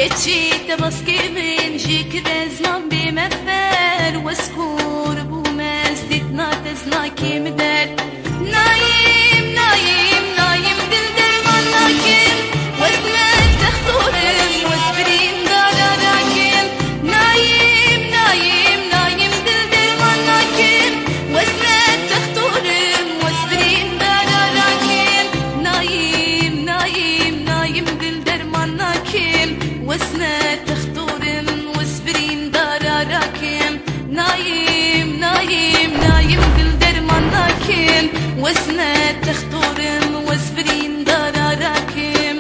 بيتشي تبسكي من جيك رزمان بمثل وسكور بومزدتنا تزناكي مدر نايم نايم نايم دل درمان ناكم وزنك تخطورم وزبرين دارا راكم نايم نايم نايم دل درمان ناكم وزنك تخطورم وزبرين دارا راكم نايم نايم نايم دل درمان ناكم وزنك تخطورم وزبرين دارا راكم نايم نايم نايم دل درمان ناكم وزنك تخطورم وزبرين دارا راكم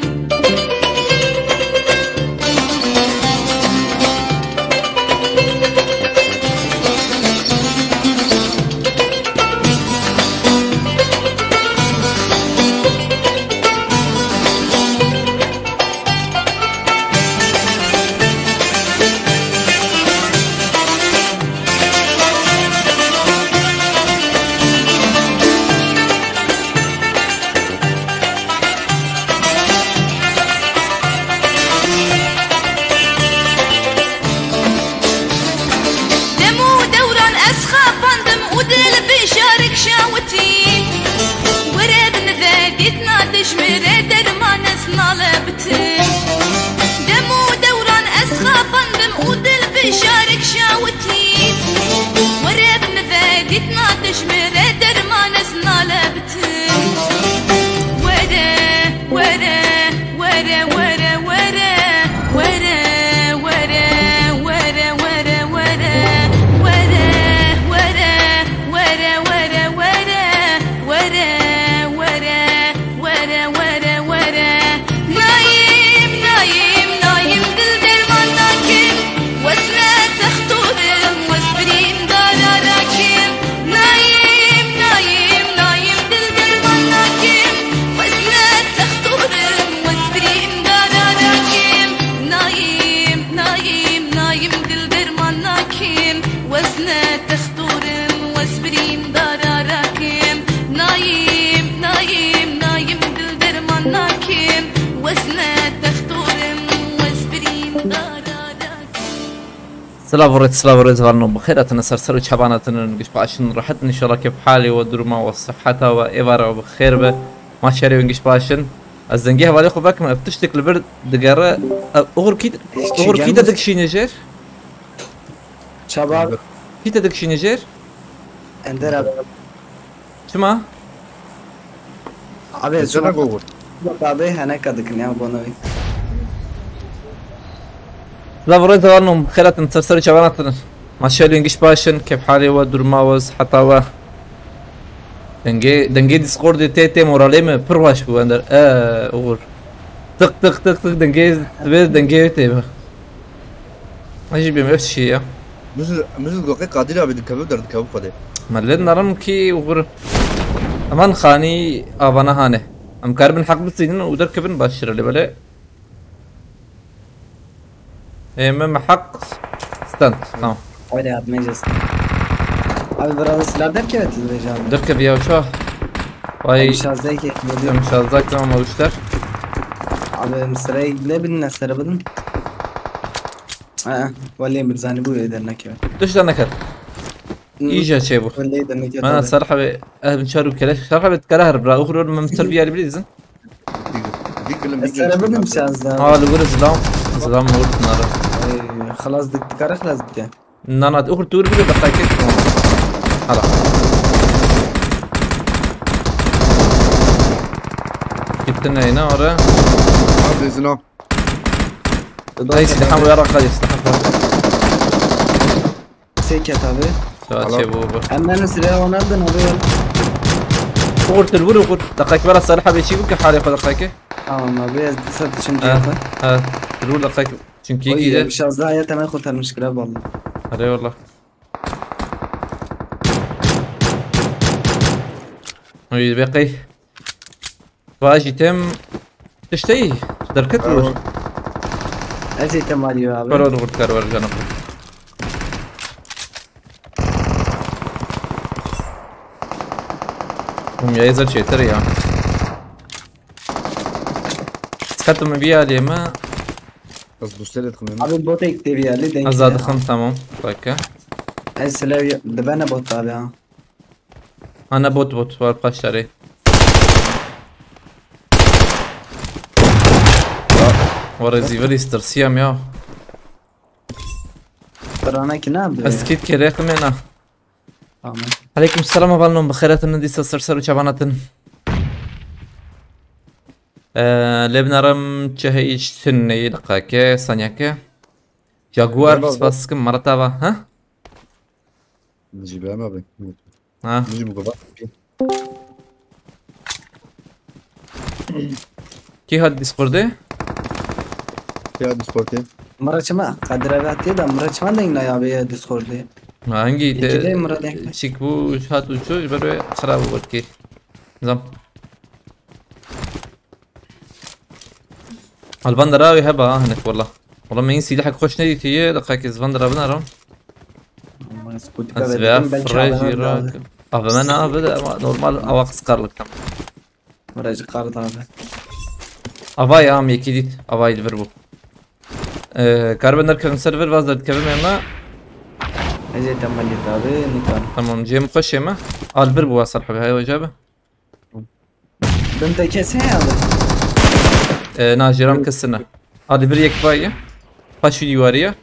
سلافوريت غنو بخير اتنسرسرو شباناتنا نقش باشن راحت ان شاء الله كيف حالي والدرما والصحة وايفارا بخير به ما شاري ونقش باشن الزنقيها بالي خو باك ما بتشتك البرد دقاره اغر كيدا دقشي نجير شباب كيدا دقشي نجير عندنا شما ابي شنو ابي انا كدكني بونوي سلافوريت غنو بخير اتنسرسرو شباناتنا ما شاري ونقش باشن كيف حالي والدرما والصحة و دنگی دیسکورد تیته مورالیم پرواش بو اندر اور تق تق تق تق دنگی تیبه اجي بمفس شيء يا مثل دقيقة قادرة بدكبب درد كبب خده ملل نرم كي اور امان خاني ابانا هانه ام كاربن حق بسيدن ودر كبن باشر اللي بلا امام حق ستانت تمام ولا مجلس abi biraz silah derken ettireceğim. Derke bir şu. Vay. Şazaki. Şazaki tamam oluşlar. Abi mısırayı ne bilin sarabın. Vallahi bir zani bu edernek ya. Düşten ne kadar? İyice şey bu. Vallahi edernek ya. Bana sarha bir بنشارك كلاش sarha bir كراهر برا اخر من مستر بيالي بليزن. sarabın mı şazda? اللي يقول زلام ورد نارا. خلاص دكتور خلاص بتاع. نانا اخر تور بيلي دقائق. هلا جبتنا هنا ورا هذا زلام هاي سلاح ويا رقاية سلاح سيكت abi شو بابا اما انا سلاح ونردن ابي قلت الورو قلت دقائق برا الصراحة بيشيبك حالي خد دقائق tamam abi صرت شنو الورو دقائق çünkü كده مش قصدها تمام خدت المشكلة والله هلا والله باقي باجي تم تشتي دركت له ازي تماليو abi كرو نقول كرو رجعنا هم يزل شيء ترى يا سكتم بيا لي ما بس بوستلت خميمة Abi bot eklevi yerli denk. ازادخن تمام dakika. Eslev de bana bot abi ha. انا بوت var başları. ورزيفر يسترسيام يا Rana ki ne yapıyor? اسكيت كريكم هنا. Tamam. عليكم السلام وفالنم بخيرات الندي سرسر وشباناتن. لبنارم چهيش تني دقاكي صنياكي. جاguار بسكم مرتبة ها؟ نجي بها ما بين ها نجي مقبع كي هاد ديسكوردي؟ في هاد سبورتي Mıraçma Kadir abi attı da Mıraçma denk la abi ya Discord'da. hangi İkide Murat denk. شيك بو شات وشو بري خراب وبركي نظام البندراوي هبا هناك والله ما ينسي لحق خوش نديتي هي دقاك البندرا بنارم Ama skutika اسباب ben فريجي çağırdım راك abi. ابا انا بدا نورمال اواق سكارلك تم Mıracı kardı abi. افاي ام يكيديت افاي الفيربو كاربنر كان سيرفر فاز كمان ما Ece temelli abi nikah. تمام جيم خش ما الفيربو واصل حبي هاي وجابه Ben de kesin abi. ناجرام كسنا هذا بريك باية فاشو ديوارية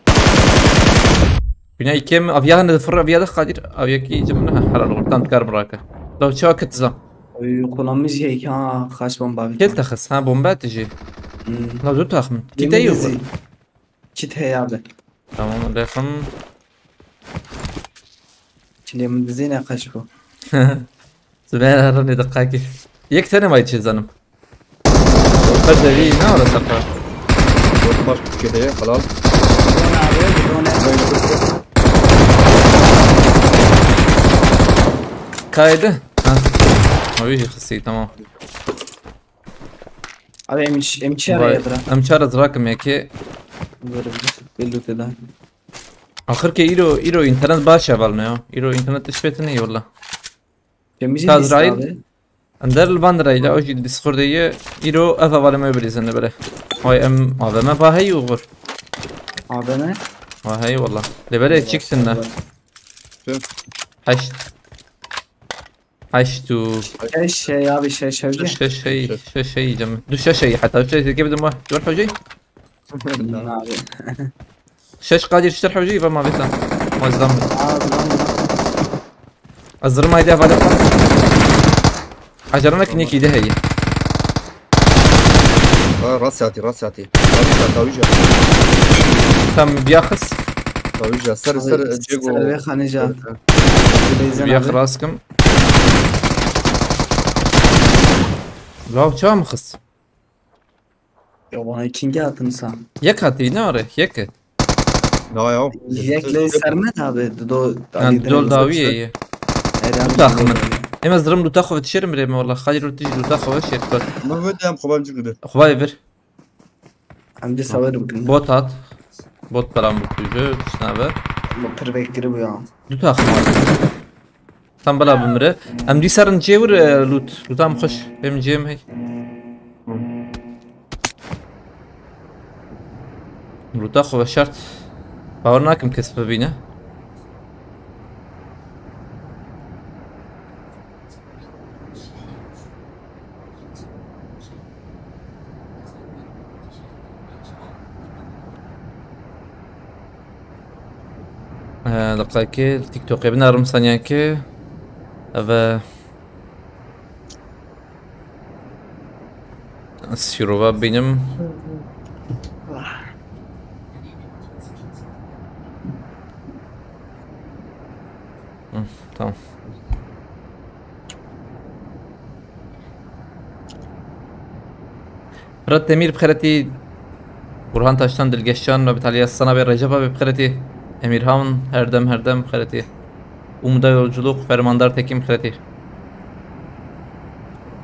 بناي كم أبيها ندفر أبيها قادر أبيها كي جمناها حلال غلطان كار براكة لو شاكت زا Oy kullanmış şey ha kaç bomba abi. كل تخس ها بومبات تجي لو دو تاخمن كي تيو Kit hey abi. تمام لكم Çilemin dizi ne kaç bu? زمان هرني دقاكي يك ثاني ما يتشي زنم فرد لي ولا سقا باش كده خلاص Drone abi كايدة ها ما بيجي خسي تمام Abi M2 araya bırak. أمشار أزراكم ياكي Böyle bir belli de. آخر كي إيرو إنترنت باشا بالنا إيرو إنترنت تشبيتني والله Temiz Kaz liste Rahil. abi. اندر الباندرا الى اوجي الديسكورد هي ايرو افا ولا ما يبريزن بله هاي ام هذا ما باهي وغر Abi ne? هاي والله لبله تشيكسنا حشت حشتو Şey abi şevki. شيء جم دوش شيء حتى شيء كيف بدهم تروح حوجي Abi. شاش قادر يشتري حوجي فما بيتا مزدم Abi lan. الزر ما يدافع عليك عجرنا كنيكي ده هي راسياتي طاويجة تم بياخس طاويجة سر جيجو Serve Hanican. بياخ راسكم لا شو مخص Ya bana ikinci attın sen. يك هاتي ناري يك لا يا Yekle sermet abi. دول داوية هي Eren. تاخمن اما زرم لو تاخذ تشير مريم والله خالي لو تجي لو تاخذ ايش يكبر ما بدي ام خبام جقدر اخوي فير Hamdi savar bugün. بوت هات بوت برام بتوجه شنابه Bu pırvek gibi bu ya. لو تاخذ تم بلا بمره ام دي سرن جيور لوت لو تام خش بهم جيم هي لو تاخذ شرط باورناكم كسب بينا دقائق تيك توك ابن ارم ثانية و الشروبا بينم tamam. Fırat Demir بخيرتي برهان تاشتان دلگشان و بتالي السنة بالرجبة بخيرتي Emirhan herdem بخيرتي Umuda yolculuk Fermandar Tekin بخيرتي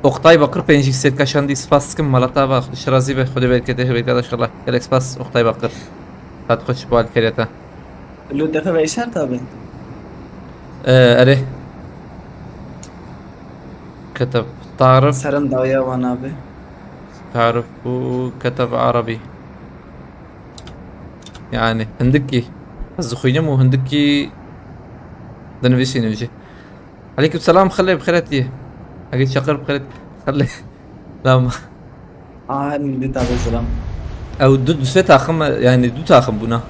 Oktay Bakır Penjik Set Kaşandı Spasskım Malata ve Şirazi ve Xude Berkete arkadaşlar Galax Spas Oktay Bakır Tat hoş bu alkeriyata Lütfen Veysel tabi. أري كتب تعرف Sarın dağya van abi. تعرف وكتب عربي يعني هندكي الزخوينم وهندكي دنفيسي نوجي عليكم السلام خلي بخيرتي اجي شقر بخيرتي خلي لا ما من بنت ابو سلام او دو سويت اخم يعني دو تاخم بنا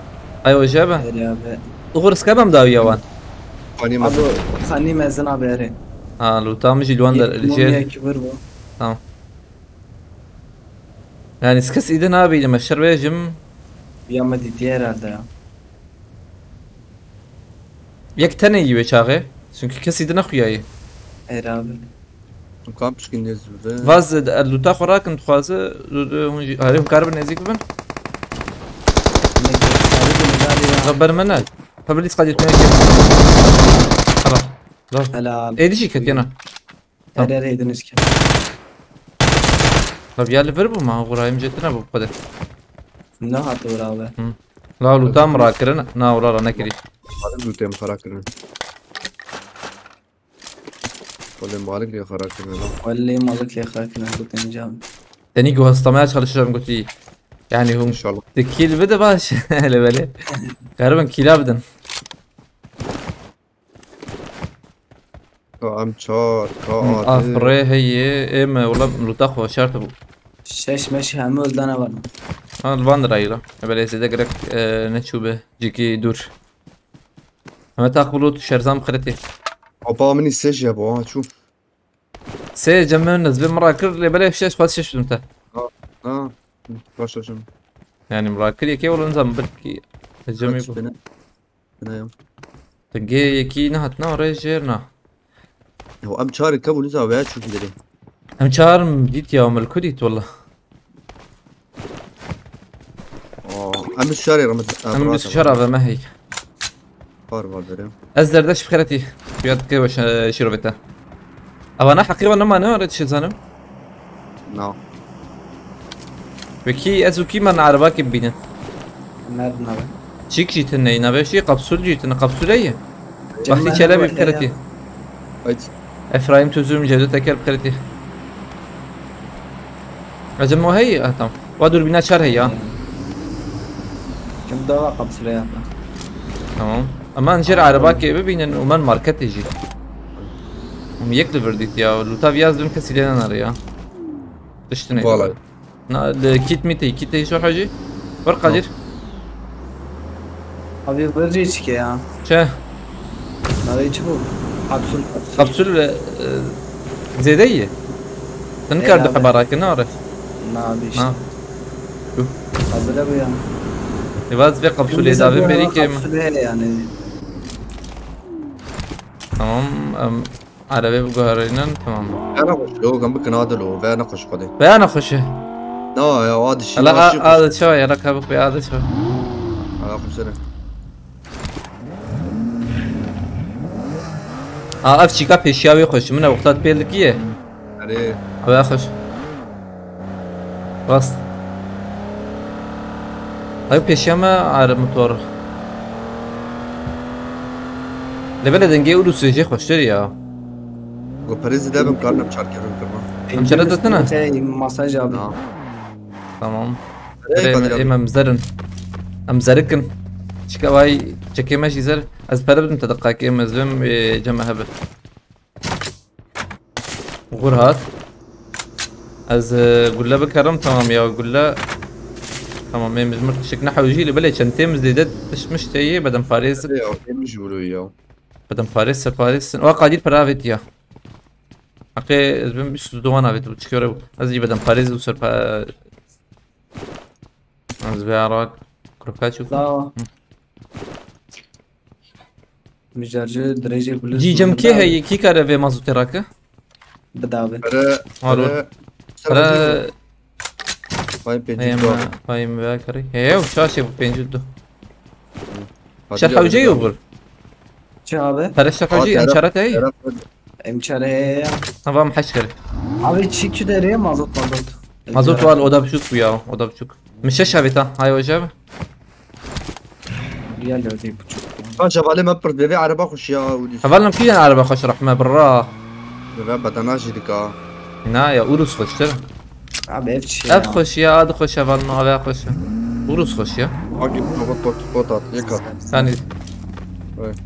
ايوه جابه يا ابي غرس كبم داوي يوان فاني ابو مثلا خاني مازن ابي اري لو تامجي الوان الجيل كبر بو تمام يعني سكس ايدنا ابي لما الشربيجم يا مدي ديار هذا يك تني يبي شاغي çünkü kes ايدنا خوياي اي ابي كم بشكل نزل واز لو تاخو راكن تخوازه هاريهم كارب نزيك بن غبر منال فبليس قد يتمنى خلاص لا هلا ايه دي شي كتينا اري اري دنسك طب يا ليفربول ما هو غرايم جتنا بقدر لا هاتورا ابي لا لو تام راكرنا نا ولا انا كري هذا بيوتيم خراكرنا ولا مالك لي خراكرنا واللي مالك لي خايف نقول نجام تاني جو هستمع çalışacağım قلت لي يعني هم ان شاء الله تكيل بدا باش هلا بلا غالبا كيلا بدن ام تشار كار افري هي اما والله لو تاخو شرط ابو شاش ماشي عمود انا وانا الفان رايلا بلا زيد اقرك نتشوبه جيكي دور اما تاقبلو شرزام بخرتي ابا مني سجي يا ابو شوف سي جمعنا نزل مراكر اللي بلا شاش خاص شاش انت اه باش شنو يعني مراكر يكي ولا نظام بركي الجميع بنا تجي يكي نهتنا ورجيرنا هو ام تشار كابو لسه ويا شو كده هم شارم جيت يوم الكوديت والله ام الشاري رمز ام بس شرابه ما هي فار فار ازدر داش بخيرتي بيدك واش شربته او انا حقيقه ما نورت شي زانم نعم وكي ازوكي من عرباك بينا نادنا شيك جيتنا ينا شي قبصول جيتنا قبصوليه وقتي كلامي بخيرتي ايت افرايم تزوم جدو تكل بخيرتي اجمو هي تمام وادور بينا شهر هي كم دواء قبل ليها تمام اما نجر عرباك ببين ومن ماركت يجي هم يكل برديت يا لوتا فياز دون كسيلنا ناريا تشتني والله الكيت ميتي كيت شو حاجه فرق قدير ابي برجيك يا شه ناري تشوف قبل قبصول زيدية تنكر دو حبارك نار نابيش ها هذا ابي يعني يبغى في قبصول اذا في امريكا يعني تمام عربي بقهرينا تمام انا خش لو جنبك نادل وانا خش قدي بيانا خشه لا يا هذا الشيء لا هذا شوي ركبك بهذا شوي على 5 سنه اف چیکا پیشیاوی خوش من وقتات پیلکیه عليه ابي خوش راست هاي پیشیامه على موتور لبلد انجي اولو سيجي خوشتر يا وباريس ده بمكاننا بشاركه بمكاننا هم شردتنا مساج ابي تمام اما مزرن امزركن چیکا وای چکی ماشي زر از پره بدم تدقاك اما زلم جمع هبل غور هات از قول له بكرم تمام يا قول له تمام مزمر شك نحو يجي لي بلي شنتين زيدت مش تي بدم باريس مش بيقولوا اياه بدم باريس وقادير برافيت يا اقي زبم بس دوانا بيت تشكرو از بدم باريس وسر از بيعراك كروكاتشو لا مجرد درجة بلوز جي جم كي هي كي كاره في مازوت راكه بدابه هالو ترى فاهم باكري ايوه شاشة بينجدو شرحه وجي وبر شابه ترى شرحه وجي انشرت هي امشاره طبعا محشكري abi çiğ deriye mazot مازوت وال اودا بشوك وياه اودا بشوك مش شابتا هاي وجابه ريال ودي بتشوف شاف عليه مبرد بيبيع عربة خش يا ودي فضلنا كيان عربة خش رحمة برا بيبيع بدناجي لك هنا يا اوروس خش ترى abi ev çiğ ادخش يا ادخش يا فضلنا ابي اخش اوروس خش يا Hangi bot at. Yıkat. Yani Evet.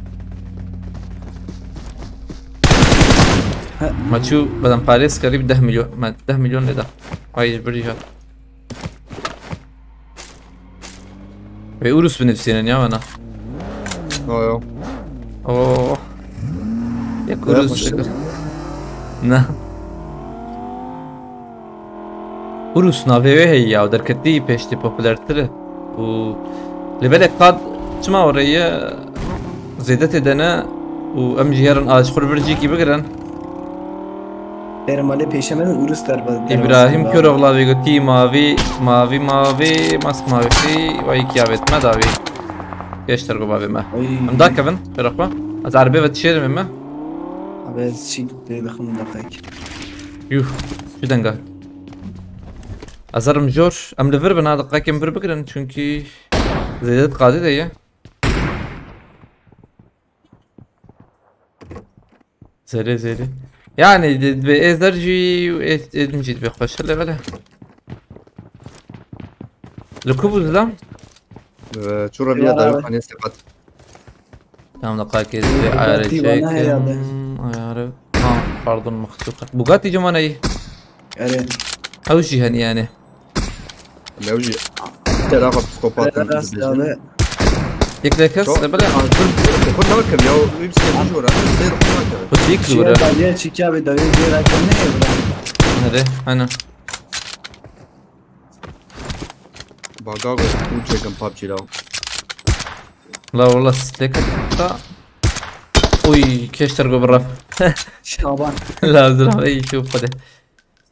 maçı بدن Paris قريب 10 مليون ما 10 مليون لده هاي برجع بيقولوا بنفسنا يا انا Ja. اوه يا كوروس نه كوروس نافيه هي يا دركتي بيشتي بوبولارتر و لبالك قاد شما وريه زيدت دنا وام جيرن اشخر برجيكي بقرن Dermale peşeme de Urus der bana. İbrahim Köroğlu gotti mavi mavi mavi masmavi ve iki avet ma davi geçter go bavi ma am da Kevin merhaba az arabe ve tişerim mi Abi şey de dakhım dakika. yuh şu danga azarım jor am lever bana dakika kim bir bakırın çünkü zedet qadı da ya zeri يعني بإزرجي وإدمجي بخش اللي بلا الكوبوز لا شو ربيع ده يعني استقعد. تمام دقائق زي عارف شيء عارف برضو المخطوطة بوغاتي جمانة ايه Evet. أو شي هني يعني لوجي تلاقى بسكوبات Abi يكلي كس بلا كل ما كان يو يمسك الجورة زي الخماكة بتيك şey زورة dalya çiçeği abi dalya diye rakam ne ya bu? هذا أنا باقاقو كوتشي كان بابجي لو لا والله سلك اوي كيش ترقوا بالرف Şaban. لا زلمة اي شوف هذا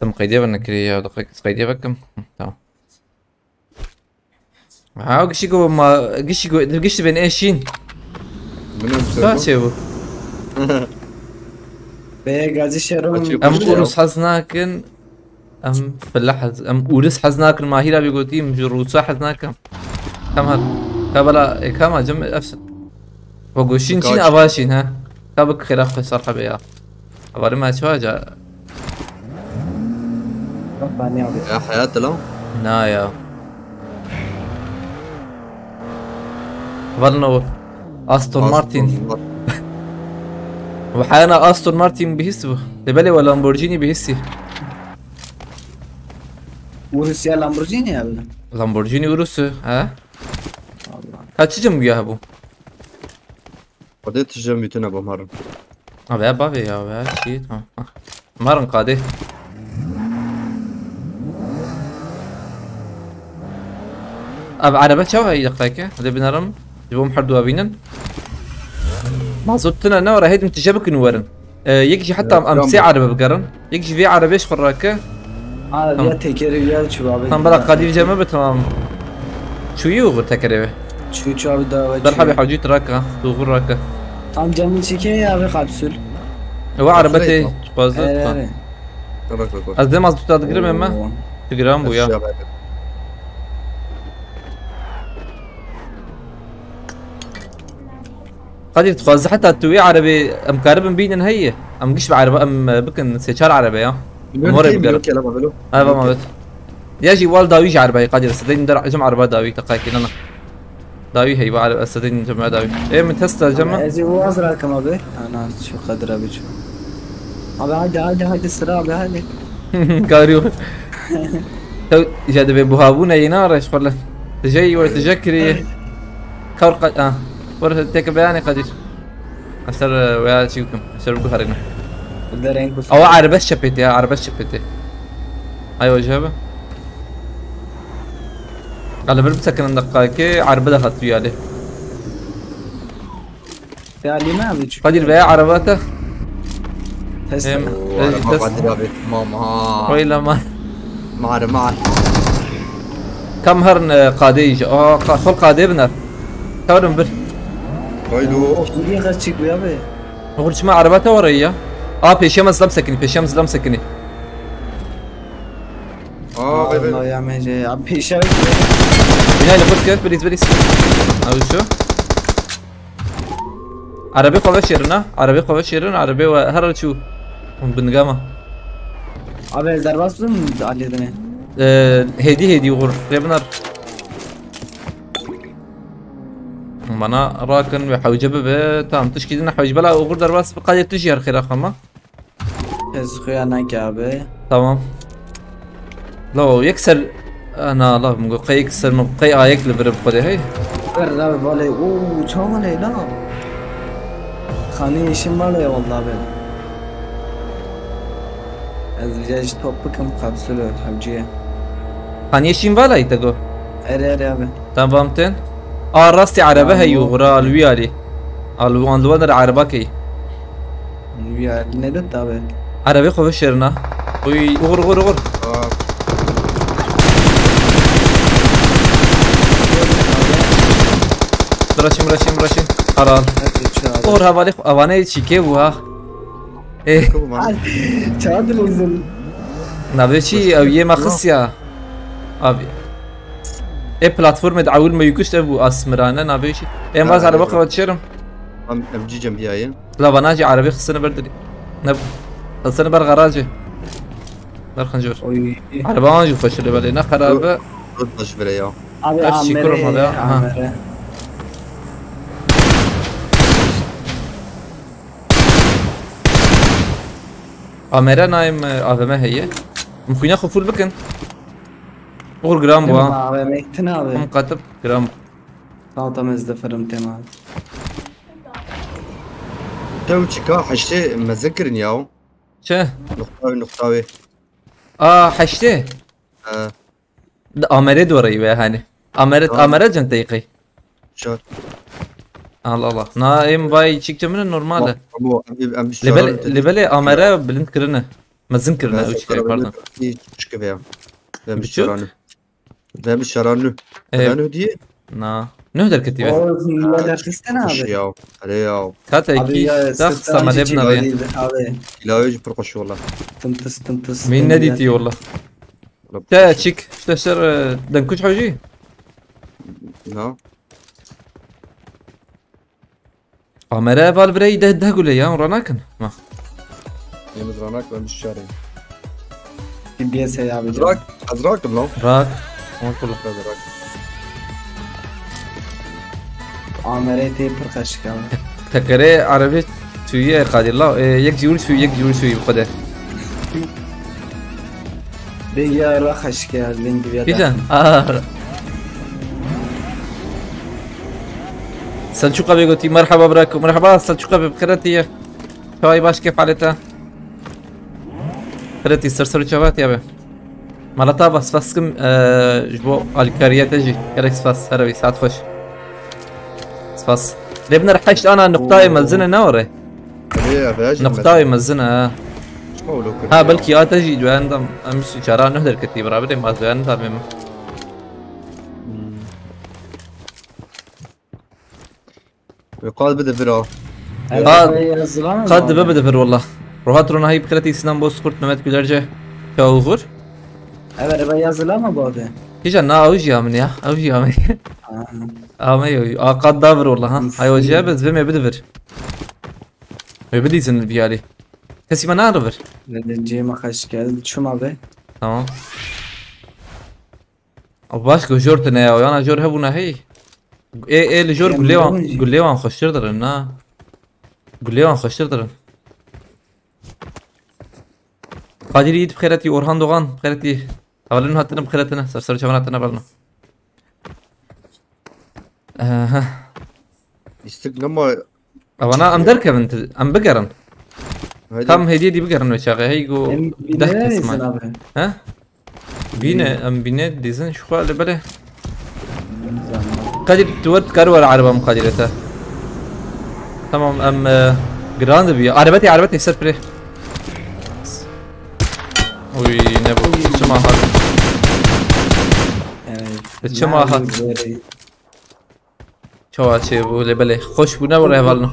تم قيدية بنكري دقيقة قيدية بكم تمام هاو قشيقو ما قشي بين ايشين منو لا بسرقو شيبو Ve Gazi Şerun. ام اورس حزناكن ام فلاح ام اورس حزناكن ما هيرا بيقولتي مجروسا حزناكن كم هاد كابلا كم جمع افسد وقوشين شين اباشين ها كابك خلاف صراحة بيا اباري ما شواجا Bani abi. يا حياة لو نايا فالنو استون مارتين وحانا استون مارتين بيهسبو لبالي ولا لامبورجيني بيهسي Urus ya Lamborghini abi. لامبورجيني وروسو ها Allah. kaçıcım ya bu قضيت الجيم يتنا بمرة abi ya babi ya şey tamam marın kadi abi araba çava iyi dakika hadi binarım جيبهم حردوا بينا ما زلتنا نورا هيد متجابك نورن يجي حتى ام سي عربه بقرن يجي في عربه ايش خراكه Abi ya tekeri ya şu abi. tam بلا قديم جمع تمام شو يوغ تكريبه Şu abi daha var. درحب حوجي تراكا دوغ راكا Tam canını çekiyor ya abi kapsül. هو عربتي قصدت Evet. تراك لكو از دم از تو تقريبا ما تقرام بويا قد تفوز حتى التوي عربي ام كاربن بين هي ام قش بعربه ام بكن سيشار عربي يا مرة بقرب هذا ما بس يجي وال داوي عربي قادر استدين درع جمع عربه داوي تقاكين انا داوي هي بعرب استدين جمع داوي ايه من تستا جمع Ezi bu az rakam abi. Ana şu kadar abi şu. Abi hadi sıra abi hadi. كاريو تو جاد بهابونا ينار ايش ولا تجي ولا تجكري كور ولا تك بياني قدير أسر ويا شيكم أسر بخارجنا Bu da renk bu. أو عربة شبتي عربة شبتي أيوة جابه على بالي سكن دقائق عربة دخلت فيها عليه Ya lime abi şu. قدير بيا عرباته Tesla. ماما ويلا ما معنا كم هرن قاديج خل قادي بنر تورن بر قايدو Niye kaç çıkıyor abi? نقول شما عرباته وريا بيشي مزلم سكني بيشي مزلم سكني غير Allah ya mece. Abi peşe bak. هنا اللي فوت كيف بريز أو شو عربي قوة شيرنا عربي وهرر شو بنقامة Abi ezler bastın mı Ali'den? هدي وغر ريبنر منا راكن بحوجب به تام تشكيلنا حوج بلا وغردر بس بقاعد تجي الخير خما از خویا نکه تمام لو يكسر انا الله مقا يكسر مقا يقلب بربقدي هي برا بالي اوه چاله لا خانه işim var ya vallahi ben. Az vijaj topukam kapsülü havciye. هاني شين فالا يتقو اري abi. تمام تن راستي عربه هي وغرا الويالي الوان دوان العربكي Ya ne de abi. عربي خو بشرنا وي غور غور غور رشم حرام اور حوالي اوانه چيكي وها ايه Çağdır izin. نابشي او يما خصيا ابي ايه بلاتفورم تعول ما يكوش ابو اسمرانه نابشي ايه ماز على بقره تشرم ام جي جنبي لا بناجي عربي خصنا بردلي نب خصنا بر غراجي بر خنجور Oy. عربي انجو فشل بالي خرابه رد بريا Abi Hepsi amere. kurum abi, ha. Amere. اميرا نايم افما هي ممكن ياخذ فول بكن اور جرام بوا Abi mektin abi. مكاتب جرام Saltam ezdeferim tema. تو تشيكا حشتي ما ذكرني ياو شه نقطاوي حشته اه اميرا دوري ويا هاني اميرا جنتيقي شار الله الله نايم باي تشيك من النورمال ابو ام بشار لبلي اميرا بلنت كرنا ما زنكرنا وش كاي باردن تشكي فيها ام بشارانو ده بشارانو إيه. انا دي نا نهدر كتيبه O ne dersin abi? ياو ياو كاتا Abi اكي ya شخص sırttan ما çiçeği لبنا غير değil abi. لا يجي برقش والله Tımtıs. مين ناديتي والله تا تشيك تشتر دنكوش حوجي لا اميرا فالفري ده قول لي يا راناكن ما يا مزرانك ام بشاري Bir şey abi. ازراك لا راك ما كله ازراك Amere tepir kaşık abi. تكري عربي شوية قادر الله يك جول شوي بقدر Bir yara kaşık ya. Lingi bir كيشان سلجوقة بيقولتي مرحبا براكم مرحبا سلجوقة بخيرتي هاي باش كيف حالتها خيرتي سرسرو شبات يا بي مالتا بس فاسكم جبو الكارية تجي كاريكس فاس هربي ساعات فش فاس ليبنا رحشت انا نقطاي ملزنة نوري هي فاجئ نقطاي ملزنة ها بلكي تجي جوان دم امشي شارع نهدر كتيب رابط ما جوان دم يقال بدا فرا قد ببدا فر والله روحات رونا هاي بخيرتي سنان بوس كرت نمت كدرجة كاوغور Evet ben yazılama bu abi. كيجا نا اوجي امن يا اوجي امن امي قد دافر والله ها هاي وجهه بس بما بدفر بدي سن بيالي كسي ما نعرفر Cema kaşık geldi. Çum abi. تمام باش جورتنا يا وانا جور هبونا هي ايه اللي جور قول لي وان خشر درنا قول لي وان خشر درن قادر يد بخيرتي اورهان دوغان بخيرتي اولن هاتنا بخيرتنا سرسر شمناتنا بالنا يستق لما انا ام دركب انت ام بقرن كم هدي دي بقرن وشاغي هيجو ده اسمع abi. ها بينا ام بينا ديزن شو اللي بله قادر تود كارو العربة مقادرته تمام ام جراند بي عربتي سيرفري وي نبو شما هذا Evet. Çama hat. شو بو اللي بله خوش بونا ولا يفعلنا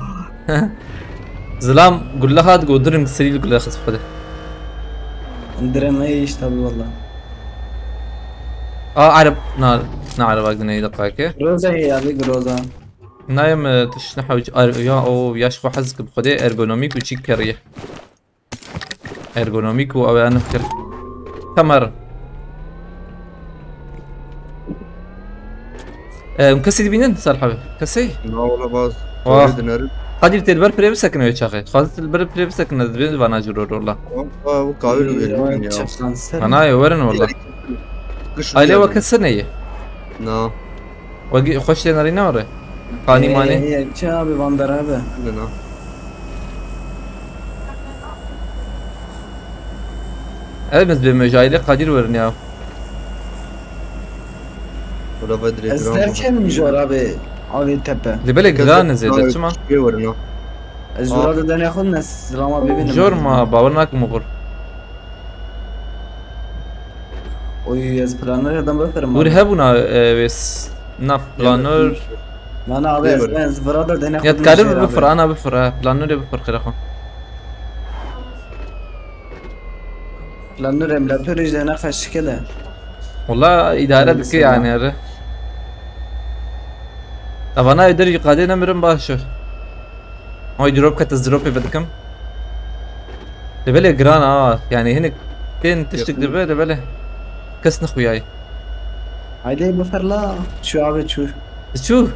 زلام قول لها تقول درم سريل قول لها خص خده İndiremeyi işte abi valla. عرب نعرف اقدر دقائق Groza iyi abi groza. نايم تشنح يا او يشخو حزك بخده ارغونوميك وشيك كريه ارغونوميك او انا فكر كاميرا مكسي دبينن صار حبيب كسي لا والله باز واه. دينار قادر تلبر بري بسكن ويا شاخي خالص البر بري بسكن دبين وانا جرور والله وكاوي ويرمين يا شخصان سر انا يورن والله علي وكسرني نا وقي خش لنا رينا وري قاني ماني هي شابي باندر هذا نا المز بمجايلة قادر ورنيا ولا بدري ازدر كم جور ابي تبه لبالك غان زيادة شما ورنا الجور هذا دنيا خد ناس دراما ببين جور ما باورناك مغر وي از بلانر هذا بفرم وري هبونا بس ناف بلانر ما انا ابي از برادا دنيا يا تقارب بفر انا بفر بلانر بفر خير اخو بلانر امبراطوريش دنيا خش كده والله اداره بك يعني هذا طب انا يقدر قاعدين امرن باشو ما يدروب كتزروب بدكم لبالي جران يعني هنا تين تشتك لبالي كسن اخوياي هايدي بفر لا شو ابي شو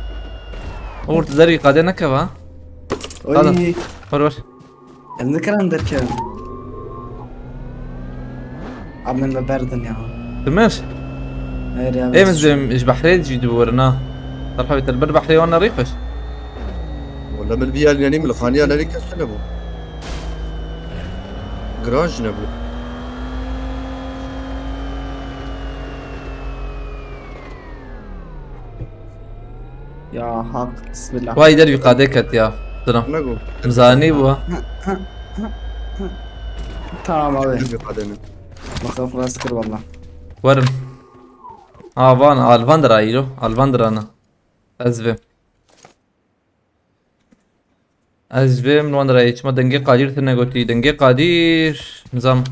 اور تدري قاعدين كفا وي ور الذكر عندك كم عمل بردن يا تماش ايه مزم ايش بحري تجي دورنا طرحوا البر بحري وانا ريقش ولا من البيئة يعني من الخانية أنا ليك أستنبو جراج نبو يا حق بسم الله واي دربي قادكت يا ترى نقول مزاني بوا تمام ابي نبي قادمين بخاف اسكر والله ورم فان الفاندرا ايلو الفاندرا انا ازبي من وان رايش ما دنجي قادير ثنا قلتي دنجي قادير نظام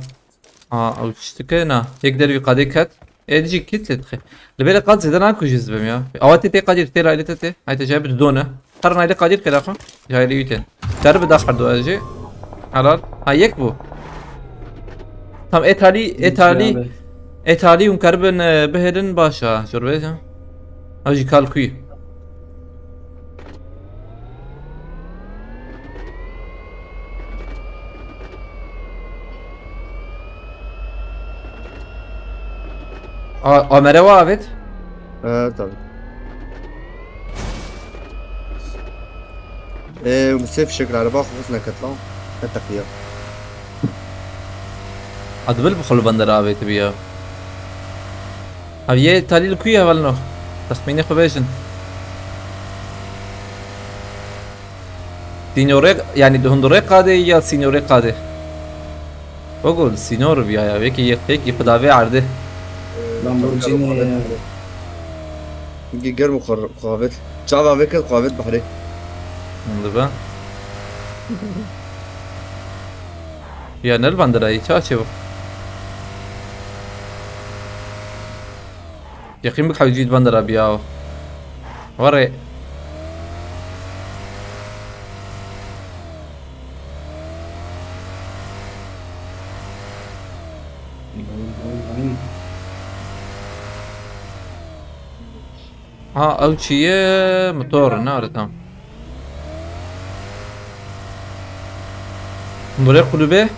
او اشتكينا يقدر يقادي كات ايجي كيت لتخي لبيل قاد زيدنا اكو جزبم يا اواتي تي قادير تي رايلي تي هاي تجايب دونه قرنا لي قادير كده اخو جاي لي يتن درب داخل دو اجي حلال هاي يكبو تم ايطالي ومكربن بهدن باشا شربيها اجي كالكوي عمره وافت طبعا ايه ومسيف شكل على باخو غصنا كتلون التقية ادبل بخلو بندر افت بيا ابي ايطالي الكوي اولنو تخميني خبيشن سينيوري يعني هندوري قادي يا سينيوري قادي بقول سينيور بيا يا هيك يقدافي عرضه لامبورجيني جيجر مخابط شعب بك مخابط بحري انظبا يا نل بندر اي تشاشي يقين بك حيجي بندر ابياو وري او شي موتور نار تمام نوري قلوبه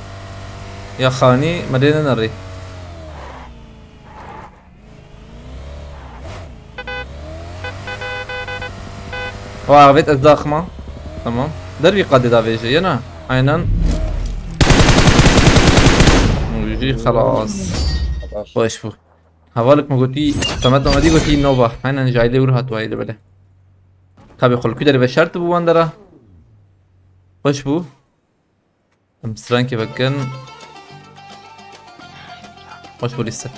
يا خاني مدينة نري وعرفت الضخمة تمام دربي قد دافيجي انا عينا ويجي خلاص خوش فو حوالك ما قلتي تمام دي قلتي نوبا عينا جاي لي ورهات واي بله كابي خل كده بشرط بو اندرا خوش بو امستران كي بكن خوش بو لسه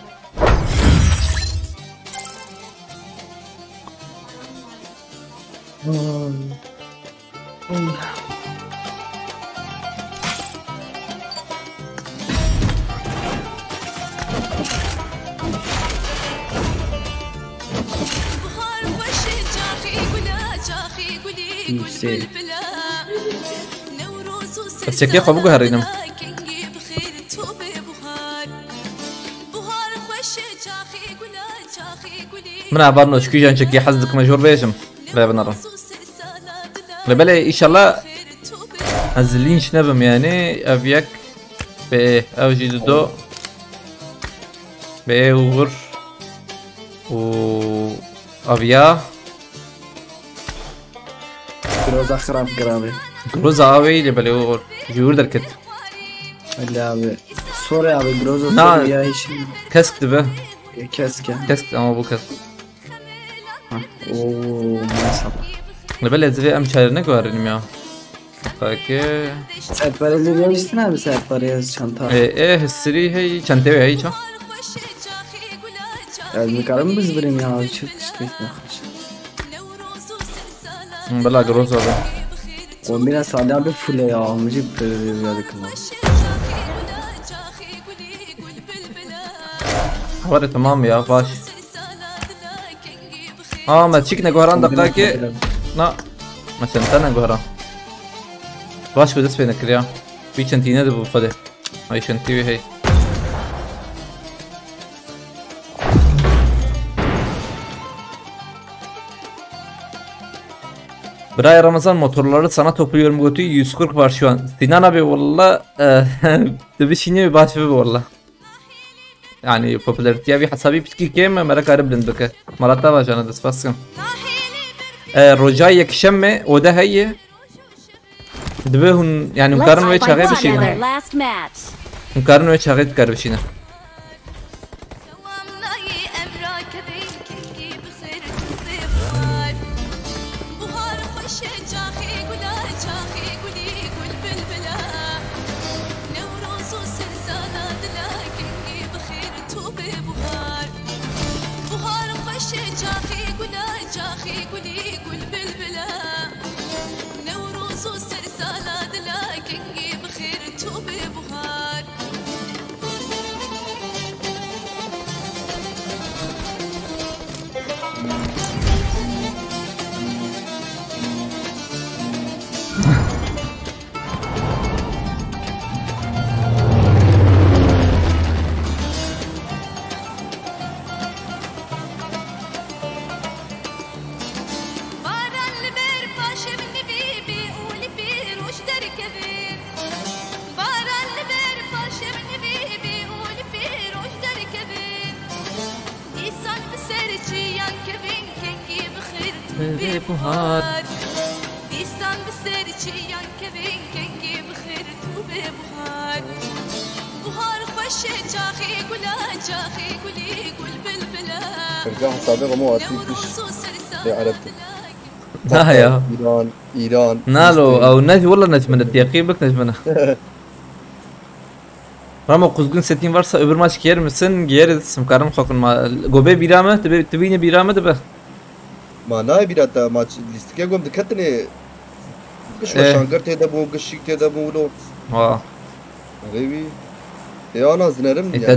بس شكلي خبوك هرينم من عبرنا شكي جان شكي حزدك مجور بيشم لا بنرى لبلا ان شاء الله ازلينش نبم يعني افيك ب اوجي دو بيور و افيا Groza خراب قرابي جروزا اوي لبلا يور جور دركت اللي ابي سوري ابي جروزا نعم. سوري يا ايش كسكت به كاسكه كسكت اما بو كسكت اوه ما صبر لبلا زي ام شارنا قارن يا اوكي ساعت بريز يجتنا بساعت بريز çanta ايه السري هي شنطه هي شو المكرم بزبرين يا شو تشتري نخش بلا جروزا به ومن ساعة بفله يا مجيب رياضك الله حواري تمام يا باش ما تشيكنا قهران دقاكي لا ما شنتنا قهران باش بدس بينك يا في شنتينا دبو فده هاي شنتي هي Biray Ramazan motorları sana topluyorum götü 140 var şu an. Sinan abi valla bir şeyine bir bahçe valla. Yani popülarite bir hasabi bitki kem merak arablen baka. Marata var canı desfasın. Rojay yakışan mı? O da hayye. Dbehun yani mukarın ve çağır bir şeyine. Mukarın ve çağır kar bir şeyine. بهار ديسان بسرچي يان كبين كنگي بخير تو بهار بهار خوش جاخي گلا جاخي گلي گل بلبلا ارجع صادقه مو اتيش يا عرفت لا يا ايران نالو او نجم والله نجمنا الدقيق بك نجمنا Ramo kuzgun setin varsa öbür maç giyer misin? Giyeriz. Mukarım kokun ma. Gobe birame, tebine birame de be. ما ناي بيراتا ما ليستيا قوم دكتني كش شانكر تيدا بو كشيك تيدا بو لو اه ريبي يا انا زنرم انت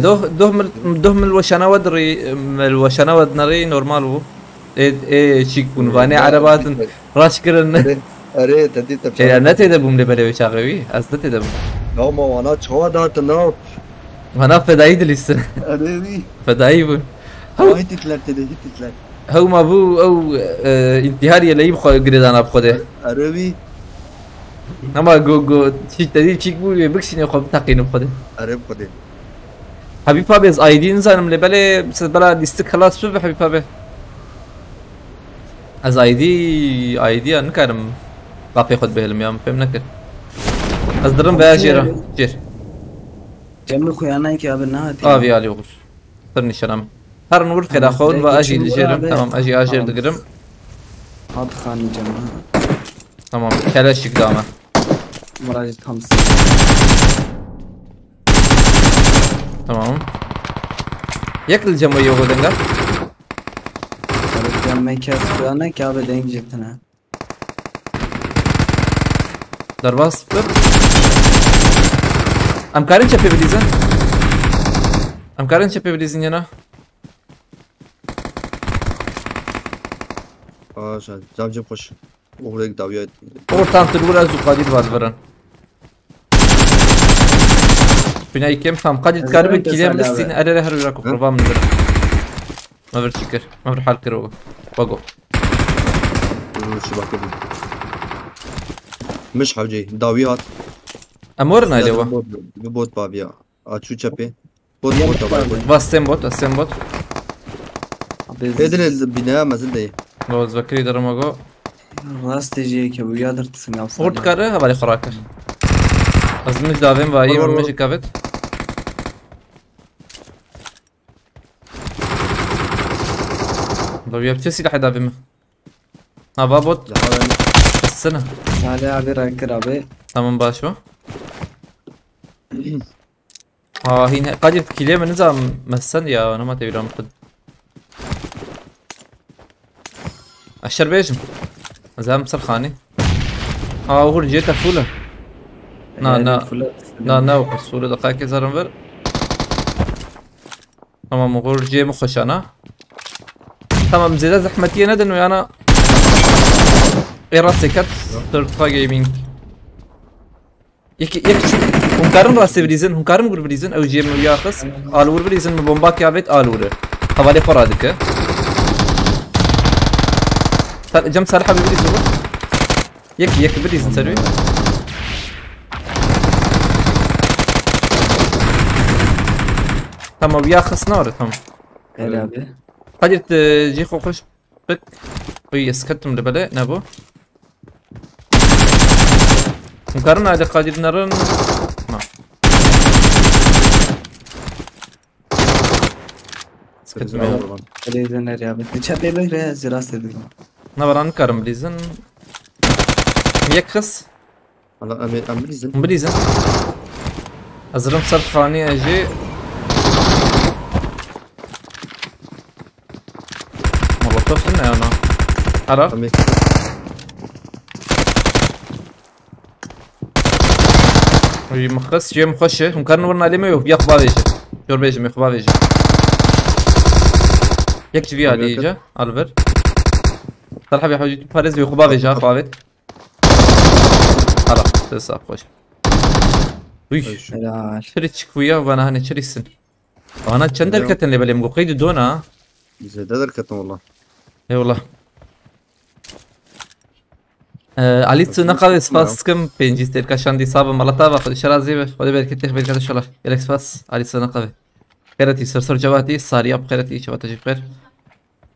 دوه من الوشانا ودري من الوشانا ودنري نورمال بو ايه شيك بون فاني عربات راش كرن اري تدي تبشا يا نتي ده بوم لبلي وشاغوي اصلا ده لا ما انا تشوا دات نو انا فداي دليس اري فداي بو هاي تتلات تدي تتلات هو ما بو او انتحاري اللي يبخو قريدان بخده عربي اما جو شيك تدي شيك بو بكسيني خب تقين بخده عرب خده حبيب ابي از ايدي انسان لبلي بس بلا ديستك خلاص شوف حبيب ابي از ايدي انا كان قافي خد به الميام فهمنا كده از درم بها جيره جير جمله خيانه كي ابنها ابي علي وغر فرني شرام هر نور كده خون واجي لجيرم تمام اجي اجير دقرم هاد خاني جمله تمام كلاشيك دامه مراجع خمس تمام ياكل جمو يوغو دنگا جمله كاس خيانه كي ابي دنگ جتنا درباس بر امكارن چپه بلیزن امكارن چپه بلیزن yana شاید زمجم خوش اورek davyat ortam tırvura zuqadir var verin Bina ikem tam qadir karbe kilem listin arara har yura qurban min ما برتشكر ما برحال كرو وقف شباك مش حوجي داويات امورنا اللي هو بوت بابيا اتشو تشابي بوت باستين بوت استين بوت ادري البناء ما زلت لو زكري درمغو راست جيك ابو يادر تسمع وصل ورد كاره هبالي خراكه ازمش دافين باي ور. مش كافت لو يبتسي لحد دافين ها بوت السنه على عبير كرابي تمام باشو هنا قاعد كيلي من نظام مسن يا انا ما تبي رام قد اشر بيجم زعم سرخاني هو جيت فوله نا وصوله دقائق زرنفر تمام غور جي مخش انا تمام زيادة زحمتي ندن ويانا اي راسي كت ترتفع جيمينج يك هم راسي بريزن هم كارم غور بريزن او جيم ويا خص الور بريزن بومباك يابيت الور حوالي فرادك جم صالحه بريزن يك بريزن سروي تمام ويا خص نار تمام كرابي قدرت جي خوش بك وي سكتم لبلا نابو مقارنة هذا قادر نرن نعم سكتم ريزن ريابي تشابي بك زراست دي نبران كارم بليزن يكخس هلا امريزن بليزن ازرم صرف خاني اجي مولوتوف لنا انا عرف وي مخص جي مخشه مقارنة ورنا عليه ما يخبا بيجي جور بيجي مخبا بيجي يك جي علي جا الفر صراحة بيحوجي فارز ويخبا بيجي خبابت خلاص تسا خوش وي لا شريت شكوية وانا هاني شريسن وانا تشندر كتن اللي بالي مقيد دونا زيد دركتنا والله اي والله عليت نقل سباسكم بينجي ستيركا شاندي صابة ملطابة خد شرازي خد بالك تخبر كذا شلح يلك سباس عليت نقل خيرتي سرسر جواتي ساريا بخيرتي شواتا بخير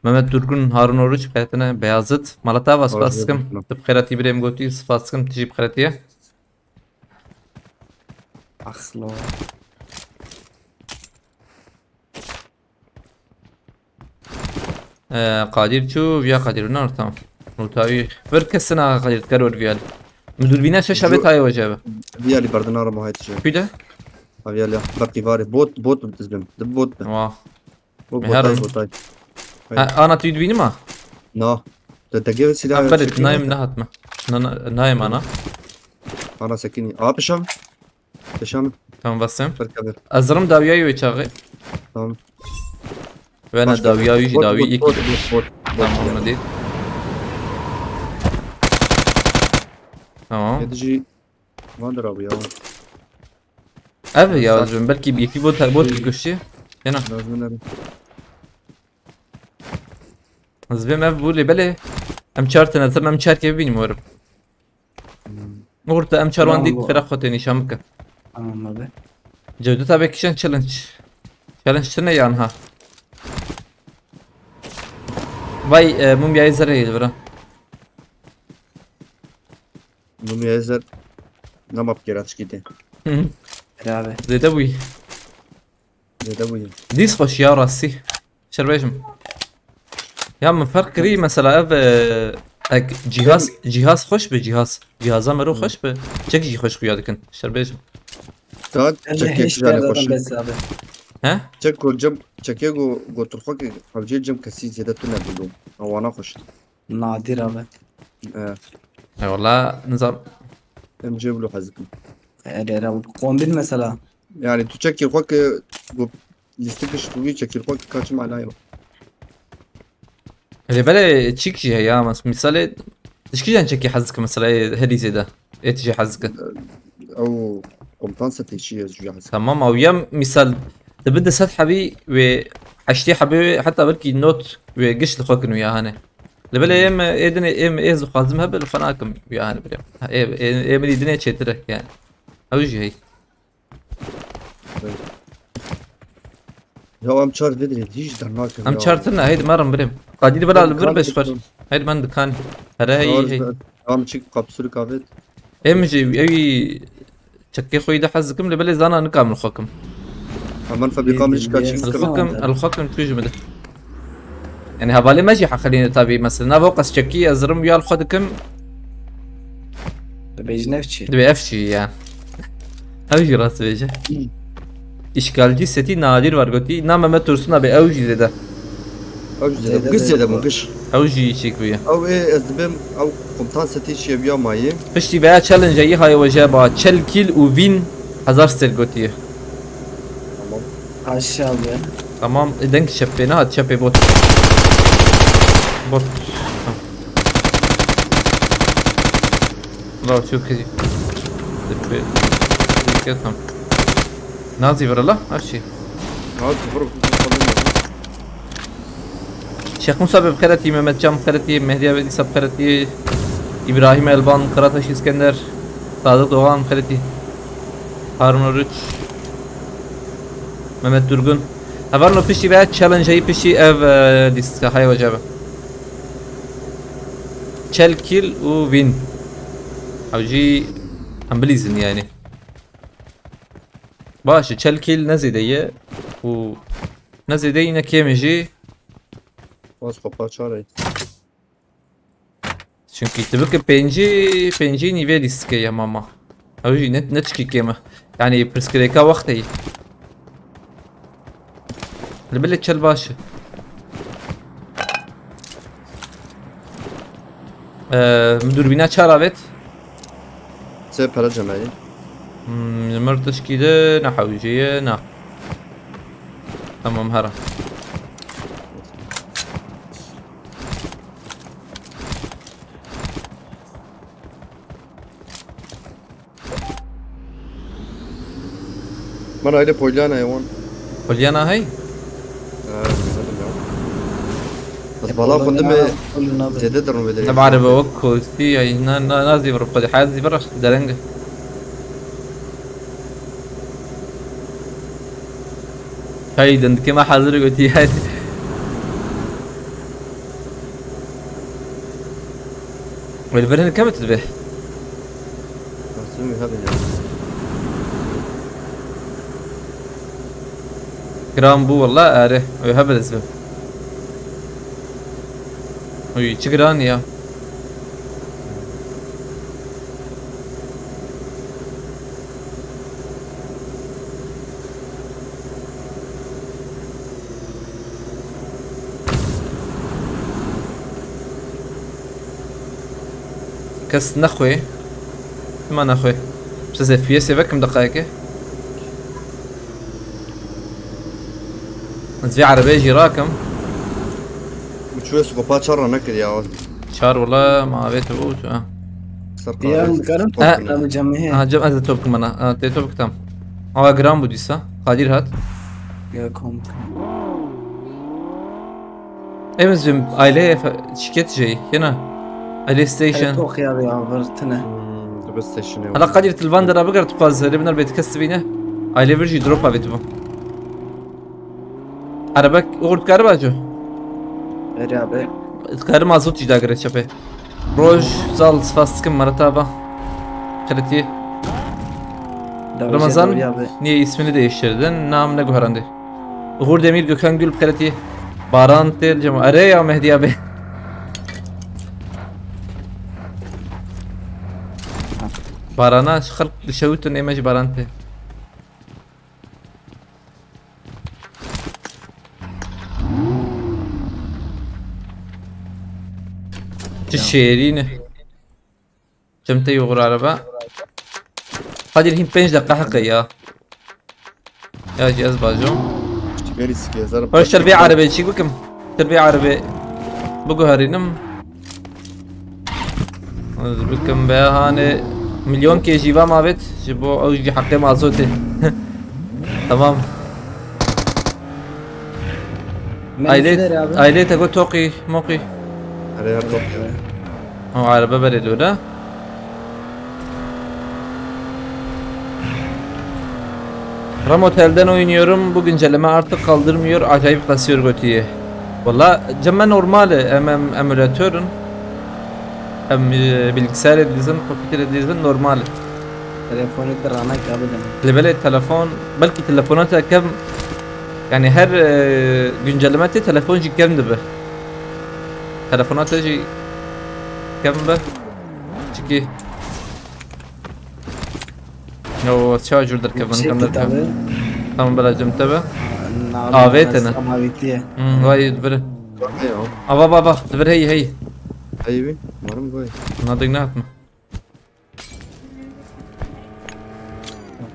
محمد درگون هارون اوروچ بخيرتنا بيازت ملطابة سباسكم بخيرتي بريم قوتي سباسكم تجي بخيرتي اخلو قادر شو فيا قادر نار تمام نوتاوي بركسنا قادر تكرر فيال مدربينا شاشة بيت هاي وجابه فيالي بردنارا ما هاي تشي كده فيالي برقي فاري بوت بتزبم بوت واه بوتاي بوتاي انا تريد بيني ما نا تجيب سلاح بدت نايم نهت ما نايم انا سكيني بشام تمام بسم بركبر ازرم داوياي ويشاغي تمام وانا داوياي يجي داوي يكي بوت تمام نديت تمام يدجي ما ادري ابو يا ابي يا زلمه بلكي بيكي بوت القشي هنا لازم زبيم اف بقول لي بلي ام شارت نزلنا ام شارت كيف بيني مورب مورت ام شار وان ديت فرق خوتني شامكه اما به جودتها بكشن تشالنج شنو يعني ها باي مم يا زري برا نوم يزر نما بكيراتش كده كرابي زي دوي ده ابوي ديس خوش يا راسي شربيجم يا من فرق كري مثلا اف جهاز خوش جهازا مرو خوش به چك جي خوش خويا دكن شربيجم تاد هيش چکه جانه خوش بس ابي ها چکو جم چکه گو ترخو که حوجی جم کسی زیاده تو نبودم اوانا خوش نادر ابي اي والله نظام ام جيب له حزكم يعني قوم بالمسألة يعني تو چکی خوک گو لیستکش خوی چکی خوک کاچ معناه اللي بالي تشيك جي هي مثلا تشكي جان تشكي حزك مثلا هدي زي ده ايه تجي حزك او قمطان ستي شيء جو حزك تمام او يم مثال تبدا سطح بي و حشتي حبيبي حتى بركي نوت وقش لخوكن ويا هاني لبلا ام ايدن ام ايز خازمها بالفناكم ويا هاني بريم اي من الدنيا تشترك يعني اوجي هي هو ام شارت بدري هيج درناك ام شارتنا هيد مرم بريم قاعدين بلا الفربش فر هيد من دكان هذا هي ام تشيك قبصر كافيت ام جي اي تشكي خوي ده حزكم لبلا زانا نكمل خوكم امان فبيقامش كاتشينج الخوكم تيجي مده يعني هبالي ماشي حخليني تابي مثلا فوقس تشكي ازرم ويا الخدكم بيجي نفسي دبي افشي يعني اوجي راس بيجي işgalci seti nadir var goti na Mehmet Tursun abi اوجي زده اوج زيدا قش زيدا مو قش اوجي شيكويا او ايه ازدبم او قمطان ستي شي بيا ماي پشتی veya challenge ای های وجه با 40 kill و win 1000 ستل گوتیه aşağı be. tamam denk şepene hadi şepe bot bot bravo çok iyi tepe dikkat tam نازي برا هالشي هاك فرق شيخ موسى بخيرتي مهمت جام بخيرتي مهدي ابدي سب بخيرتي ابراهيم البان قراتش اسكندر صادق doğan بخيرتي هارون ريتش مهمت درغون هفرنو بيشي بقى تشالنج هي بيشي اف ديس هاي وجبه تشيل كيل و وين او جي امبليزن يعني باشه 40 kill نزيديه و نزيديه كيمجي واس خوبا چاره çünkü تبقى بنجي نيفيل اسكي يا ماما اوجي نتشكي كيما يعني برسكريكا وقتي البلد تشل باشه مدوربينا چارابت سه para جمعي مرتش كده نحوجيه نا تمام هرا من هاي بوليانا يا وان بوليانا هاي بس بالله خدمه زيادة درنو بدري انا بعرف اوكو سي هاي نازي برقدي حازي برش درنجه هاي كما حاضر قلتي هاي والبرهن كم تذبح؟ سمي هذا جرام بو والله اره ويهبل اسمه وي تشجران يا كاس نخوي ما نخوي بس زي في سيفك كم دقائق انت في عربية جي راكم بتشوي سقوبا شر نكر يا ولد شهر والله ما بيته بوش Diğer mıkarım toplam camiye. ها جمع انت توبك منا توبك تام اه جرام بوديسا قادر هات Ya komik. Emizcim aileye şirket şey هنا aile ستيشن Çok ya be avırtına. بس ستيشن هلا قادر تلفاندر بقدر تقاز اللي بنر بيت كسبينه aile virji drop ابيت بو arabak uğurt karbajo Ver abi. تقارب مازوت جدا قريت شبه روج زال فاستكم مرتبة خلتي Ramazan niye ismini değiştirdin? Namına Guharandi. Uğur Demir Gökhan Gül Khalati Baran Tel Cema Araya Mehdi abi. Barana خلق شوتن ايمج Baran Tel. الشيرين جمتي يغور عربة هذه الحين 5 دقيقة حقيقة يا جهاز باجو اشتغالي سكي زرب وش تربية عربي شي بكم تربية عربي بقو هارينم بكم بها هاني مليون كي جيبا ما بيت جيبو اوجي حقي مع صوتي تمام aile تقول توقي موقي Araya top. o araba veriliyor da. Ram Otel'den oynuyorum. Bu güncelleme artık kaldırmıyor. Acayip kasıyor götüye. Valla cemme normali. Hem emülatörün hem bilgisayar edilsin, kompüter edilsin normali. Telefonu da rana kabul edin. Lebele telefon, belki telefonata kem yani her güncellemede telefon kemdi be. Telefonata kem be. Çünkü o şarjörler kevin kamlar kevin. Tamam belacım tabi. Avetene. Avetiye. Vay böyle. Bakıyor. Ava dur hey. Ayıbi. Var mı koy? Nadın ne yapma.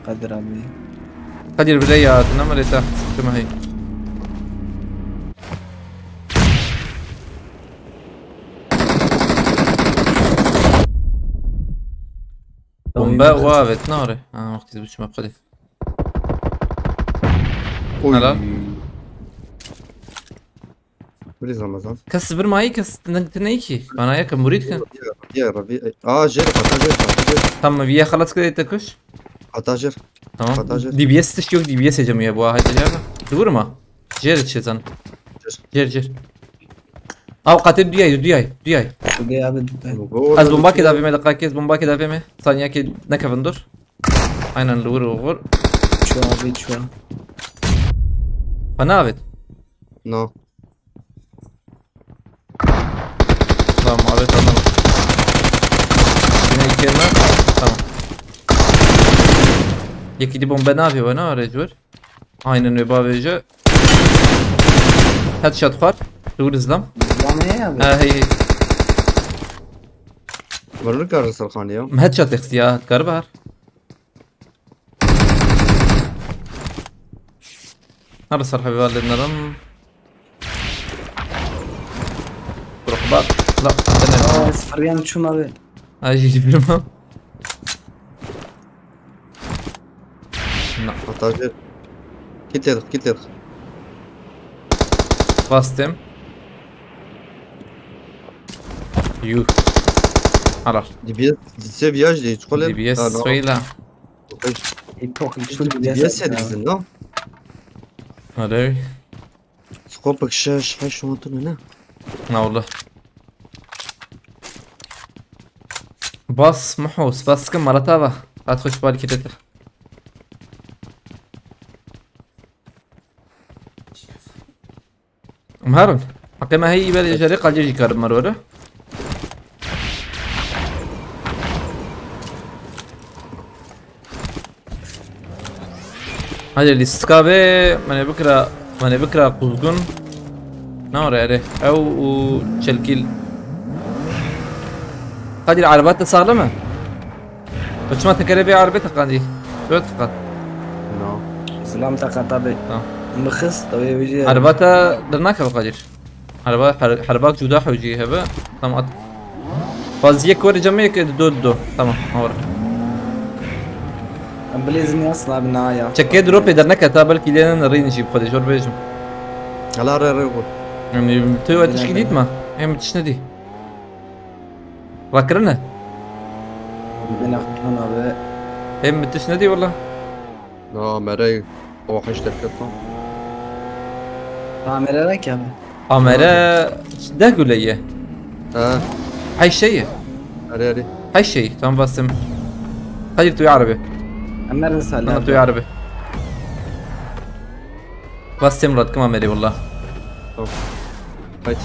Kadir abi. Kadir bir ya namareta. Şuma hey. Bomba واvet ناره وقتی بچم بخدی هلا Burası Ramazan. كس بر ماي كس تنيكي انا ياك مريد كان Ya Rabbi. Jir. Atajir. تم بيا خلاص كده تكش Atajir. تمام Atajir. دي بي اس تشوك دي بي اس يا جماعه ابو واحد جابه دور ما جير تشزن جير او قاتل دياي Bugün abi. از بومبا كده في دقائق از بومبا كده في ثانيه كده نكفندر aynen vur Şu abi şu. bana evet No. tamam evet tamam yine iki elma tamam yeki bomba ne yapıyor bana aracı aynen öyle babacı headshot var dur izlam Bana ya abi. هي Varlık arası kan ya. headshot اختيار كربار هذا صار حبيب والدنا رم روح بار لا عندنا Sıfıryan uçum abi. اجي يجيب لهم لا Atajir. Kitler. باستم يو عرف Dibiyet viyaj değil. Çikolat. دي بي اس سويلا İpok. Dibiyet sedizin no. هذا Skopek şaş şu antını ne? لا والله باص محوس باص كم مرة تابع لا تخش بالي كده مهارن حقي ما هي بالي جريقة جيجي كارب مرورة هذا اللي استكابي ماني بكرة قوزقون نوري عليه او تشلكيل هذه العربات سالمة بس ما تكربي عربيتك قاعدي بيت فقط No. Selam takat abi. مخص طبيعي بيجي. عرباتها درناك بقدر حربات جودا حوجي هبه تمام فازيك وري جميك دو تمام هور بليزني اصلا بالنهاية. تشكي دروب درناك تابل كيلين نرين نجيب خدي شور بيجم Hala rego. يعني تو تشكيليت ما هي متشندي فاكرنا بين اخوان abi. هي متشندي والله No merey. O haş terkatna. Tamir ederek abi. عمرة ده قوليه Ha. هاي الشيء Arı. هاي الشيء تمام باسم خلي توي عربي Ömer انا mesela. توي عربي باسم رد كمان مري والله Tamam. Haydi.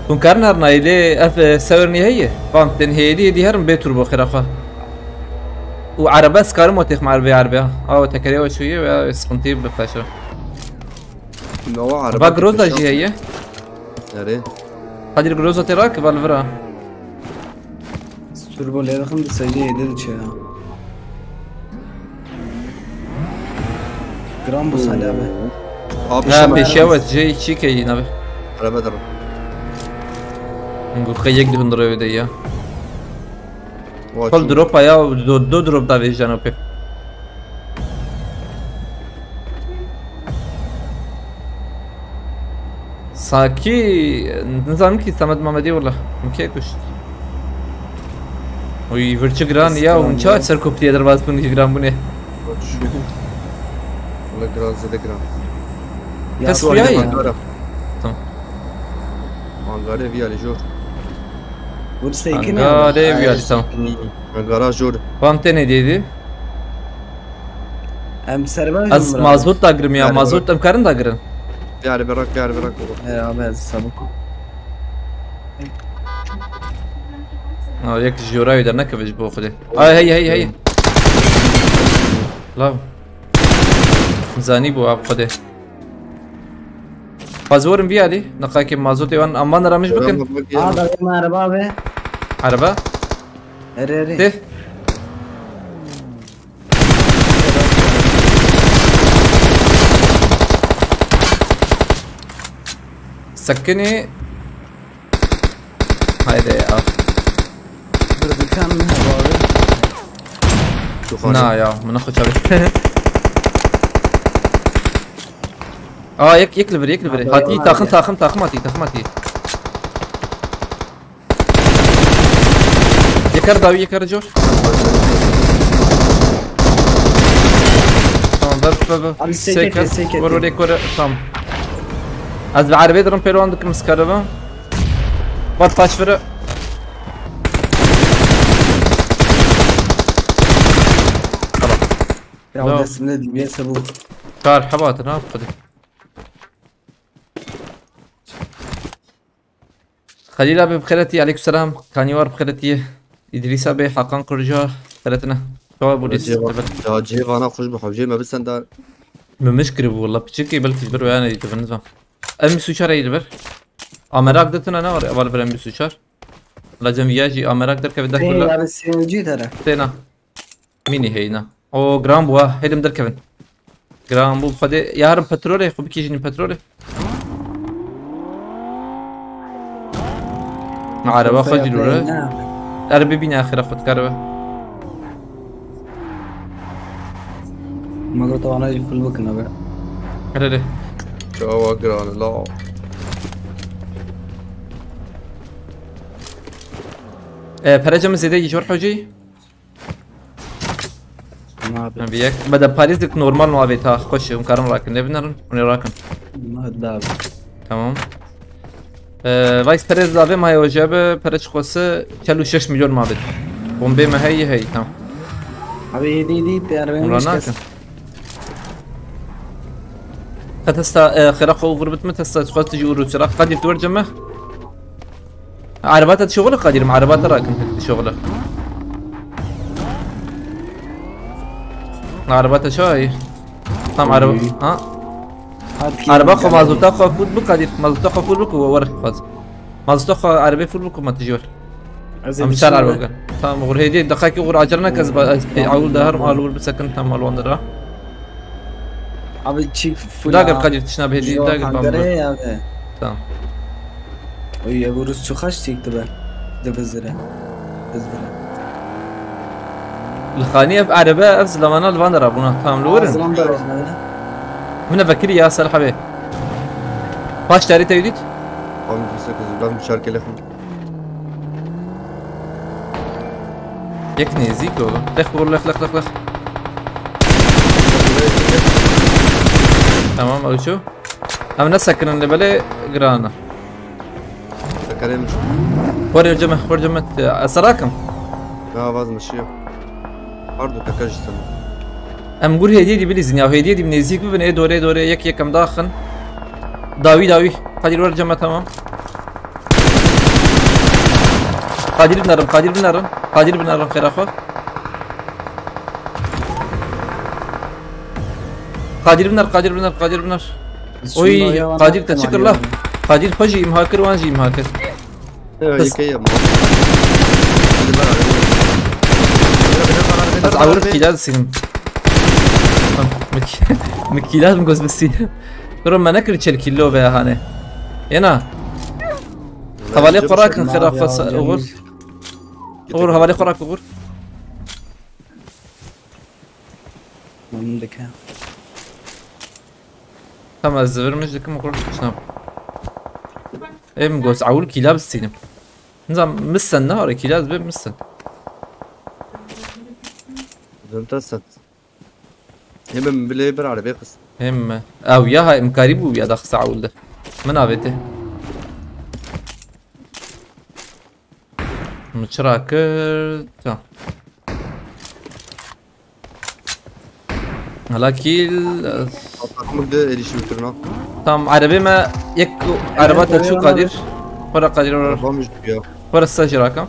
كون كارنر نايلي اف ساورني هي فانتن هي دي هرم بيتر بخرافه وعربات سكارم وتخ مع عربيه او تكريو شويه سقنتي بفاشره No araba. باجروزا جي هي Arı. قادر جروزا تراك بالفرا Turbo yakın da sayıca yedi ya. Gram bu hala abi. Abi ها şu بيشاوت جي تشيكي نبي araba da. نقول خيك دي هندرو يديا O كل دروب يا دو دروب دا فيجانو بي ساكي نظام كي سمد محمدي والله مكي كشت وي فرچ جران يا ونچا سر کوپتي درواز بن جران بني والله جران زده جران بس وياي تمام هانغاري فيالي جور Bursa'yı هانغاري وياي تمام هانغارا جور فهمت ne dedi Hem server az mazbut da girim ya Yani mazbut da karın da girin يعني براك يعني براك Abi az sabuk. اه ياك جوراي ده نكبج بو خدي هي لا زاني بو اب خدي فازورم بيا دي نقاكي مازوت يوان امان رامش بكن Aa da benim araba abi. عربه Ere. ده سكني هايدي اه Dur dükkan mı abi? نا يا مناخو شابي اه يكلبر هاتي تاخم هاتي يكر داوي يكر جور tamam Abi سيكت seket. وروريك ورا tamam از بعربية درم بيرو عندك مسكربة بات فاش فرق Ya o resimde DBS'e bu. كار حبات انا خدي خليل ابي بخيرتي عليكم السلام كانيوار بخيرتي ادريس ابي حقان قرجا خيرتنا شو بوليس يا جيب انا خوش بحب جيب ما بس انت مشكري والله بتشكي بلكي جبر ويانا دي تفنزم امي سوشار يجبر امراك دتنا انا اول برام بسوشار لازم يجي امراك در كبده Hey كله abi sinirci tara. تينا ميني هينا او جرام بوا هيدم در كفن جرام بو خدي يارم بترولي خو بكيجني بترولي عربه خدي لوره عربي بينا اخر اخد كربه مگر تو ana full bakın abi. هلا شو اقرا لا فرجم زيده يجور حوجي Ne abi? بيك بدا باريس ديك نورمال نو ابي تا خوش مكرم راكن نبنر ونراكن Ne abi? تمام فايس بريز ابي ما يوجب فرج خوسه 46 مليون ما بد بومبي ما هي تمام Abi yedi pervermiş مراناكن kes. تستا خرق وغربت متى تخوص تجي وروتشرا قادر تورجمه عربات شغلك قادر مع عربات راكن شغلك عربات شاي تمام عربة ها عربة خو مازوتا خو فوت بقادر مازوتا خو فوت بكو ور خلاص مازوتا خو عربة فوت بكو ما تجور ام شار عربة تمام غور هدي دقائق غور اجرنا كسب اول دهر مالور بسكن تمام الوندرا Abi çift full. داقر قادر تشنا بهدي داقر Hangare بام abi. تمام Oy ya bu Rus çok kaç çekti be. De bezire. Bezire. الخانية في عربة افز لما الفاندرا بونا تمام لورن Ağzından da resmedi. من فكري يا صالح بيه باش تاري تيديت عم بسكز لازم تشارك لكم يكني زيكو لخ بقول لخ تمام او شو ام نسكن اللي بلي جرانا كلام وري الجمع سراكم لا باز مشيه برضه تكاج سنه ام قول هديه دي بليزن يا هديه دي بنزيك بن ايه دوري يك يكم داخن داوي قادر ور جمع تمام قادر بنرم خير اخو قادر بنر اوي قادر تشكر الله قادر فجي مهاكر وانجي مهاكر هيك يا بس عورت كيلاد السينما مكيلاد مقوز بالسينما كرم ما نكر تشل كيلو بها هاني هنا حوالي قراك خير فص غور حوالي قراك غور Memleket. تمام الزبر مش دكم غور شنو ام جوز عول كيلاب السينم نظام مسن نهار كيلاب بمسن مترسد هم بلي بر على بيقص هم او ياها مكاريبو يا دخ سعول ده من ابيته متشراكر تمام هلا كيل احمد اللي شوترنا تمام عربي ما يك عربات شو قادر ورا قادر ورا مش بيا ورا السجراكم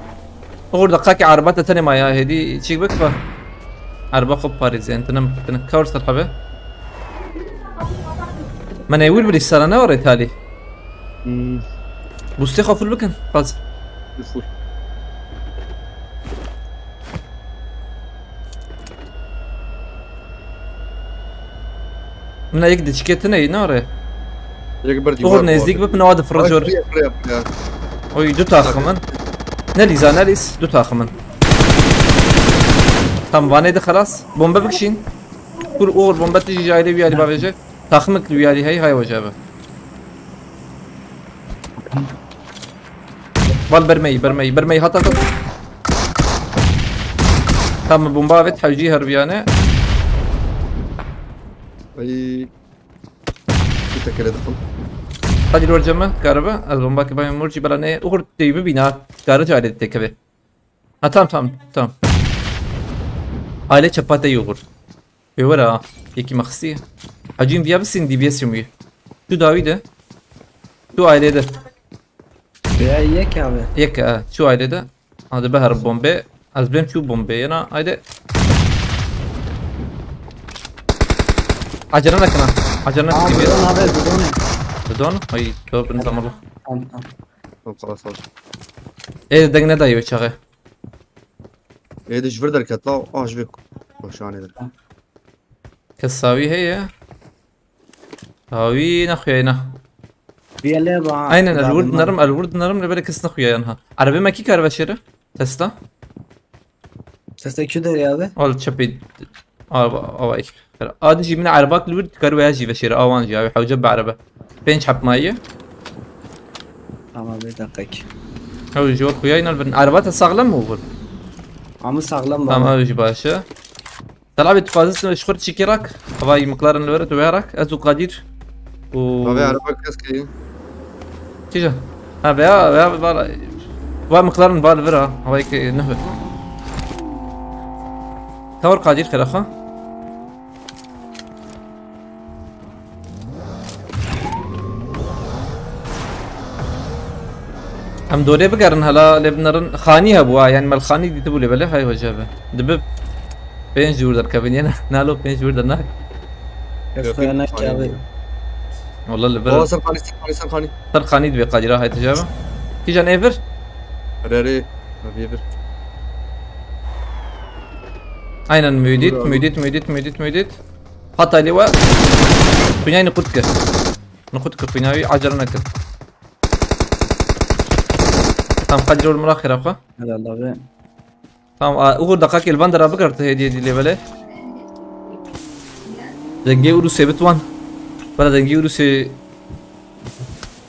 غور دقاقي عربات تاني ما يا هدي تشيك بكفى عربة خب باريزي انت تنكور سرحبه من يقول بدي السنة وريت هالي بوستي خوف البكن فاز الفول من يقدر شكيتنا ينوري يكبر دي غور نزديك بب نواد فرجور وي دو تاخمن ناليزا ناليس دو تاخمن تم وانه ده خلاص بومبا بكشين كل اور بومبا تيجي جاي لي ويالي بافيجي تاخمك ويالي هاي وجابه بال برمي هات تم بومبا بيت حيجي هربيانه اي كده كده دخل هذه الور جمع كهرباء البومبا كباي مرجي بلانه اور تيبي بينا كهرباء جاي تكبه تمام aile çapata yoğur. Yora yeki maksi. Hacim diye bir sin DBS yumuyor. Şu Davide. Şu ailede. Ya yek abi. Yek şu ailede. Hadi behar bombe. Az benim şu bombe yana aile. Acarana kana. Acarana Abi gibi. don abi don. Don. Ay top nizamlı. Tamam. خلاص خلاص Degne dayı çağı. ايه ده شفردر كتلا شبيك وشاني در Kasavi هي. Savi نخوينا. Biyale ba. Aynen الورد نرم لبالك كس نخويا ينها. عربي ما كي كهرباء شيره. تسلا. Sesle küder ya abi. Al çapي أواي هذا جي من عربات الورد كانوا يجي بشير أوان جاي يحاول جب عربة بين حب ماية Tamam bir dakika. هو جوا خويانا البن عربات الصغلم مو بر Ama sağlam تمام baba. هذا باشا طلع بتفازس شخرت شكيراك هواي مقلارن الورد وياك أزو قادير و ما بيعرف كاسكي تيجا ها بيا مقلارن بالفرا هواي نهبة تور قادير خلاص هم دوري بقرن هلا لبنرن خاني هبوا يعني مال خاني دي تبولي بلا هاي وجابه دبب بين جور در كابين نالو بين جور در ناك Efkana ki abi. والله اللي هو بلا سرخاني تر خاني دبي قادرة هاي تجابه كي جان ايفر ريري ما بيفر اينا ميديت حتى اللي وا بناي نقودك بناي عجرناك تمام قدر المراخر ابقى Hadi Allah be. تمام اول دقائق البندر بقرت هي دي ليفله دنجي ورو سيبتوان ولا دنجي ورو سي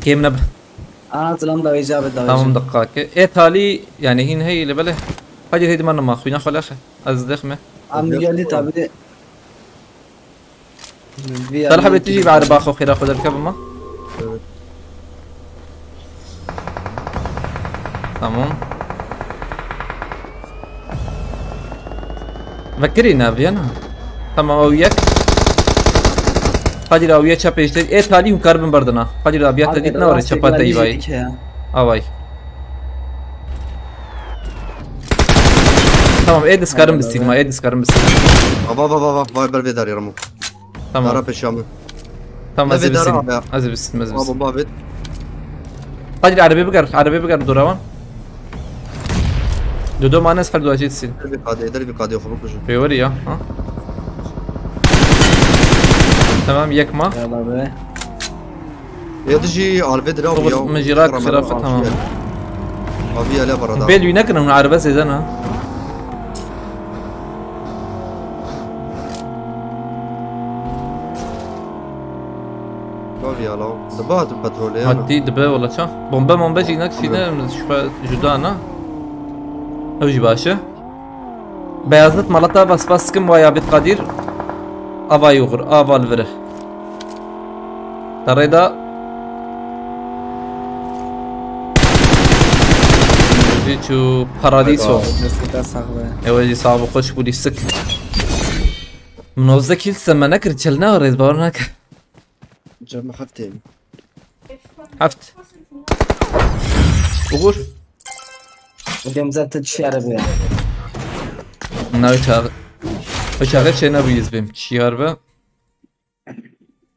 كيم نب Selam da icabet da. تمام دقائق ايه تالي يعني هين هي ليفله حاجه هي دي ما ما خوينا خلاص از دخمه Am geldi tabi de. ترى حبيت تجي بعد باخو خير اخذ الكب ما تمام فكرينا بينا تمام وياك قادر اويا چپیش دید ای تالی هم کاربن بردنا قادر ابيات دید نوره چپاته ای وای اوای تمام ای دسكارم بالسينما بابا بر بيدار يا رمو تمام دارا بشامل تمام نبي دارا بيا. ازي بالسينما بابا بيت قادر عربي بقر دوراوان دو ما ناس حلو اجيت سين دربي قادي يخرج بجو في وريا ها تمام يكما Allah be. يدجي على الفيدرا طبعا مجيراك خلافة تمام ابي لا برا بيل وينك من عربة زيدنا باقي على صباحة البترول يا هاتي دبه ولا شا بومبا مومبا جيناك سينا شوفا جدانا اوجي باشا بيازت مالتا بس كم ويا بيت قدير ابا يغر ابا الفره تريدا جيتو باراديسو دستك صاحبه اوجي صعب خوش بولي سك منوزه كيل سمناك رجلنا وريد باورناك جمع حفتين حفت وغور اليوم زادت الشعر بيه ناوي شاغل وشاغل شي نبي يزبم شي هربا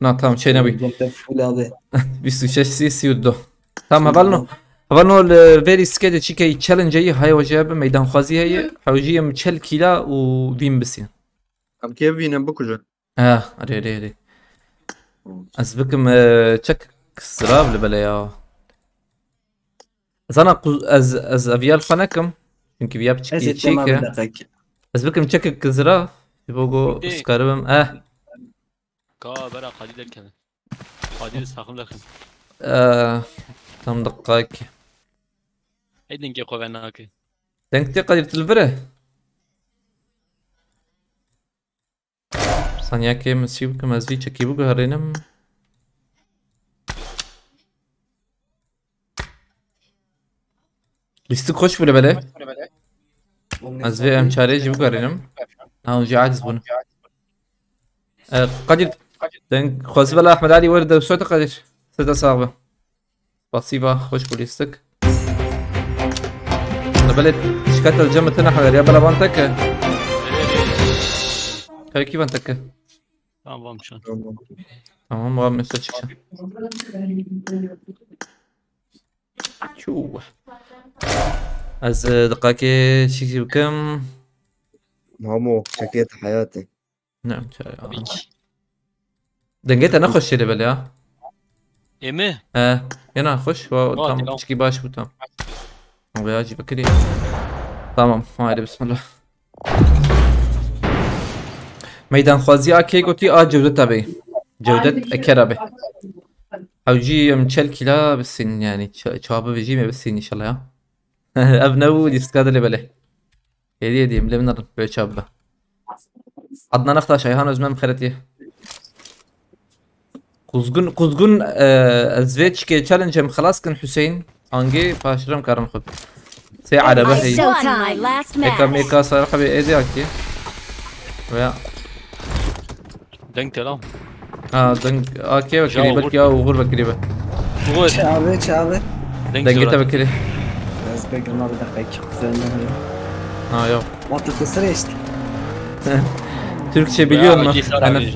نا tamam şey نبي اليوم تفول هذا 26 سي ودو tamam هبلنو الفيري سكيد تشيكي تشالنج هي هاي وجاب ميدان خوازي هي حوجيه متشل كيلا وبين بسين ام كيف فينا بكجا اري اسبكم تشك سراب لبلايا زانا از افيال فنكم يمكن فيا بتشكي تشيكا اسبكم تشك كزرا يبغوا سكاربم كا برا قليل الكلام قليل ساخم لكم tam دقائق ايدن كي قواناك دنك قدر تلفره ثانية كي مسيبكم ازوي تشكي بوغو هرينم لستك خوش ولا بلا ازوي ام شاري جيبوغو هرينم او جي عاجز بون قدر دنك خوز بلا احمد علي ورده وسوته قدر سته صاغبه بسيبه خوش بوليستك بلد شكات الجمة تنحى يا بلا بانتك هاي كيف انتك تمام مشان تمام ما مسوتش شو از دقائق شيء بكم مامو شكيت حياتي نعم دنجيت انا اخش اللي بلا ايمه يلا خش وتم تشكي باش وتم ابغى اجي بكري تمام هاي بسم الله ميدان خوازي اكي قلتي جودتها بي جودة كربه او جي متشل كلا بالسن يعني شابه بيجي بالسن ان شاء الله يا ابنو ديسكاد اللي بله يدي ملمنا بشابه عدنا نختار شيهان وزمان خرتي قزقون ازفيتش كي تشالنج خلاص كان حسين انجي باشرم كارم خد سي عربه هي ميكا صراحه بايدي اكي ويا دنك تلام دنك اوكي بكري بك يا وغور بكري بك غور شعبه دنجيتا بكري بس بقى ما بدقيق زين يا ما تكسريش تركشة بليون انا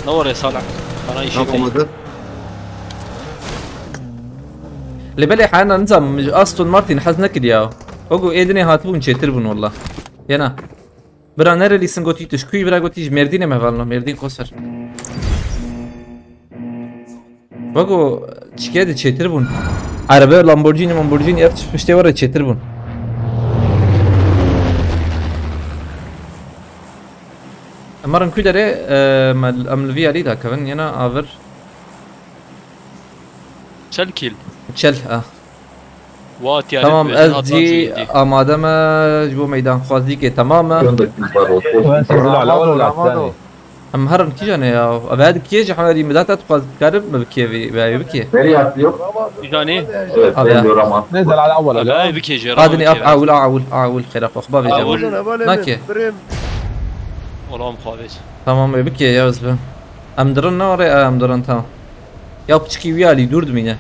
نور يا صالح انا يشوف اللي بالي حانا نظام استون مارتن حزنك الياو اوغو ايدني هاتبون تشتربون والله يانا برا نرى اللي سنغوتي تشكوي برا غوتيج مردين ما فالنا مردين قصر اوغو تشكيد تشتربون عربيه لامبورجيني ارتش فشتي ورا تشتربون مرن كودري ام في اريدا كمان يانا افر شلكيل تشل وات يا تمام ازدي اماده ما جبو ميدان خوازي كي تماما على الاول ولا الثاني ام هرن كيجانا يا ابعد كيج حوالي مدات تقاز قرب ما بكي بكي جاني نزل على الاول لا بكي جرا قادني اعول خير اخبار ناكي والله مخالص تمام بكي يا زلمه ام درن نوري ام درن تمام يا بتشكي ويالي دورد مينه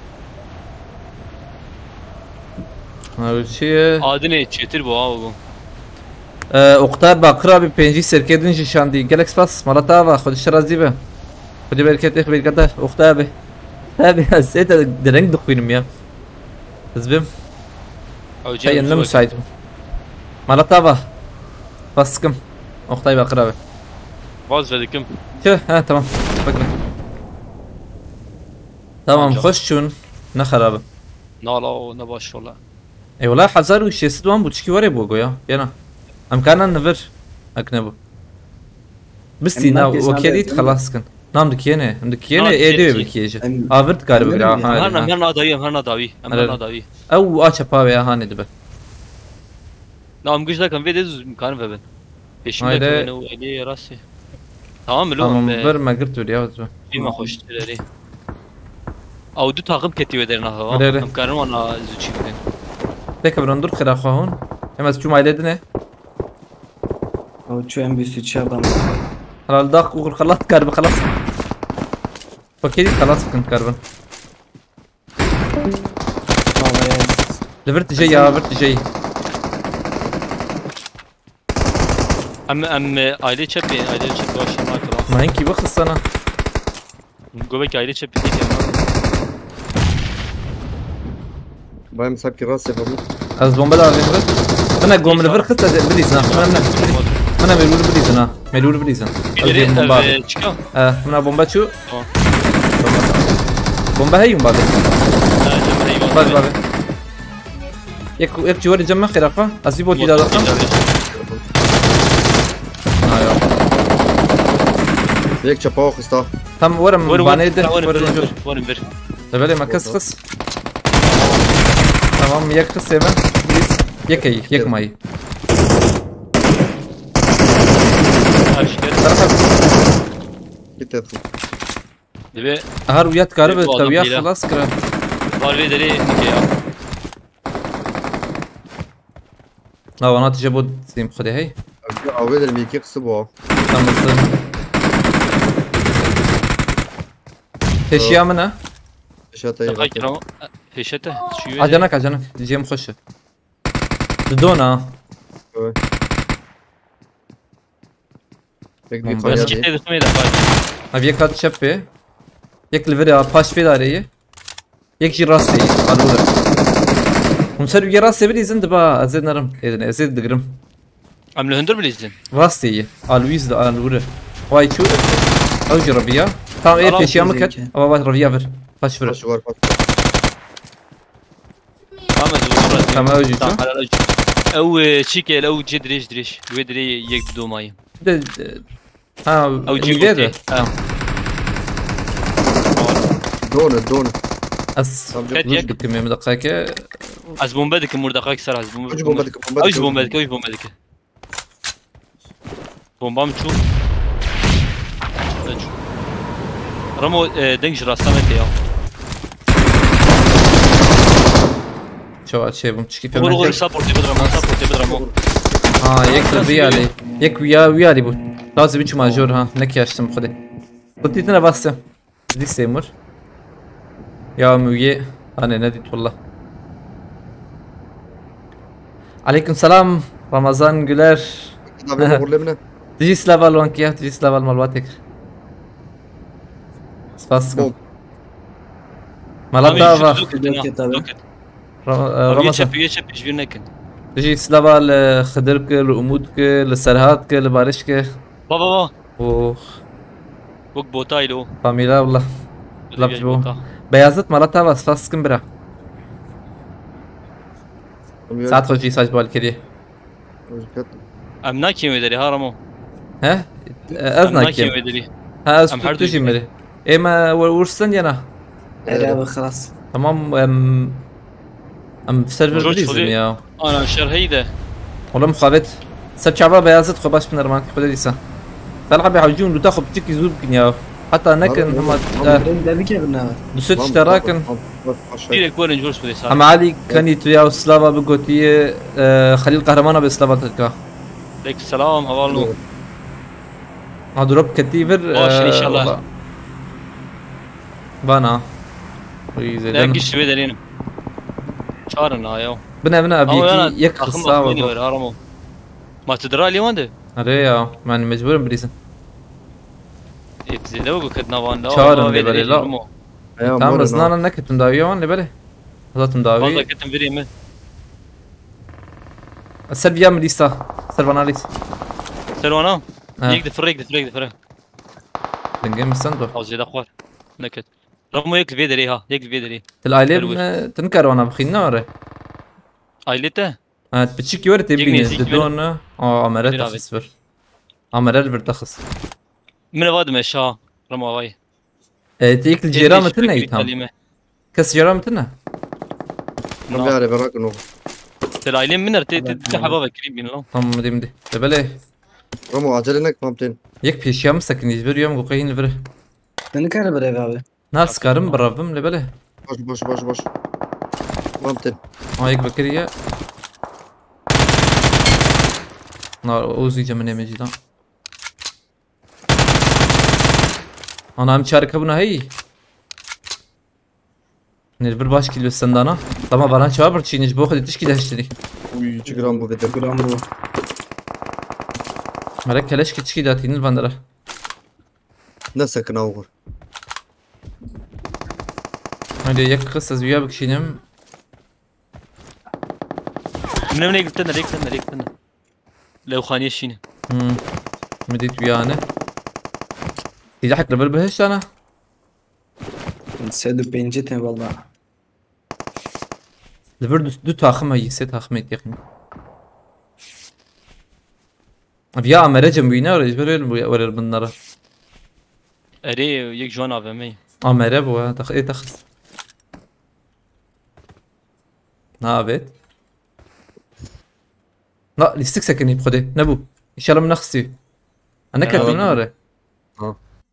اول شيء عادني تشتر بو اقتار باقرا ببنجي سركدن شاندي جالكس باس مرتا و خود شرازي به خودي بركت اخ بركت اختابه تابي حسيت درنج دخوينم يا زبم هي انم سايد مرتا و باسكم اختاي باقرا باز فدكم شو تمام بكره تمام خشون نخرب نالا نباش والله اي والله حزار وش يسدوان بوتشكي وري بوغو يا امكانا نفر اكنبو بستي ناو وكيديت خلاص كن نام دكينه دكينه نعم، ايديو دكينه. بكيجه أم- افرت قارب أم- قرا هرنا داوي هرنا داوي هرنا داوي او اتش باوي هاني دبل نعم قش لكن فيديوز مكان فبن ايش هايدا- مكان وعلي راسي تمام تمام لو بر ما قلت ولي ما خوش تلري او دو تاقم كتي ودرنا هوا لا، لا. هم كانوا انا زوجي بدين ليك برندور خير هون اما تشو ما يلدنا او شو ام بي سي شابا على الداق وقول خلاص كارب خلاص فكيدي خلاص كنت كاربن لفرت جاي يا فرت جاي ام عائله تشبي واش ما كلا ما هينكي بخص انا قبل عائله تشبي دي كمان باي مسابك راسي فمو از بومبلا لفرت انا قوم لفرت خص بليزنا انا ميلول بليزنا ميلول بليزنا تشكا من بومبا شو بومبا هي بعد بعد بعد يك جوار جمع خرافه اسيبو دي دادا ايوه هيك شباب خستا تم ورم بانيد ورم بر تبالي ما كس خص تمام يك خص يمن يك ماي كتاب دبي هار ويات كارب تويا خلاص كرا والفي دري نكيا لا انا تجبد سيم خدي هي عويد الميكي قصبوا تم تشيا منها شاتي تقايرو هشته شو عجنك جي مخش دونا هيك دي بس خيالي كده خمي دقائق ابي كات شبه يك الفيديو باش في داري يك جي راسي قالوا ومسر يا راسي بدي زند با ازيد نرم ازيد دقرم عملوا هندر بليزن راسي الويز دا الور واي شو او جربيا تمام ايه في شيء مكت او ربيا فر فاش فر شوار تمام اوجي شو او شيكل او دريش ودري يقدو ماي ها او جيبه دون اس كات يك. كمية من دقائق عزبون بدك مور دقائق سر عزبون وش بومبادك اوش بومبادك بومبام شو رمو دنج راسامت يا شو شيء بمشكي غور سابورت بدرمو يك ربيع علي يك ويا لي بو لازم يجي ماجور ها نك ياشتم خدي قلتيتنا بس دي سيمر يا مويه انا ناديت والله عليكم السلام رمضان جولر تجي سلافال وانكيا تجي سلافال مالواتك سباسكم مالتا رمضان تجي سلافال خدرك لأمودك لسرهاتك لبارشك بابا و وك بوتايلو فاميلا والله لابجبو بيازت مالتا بس فاسكم برا ساعات خوشي ساج بالكريه ام ناكي مدري هارمو ها اذنك مدري ها أم حردو تجي مري ايه ما ورستن يانا لا خلاص تمام ام سيرفر بليزم يا انا شر هيدا والله مخالط سرچابا بيازت خو باش بنرمان خدا ديسا تلعب يحوجون لو تاخذ بتيكي زوب يا حتى نكن هم دوست اشتراكن ديريك بورن جورس بدي صار هم علي كان يتويا سلافا بقوتي خليل قهرمانه بسلافا تلقى عليك السلام هوالو هضرب كتيفر ان شاء الله بانا لا قش بدرين شارنا يا بنا ابيكي يكخص ساعه ما تدرى لي وين اريا ماني مجبور بريسن يتزيدوا كدنا وان لا شارن اللي بالي لا تمام زنانا انك تمداويون اللي بالي هذا تمداوي والله كنت مفيري من السلبيا مليستا سيرفاناليس سلوانا يقدر فريق دنجيم السندو او زيد اخوار نكت رمو يكل فيدري ها يكل فيدري الايلين تنكر وانا بخينا وري ايلته بتشيكي وري تبيني دون عمرات تخص فر عمرات فر تخص من بعد ما شا رمى واي تيك الجيران متنا يتهم كاس جيران متنا ما بيعرف براك انه تلايلين منر تحبابا كريم بينو تم مدي لبله رمو عجل انك مامتين يكفي شيء مسكن يجبر يوم قوقين لبره Ben kare böyle abi. ناس كارم برافم لبله باش مامتين هايك بكريه نار اوزي جمنه مجدا انا عم شارك ابونا هي نلبر باش كيلو السندانه طبعا باران شباب تشينج بوخد تشكي دهشتني وي جرام بو بدر Gram bu. مالك كلاش كتشكي داتين البندره نسك ناوغر هادي يك قصه زويا بكشينم من هيك تنا لو خانيه شينه مديت ويانا تيجي حق لبر بهش انا Sedu pencete valla. لبر دو تاخمه يسيت تاخمه يقين ابيا مرجم وينا ولا البندره اري يك جوان افمي مرب و تخ نابت لا ليستك سكني بخدي نبو ان شاء الله منخسي انا كنت من ورا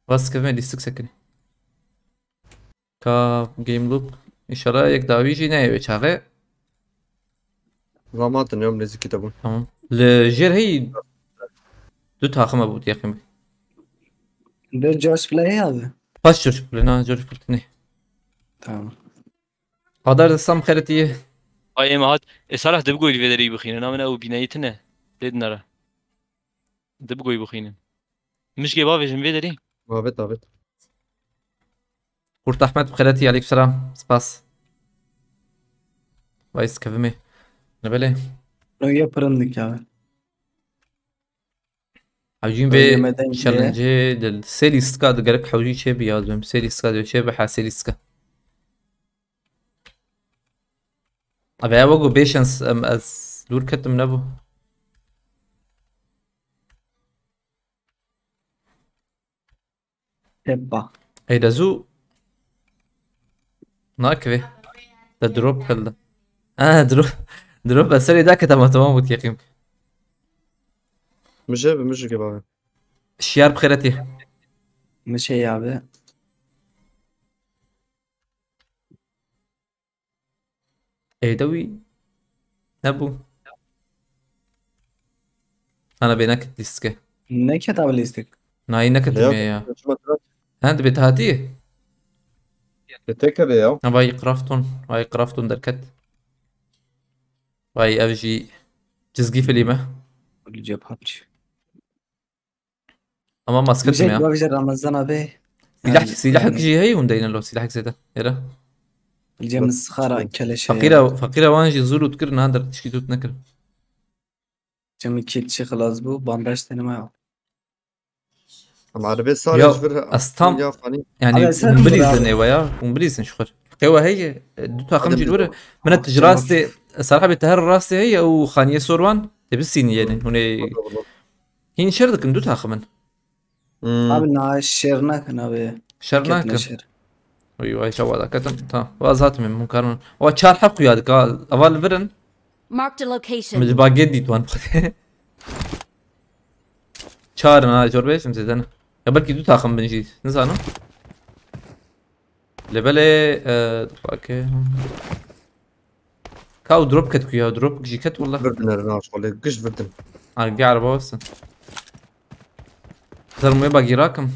بس كمان ليستك سكني كا جيم لوب ان شاء الله يك داويجي نايو تشاغي رامات اليوم نزل كتابون تمام الجير هي دو تاخم ابو يا اخي Bir George Play abi. باش جورج لنا جورج بلتني Tamam. قدر السم خيرتي اي ما هات صراحه دبقوا الفيدري بخينا انا من او بنايتنا ديدنا دبقوا بخينا مش جايبها في فيدري بابت قلت احمد بخيرتي عليك السلام سباس وايس كفمي نبلي O yaparındık abi. عاوزين بي تشالنجي للسيلي سكا دقرك حوجي شي بيازم سيلي سكا دو شي بحا سيلي سكا ابي اوغو بيشنس از دور كتم نبو Teppa. اي دازو ناكفي ده دروب كلا دروب السري ده كتم تمام وتيقيم مش جايبها الشيار بخيرتي Bir şey abi. اي دوي نبو انا بينك ديسكه Ne kitabı listik? ناي نكت يا هاند بتهاتي بتذكر يا باي قرافتون دركت باي افجي جزقي فيلمه Öyle cep hapçı. اما Bir ماسكت şey يا bakacak Ramazan abi. سلاحك جي هي وندينا له سلاحك زي ده يلا الجيم الصخرة كلاشة. فقيرة وانجي زولو تكر نهدر تشكيتو تنكر Cem iki kişi خلاص bu. Bambaş deneme yok. مع عربية صار يا يجبرها استام يافاني يعني على سبيل مبليزن المثال. ايوه يا مبليزن شخر قوة هي دوتا خمجي الورا من التجراستي صراحة بتهر راسي هي او خانية سوروان تبسيني يعني هنا هين شردك دوتا خمن Abi na şernak abi. شرناك Ketne şer. ايوه اي شو هذا كتم تا وازات من ممكن هو تشار حق يا قال اول برن Marked a location. من باقي دي توان تشار انا جربت مزيد انا قبل كي دوتا خم بنجي نزانو لبلي اوكي كاو دروب كتكو يا دروب جي كت والله بردن الناس ولا قش بردن ارجع عربه بس ترى مو باقي راكم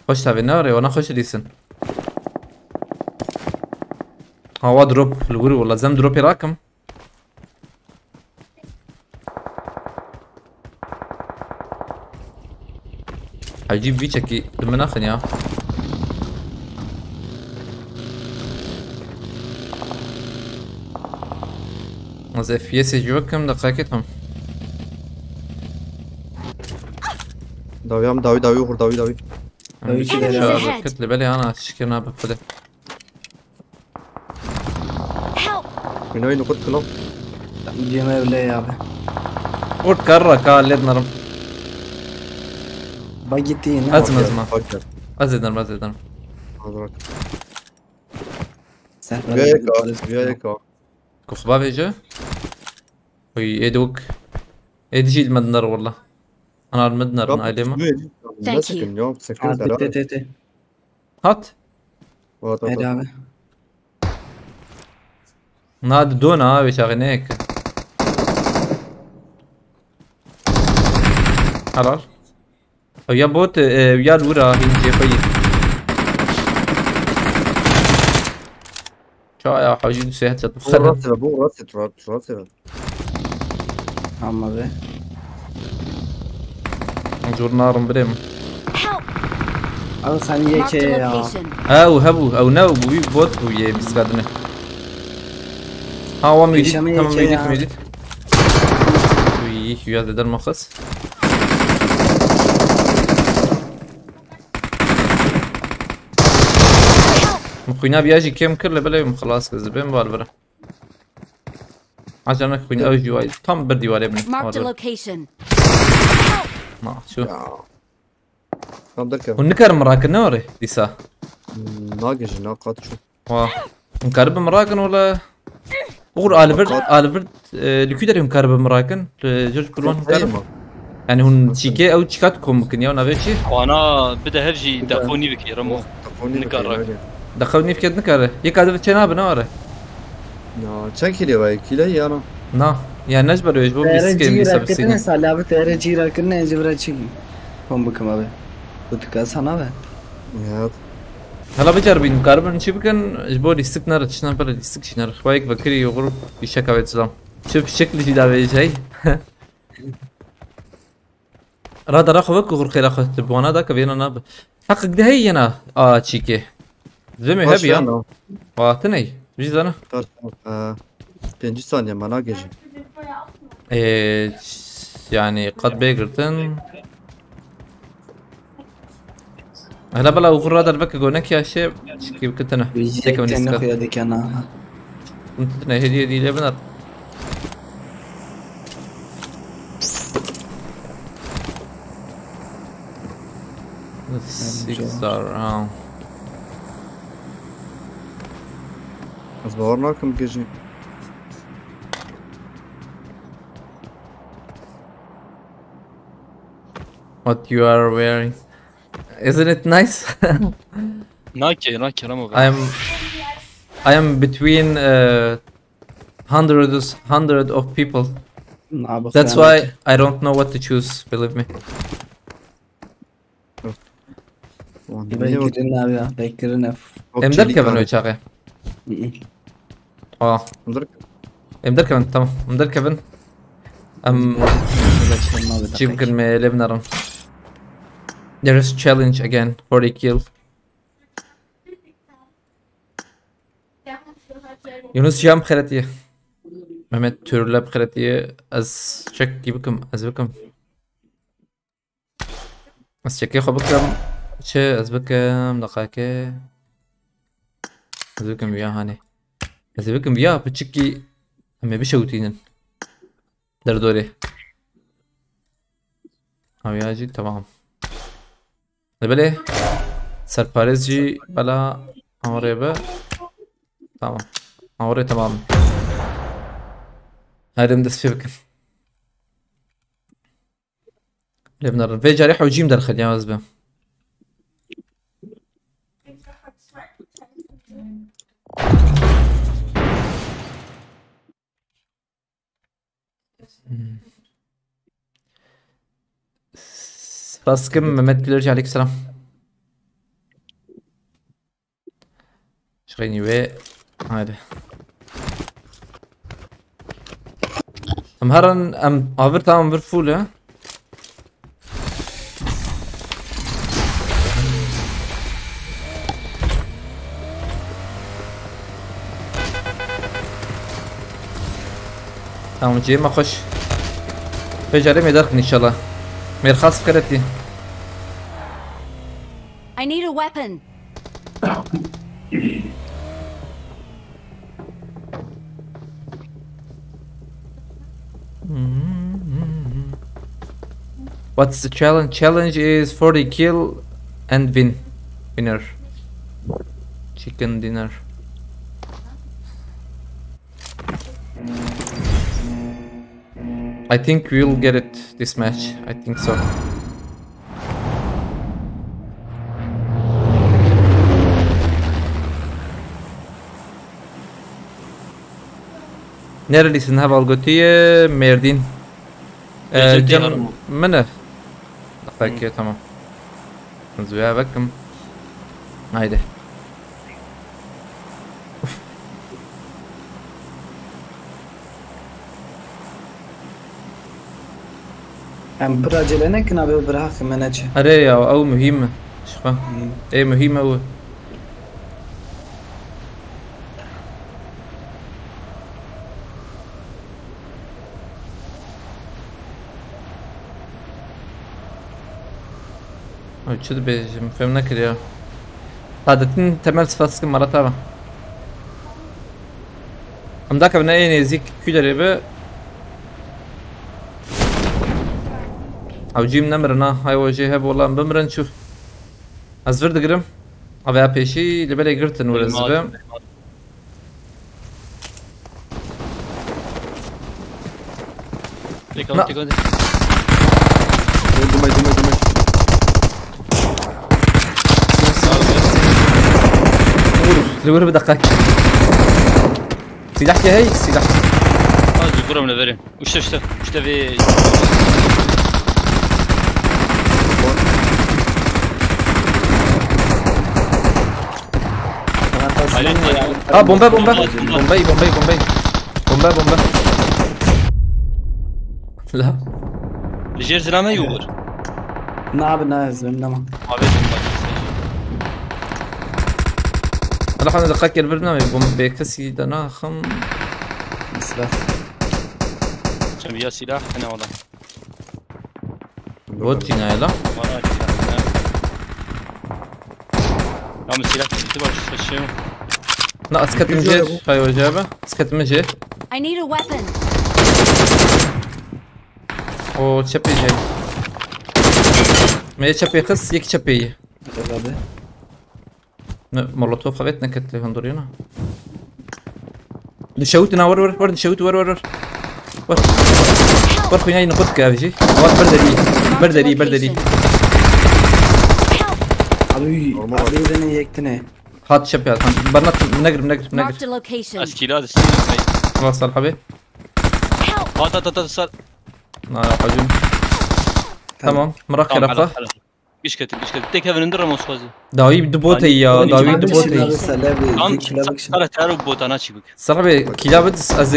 خش تابي ناري وانا خش ديسن هو دروب الوري والله زم دروبي راكم حيجيب فيتشكي المناخن يا از اف اس جوكم دقيقتهم داوي وخر داوي Tabii ki de. كتل بالي انا تشكينا بفده Help! من وين قلت كلام Cem evle abi. قلت كرة قال لي نرم gitti yine. Az mı? Fark et. Az ederim. Hadi bak. Serper Viyaka. كخبا بيجا وي ادوك ادجي المدنر والله انا المدنر نايدما Thank you. Sakın yok. Sakın Hadi zarar. te. هات Hadi abi. ناد دونا بيشاغنيك خلاص ويا بوت ويا الورا هيجي في شو يا حاجي سيحت Bu rastı. Ama be. جور نار بريم Help! Abi sen ye Marked ki a ya. location. او هبو او نو بوي بوت ويا بيسكادنا ها هو ميديت بيشامي تمام يجي يا. ميديت وي يا ده المخص مخوينا بيجي كم كله بلا خلاص كذبين بالبره عشان خوينا اوجي وايد tam bir divar ابني Marked a location. ما شو Tam derken. ونكر مراكن نوري ديسا Nageci nakat şu. وا مكرب مراكن ولا بقول البرت لكيدر مكرب مراكن جورج كلون مكرب يعني هون تشيكي او تشيكاتكم ممكن يا نافيتشي وانا بدا هرجي دافوني بك رمو Nikarra. دخلني في كد نكره يكاد بتشناب نوري Ya çen kilo var kilo ya na. نا يعني نجبر يجبو Tere بيسكي jira بيسب kitne سيني sal abi tere jira kitne jibra chigi. Kom bakım abi. Kutka sana be. Ya. هلا بجربين مقاربة نشوف كان جبوا لي السك نار تشنا بلا السك شنار خوايك بكري يغرب يشكا بيت سلام شوف الشكل جدا بيجي هاي رادا راخو بك وغر خير اخو تبوانا دا كبينا ناب حقق ده هي انا تشيكي زمي هبي يا واتني جيز انا Birinci saniye bana gece. إيه يعني قد بيقرتن هلا بلا وغر رادا البك قونك يا شيء كيف كنت انا ديك من Yiyecekten السكر koya dikana. كنت انا هديه دي لبنر Star. Az bağırmakım gece. What you are wearing? Isn't it nice? ناكي رمو I am between hundred of people. Abi That's why I don't know what to choose. Believe me. Bekir'in abi ya. Bekir'in F. امدر كمان وجاغي. امدر كمان تمام. امدر كمان. جيب كلمة لبنان. There is challenge again. 40 kill. Yunus Jam خيرتي. Mehmet Türlep خيرتي. Az check بكم. Az بكم. Az check يخو بكم. چه از بکم دقیقه از بکم بیا هانه از بکم بیا بچکی همه بشوتینن در دوره اویا جی تمام بله سرپرست جی بلا آوره به تمام آوره تمام هرم دست فی بکن لبنان في جارح وجيم درخل يا مزبه راسكم ممد كلرجي عليك السلام شغيني وي هذا هرن ام عبرت عم برفولة تمام جي ما خش بجاري ميدركني ان شاء الله مير خاص فكرتي I need a weapon. What's the challenge? Challenge is 40 kill and winner. Chicken dinner. I think we'll get it this match. I think so. Nerelisin Heval Götü'ye? Merdin. Canım منه دقيقة tamam. نزويها بكم. هايدي. ام براجل انا كنا ببراخ مناجه أري أو مهمة شفا إيه مهمة أو شو تبي فهمنا كده قاعدتين تمل سفاسك مرة تابع أم داك بناء نزيك كده ربع أو جيم نمرنا هاي وجهه والله بمرن شوف أزفرد قرم أبي أبيشي اللي بالي قرتن ولا زبام اللي ورا بدقك سلاح هي سلاح هذا الكرة من الفريق وش تبي بومبا لا الجير زلمه يوبر نعم ناز انما راح ندقق البرنامج بومبا كسي دنا خم سلاح كم يا سلاح انا والله بوتينا يلا عم سلاح تبغى تخشوا لا اسكت مجير هاي وجابه اسكت مجير I need a weapon. او تشبي جاي ما يتشبي خص يك تشبي مولوتوف خبيتنا كت هندورينا نشوتنا ور نشوت ور خويا نقطك افجي بردري ابي يكتني هات شبي برنات نقرب Marked a location. اسكيلات خلاص صار حبيبي هات صار هجوم تمام مراكي رفضه ايش كتب تيك هذا ندرم موسوازي داوي دبوتي يا داوي دبوتي صار تعرف بوت انا شي بك صراحه كلابت از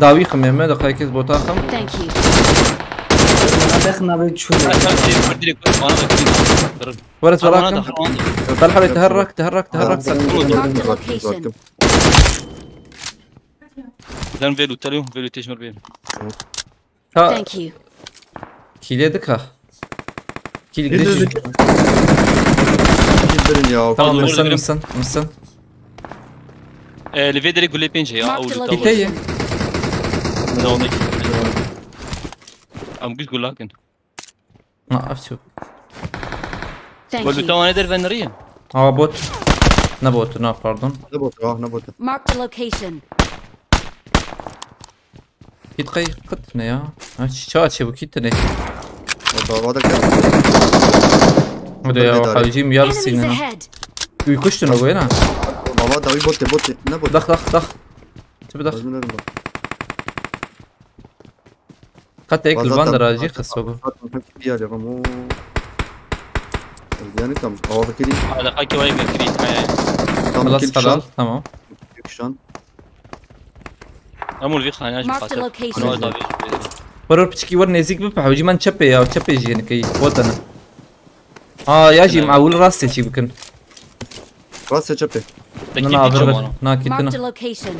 داوي خميمه دقيقه بوتا خم Thank you. دخلنا بتشوف ورت وراكم طلع تهرك Marked a location. لان فيلو تاليو فيلو تشمر بين Thank you. كيليدك ها كيلي Gitlerin ya. تمام Tamam, مسن لفيدري يقول لي بينجي او Marked a كيتايه location. ام قلت قول لكن ما عرفت شو Thank قول you. تو انا درب نريا بوت نبوت باردون Ne botu? Marked a location. يتقي قتنا يا شاشة بكيتني Vada gel. هذا يا حاجيم Enemies يارسين ahead. ويكشتنا وينا Baba davi botte. Ne botu? دخ تبي دخ Özür dilerim. قد هيك الباندر اجي خسوه Bir yer yapalım. Yani tam havada kedi. هذا قاكي وايق كريت معايا Tam خلاص تمام Şu امو الفيخ خاناج Marked a خاطر location. انا دافي ورور بتشكي ور نزيك بفح وجي ما نشبي يا تشبي يجي يعني كي وطنا ياجي مع ول راسي شي بكن Rastya çöpe. انا عبر نا Marked a كيتنا location.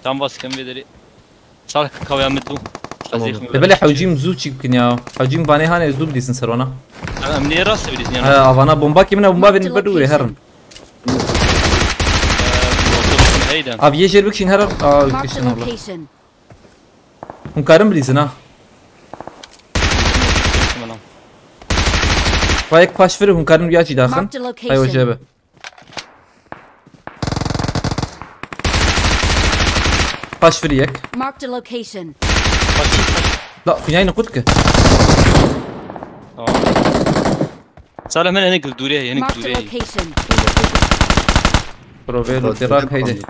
تام باس كم فيدري صار كاوي عمتو ببلي حوجيم زوتشي بكن يا حوجيم باني هاني زوب ديسن سرونا انا مني راس بدي انا افانا بومبا كي منا بومبا بين بدوري هرن هيدا اب يجي بكشين هرن Marked a كشين والله location. مكارم بليزنا وهيك باش فرهم كانوا وياجي داخل Marked a location. هاي وجهه باش فريك Marked a location. لا فيني نقودك صالح من هناك الدوريه هناك Marked a الدوريه location. بروفيل تراك هيدي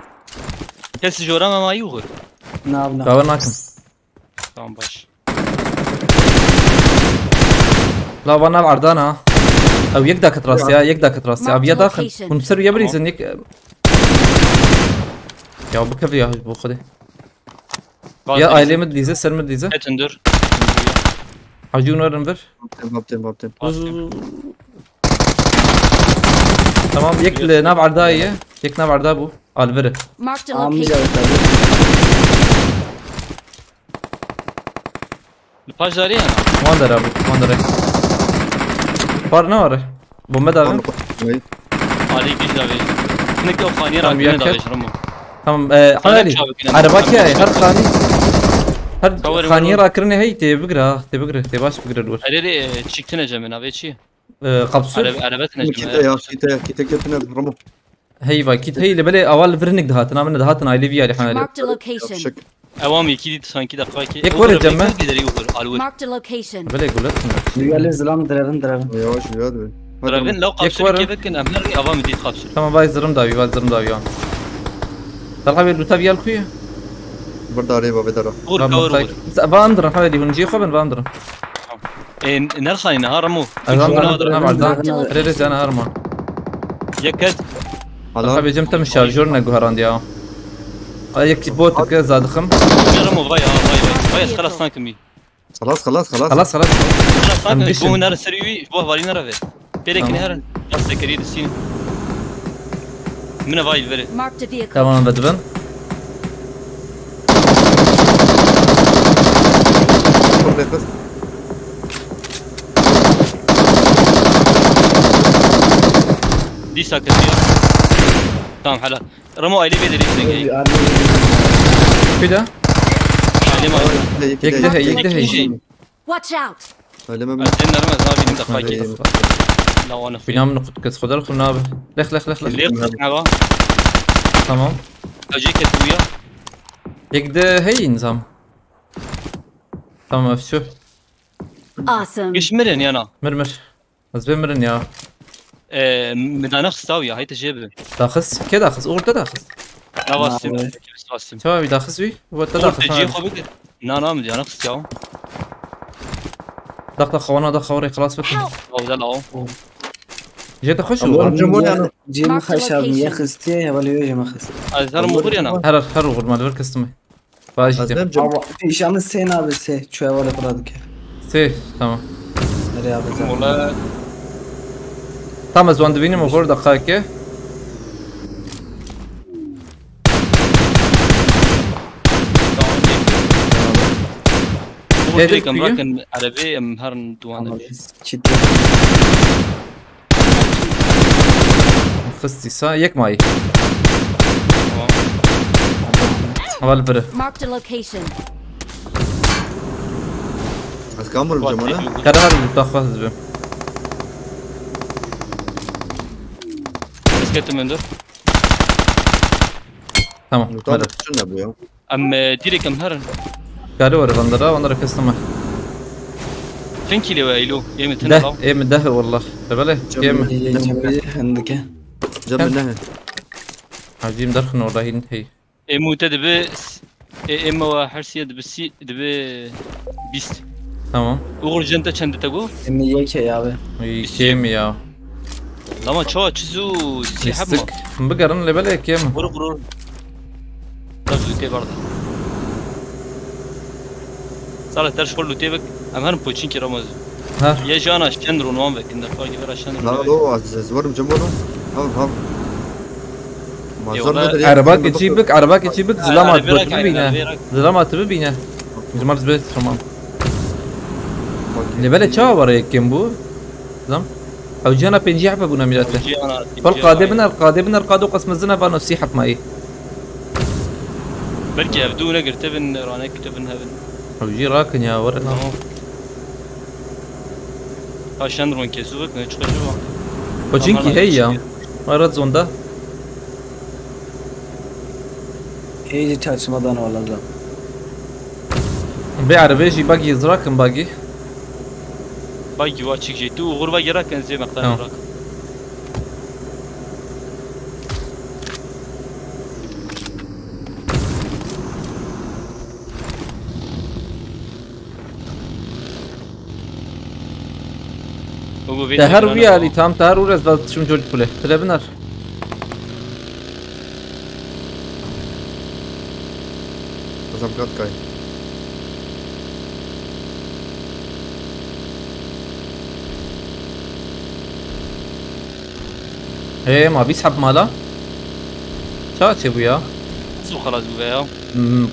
كاس جورا ما يوغر نعم نعم باورناكم تمام باش لا وانا بعرضانا او يك داك تراسيا يك داك تراسيا ابيا داخل كنت بسر يبريز انك يا بكفي يا بو خدي يا ايلي مدليزه سر مدليزه تندر حجون ورنبر بابتن تمام يك ناب عردايه يك ناب عردابو الفره Marked a عم location. الباش داري انا وان درابو وان دري بار نور بومبا داغن عليك ايش دافي هناك او خاني تمام، راك ياكل. دافي رمو تمام حالي عرباكي هاي هر خاني هر كوري خاني مرة. راكرني هي تبقرا تي باش بقرا دور اريري تشيكتنا جمنا ابي شي قبصر عربتنا كيتا يا كيتا كتنا رمو هي باي كيت هي اللي بلي اول فرنك دهاتنا من دهاتنا ليفيا اللي حنا Marked a location. شك اوامي كيدي سانكي دقايكي يكبر الجمع. يقدر يوغر الور Marked a location. بلي قلت يقال زلام درن يا واش وياد درافين لو قابسر يكبر. كيف كان امر اوامي دي قابسر تمام باي زرم داوي باي زرم داوي طلع بي دوتا بيال خويا برداري بابا درا غور كور باندر حوالي ونجي خبن باندر نرخاني نهار رمو باندر انا بعد ريرز انا هرمان يكد طلع بي جمت من شارجور نغو هراند يا هيك بوت كذا زاد خم رمو فاي خلاص سانكمي خلاص خلاص خلاص بو نار سريوي بو فالي نار في بيرك نهار بس كريد السين من فايل فيري Marked a vehicle. تمام بدبن دي ساكت فيها تمام حلا رمو ايلي بيدري سنجي كده علي ما يكده Watch out. لما عندنا رمى زابي نبدا قايكي لا وانا في بينام نقط كس خضر خلنا لخ اللي قطعوا تمام اجيك تويا يكده هي نظام تمام شو Awesome. ايش مرن يا انا مرمر بس بمرن يا بدنا نخساويا هاي تجيب داخس كده داخس اور داخس لا واسم واسم شو بيداخس وي هو تجي تداخس خو بقدر لا بدي نخس يا دخل خوانا دخل خوري خلاص فكر او ده لا جيت اخش جيم خشب يخستي ولا يجي مخس هذا ترى مو غير انا هر غور مال وركستمي باجي تم في شمس سينا بس شوي ولا برادك سي تمام رياضة والله تمام زوان دبيني مغور دقائق هذا كم راكن عربي ام هرن دوان خستي سا يك ماي اول بره Marked a location. كامل الجمالة كده هر بتاخذ به اسكت من دور تمام مره شنو ابويا ام ديري كم هرن كده ورا بندرا كستمه فين كيلو ويلو يم ده تنلاو ايه من ده والله تبله كم عندك جنب النهر عجيب درخن والله هي مو تدبس اما وحرسيه دبسي دب بيست تمام وغرجنتا چند تگو يك يا كيم يا لما تشو تشزو سي حبما يستك بقرن اللي بالك كيم غرور تجو تي برضه صار ترش كله تيبك ام هرم بوتشين كي رمز ها يا جانا شندرو نوم بك ان فاكي فرا لا شندرو لو زور جنبه هم ما زور مدري عرباك تجيبك زلامات بينا زلامات بينا زلامات بيت تمام اللي بالك شو ورا كيمبو زم او جانا بنجي عفا بنا ميلاته فالقادمنا القادو قسم الزنا بانو سيحة ماي بلكي ابدونا قرتبن رانك كتبن هبن او جي راكن يا ورنا Kaşandırman kesu bak ne çıkacak bak. Koçinki hey ya. Arat zonda. İyice çatışmadan olacak. Bir arabe jî bagî zirakin bagî. Bagi va çık jetu uğur va geraken zey Tamam. maktan bırak. Tehar wî alî tam tehar û ez vel tişim jor kule. Tire binar. Zamkat kay. Hey ma bîsheb mala. Ça çê bûya? Su خلاص bu ya.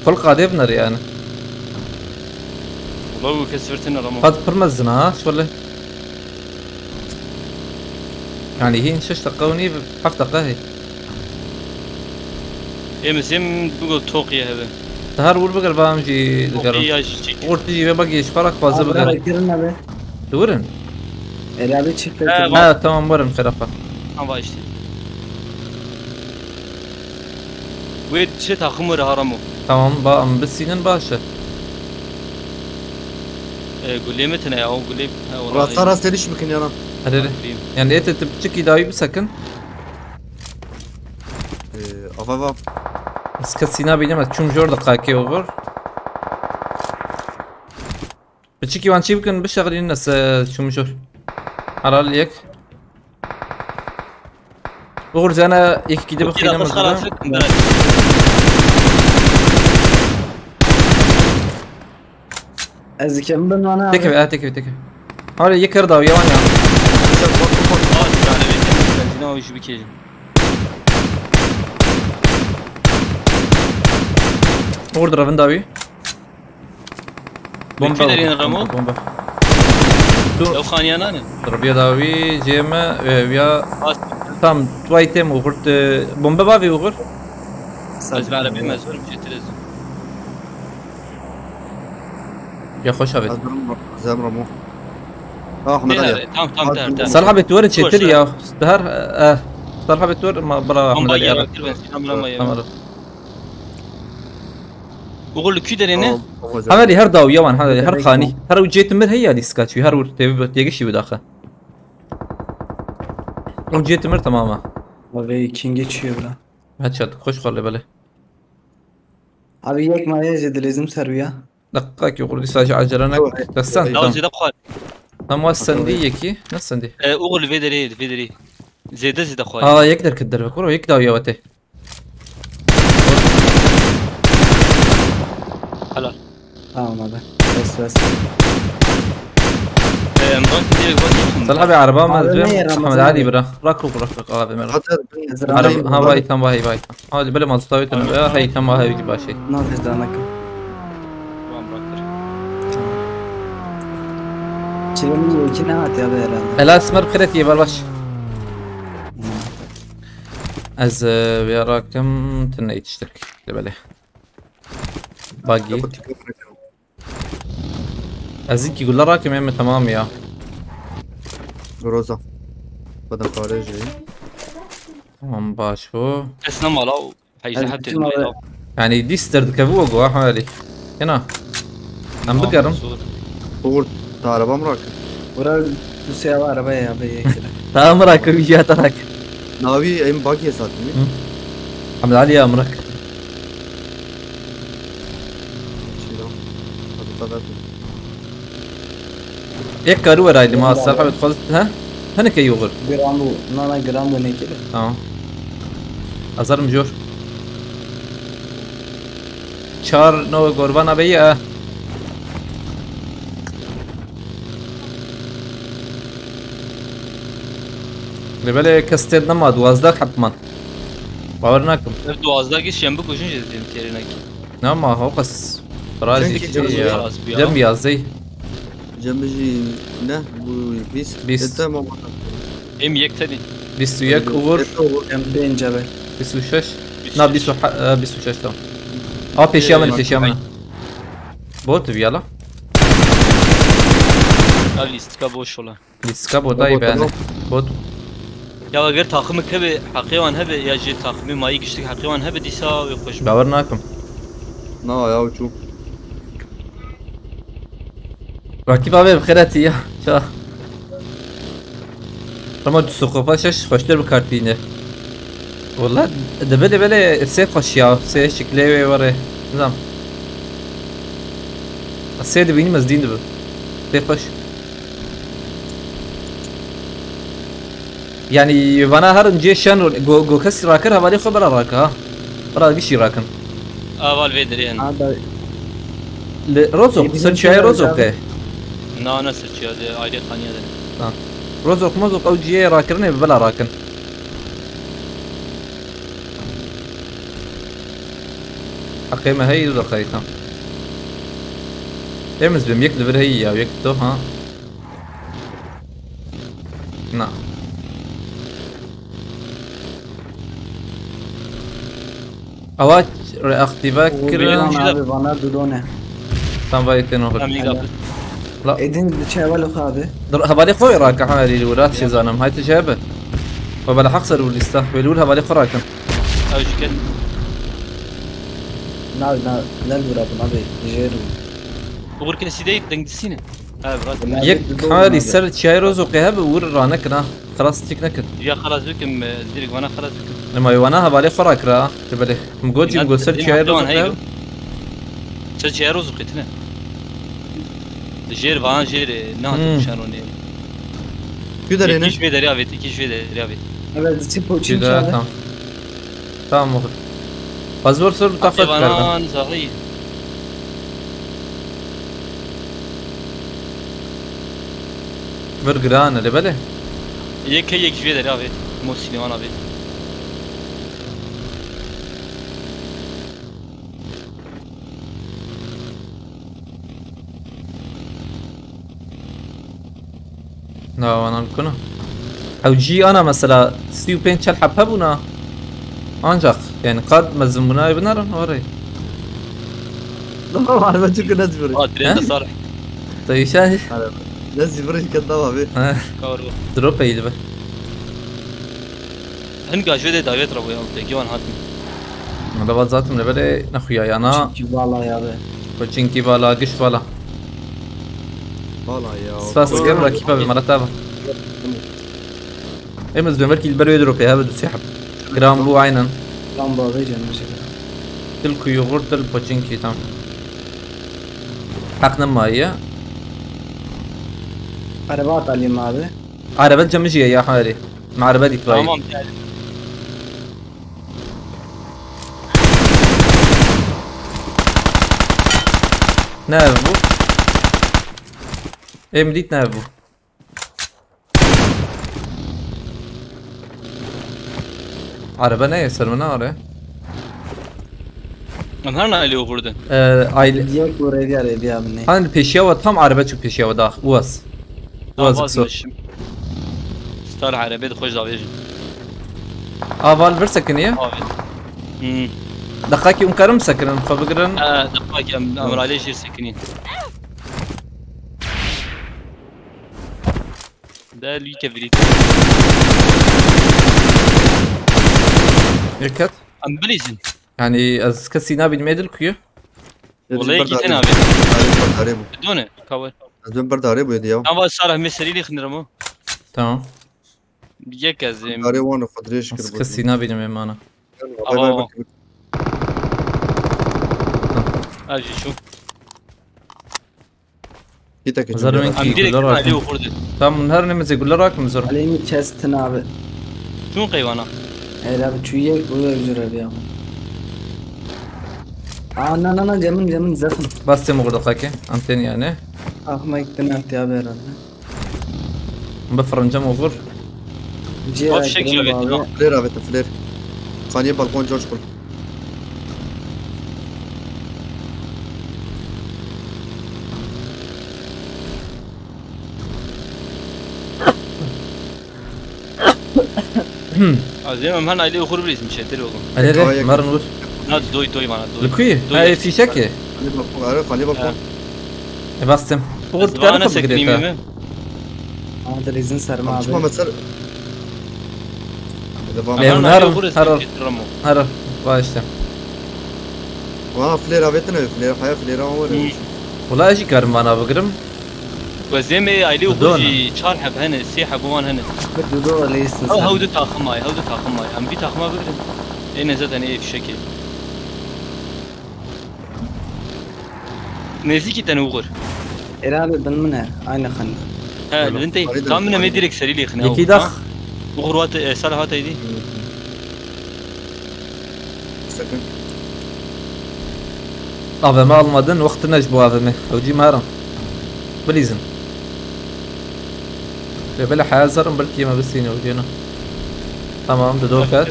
Kul qadê binar yani. Ulan bu kesvertin arama. Qad pir mezin ha şöyle. Yani hin 6 دقة وني 7 دقة هي. Emsim bu toqiye hebe. Tehar ûr bigal bam jî digerim. Toqiye çek. Ûr tijî ve bagî şparak fazla Abi bigal. girin abi. Durin. El abi çift Ha, girin. Ha tamam varım xerafa. Ama işte. Ve şey takımı haramu. Tamam ba bisinin başı. Gulemetine ya o gulem. Rasta rast ediş mikin yaran. Hadi. Yani ete tipçik davi bir sakın. Ava Skasina bilemez. Çum jor da kaki olur. Biçiki van çibkin bir şagrin nasıl çum jor. Aral yek. Uğur zana ilk gidip bakayım mesela. Ez kim ben bana abi. Tekve. Hala yekar davi yavan ya. Uğur drafın davi. Bomba. Bomba. Lو خانيانا ne? Drabiya davi ceme ya tam tuaytem uğur bomba bavi uğur. Az على بما زور مشيت لازم. Ya hoş abi. Zem Ramo. Ahmet Ali. Tamam تعال. صراحة بتور تشتري يا ظهر صراحة بتور ما برا احمد علي Bomba بقول لك كده هنا هذا هر داو يوان هذا هر خاني هر وجيت مر هي دي سكاتشي هر تيجي شي بداخل وجيت مر تماما Abi kim geçiyor bura? هاتشات خوش خلي بالي Abi yek maya zedilizm sarıya. دقاك يقول لي ساجي عجلنا تستن لا زيد بخال تم وسندي يكي نسندي اقول فيدري زيد اخوي يقدر كدر بكره يقدر يا وتي حلال Tamam abi. Bes. مرات ديالك بغيت صراحة بعربة ما هذا زين نير محمد رمضان. علي برا راكو غابي مرة عرب ها باي تم باي ها اللي بلا ما تستوي هي تم هاي يجي باشي Ne yapacağız anaka? Çilemin iki ne at ya be herhalde. لا اسمر بخيرتي يا بالباش از ويراكم تنا يتشترك اللي بالي باقي ازيك يقول له راكم يا عمي تمام يا Groza. Badam خارجي. تمام باشو اسنم على حيجي حتى يعني دي سترد كفوق حوالي هنا عم بقرم Uğur arabam rak. Bura bu sefer araba ya be yekile. تمام راكم يا تراك Navi em bagiye sattım. محمد علي يا امرك هيك كارو راي اللي ما الصراحه بدخلت ها هنا كيوغل Gram bu. Nana gram bu ne kile. اه ازر مجور چار نو قربانا بيا لبالي كستيد نما دوازدك حتما باورناكم دوازده geç yan bu koşun dedim terine ki. نعم هو قص رازي خلاص بيا. جنب يازي Cemci ne bu biz Biz. tamam. Em yekteni. بيستو يك اوفر Hem bence be. بيستو شش نا بيستو شش تمام اه بيش يامن بوت بيلا لیستکا boş ola. Liska bodayı yani. Bod. Ya eğer takımı kebe hakivan hebe ya je takımı mayı güçlük hakivan hebe disa ve hoş. Bavar nakim. Na ya çok. Rakip abi bخيراتي ya. Çağ. Ama تسوق شش خوشتر بکارتینه. والله دبل بله سه خوش ya. سه شکلی وره. نظام. السيد بيني مزدين دبل. سه خوش. يعني وانا هرن جي شان جو كسر راكر هبالي خبر راك ها. برا قشي راكن. Aval vedir yani. Abi روزوق سر شاي روزوق. Na nasıl çıkıyordu aile kanyadı. روزوق موزوق او جي راكرني بلا راكن. حقيمة هي ولا خيطة. يمز بهم يكذب هي او يكتب ها. نعم. اواج اختي فاكر abi bana dudone. tam بايتين وخد Tam iyi kapı. لا Edin çevalı abi. هبالي خوي راكن حالي الولاد شي زانم هاي تجابه وبلا حقصر والليستا ويلول هبالي خو راكن Avcıken. Na lal burabın abi. Jeru. Uğur kesi değil dengdisine. Ha bırak. يك حالي سر شاي روز وقهب ور رانكنا خلاص تيك نكت Ya خلاص بكم direkt bana خلاص بكم. لما يوانا هبالي خو راكرا تبالي مقوتي مقول سر شاي روز وقهب Sen şey rozu qitne. Jer van jer ne hatı şanone. Güder ne? İki şve deri avet, iki şve deri avet. Evet tipo çim كذا çağı. تمام تمام مخد بازور سر طفت كردم Van zahi. برجران اللي بالي Yek şve deri avet. Mosini van avet. لا انا نكونه او جي انا مثلا ستيو بين شل حبهبونا انجخ يعني قد مزمونا بنار اوري Tamam ben çünkü ne zibiri. Aa trende sarı. طيب شاهي Ne zibiri ki tamam abi. Kavru. دروب ايد بقى Hınga şve de davet rabo ya. Peki van hatmi. انا بازات من بالي نخويا انا Çünkü vallahi abi. كوتشينكي بالا قش بالا Vallahi ya. سفاس كم ركيبه بمرتبه امز بمركي البرو يدروب يا بدو سحب جرام بو عينا Lamba abi canım şekil. تلكو يغور تل بوتشينكي تام حقنا ما هي Araba atalım abi. عربات جمجيه يا حالي مع عربات يتواي Tamam yani. نابو ايه مديت نابو عربة نه سرمنا آره Onlar ne öyle vurdu? aile Diye buraya bir araya bir abi ne? hani peşiyava tam araba çok peşiyava da uaz uaz kso Vazgeçtim. Star arabe de hoş daveci. aval bir sakiniye Abi. دقاكي مكرم سكرن فبقرن دقائق امر عليه شيء سكنين. ده اللي كبريت. يكت ام بليزن. يعني از كسينا بالميدل كيو والله جيتنا abi. Arebo. بدون كاول. Az برد arebo yedi ya. Ama صار مسري لي خنرمو. تمام يك از Arebo onu fadreş از kır. كسينا بالميمانة اجي شو. Gita ki. زرمين ام كي ديريكت كل عليه راك وخرد. تمام نهار نمزي كل راك مزر Alemi kestin abi. شو قيوانا؟ Eğer abi çüye buraya bir araya bir abi. Na camın zafın. بس تم غرد دقاكي انتين يعني Aklıma gittin abi herhalde. بفرنجم وغر Ciğer Bak şekil ekranı evet, bağlı. Flair abi flair. Khaniye balkon George kul. زي ما هنا عليه وخرب لي مشتري والله. علي ري مر نور ناد دوي معنا دوي. الكوي هاي في شكل Khaniye balkon. بس تم وغرد انا كارك سكني بقريتا ميم. هذا ريزن سرما شو abi. مثلا Benim هرب باشتم فلير هابتنا فلير حياة فلير عمر والله ايش كارم انا بقرم وزيمي ايلي وبوجي شار حب هنا سي حبوان هنا بدو ليس هودو تاخماي ام بي تاخما بقرم اين زاد انا في شكل نزيكي تنوغر إرادة دن منها عين خن ها انت كامنا ما يديرك سري لي خنا يكي دخ وغروات صالحات ايدي سكن Abi mi almadın vaktini aç bu abimi. Hocam haram. Bilizin. Böyle hazırım belki ma بس ينو جينا. Tamam دودوكات.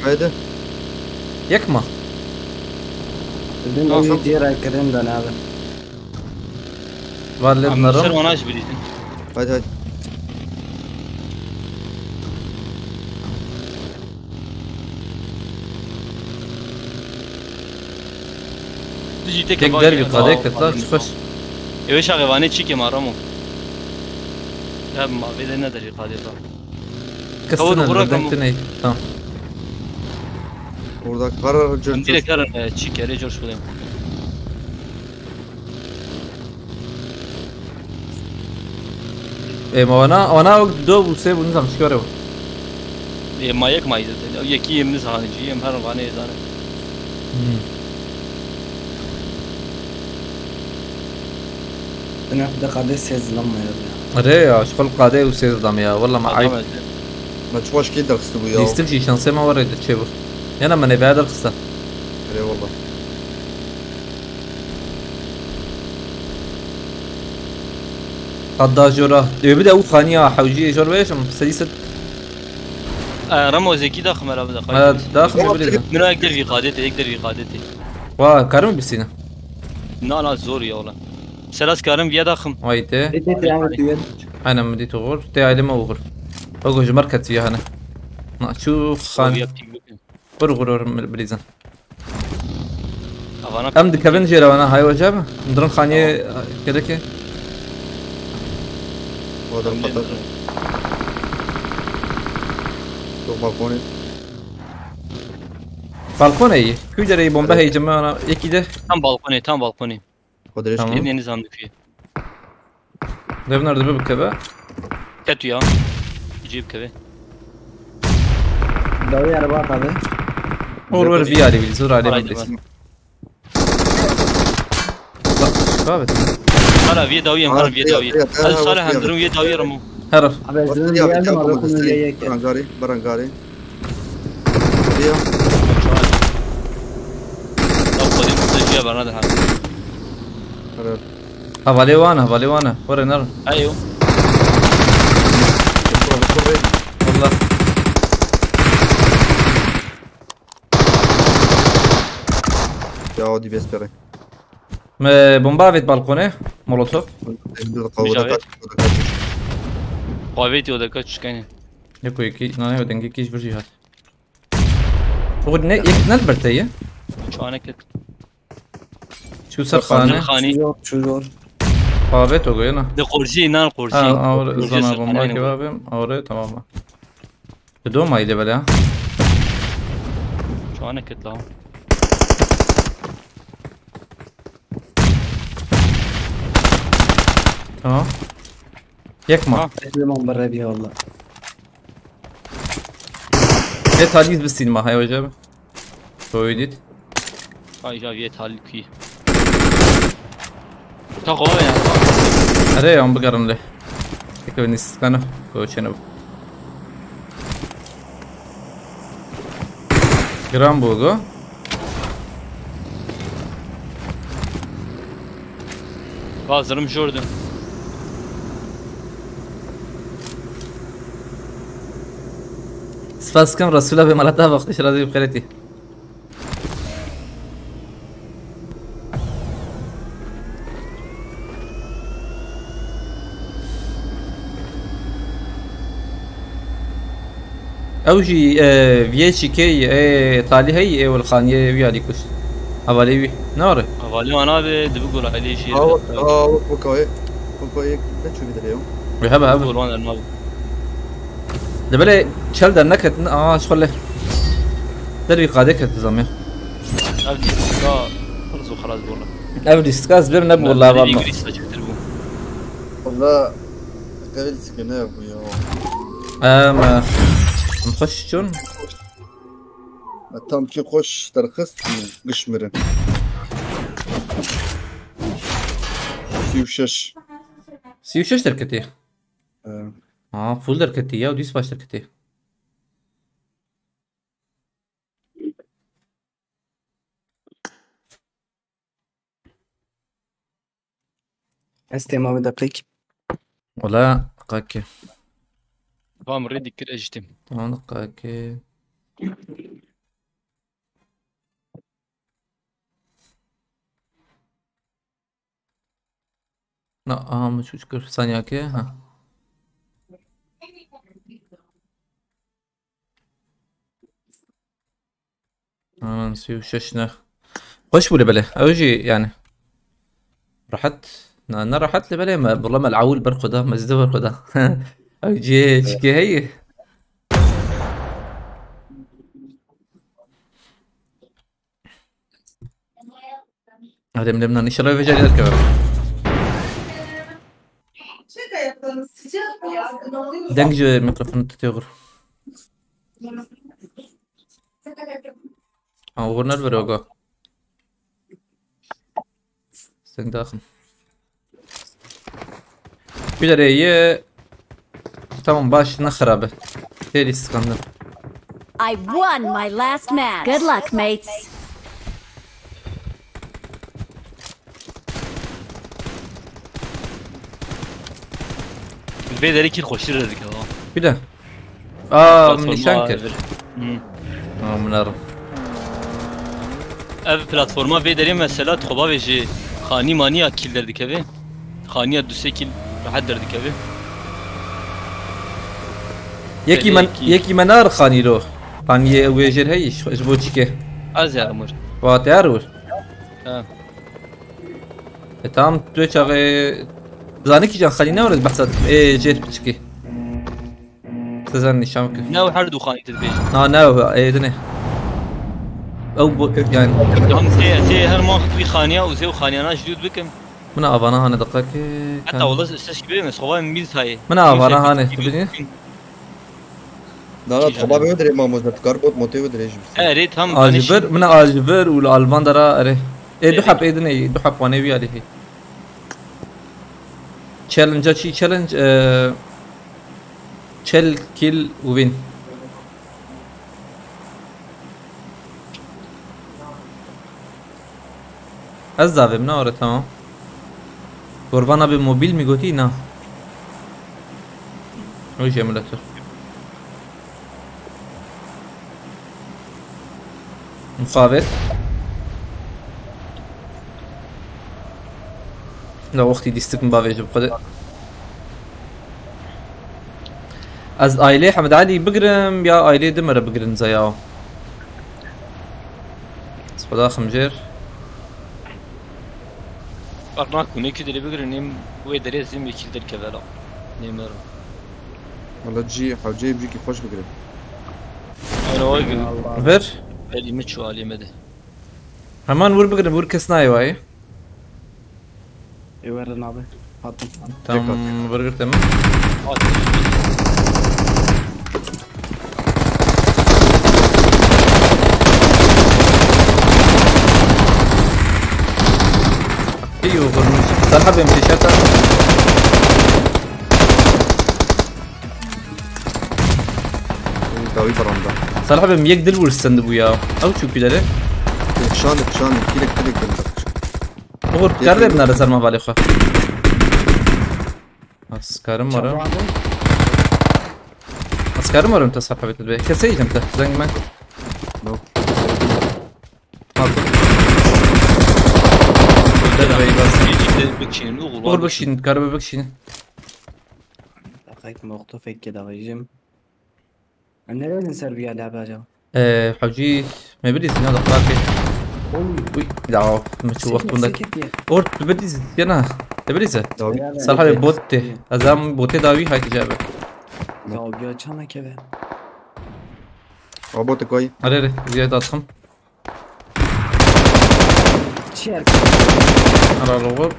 هيدا Yakma. بدون أي ديرة كريم دن هذا Vallahi عم بصير bunlarım. وناش بريدن هيدا تجي تك تقدر بقضيك تطلع تخش. ايش غيواني تشيكي مع رامو لا ما بدنا ندري قاعد كسرنا غراك بدنتني. Tamam. orada karar عندي لك كارن تشيكي عليه جورج بوديم ما انا وقت دو وسيب ونظام شكره. ما يك ما يزت او يكي من زهاني جي ام هرم غاني زانه أنا ده قادس يز لما يرجع ريا شغل قاده وسيد دام يا والله ما عيب. ما تشواش كي درست بويا يستلجي شانسي ما وريد تشيبر. انا من بعد القصه. اي والله قد جورا يبدا او ثانيه حوجيه جور ويشم سديست رامو زكي داخل ملعب داخل داخل بليزن. من يقدر في قادته يقدر في قادته وا كارم بسينا. لا زور يا والله سلاس كارم بيا داخل وايته إنت تعمل تيجي انا مدي تغور تعالي ما وغر اوجو مركز فيها انا نشوف خان برغر بليزن ام دي كافنجر وانا هاي وجابه ندرن خانيه كده كده هذا الخطر شوف بالكوني بالكون اي كوجري بومبا هي جماعه يكي ده tam balkoni خد ايش تمام. yeni nizam döküyor ده بنرد بكبه كاتو يا يجيب كذا دوري أربعة هذا اور في علي بيزور عليه Haydi بليز bak. ثابت hala viye daviye var viye daviye hadi Salih hem durum viye daviye ramu هرف أبى زين يا ديال ما بتاعكم بكون جاي برانغاري برانغاري يا طب خدي مستجيب برنامج هذا هفالي وانا ورا نار ايوه والله يا ودي بيسبري بومبا في بالكونه مولوتوف قويتي وده كاتش كان يكو يكي نانا ودنجي كيش برجي هات وغدنا يك نلبرتيه شو انا كنت شو صار خانه خاني شو قابت وغينا ده قرشي نان قرشي اور زنا بومبا كباب اور تمام بدو ما يدي بلا شو انا كنت لا تمام يكما زمان برا بيها والله ايه تاليز بالسينما هاي وجابه كويديت هاي جاي يتهالي كي تقوى يا اري يوم بقرن له كيف كانوا كوتشنو جرام بوغو Hazırım Jordan. سپاس کم رسوله به ملتا وقتش راضی بخیرتی اوجي فيتشي كي طالي هي والخانيه ويا ليكوش حوالي نوري حوالي انا بقول عليه شيء وكوي لا شو بدري ويهبها هبها والوان النار دبلي شل در نكت شغله دربي قادك تزامي ابدي لا خلص وخلاص والله ابدي سكاز بير نبو والله والله والله قبل سكنه يا ابويا ما نخش شون tam ki koş tarkız kışmırın. Siyuşaş. سيوشش دركتي فول دركتي يا وديس باش دركتي استماع بدا بليك ولا دقاكي فام ريدي كل اجتم دقاكي لا مش مشكلة ثانية اوكي ها نسيو ششنا خوش بولي بله اوجي يعني رحت انا رحت لبلي ما والله ما العول برقده مزده برقده اوجي شكي هي هذا من ضمن نشرة فيجري الكباب دنج الميكروفون تتغير غورنا البروغا استنى داخل بيدر هي tamam baş نخربه تيري اسكندر I won my last match. Good luck, mates. الفيدري كي خوش لك bir de من شانكر منار ev platforma فيدري mesela تخوبا بيجي خاني مانيا كيل دردك اف خانيا دوسي كيل راح دردك اف يكي منار خاني له خاني ويجر هيش ازبوتشكي از يا امور واتيارور tamam tu çağı زاني كي جان خلينا ورد بحثت ايه جيت بتشكي تزني شامك ناو حردو خاني تدبيج ناو ايه دني او يعني هم سي هر ما في خانيه وزي خانيانا جدود بكم من افانا هنا دقيقه حتى والله استشكي بس خوا من ميل هاي من افانا هنا تبني لا طبعا بيودري ما مزت كاربوت موتي ودري جبس ريت هم اجبر من اجبر والالمان درا اري ايه دو حب ايه دني دو حب وانا ويا عليه تشالنج شي تشالنج تشيل كيل وين الزاوية منورة تمام قربانا بموبيل ميقوتي نا ويش ايمولاتور مخابط لا وقتی دیستک مباویج بخوده از آیله حمد علی بگرم یا آیله دمره بگرن زیاو خدا خمجر ارنا كوني كده اللي بيقرا نيم ويدري زين يكيل در كذا نيمر والله تجي حاجي بيجي خوش بقرا انا واقف فر اللي متشو علي مدى همان ور بگرن ور کسنای وای يورن ابي حاطم تمام برگر تمام ايوه برنوش صالحة بمشيشاتها داوي براندا صالحة بميك دل ورسند بويا او شو كده شان كيلك بغور كارده بنا رزار ما بالي خو اسكارم مرة اسكارم مرة انت صالحة بيت البيت كسي جمته زنگ من نو بغور بكشين كاربه بكشين دقيقة موقته فيك كده ويجم انا لازم نسربيها لعبة جو حوجي ما يبدي سنة دقاقي Uy ya مش وقت عندك اورت بدي يلا تبريزه داوي صراحه بوتي ازام بوتي داوي هاي تجابه Ya bir çana keve. عبوت كوي اري زياده اضخم Çiğer. على الغور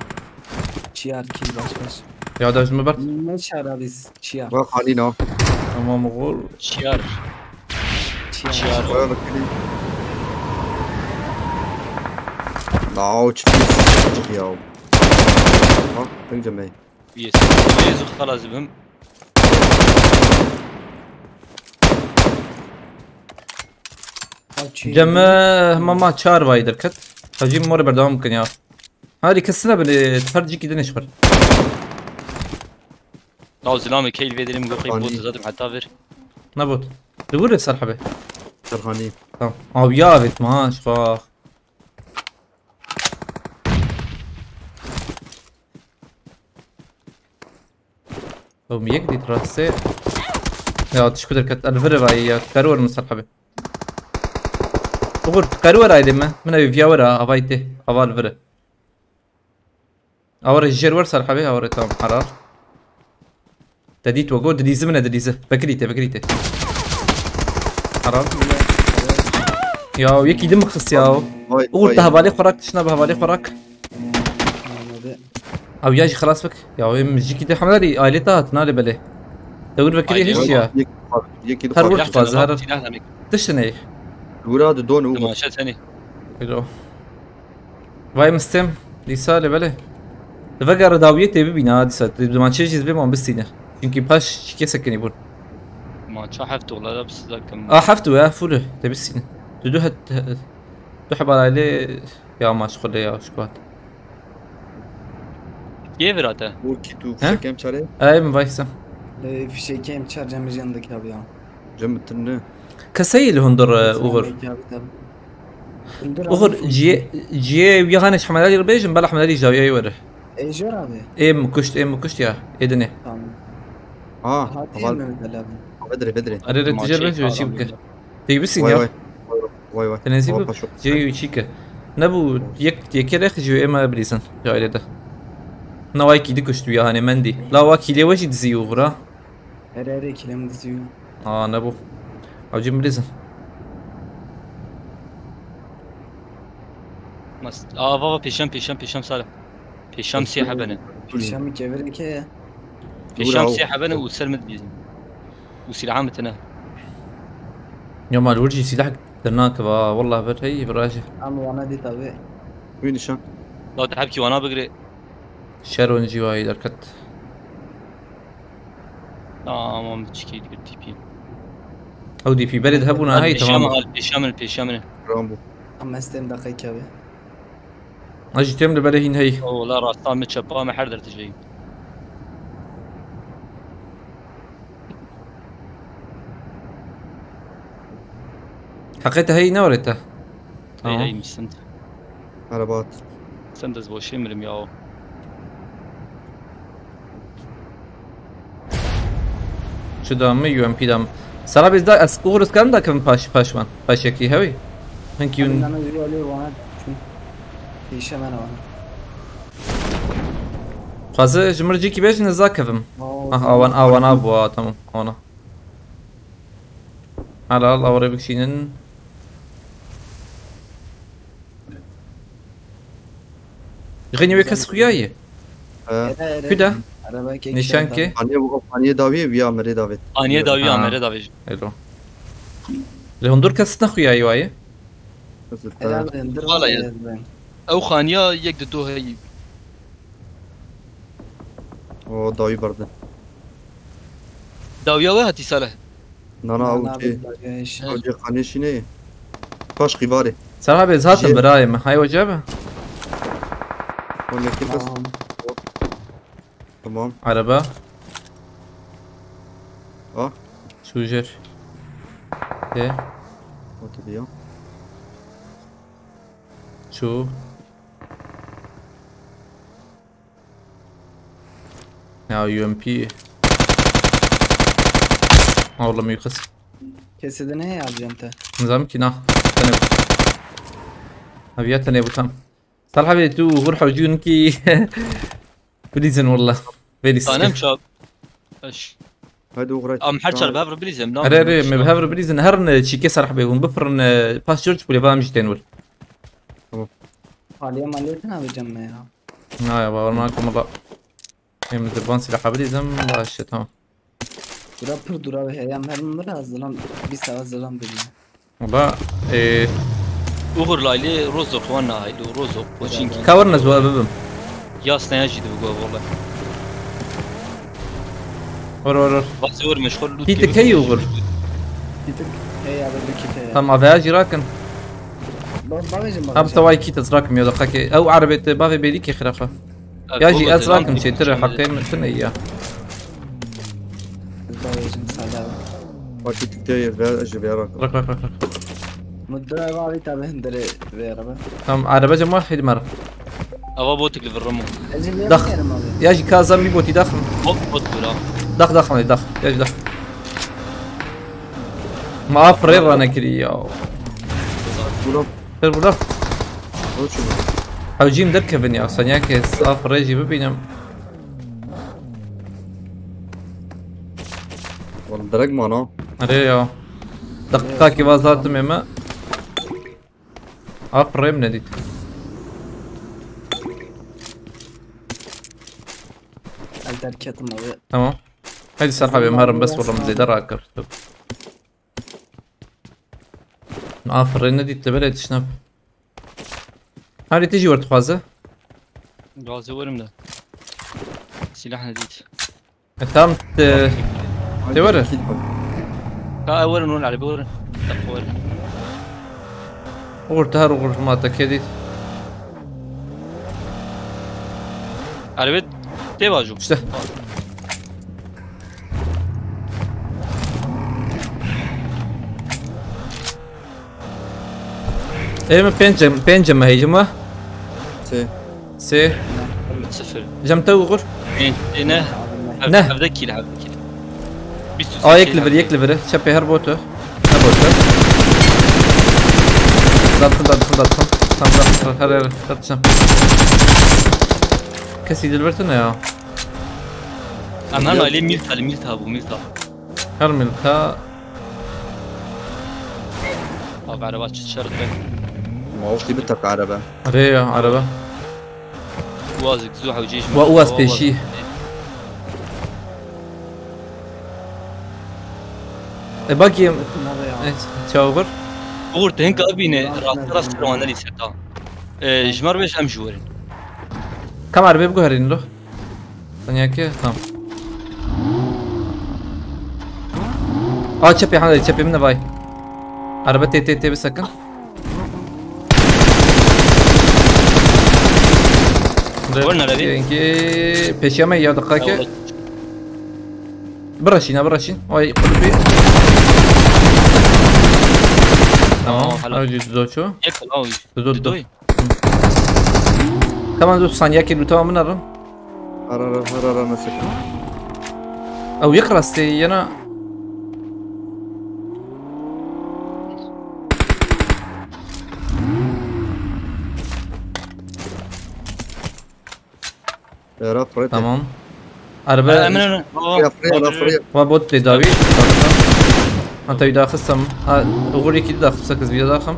Çiğer ki baş. يا داز مبرت Ne çara biz? Çiğer. ما خلينا امام غور شيار Çiğer. شيار ولا بكلي نعوش في ياو ها تنجم معي يس خلاص بهم جمع ماما چار وايدر كت هجيم مور بردوام ممكن يا هذه كسنا بني تفرجي كده نشبر لا زلامي كيل فيدريم قوقي بوت زادم حتى فير نبوت دور صار حبي شرخاني تمام او يا بيت ماش فاخ او ميك دي تراسي يا تشكدر كت الفر باي كارور مصرحبه وقول كارور ايدي من ابي فياورا ابايتي ابال فر اور الجرور صرحبه اور تمام حرار تديت وقول دديزه من دديزه بكريته حرام يا يكي دمك خص يا قول تهبالي خوراك تشنا بهبالي خوراك او ياجي خلاص بك يا وين مجيكي دي حملاري آليتا تنالي بلي تقول بكري هيش يا يكي هر وقت فازهر تشتني وراد دون ما شات ثاني حلو واي مستم ليسالي بلي فقر داويتي ببينا هادي سات ما تشيجيز بيما بستينه çünkü baş şike sakın يبون ما شافته والله لابس ذاك حفته يا فوله تبسين تدوها تحب عليه يا مشغول يا شكوات كيف راته وكي تو كم شاري اي من فايسا Fişekem çar camı yanındaki abi ya. جمتنا كسيل هندر اوغر اوغر جي ويهانش حملالي ربيج مبلا حملالي جاوية يوره Ejder abi. ام كشت يا ايدني Tamam. اه Hadi أفضل. Mehmet Ali abi. بدري اريد تجربة جو شيبك تيبسين واي يا واي تنزيبو جي شيكا نبو يك رخ جو اما بريسن جاي ده نواي كي دكشت ويهاني مندي لا واكي لي وجه دزي اوغرا Her ikilem diziyor. نبو او جيم بريسن مست بابا بيشام صالح بيشام سياحة بنا Fişemi kevireke. بيشام سياحة بنا وسلمت بيزن وسلعامتنا يوم الورجي سلاحك درناك والله هي براجع Ama bana dit abi. وين الشام؟ لو تحبكي وانا بقري شارون جواي دركت ما متشكي تقول تي بي او دي في بلد هبونا هاي تمام بيشام رامبو Ama istem dakika abi. اجي تم لبلهين هي والله راسان متشبا ما حردر تجي حقيتها هي نورتها اي مش سنت عربات سنت زبوشي مرم ياو شو دام يو ام بي دام سرا biz da uğuruz kan da kan paşman paşaki hevi thank you Bana yürüyor bana. Fişem ana bana. fazla jmrci ki beş nezakavım avan abu tamam ona hala Allah oraya bir şeyin غني ويكس خوياي كده نشان كي أني داوي ويا مري داوي انيه داوي امره داوي حلو لهندور كسنا خوياي واي والله يا او خانيه يقدتو هي او داوي برده داويه وهاتي صالح نانا او جي خاني شنو باش قباري صراحة بيزهاتن برايم هاي وجابه ولا كيف تمام عربة اه شوجر ايه وتبيا شو يا يو ام بي والله ما يخس Kesede ne yapacağım te? نظام كنا هبياتنا يا ابو تام صراحه بيتو غرحه وجونكي بليزن والله بليز انا مشاب ايش هادو غريت حرشر بهبر بليزم لا اري ما بهبر بليزن هرن شيكي صراحه بيكون بفرن باس جورج بولي بام جتنول حاليا مالتنا بجمع يا يا بابا معكم والله من زبان سلاح بليزم باش تمام دورا به ya mermi hazırlan bir saat hazırlan beni. والله ايه اوغر لايلي روزو خوانا هايدو روزو وشينكي كاورنا زوا ببم يا سناجي دو والله ور بازور مشغول كي تكي وغر Gittik. Hey abi bir kite. هم افاجي راكن Babacım هم تواي كي تزراكم يا دقاكي او عربية بافي بيديكي خرافة ياجي ازراكم شي ترى حقين متن اياه Babacım sağda. باكيت كتير في اجي بيراك رك Mudra abi tabi hindere ve araba. هم عربة جم واحد مرة ابا بوتك للرمو Ecil Dak. yerim abi. ياجي كازم بيبوتي ضخم بوت بلا ضخم ياجي ضخم ما افرر انا كريا ولو بولا وشو حوجي مدركبن يا اصلا ياك صافر يجي ببينم والله درج معنا اريا دقاكي بازات مما افرر من ديت Alterketim abi. تمام هذه الصراحة بمهرم بس والله مزيد راكر افرر نديت تبلد شنب هذه تجي ورد خوازه غازي ورم ده سلاح نديت تام تورد كا ورن ون على بورن ورن ورتهر وغر ما تكيديت على بيت تيواجو işte ايه بينجم هيجمه سي سي صفر جمته وغر نه نه. هبدكي لهبدكي يكلفر شبي هربوته هربوته دخل تم هر ترتشم كسي دلبرتنا يا انا لي ميلتا ابو ميلتا هرملتا ابو عربات شرط ما هوش بتك عربة ريا عربة وازك زوحه وجيش وأواز بيشي باقي تشاوبر قلت هنك ابينا راس روان اللي ستا جمر بيش امجورين كم عربية بقهرين له ثانية كي تمام تشبي حمد تشبي من باي عربة تي بسكن قلنا لبي ينكي بيشيما يا دقاكي برشين واي قلبي تمام اوجي دوتشو ياكل اوي دودو كمان دو ثانية كي لوتوا من الرم هرر مسك او يقرا انا يا رب فريت تمام عربة يا فريت وبوت داوي انت يداخل سم اقولي كي داخل سكز بيا داخل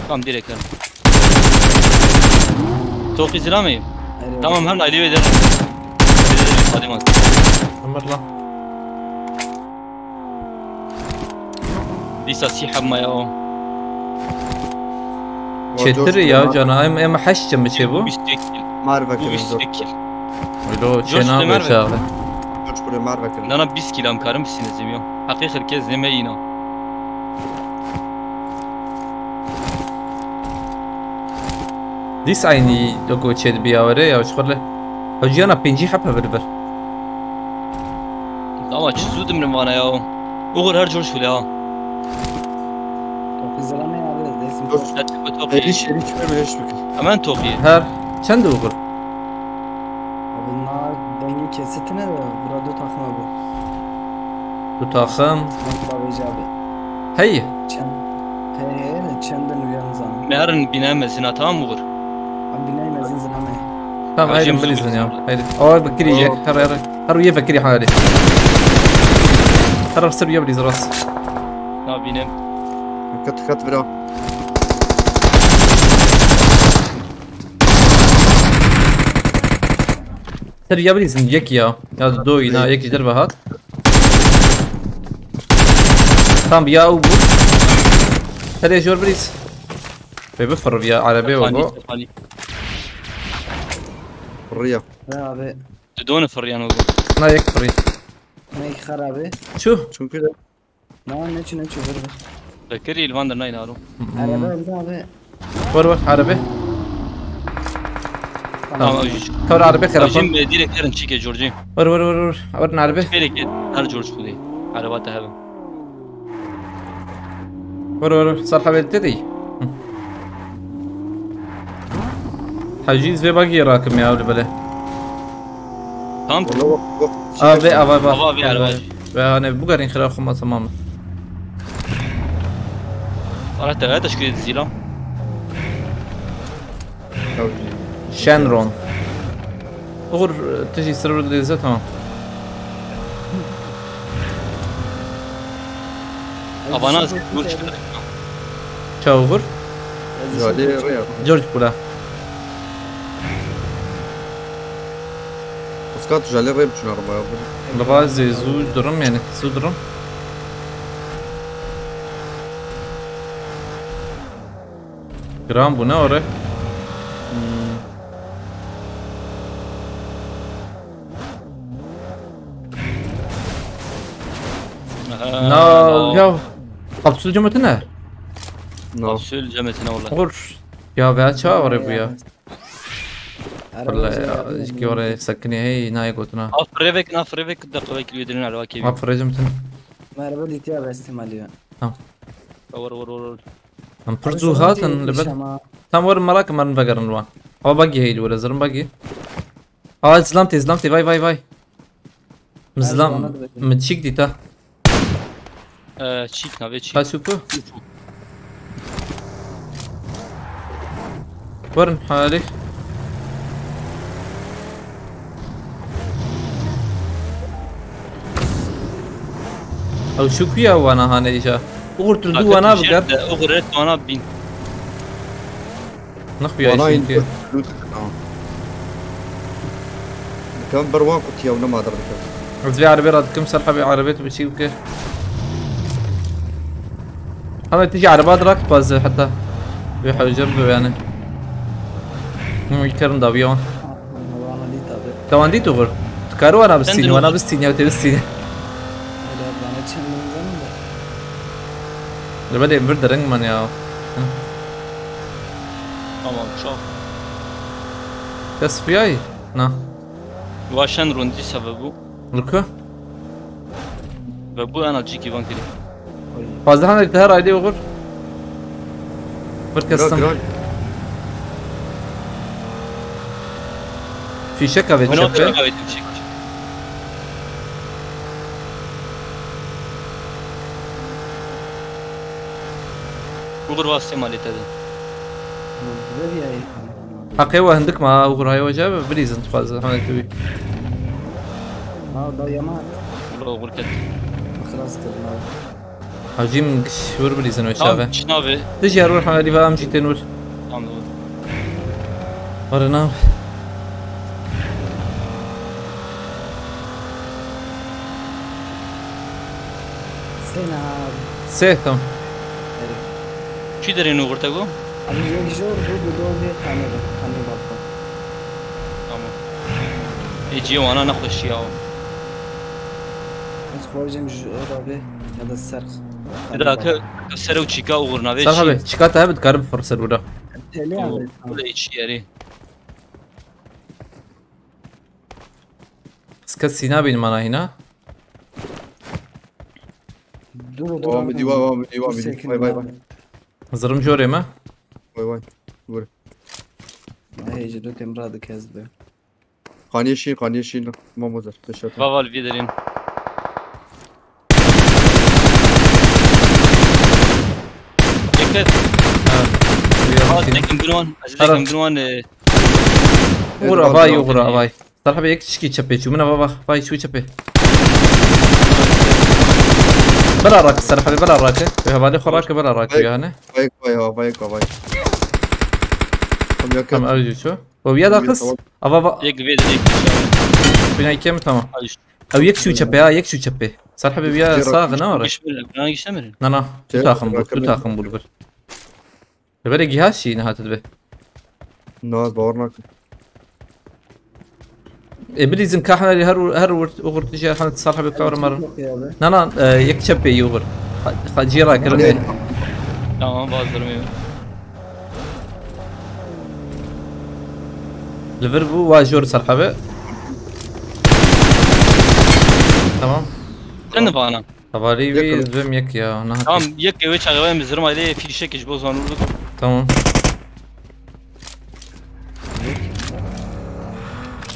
قام ديريكت توقي سلامي تمام هم علي ويدر قادمات مرلا ليس سيحة ما ياو شتري يا جانا ام حش مشيبو بيستكل معرفة كده بيستكل ولو شنا بشاغله مش كل معرفة كده انا 20 كيلو امكارم بسين زميو حقيقة الكيز زمينا ديس عيني لوكو تشيد بيا وري او شغله حجينا بينجي حبه بربر ama çizdi mi bana ya? Oğul her coş fili ha. Kızılama ya abi. Resim Dur. Toki. هريش ما هيش بك Hemen toki. هر چند اوغر Bunlar dengi kesitine de burada takma abi. دو تاخم Babacı abi. هي هي چندن ویان زن مهرن بینه مزنا تمام مغر ام بینای مزن زن همه تمام هاي عجيب بريزن زوج. يا هاي اوه بكري يجي هر ويا بكري حالي هر سر ويا بريز راس نا بینم كت برا سر ويا بريز يك يا دو ينا يك ضربه هات تمام يا ابو هل يا جور بريز بيبفر ويا عربي وقو الريا خرابه دون فريان وقو لا يكفر نه خرابه شو شو كده نه نچ برده بكري الفاندر ناين هارو عربه ور عربي تمام اوجيش كور عربي خرافه جيم ديريكت ارن تشيكي جورجي ور ورنا عربي فيلك هر جورج خدي عربات هبه ور صار حبيت تدي حجيز في باقي راكم يا ولد بلا تمام والله وقت ابي أبي عربي. انا بقرين خلال خمسة تماما قرأت غير تشكيلة الزيلة شانرون غور تجي سرور ديزا تمام افاناز جورج شاو غور جالي ريا جورج بولا اسكات جالي ريب شنو ربا لغازي زو درم يعني زو درم جرام بونا ورا نا يا قبصو جمتنا نو سؤال جمتنا والله غور يا باشا ورا بيا والله ايش ورا سكني هي ناي قوتنا افريفك نافريفك دقيقة كيلو يدرين على واكيبي ما فرجمتنا عربه دیتیا به استعمالیه ور هم برزو هاتن لبد تام ور مراك مرن بقرن الوان هو باقي هي ولا زرم باقي زلمتي باي مزلم متشيك ديتا تشيك نافي تشيك هاشوكو ورن حالي او شوكيا وانا هانا ايشا وغرت الدو وانا بقر اغرت وانا بين نخبي والله ايش انت كان بروان كنت يا ونما درك في عربي رادكم سرحبي عربيت بشي وكيف هذا تيجي عربات راك باز حتى بيحاول يجربوا يعني مو يكرم دابيون وانا دیتا به توان دي تغر تكارو انا بالسين وانا بالسين يا وتي بالسين انا چندن زن اللي بدأ برد رنج من يا تمام شوف بس في اي نا واشان روندي سببو لكو بابو انا جيكي بانكري فاز هانك تهر ايدي وغر بركستم جرال في شكا في هنا تشبه تشيك تمشيك وغر واسي مالي تدن بیا ای حقي وهندك ما وغر هاي وجاب بليز انت فاز هانك تبي ما ضيمات والله وغر كت خلاص كده هجيم شور بليز انا وشافه شنابه تجي اروح على دفاع امشي تنور تمام ورنا سينا سيتم چی دارین وغر تگو ام یک جور دو به خانه باکو تمام ایجی وانا نخوشی ها از خواهیم جورابه یا دا سرخ اذا كسر وشيكا وغر نافي صراحة شكاتها بتقرب فرصة الورا تلی هم ولا شيء ياري سكت سينا بين مانا هنا دو مدي واي واي زرم جوري ما واي هي جدو تمراد كذبه قانيشين ما مزر بشوت فافال في دارين كيف لكن بنوان لكن بنوان غرا باي غرا باي صراحة بيك تشكي تشبي شو منا بابا باي شو تشبي بلا راك صراحة بلا راك يا بالي خراك بلا راك يا هنا بايك كم أرجو شو ويا داخس أبا يك فيد يك بناي كم تمام أو يك شو تشبي يك شو تشبي صراحة بيا صاغ نار نانا تاخم بول بل جهاز شي نهات البه ناس باورناك بليزم كاحنا اللي هر وغر تجي احنا تصالح بالكاميرا مره نانا يكتب يوغر خجيرا كلمه تمام بازر ميو ليفربول واجور صرحبه تمام انا بانا طبالي بي زبم يك يا نهار تمام يك ويش غوين مزرم عليه في شك جبوزان ولد تمام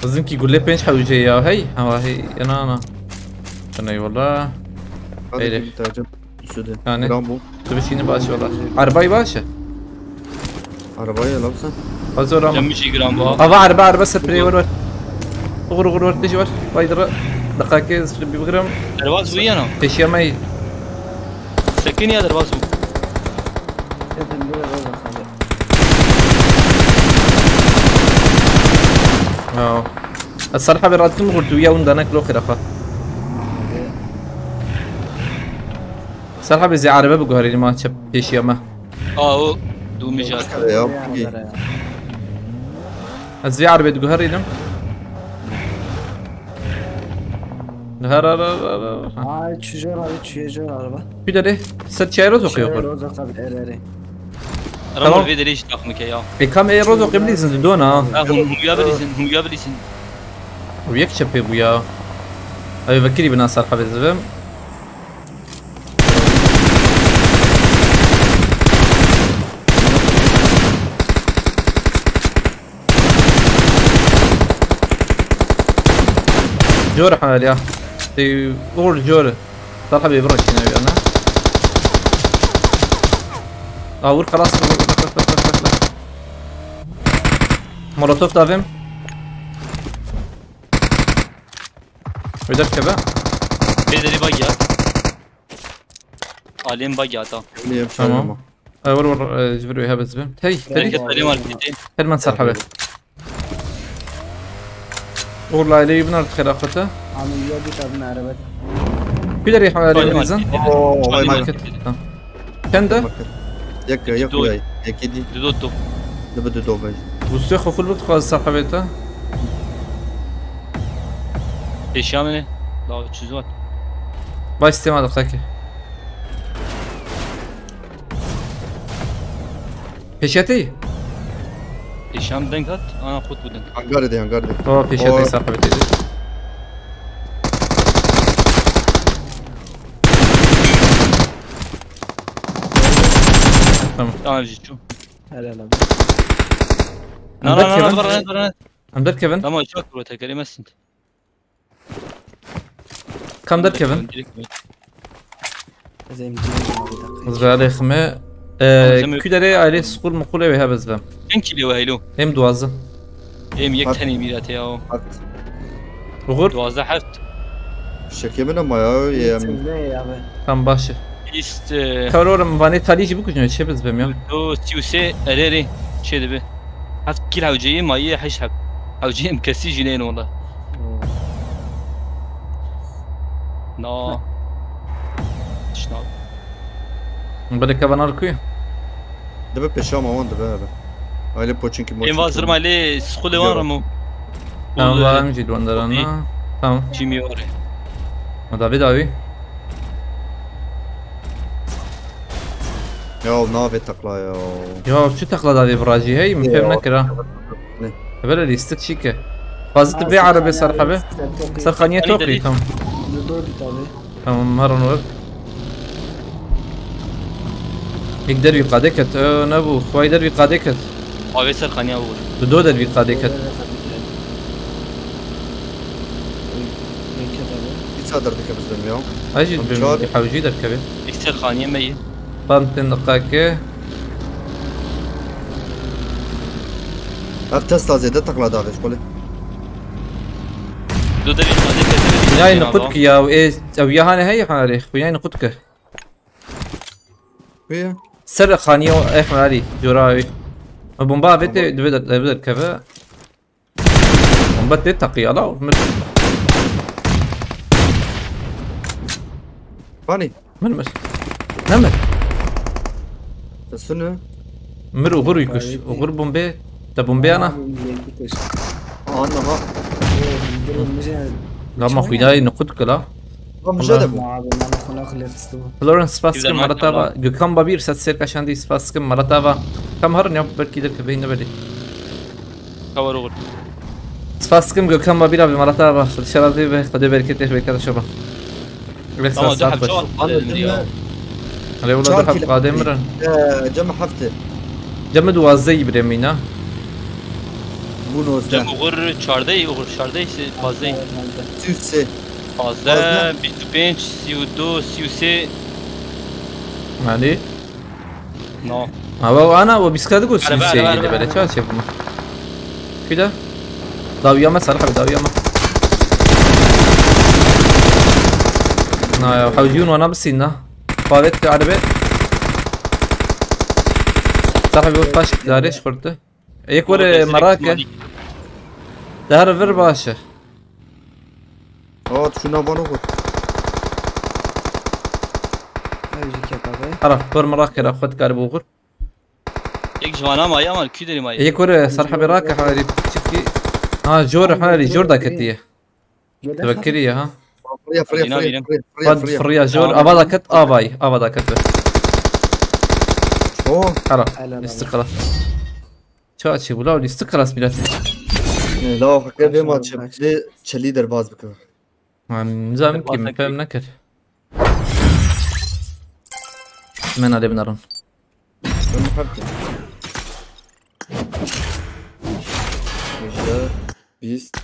لازمك يقول لي بينش حوجي يا هي هي انا والله هذا تعجب السودان يعني رامبو تبشيني باشا والله عرباي باشا عربية لابسة فازور كم شي جرام بها ابا عربة سبري ور غور تجي ور بايدر دقائق سبري بغرم درواز ويانا ايش يا مي سكني يا درواز الصراحة براتكم قلت ويا وندانا كلو خرافة صراحة بزي عربة بقهري ما تشب ايش يا ما دو مجات ازي عربة بقهري لم لا لا لا لا هاي شجرة هاي شجرة عربة في ده ست شيء روزو قيوبر رمل في ليش تاخمك يا كم ايه روزو قبلي زندونا هم يابليسن ويكشف ويا أبي بكري بنا صراحة بالزبم جور حمال يا تي قول جور صراحة بيبرش هنا أنا أقول خلاص مولوتوف دافم ويدك كذا بدري باجات عليهم باجات تمام ور جبروا يا بزبم هي تري ما نصرح به والله لي بنار خلافته عملية دي تابنا عربة كده ريح على الميزان كان ده يك يكيدي دودو ده بده دوغاي وستخو كله تخلص صرح بيته ايش يعمل لا تشوزات باي استماع دقتك بيشاتي ايش عم دنكت انا خد بدنك هنقردي اه بيشاتي صرح بيته تمام جيت شو هلا لا لا برا عم در كيفن تمام شو كروتها كلمه انت كم در كيفن زي مزبع عليه خماء كده عليه سقول مقولة ويها بزبام كم كيلو هيلو هم دوازة هم يك تاني ميرات ياو وغور دوازة حفت شكي منه ما يا كم باشه است كارور مباني تاليجي بكوجنو شي بزبام يا دو تيوسي اريري شي دبي حفت كيل عوجي ما يحش حب عوجي مكسي جنين والله نا شنو بدك كمان الكوي ده بيشاما وان ده هاي بوتشينكي این وازر مالی سخوله وان رمو تمام میجید وان دارن تمام چی میاره داوی داوی يا نافي تقلا يا شو تقلا داوي براجي هي مفهم نكره بلا لي ست شيكه فازت بي عربي صراحه به سرخانيه توقي تمام تمام مره نور يقدر يقادك نبو خو يقدر يقادك اوي سرخانيه اول دو در يقادك يتصدر ديك بس باليوم اجي بحوجي دركبه سرخانيه مي فهمت دقائق افتست زيادة تقلا داغش قولي دو دليل ما ديك وياي نقطك يا وايه او يا هاني هي حالي وياي نقطك ويا سر خانيو احنا علي جوراوي بومبا بيتي بدل كفا بومبا تتقي الله فاني من نمر السنة مر وغر يكش وغر بومبي تا بومبي انا انا ما لا ما خوياي نقطك لا مجرد فلورنس باسكم مرتبا كم بابير ست عشان دي باسكم مرتبا كم هرني بركي درك بين بدي كور وغر باسكم كم بابير مرتبا الشرط دي قد بركتك بكذا شباب طبعا ده حب شو على ولاد حب قادم مرن جمع حفته جمد وازي بريمينا بونوز جم وغر 14 وغر 14 15 سوسي 15 25 32 36 مالي نو هو انا وبيسكادكو على بالي، سيسي على اللي بالي. بلا شاشه كده داوياما صراحه داوياما نا حوجون وانا بسينا فاضت على بيت صاحبي بيقول باش داريش خرطه ايك ور مراكه دهر فر باشا شو نابانو قول عرف ور مراكه خد كاربو غر يك جوانا ما يامل كي دري ما ايك ور صراحه براكه حالي تشكي جور حالي جور داكتيه تذكريه ها فريا فريا جور ابدا كت اباي ابدا كت اوه عرف استقرا شو اشي ولا استقرا سميلاتي لا فكر به ما تشلي درباز بكره عن نظام كيم فهم نكر من علي بنرن بيست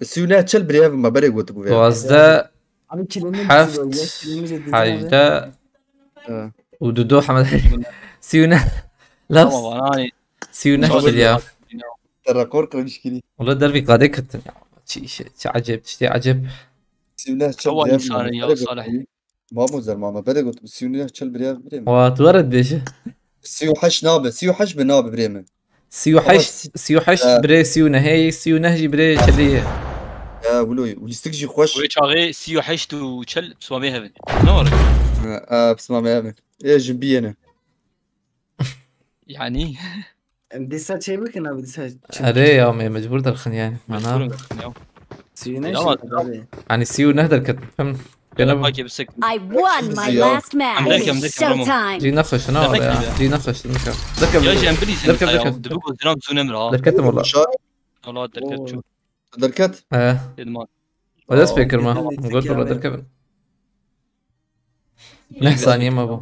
سيونا تشل برياف ما بري قلت بقول توازدا حفت حاجة ودودو حمد سيونا لابس طبعا سيونا شليا ترى كورك مشكلة والله دربي قادي كنت شي عجب تشتي عجب سيونا تشل هو برياف إنسان يا صالح. ما مزر ما بري قلت سيونا تشل برياف بريم وتورد ديش سيو حش نابه سيو حش بنابه بريم سيوحش بري سيونا هي سيونا هجي بري شلية يا ولوي وليستكجي خوش ويتشاغي سيو حشت وشل بس ما بيهبن نور بس ما يعمل ايه جنبي انا يعني بدي سات شيء بكنا بدي سات اري يا امي مجبور درخن يعني معناها يعني سيو نهدر كت فهمت جنب I won my last match. It's showtime. جي نفخش انا ولا جي نفخش ذكر يا جي امبليز دركب دبوك درام زون امرا دركت والله والله دركت شو دركت ادمان ولا سبيكر ما قلت والله دركب نه ثانية ما بو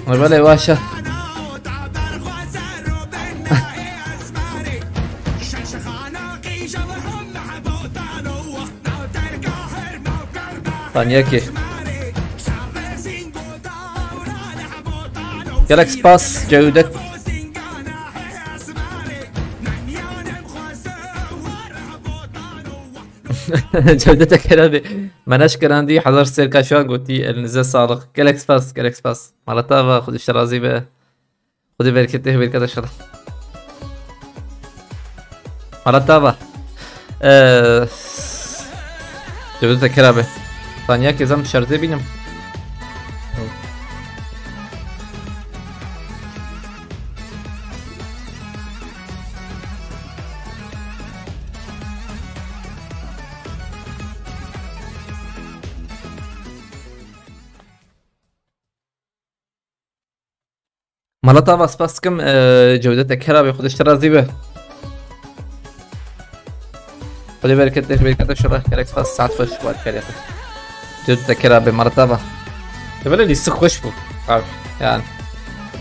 بالي واشا ثانية جالكس باس جودة جودتك هنا مناش كان عندي حضر سيركا شوان قلتي النزال صادق جالكس باس مرتبة خذ الشرازي بقى خذي بركته بركته شرا مرتبة جودتك هنا ثانية كزم شرطي بينم مالتا باس كم جودتك هلا بياخذ اشترى زيبه خذي بالك بركة شرا كالكس باس ساعات فش بعد كده جودتك هلا بمرتبة تبغى اللي يستخ وشفه عارف يعني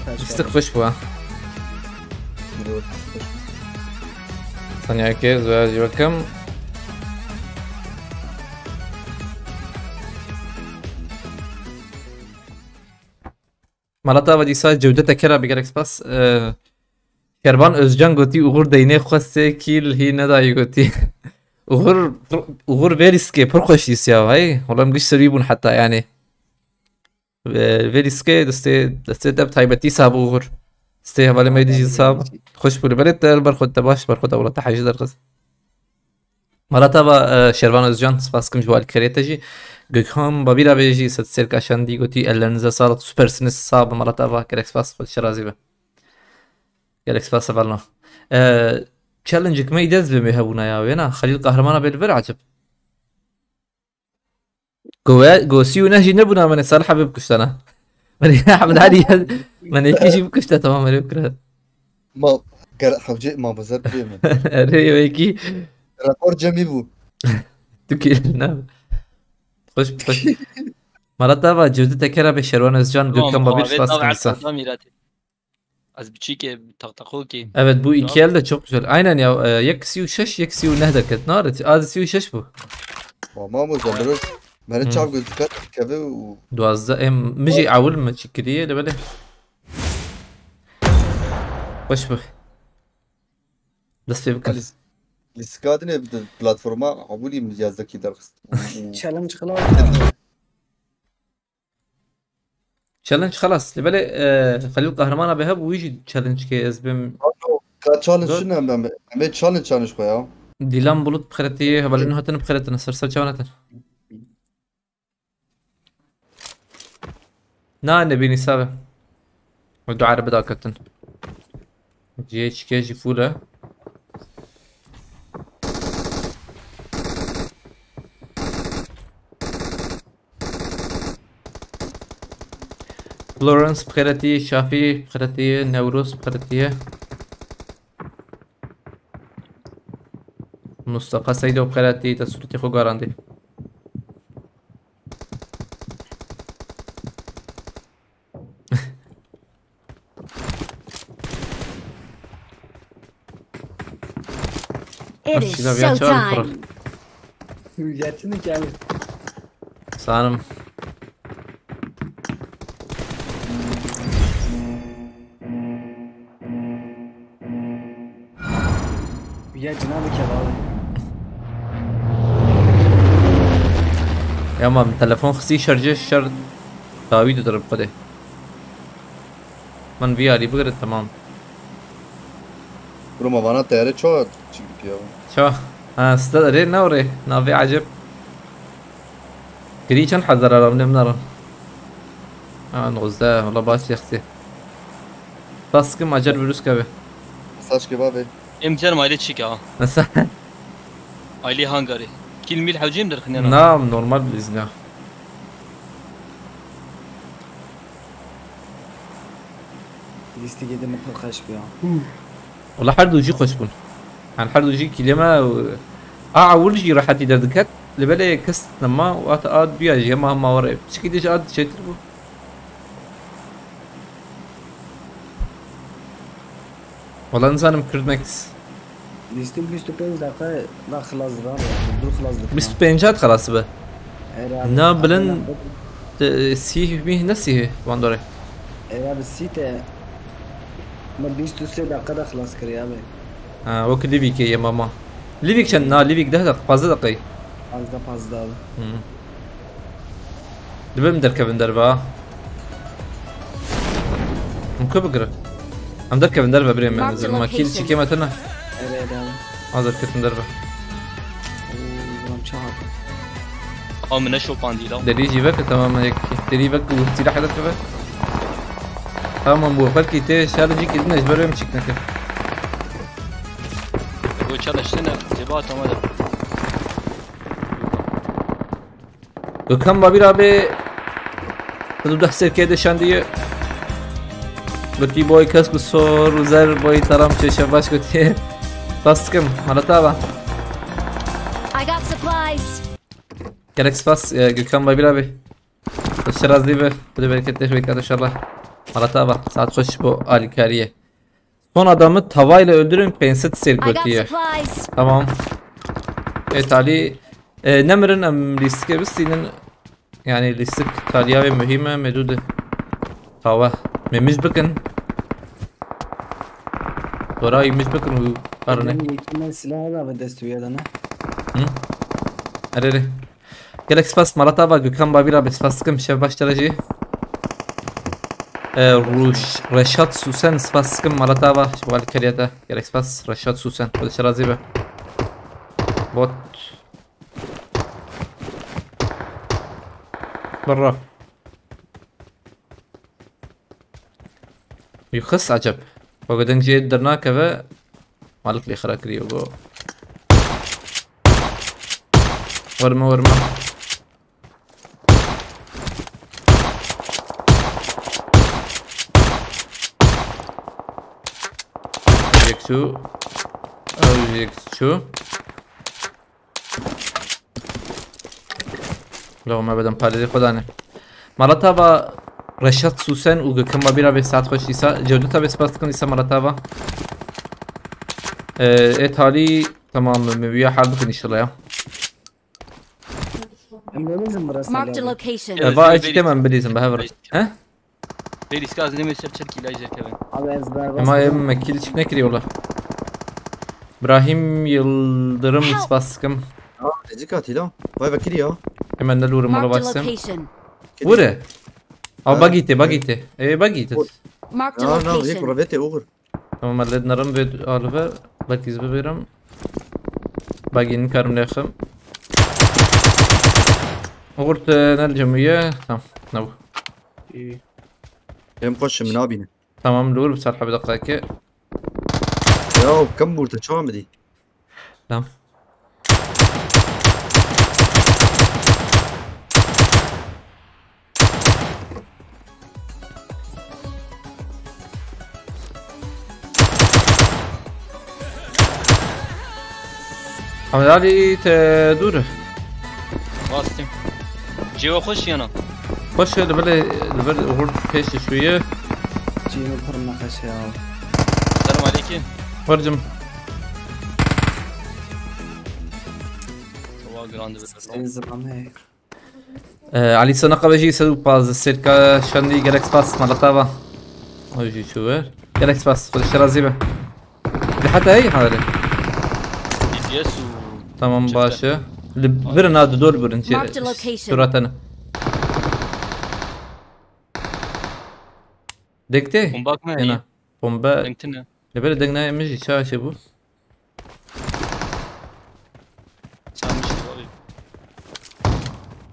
يستخ وشفه ثانية كي زواج وكم Malata ve disa cevdete kera bir gerek pas. Kervan Özcan goti uğur deyne xweste kil hi nedayı goti. uğur veriske pır xoşis ya hay. Olam giş seri bun hatta yani. veriske deste deb taybeti sab uğur. Deste havale meydici sab. Xoş bulu belet del barxot tabaş barxot avlat tahaji darqız. Malata ve Şervan Özcan spaskım jwal kereteci. Gökhan babira beji set serkaşandi goti ellerinize sağlık süpersiniz sağ Malata ve gerek spas xod şerazi be. Gerek spas valna. Challenge كما يدز بمهبونا يا وينا خليل قهرمانا بالبر عجب قوسيو نهجي نبونا من صالح حبيب كشتنا من احمد علي من يكيشي بكشتا تمام بكره ما قال حوجي ما بزر بيمن ري ويكي رابور جميل بو تكي نعم خوش مرتا و جوده تكرا به شروان özcan Gökhan Babir faslısı. Az biçike taktaku ki. Evet bu iki el de çok güzel. Aynen ya yeksiyu şeş yeksiyu nehderket naret. Adisiyu şeş bu. ما مزمر من تشعب قلت كات كذا و دوازده مجي عاول ما تشكريه لبله وش به بس في بكر لسكادني بلاتفورما عبولي من جهازك درخست challenge خلاص تشالنج خلاص لبله خليل قهرمان بهب ويجي تشالنج كي ازبم كا تشالنج شنو عم تشالنج خويا ديلان بولت بخرتيه هبل انه هتن بخرتنا سرسر جوانتن نا نبي نسابه والدعاء بدا كتن جي اتش كي جي فوله فلورنس بخيرتي شافي بخيرتي نوروس بخيرتي مصطفى سيدو بخيرتي تصورتي خو غاراندي It is showtime. Hüviyetini gel. Sanırım. Ya Cenab-ı Kebabı. يا مام تلفون خسي شرجة شر تاويد ضرب قده من بيالي بقدر تمام روما وانا تياري شو تشيك يا شو استدري نوري نافي عجب كريشان حذر على من منار نغزة والله باش يختي تاسكم اجر فيروس كبه ساش كبابي امتى ما يلي تشيك اه نسا ايلي هانغاري كل ميل حوجيم در خنينا نعم نورمال باذن الله Listi gidin pırkaş bir ya. والله حد وجي خوش بون يعني حد وجي كلمة اول شي راح تي دردكت لبلا كست لما وات اد بياج ما هم ورا شكي ديش اد شي تربو والله انسان مكرد ماكس Listim 25 dakika da خلاص var ya. Huzur خلاص. بس بينجات خلاص به نا بلن سيه ميه نفسه واندوري Abi site ما 23 dakikada خلاص kırıyor abi. وك ليفيك يا ماما ليفيك شن نا ليفيك ده فازا دقي Fazla abi. دبم دركب دربا ممكن بقرا عم دركب دربا بريم من زلمه كيل شي كيما تنا Evet abi. هذا كنت دربا Ulan çağır. او من اشو بانديلا دري جيبك تمام هيك دري بك وتسير حدا كبه تمام بو فركي تي شارجي كدنا جبر يمشي كنت و çalıştığına cevap atamadı. Gökhan Babir abi حدود سرکه دشاندیه گوتی بای کس کو سور و زر بای ترام چه شباش گوتی بس کم حالا تابا I got supplies. gerek spas Gökhan Babir abi Şeraz değil be bu bereketli şöyle inşallah حالا تابا saat hoş bu alikariye son adamı tavayla öldürün penset ser I got götüye supplies. tamam evet Ali نمرن ام لیستک بستینن یعنی لیستک تالیا و مهمه مدود تاوه مش بكن وراي مش بكن وقرني Yekine silahı da mı destüye adana? اريري جالكس باس مرتبة gökhan babira bes baskım şef başlarıcı رشاد سوسن سباسكم مرتبة شغال كرياتا جالكس باس رشاد سوسن خودش راضی به بوت برا يخص عجب وقدن جيت درناك و مالك لي خراكري وبو ورمه يكسو او يكسو لو ما بدم پاردی خدا نه مرتبه رشاد سوسن و gökhan babira به ساعت خوش ایسا جودتا به سپاس کن ایسا مرتبه اتحالی تمام مبیا حال بکن انشالله ya Emre'nin burası. Marked a location. Evet. با اجتماع من بليزم بهبر ها Reis kaz ne mesel çerki ilaç Kevin. Abi ezber bas. ama mekil çık ne kiriyorlar İbrahim Yıldırım Spaskım Ecik atıyla. Vay vakili ya. hemen de lurum ala Marked a başsam location. vure ama bagite bagite Marked a Ya ne yek location. ravete uğur. tamam hallet narım ve alve bakiz beberim bagin karım lekhem Ogurt الجمعية tamam نو Hem koş من abine. tamam lur بصراحة بدقائق Ya kam burada çağ mı di? tamam Ahmet Ali تدوره Bastım. Ceva hoş yana. خوش لبل أغور بيش شوية Cini pırma kaşı ya. Selam aleyküm. ورجم Sabah grande bir. Senin zamanı. علي سنقة بجي سدو باز السيركا شاندي جالكس باس مالتابا ويجي شوير جالكس باس خد الشرازي به لحتى هي حوالي DPS و تمام باشا برنا دول برن Marked a location. سراتنا دكتي bomba mı? هنا بومبا Link'te لبل دقنا مجي شاشة بو Çalmıştı abi.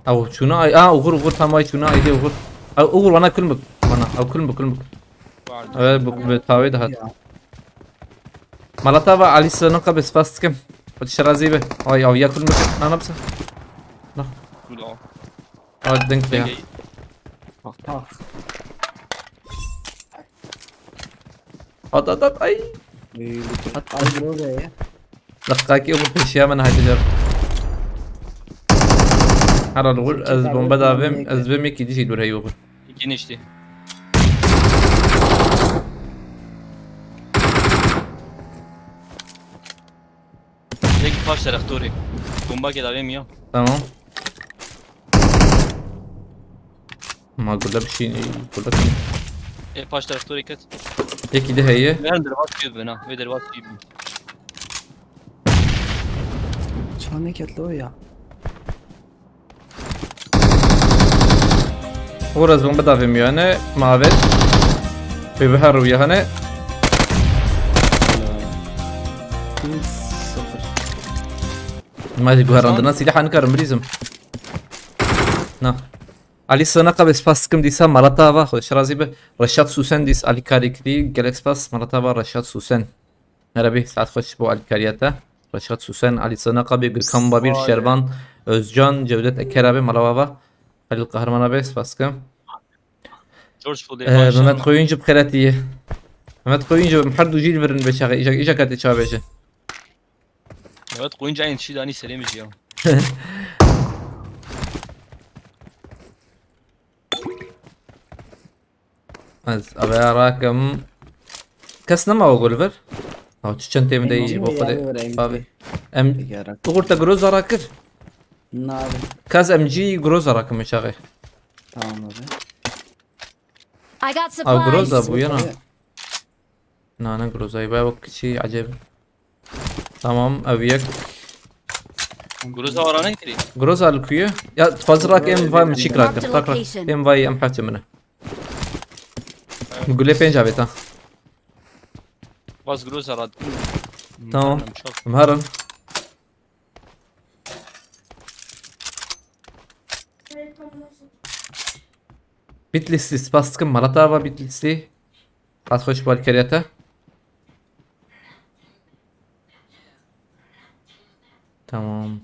او شنو اي اوغر تماي شنو ايدي اوغر اوغر وانا كلمك وانا او كلمك Vardı. بتاوي ده مالتابا علي سنقة بس باستكم خد الشرازي به اي او ياكل مك انا بس Burada. دنك فيها Denge. Bak bak. هات اي Ay buraya. دقاكي اوغر في اشياء من هاي تجار هذا الغول از بومبا دافم از بمي كي ديش يدور هي اوغر İki neşti. Peki baş taraftori. Bomba que davem ya. تمام ما اقول له بشي يقول لك Baş taraftori kat. يكي دي هي Ben de var gibi bana. Ve de var gibi. Çan ne ketli o ya. اوغر از بومبا دافم يعني معبد في بحر ويا هنا 0. ما تقول عندنا سلاح انكر مريزم نا علي سنقة بس باسكم ديسا مرتبة خد شرازي به رشاد سوسن ديس علي كاريكري جالكس باس مرتبة رشاد سوسن عربي ساعات خوش بو علي كارياتا رشاد سوسن علي سنقة بيغركم بابير شربان özcan Cevdet Eker abi مرحبا Halil Kahraman abi باسكم George Floyd. مهمت خوينجو بخيراتيه مهمت خوينجو محردو جيل برن بشاغي اجا كاتي شابيجه Evet koyunca aynı şey de hani söylemiş ya. از ابي اراكم كاس نما وغولفر او تشنتي مدي بوقدي بابي ام Yarak. تقول تجروز اراكر Ne abi? كاز ام جي جروز اراكم شاغي Tamam abi. I got او جروزا supplies. ابو يلا انا جروزا يبقى وقت شيء عجيب تمام ابيك گروز آرانه کری جروزا الكويه يا تفزرك ام فاي مشيك راك Marked a تاكل location. ام فاي ام حاجه منه نقول لي فين جابتها باز گروز آراد تمام مهرن Bitlisli baskın Malata var Bitlisli. Az hoş balkeriyata. Tamam.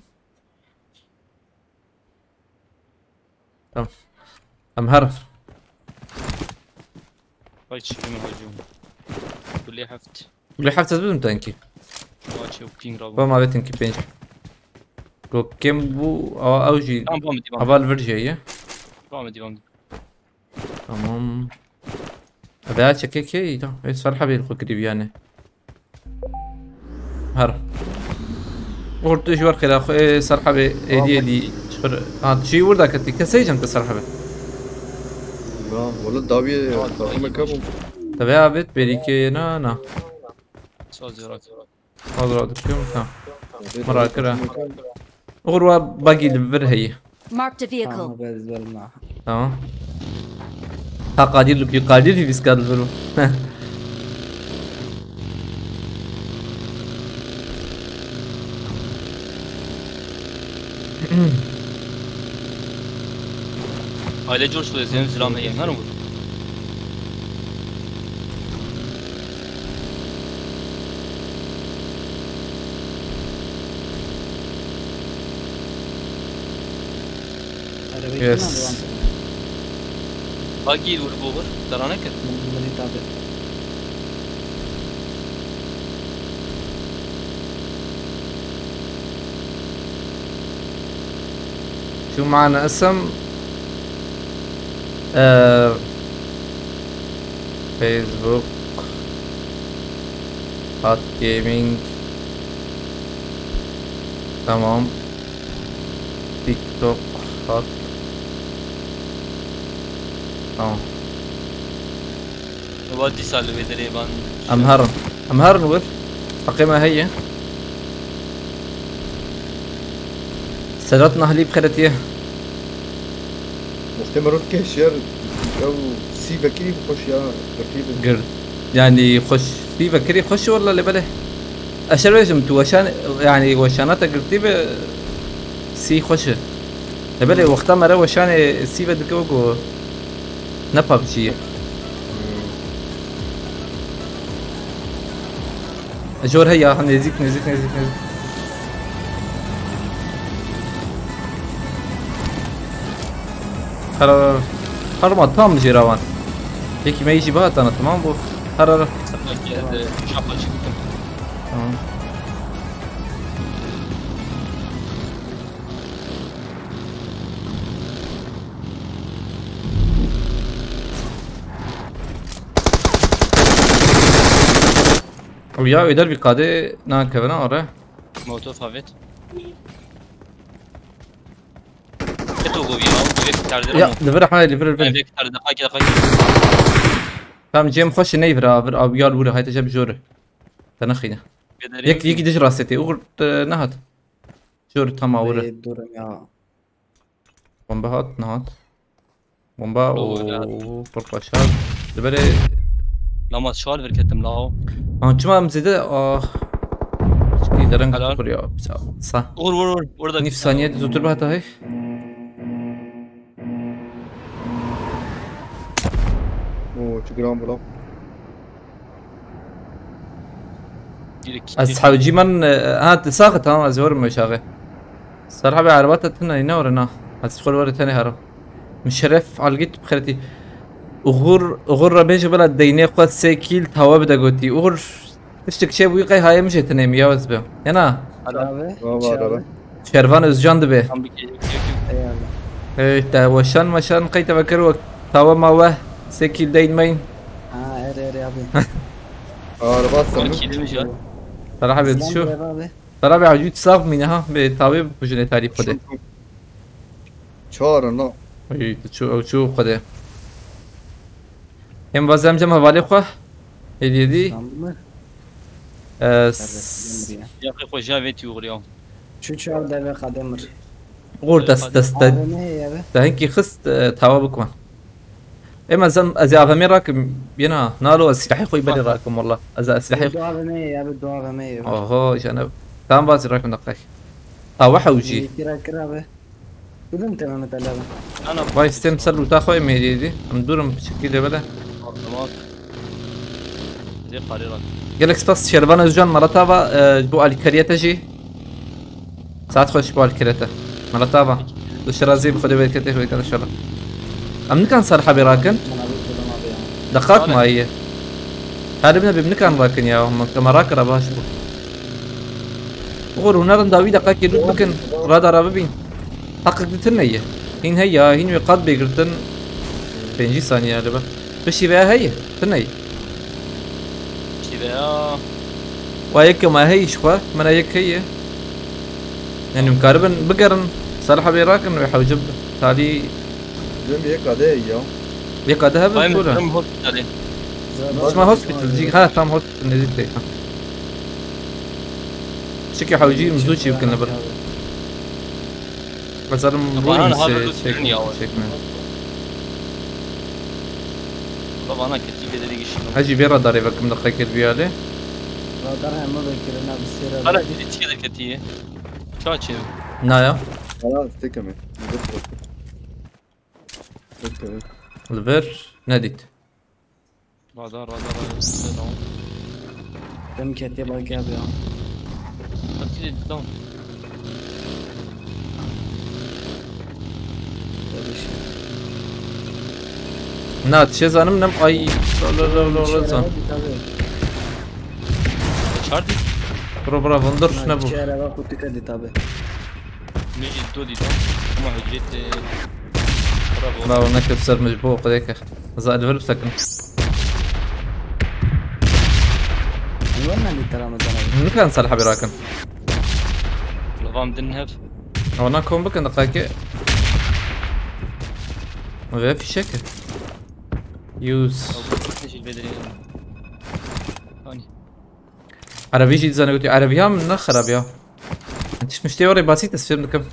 Tamam. Amhar. باید چی من هاجوم کلی هفت Gülü hafta bizim tanki. واچه و پینگ را Bu mavetin ki penç. Go kim bu avcı تمام بامدی بامدی aval vereceği. بامدی بامدی Tamam. هذا شكل كي ده ايش فرحة بيلقوا قريب يعني. هر. قلت شو ورخي لاخو ايه صرحة بي دي شفر شي وردا كتي كسيجم تصرحة بي. والله داوية داوية كابو تبع بيت بريكي نا سازی را حاضر ادكم ها مرة كده غروا باقي البر هي Marked a Tamam vehicle. بالنسبة لنا. تمام ها قادر لك قادر في بيسكاد البرو aile جور شده زیم سلام هیم هرم بود Arabayı Yes. kim aldı باگی ور بوغر درانه کرد lan? Beni tabi. شو معنا اسم فيسبوك هات جيمينج تمام تيك توك هات تمام وادی سال ویدری بان امهرن ور تقييمها هي سيرتنا هلي بخيرتيه مختمرات كاشير او سي بكري بخش يا ترتيب قرد يعني خش في فكري خش والله اللي بله اشرب انت وشان يعني وشانات قرتيبه سي خش اللي وقتها مره وشان سي بدكو نبا بشي جور هيا نزيك هر tam جيراوان Peki ما يجي بهات انا تمام بو هر شاپل çıktım تمام ويا يدر بقاده نا كفنا اره موتو فاوت تو گویی او یک تردر يا لفر حالي لفر یک تردر دقیقه فهم جيم خش نيفرا فر ابيال ولا هاي تجاب جوره تنخينا يك دج راستي اغر نهات جور تما ولا Bey durum ya. بومبا هات نهات بومبا و برقاشات لبر لاماس شال verkettim lao انتما مزيده شكي درنگ Helal. خوريا صح vur orada نيف ثانيه زوتر بهات هاي او تجرام بلا اصحاب جيمان هات ساقط ها ازور مشاغه صراحه بعربات تنا ينورنا هتدخل ورا تاني هرب مشرف على الجيت بخيرتي اغور بيج بلا ديني قوات سيكيل توا بدا قوتي اغور تشتك شيء ويقي هاي مش تنام يا وزبه انا Abi. Var şey araba. abi. شرفان özcan به tam bir gece Eyvallah. ايه تا وشان مشان قيت بكر توا ما وه سيكيل دين مين Ha eri abi. Araba sanırım. kilmiş ya صراحه Lan بتشوف buraya abi. صراحه بعجوج صاف منها بتاوي بوجني تعريف خده Çağırın lan. اي تشوف او تشوف خده هم بازم جمع بالي خو هديدي Tamam. يا اخي خوش جافيتي وغريو Şu al deve kademir. غور دست Abi ne ya be? هنكي خست تاوا بكمان اما زم ازي افامي راكم بينا نالو اسلحه خوي بالي راكم والله ازي اسلحه Dua ve ne ya be? Dua ve ne ya be? اوه انا تام بازي راكم دقيق طاوح وجي Kira be. Dedim tamam etala be. انا باي ستيم سلو تاخوي ميديدي مدورم بشكل بلا تمام زي قريرات قالك سباس شربانا جان مرتابا بو الكريه تجي ساعات خوش بو الكريته مرتابا الشرازي بخدي بيتكتي خوي كذا شر امن كان صالحه براكن Bana bir tutam abi ya. دقات ما هي هذا ابن كان راكن يا هم كما راك رباش بو غور ونرن داوي دقاك يدود بكن رادا رابين حقق تنيه هين هيا هين يقاد بيقرتن 5 ثانيه لبا بشي بها هي تنيه اشتباه وهيك ما هي شخوا من هيك هي يعني مقاربا بقرن صالحه براكن ويحوجب تالي Dedim bir kadeh ya. يقعدها بايم بسهوله دم هوسبيتال اسمها هوسبيتال جي ها تام هوسبيتال نزلت شكي حوجي مزوجي يمكن نبر بس انا طبعاً أنا هذا مبروي دوت مني أول. طبعا انا كتيبه دقيقه شنو هجي بيرا داري بكم دقيقة بيالي Radar hem bekirina bir sera. انا جديد كذا كتيه شو كذا نايا Hala istekeme. Istekeme. الفير ناديت رادار Dem ketiye bak abi ya. اكيد داون Böyle şey. نات شي زانم نم اي لا لا لا لا زان شاردي برو فندر نبو Şehre bak kutu kedi tabi. نيجي دودي داون ما هجيت لا ونكتب سر مجبوق هذيك زائد الفير سكن Anladın mı literal mesela? من كان صالحة براكن نظام دنهف هو ناكم بكن دقيقة ما في شكل يوز ايش البدري ثاني عربي جيت زانا قلت عربي من نخر ابيا انتش مشتي وري بسيط السفير نكم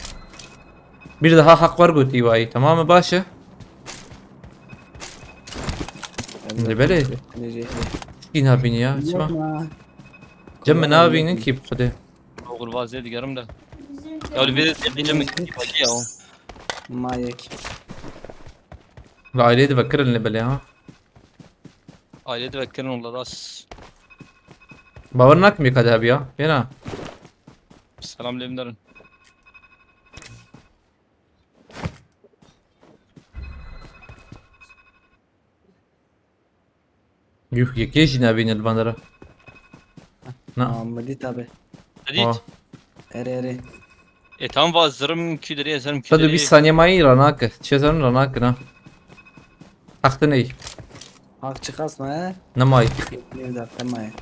bir daha hak var قلت ايواي تمام باشا اللي بالي شكي نابين يا اسمع جم نابين كيف خده اقول فازي دقرم ده يا الفيديو اللي جنب كتيبه اهو Ma yek. العائلة تفكر اللي بالي ها عائلة تذكرني والله راس باورناك ميك هذا بيا هنا السلام لمدرن يوه يكيش نابين البندرة نعم Muhammedi tabi. جديد Eri. tam vazırım küdürü yazarım صدق küdürü 20 ثانية معي رناك تشيزرن رناك نا اختني Hak çıkasma he. نماي Bir dakika ma yek.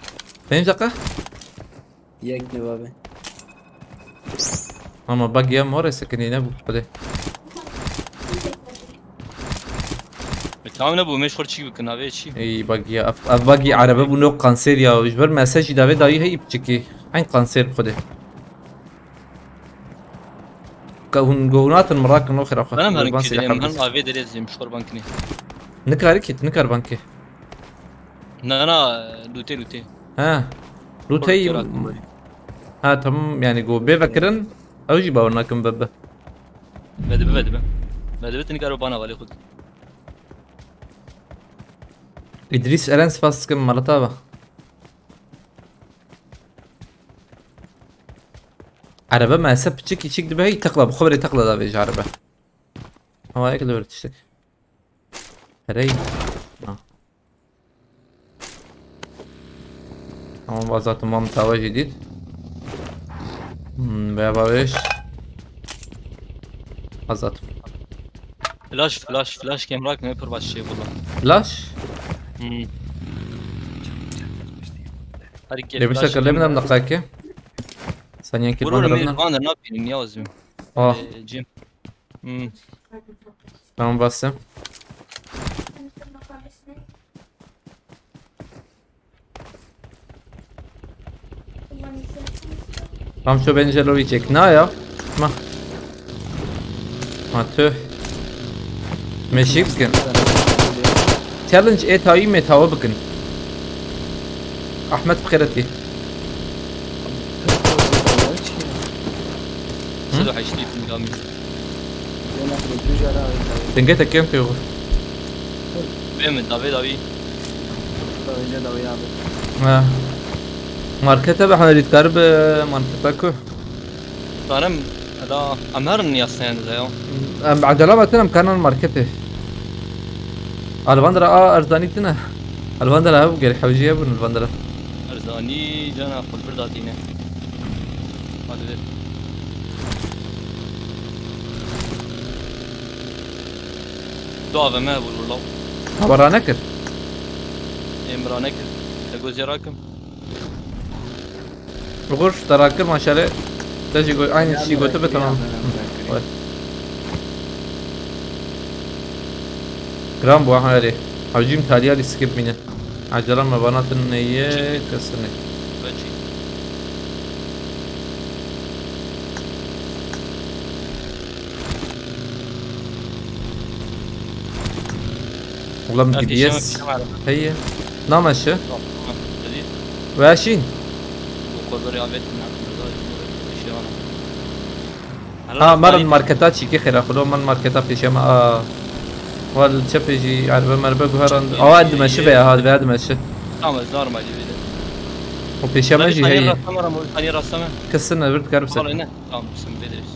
5 دقيقة Yek ne abi. اما باقي موري سكني نبو خده tamam ne bu meşhur çıkıyor kınave çi اي باقي باقي عربة بنو قنصير يا وجبر مساجي دافي داي هي بتشكي عين قنصير خده كونات المراكن الاخرى اخر ben hemen küdürü ben ave deriz meşhur bankini نكاري كيت نكار بانكي nana lute ها لوتي ها تمام يعني جو بيفكرن او جي باورناكم بابا بدبه تنكروا bana vali خود ادريس ارنس فاس كم مرتبة عربة ما سب تشكي تشك دبي تقلب خبري تقلب دافيج عربة هو هيك دور تشتك هري هون بازات تمام تاوى جديد بابا ايش بازات flash kemrak ne yapar başka şey bunlar فلاش hareket اللي بيشتغل اللي بدنا دقائق ثانية كده Vurur بنضربنا Mirvan'da ne yapayım ya azim اه Jim تمام بس رام شو بنجلو يجيك نايا ما تو ماشي بكن تشالنج ايه تاوي متاو بكن احمد بخيرتي صدق حيشتيت من قامي تنقيتك كم في غور بيمن دافي ماركته احنا اللي تقرب ماركتكو طارم هذا امهرني اصلا زيو عجلة مكان الماركته الفاندرا ارزانيتنا الفاندرا هو غير حوجيه بن الفاندرا ارزاني جانا خد برداتينه هذا دعوة ما بقول والله برانكر امرانك تقول زراكم غرش تراكر ما شاء الله تجي يقول عين الشيء قلت له تمام جرام بو هاري حجم تاليا اللي سكيب منه عجلة ما بنات النية كسرني بجي والله من دي بي اس هي نعم الشيء واشين مرة الماركتات شي كي خير اخذوا من ماركتات في شما والشاب يجي عربة مربق وهران اواد ما شبه هذا بعد ما شبه زار ما جيبي وفي شما يجي هي رسمه كسرنا برد كارب سر هنا بسم بدرس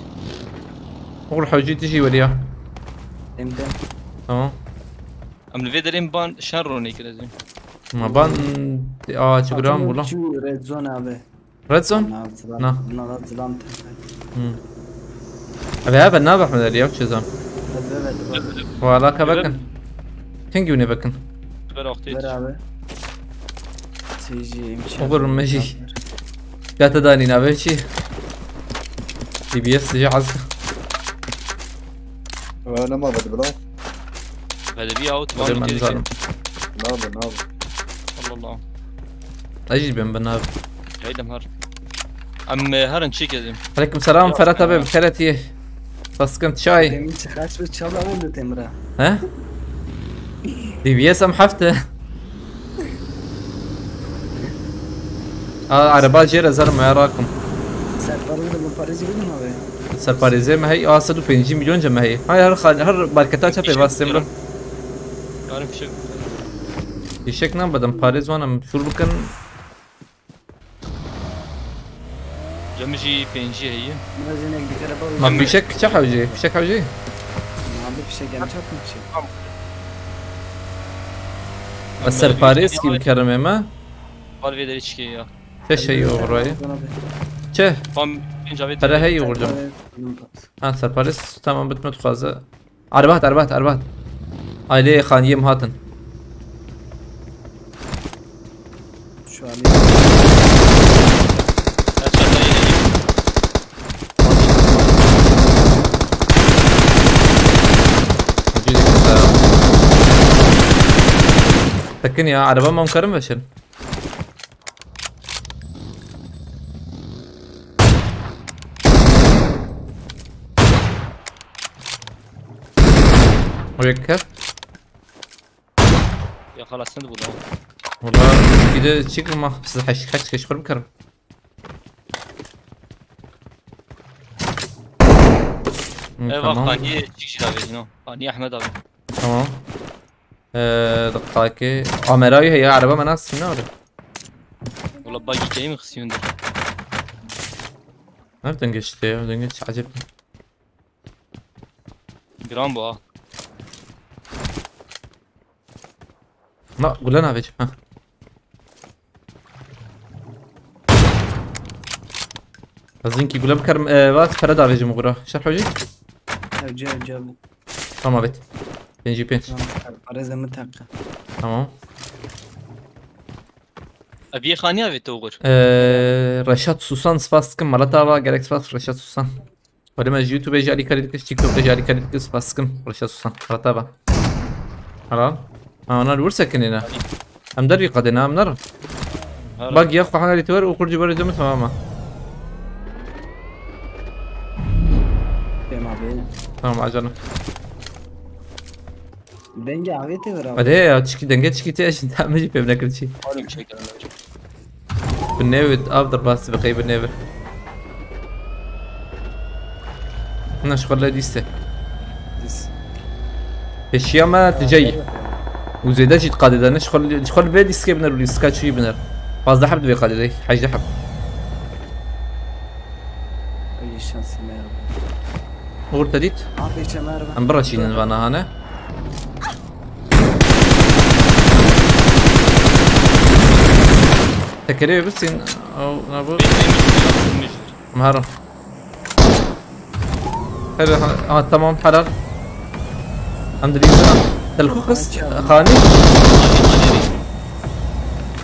اقول حوجي تجي وليا امتى تمام ام الفيدرين بان شروني كده زين ما بان شو جرام والله شو ريد زون ابي ريد زون نعم ظلام ابي هذا النابح من اليوم شو زون ولا كبكن تنجوني بكن بلا اختي برابر تيجي يمشي اقول ماشي قاعد تداني نابه شي دي بي اس تجي عزك انا ما بدي بلا هذا بي اوت بدل ما نظلم ناب الله اجي بين بناب هيدا مهر ام هرن شي كذا عليكم السلام فرات ابي بخيرتي بس كنت شاي مش خاش بتشابه ولا تمره ها دي بي اس ام حفته عربات جيرة زلمة يا راكم سر باريزي ما هي 150 مليون جمع هي هاي هر ماركتات شبه باستمرار عارف شو يشكنا بدم باريس وانا مشهور بكن جمجي بينجي هي ما بيشك شحوجي بيشك حوجي ما بيشك يعني شاف بس سر باريس كي بكرمه ما قال في دريش كي يا ايش هي وراي چه قام بينجا ترى هي ورجم سر باريس تمام بتمت خازه عربات عائله خانيم هاتن شو عليه لكن يا عربة ما مكرم بشن ويكر يا خلاص سند بولا والله كده شكل ما بس حش كش خرب كرم ايوه قاني تشيش دافي نو قاني احمد دافي تمام دقائق عمراوي هي عربة مناس من ولا والله باقي كريم خسيون ده ما بتنقشت عجبني جرام بوا لا قول لنا بيج ها زينكي قول بكرم وقت فرد على جمهورة شرح وجهي جابوا تمام بيت بينجي بينج عريزة متحقة تمام ابي خانيا في توغر رشاد سوسان سپاس کم مالتا با گرک سپاس رشاد سوسان ولی من یوتیوب جاری کردید کش تیک توک جاری کردید کش سپاس کم رشاد سوسان مالتا با حالا أنا الورثة كنينا أم دري قدنا أم نرى باقي ياخذ حالي تور وخرج برا جمع تماما. Benim abi. تمام عجلنا. Denge abi te ver abi. هذا يا تشكي دنجت تشكي تيش انت ما جيب بناكل شيء. Oğlum bir şey gelmiyor. بالنيفت افضل باس بقي بالنيفت. انا شغل لا ديسته. اشياء ما تجي. وزيدا جيت قادة انا شغل بيدي سكيب بنر ولي سكات شي بنر. فاز حب دبي قادة دي حاجة حب. İyi şansım ya. غور تديت Abi içe merhaba. ام برا شي نفانا هنا. تكريبي بس او نابو مهرة. حلو تمام حلال. الحمد لله. تلخوخس خاني.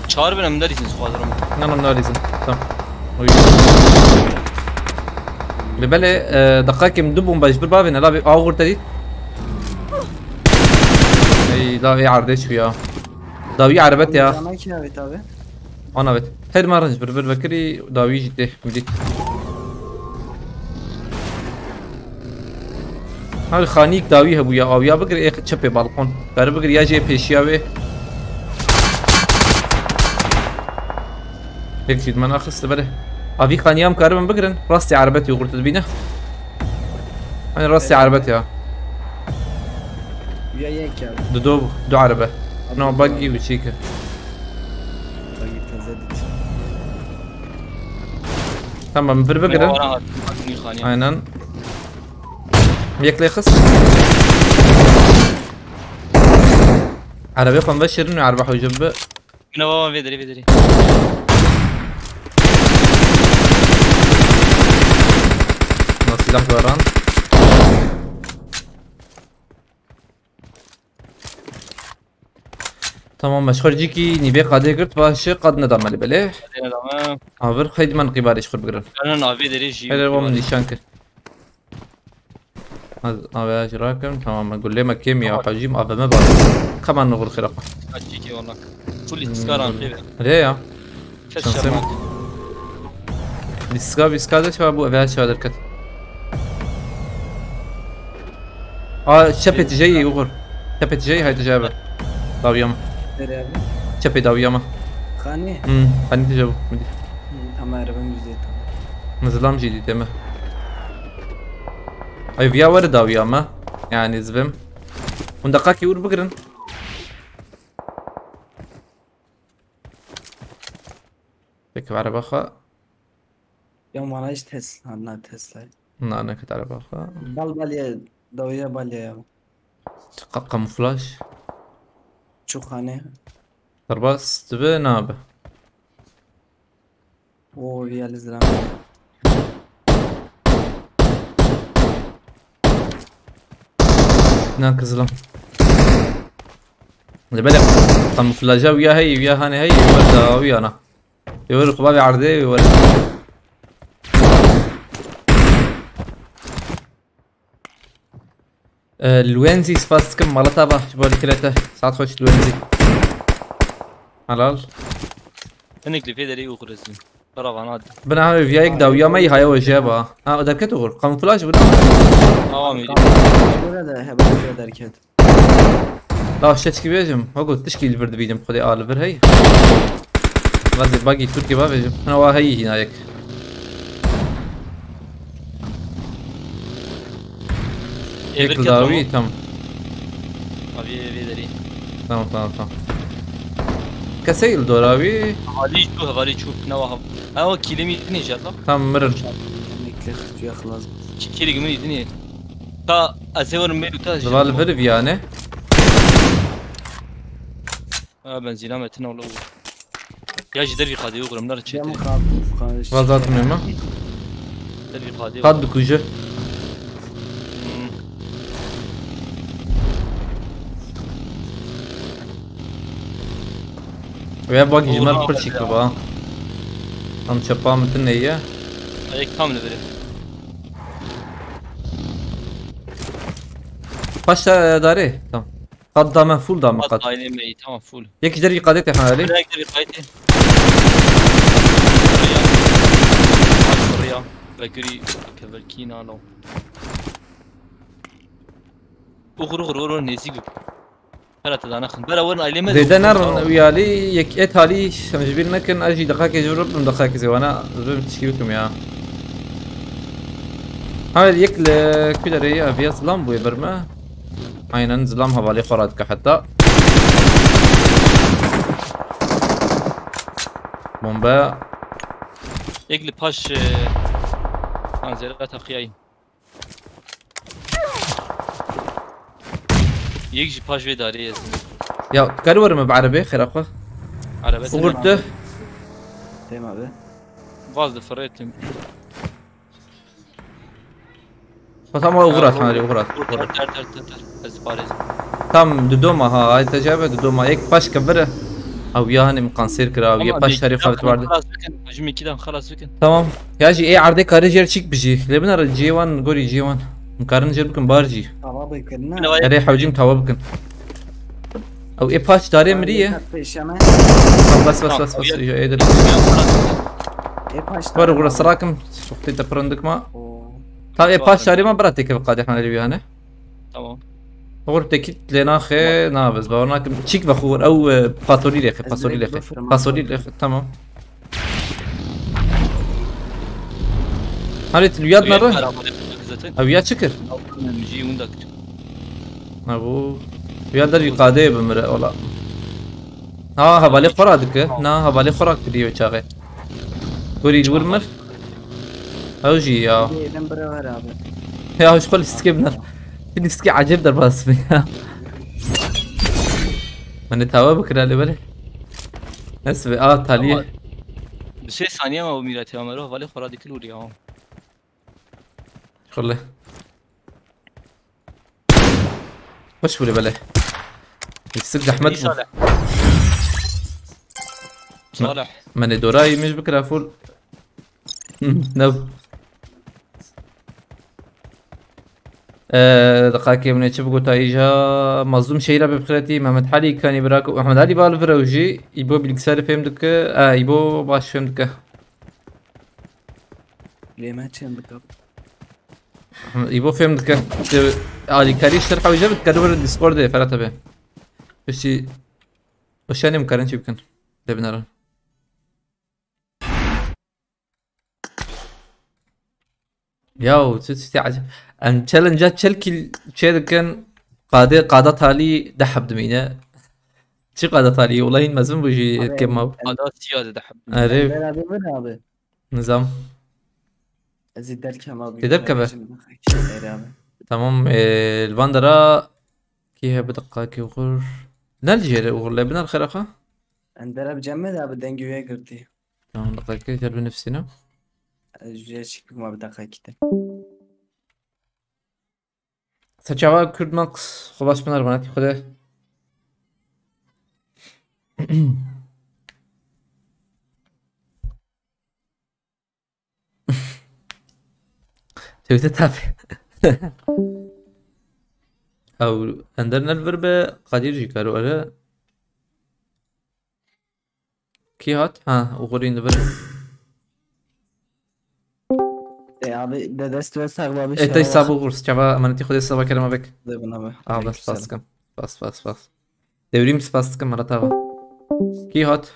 Çağır beni mi değilsin squadron? نعم ناريزن تمام. ببالي دقائق مدبهم بجبر بابي لا بي اغور تديت. اي لا هي عردش فيها. داوي عربت يا Sana ki abi tabi. انا بت. هيد ما رنج بربر بكري داوي جدي مديت. هاي خانيك داوي هبويا او يا بقر ايه تشبي بالكون. قال بقر يا جي بيشياوي. هيك جيت من اخس بله. ابي خانيام كاربن بقرن راسي عربتي وقلت تبينه. انا راسي عربتي يا Ya yek abi. دو عربة. نو باقي وشيكه. Bagi tezedit. تمام بربقرن. aynen. ياكل يخص. عربي خم بشرني عربة حوجب. Yine babam vederi. سلاح باران. تمام مشخور جيكي نبي قادة قرت باش قد ندم على بليه. Tamam. عبر خيد من قباري شخور بقرن. Kanan abi vederi ji. هذا هو من نشانك. هذا اجراكم تمام اقول لي ما كيمياء وحجيم ابا ما بعرف كمان نغل خرق. Açık والله. Full iskaran gibi. ليه Kes Şansım. şarmak. بيسكا شو ابو ابيات شو دركت. شبت جاي يغر. شبت جاي هاي تجابه. داويما. Nereye abi? شبت داويما. Khani. خليني تجاوب. Ama arabam yüzde tam. نزلام جديد تمام. اي فيا ورد داويما. يعني زبم. وندقاك يقول بقرن. تكب على بخا. Ya bana hiç Tesla. Anla Tesla. انا كنت على بخا. Balya. Davaya balya ya. كاموفلاج. Çok hani. ترباس تبي نابه. O realizm. هناك زلم. اللي بالك كاموفلاجا ويا هي ويا هاني هي ولا ويا انا. يوري قبابي عرضي يوري. الوينزي سباس كم مرة تابع جبالي ثلاثة ساعات خوش الوينزي. حلال. Enekli vederi uğraşsın. Karavan بنا هاي فيا يقدا ويا مي هاي وجابها. دركته غور كاموفلاج ولا. Devam ediyor. Böyle de hemen derken. لا شتش كي بيجم ما قلت تشكي البرد بيجم خذي الفر هي. غازي باقي تركي ما بيجم انا وهي هناك. هيك داوي تم. Abi vederi. تمام. كسيل دوراوي. Havali şu nava. Ama kilimi ne jalla? تم مرن. Emekli kırtıyor kılaz. Kilimi ne? Ta asevarım melu ta. زبال فيرف يعني. Benzina metine oğlu. Ya jider bir kadiye uğram nar çete. Cem kaldı. غلطات مهمة. Der bir kadiye. قد كوجة. ويا باقي جمال كل شيء كبا. هم شباب مثلنا اياه. Ayak tam ne verir? باش داري تمام. قد دامه فول دامه قد. Aile meyi tamam full. يك جري قادته حالي. Direkt bir kayıt. بكري كفركين أنا أغر نسيق هلا تدانا خن بلا ورن أليمة زيدا نار ويالي يكيت هالي مجبر نكن أجي دقائق يجرب من دقائق زي وأنا زبون تشكيلكم يا هذا يكل كده ريا فيها ظلام بوي برما عينا ظلام هبالي خرادك حتى بومبا يقلب باش انزلات اخياي يجي باش في داري يا كارور ما بعربي خير اخو عربي صورته تمام ابي فاز فريت فتام اوغرات هذه اوغرات تام دودوما ها انت جايبه دودوما هيك باش كبره او ياهني مقنصير كرا ويا باش شريف خالد وارد خلاص بكن هجمي كده خلاص بكن تمام ياجي ايه عرضي كاري جير تشيك بجي لبنا رجي وان غوري جي وان مقارن جير بكن بارجي طبابي كنا اري حوجي متوابكن او ايه باش داري مريه بس ايه ده ور غور سراكم وقت انت برندك ما طيب ايه باش داري ما براتي كيف قاعد احنا اللي بيهانه تمام غور تكيت لنا خي نابز باورناك تشيك بخور او فاصولي لي اخي فاصولي لي اخي تمام هاريت الوياد مرة او ياد شكر نجي وندك ابو وياد دري قاده بمرة ولا ها هبالي قرادك نا هبالي قراك ديو چاغه غوري دورمر او جي يا وش قول استكبنا نسكي عجب در باس بيها من تاوا بكره اللي بالي اسف تاليه بشي ثانية ما بميلاتي عمره ولی خورادی کلوری ها خله وش بولي بالي يسد احمد صالح من دوراي مش بكره فول نب دقائق من يشوفوا تايجا مظلوم شيرا ببخرتي محمد علي كان يبراكو محمد علي بالفروجي يبو بالكسار فهم دك يبو باش فهم دك ليه ما تشم بالضبط يبو فهم دك علي كاري شرح وجب تكرر الديسكورد فرات به وش يعني مكرن شي بكن دبنرا ياو تستي عجب ان تشالنجات شلكي شي كان قاده تالي دحب دمينا شي قاده تالي والله مزمن بيجي كم قادات زياده دحب عرف نظام ازيد الكم تدركبه تمام الفاندرا كيها بدقاكي وغر نلجي وغر بنا الخير اخا عندنا بجمد بدنا نجي قرتي تمام دقاكي جرب نفسنا جيش ما بدقاكي سچاوا کرد ماکس خوباش بنار بناتی خوده تويته تافه او اندرنا الفربة قدير جي كارو اره كي هات ها وغورين الفربة abi dest ve sarma bir şey. Sabu kurs çaba maneti خوده sabah kelime bek. بس بس بس devriyim spastıkım maratava. Ki hat.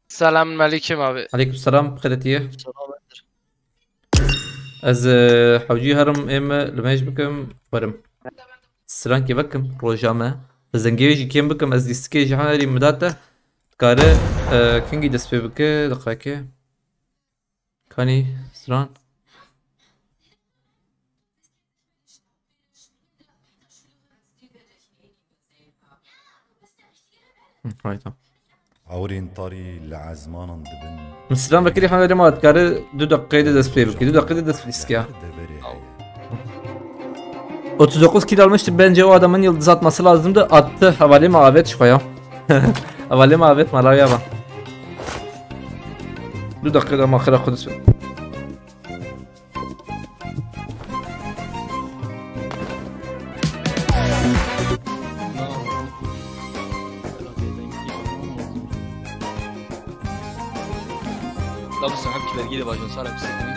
Selam aleyküm abi. Aleyküm selam خدتيه. از حوجي هرم ام لماش بكم برم. سران كي بكم روجامه. زنجيجي كيم بكم از ديسكي جهاري مداته. كاره كينجي دسبي بك دقيقة. كاني سران رايتو عورين طري لعزمان دبن مثلا بكري حنا ما تكار دو دقيقة دست بي بكي 2 dakikada dest fiskya 39 kill almıştı bence o adamın yıldız atması lazımdı attı havale mavet şoya havale mavet malaya bak 2 dakikada makhra kudüs لا بس حبكي بلقي لي باجون صار بسيطني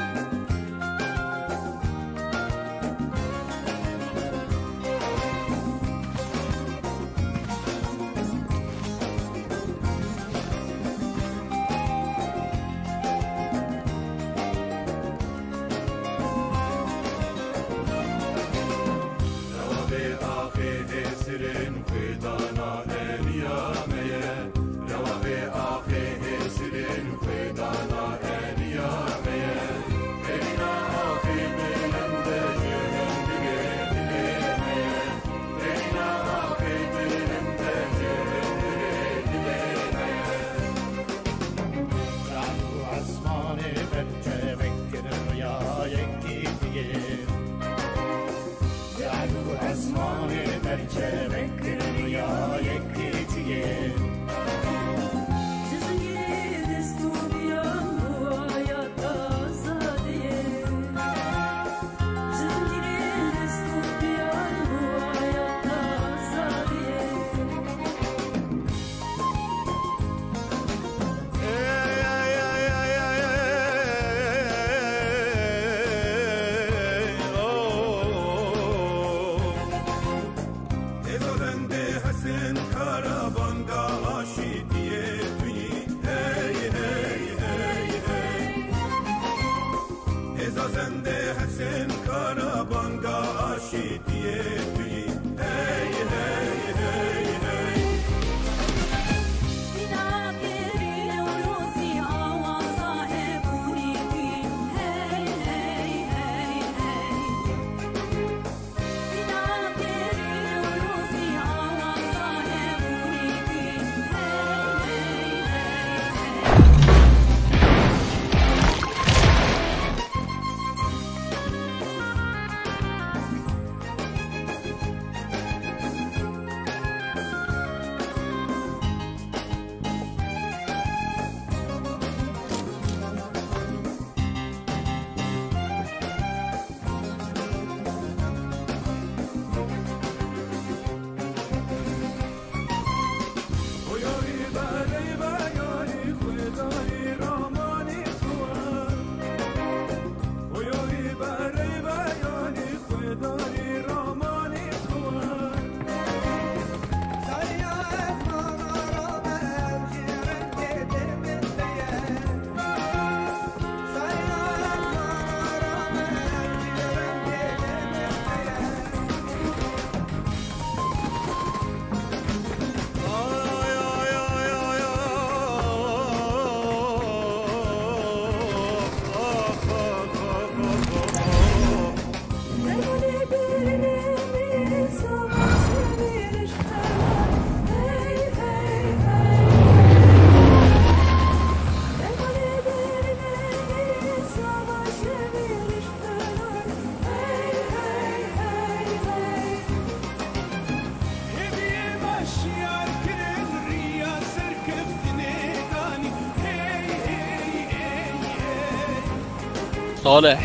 صالح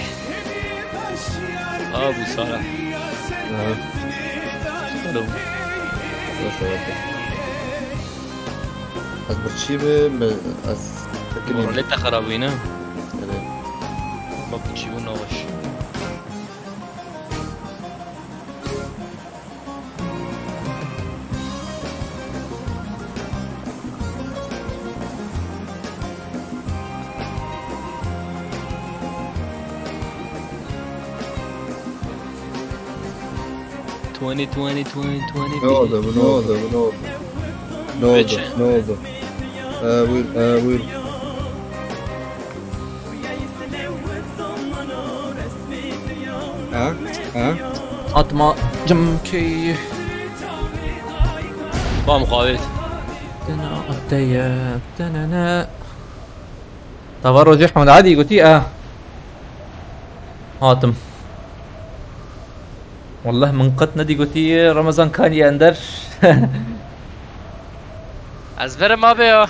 ابو صالح الو از برچیبه از رولتا خرابینه با برچیبه نواش نوضة وير أطمع جمكي با مقاومت تنا أبدية تنانا تفرج أحمد عادي قلتي هاتم والله من قد ندي قلتي رمضان كان يندر از برم ما بیا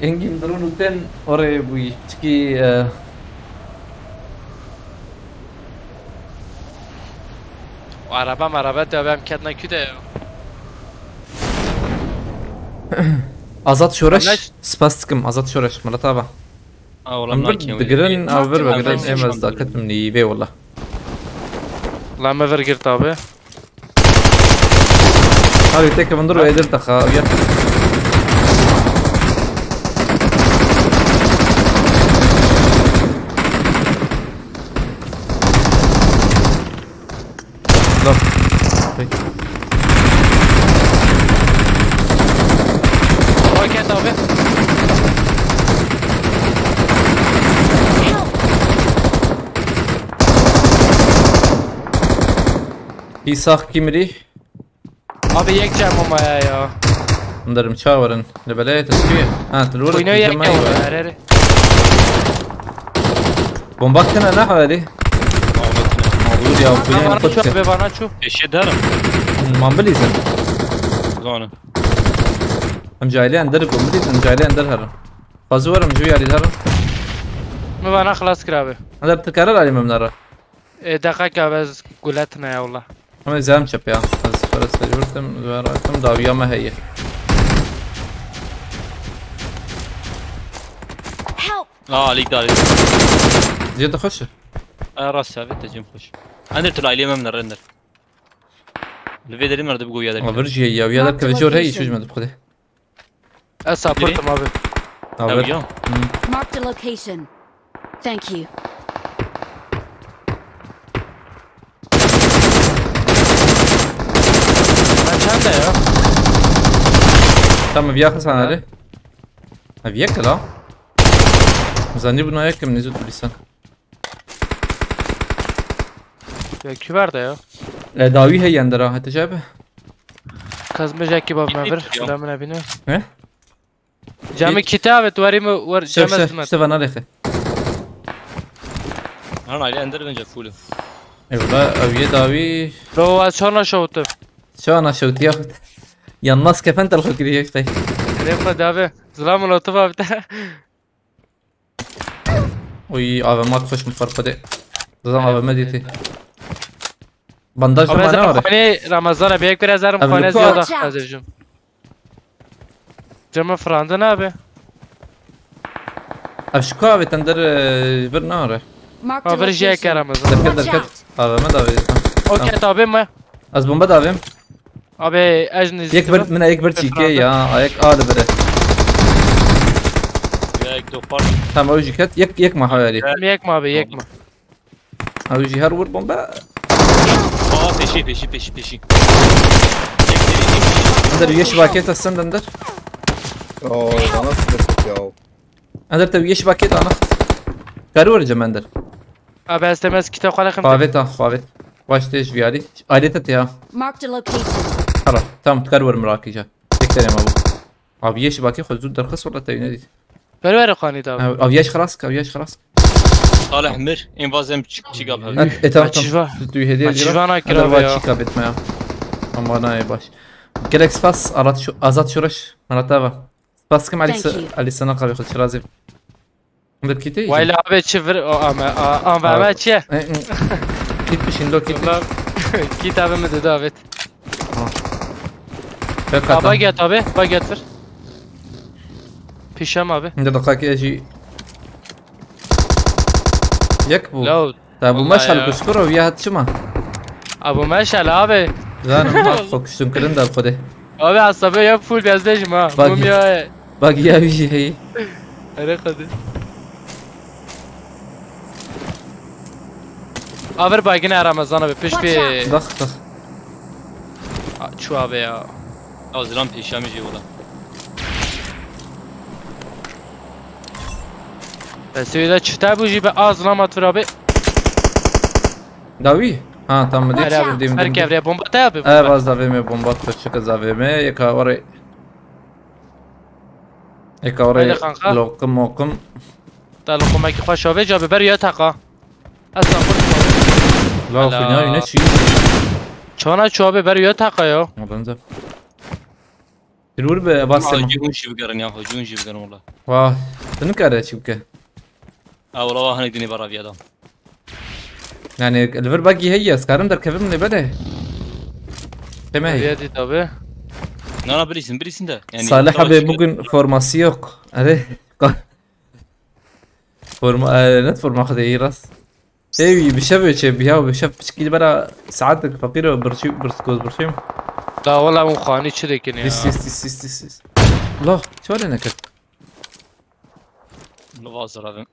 انگی مدرون تن اوره بوی چکی عربه دابم کدنا کده azat şoreş spastikım azat şoreş مرتبة والله ماكين دقرن او بر بقرن امز داكت من يبي والله لا ما فرقر طابع هاي تك بندر ويدر تخا İsaq kimri? Abi yek cemomaya ya. Ndarım çavarın. Lebeleye tespih. Ha تلورك Oyunu yek ya. بومباك هنا نحو هذه دور يا ابو بنا شو خدك ابي بنا شو ايش دارم ما بليزن زانه ام جايلي اندر بليزن ام جايلي اندر هرم فازور ام جوي علي هرم ما بنا خلاص كرابه هذا بتكرر علي ممنره دقيقه بس قلتنا يا والله هم زام شب يا بس فرس جورتم زوارتم داويا ما هي عليك داري زياد خش راس ثابت تجيم خش اندر طلع لي من الرندر الفيدري مرد بقول يا ما برجي هي ويا ذاك الجور هي شو جمد بخده اسابورت ما بي اويا Marked a location. Thank you. من چنده يا تم بياخذ انا عليه ابيك لا زاني بنا هيك من نزول بلسان کی برده یا داوي هي عندها حتى جابه کازم جاکی باب مبر لا من ابینه ايه جامع کتاب تواریم ور شوف جامع شوف شوف انا لخه انا علي اندر من جفوله ايوه ابي داوي لو از شلون شوت شو انا شوت ياخذ يا الناس كيف انت الخكري هيك طيب ريم دابه سلام لطفه بتاع وي ابا ما تخش مفرقده زعما ابا مديتي بنداج ما انا خانه رمضان بیک بر ازرم خانه زیاد ازجم جمع فرانده نابه اشكا بتندر برناره Marked a ما برجع location. رمضان دركت دركت ابا ما داوي اوكي تابع ما از بومبا داويم ابي اجنز يكبر من يكبر تشيكي يا هيك بره يا دو بار تمام اوجي كت يك ما حوالي یک ما به یک ما اوجي هرور بومبا بيشي اندر يش باكيت السند اندر bana sıkıntı ya. اندر تبي يش باكيت انا كارور جماندر ابي استمس كتاب خلق خافت خافت واش تيش فيالي اديت يا Marked a location. خلاص تمام تكرور مراكي جا تكتر يا مابو ابي يش باكي خذ زود درخص ولا تبي نديت برور خاني تاب ابي يش خلاص صالح مر انفازم تشيك اب انت تمام تشيفا. تدوي هديه تشيفانا كده كرافة يا. تشيك اب ما اما انا باش جالكس باس ارات شو ازات شورش مرتبه باس كم علي Thank you. علي سنه قبل خذ شرازي عندك كيتي وایلا ابي چفر ام و چه كيت بشين لو كيت کتاب مده داوت فقط باگت ابي باگت فر پیشم ابي عند دقائق اجي يكبو لو طيب والله ومشعل يا. كشكره ويا هاد شما ابو مشعل ابي زان ما فوكسون كلن دار خده ابي عصبي يا فول بيازدش ما باقي. بوم يا باقي يا بيجي هي اره خده آور باگین رمضان ابي پیش بي ضخ چو ابي يا ازرام پیشا میجی ولا بس اذا چتا بوجي به ازلامات فر ابي داوي ها تم دي هر کی ابي بومبا تا ابي اه باز داوي بومبات تشك زاوي يك اوري يك اوري هيدا خانقا. لوقم موقم تعلقوا معك خوش ابي جاب بر يا تقا اصلا لا هلا. فينا ينا شي چانا چو ابي بر يا تقا يا مبنزا ترور باس جون شي بقرن يا جون شي بقرن والله واه تنكر شبكه والله هني دني برا بيدا يعني الفر باقي هي سكارم در كيف من بده تمام هي يدي تابه انا بريسن ده يعني صالح ابي بوجن فورماسيوك اره نت فورما خذي راس ايوه بشبه بيها وبشب بشكل برا ساعات فقيره برسكوز برشيم لا والله مو خاني شريكني ديس لا شو انا كنت لوازر هذا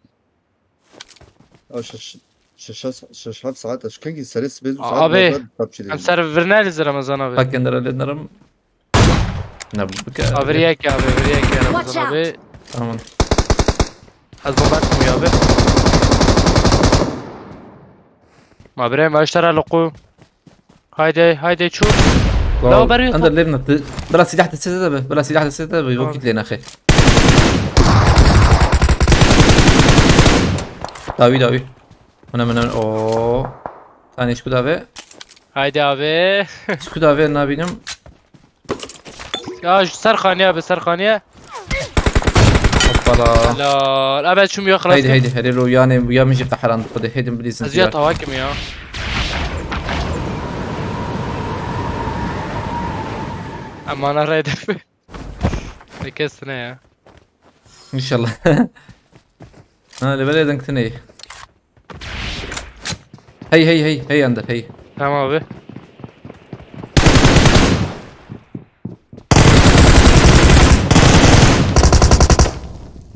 شاشات saat aşkın ki seres bezu Abi, ام سر فرناليز رمضان ابي لكن در نرم نبك ابرياك يا ابي ابرياك يا Watch رمضان ابي تمام از باباتكم يا ابي ما بري ما اشترى لقو هايدي شو لا بري اندر ليرنا بلا سلاح تسدد بلا سلاح تسدد بيوكيت لنا اخي داوي انا من اوه ثاني شكو دافي Haydi abi. شكو دافي نابينم Ya şu Serkhaniye abi Serkhaniye. هوبالا La evet şum yok خلاص. هيدي لو يعني ويا مجي قحران خذي هيدي بليز Aziyet hakim ya. Aman araydı. Ne kesine ya. ان شاء الله ها اللي بلي دنكتني هي عندك هي Tamam abi.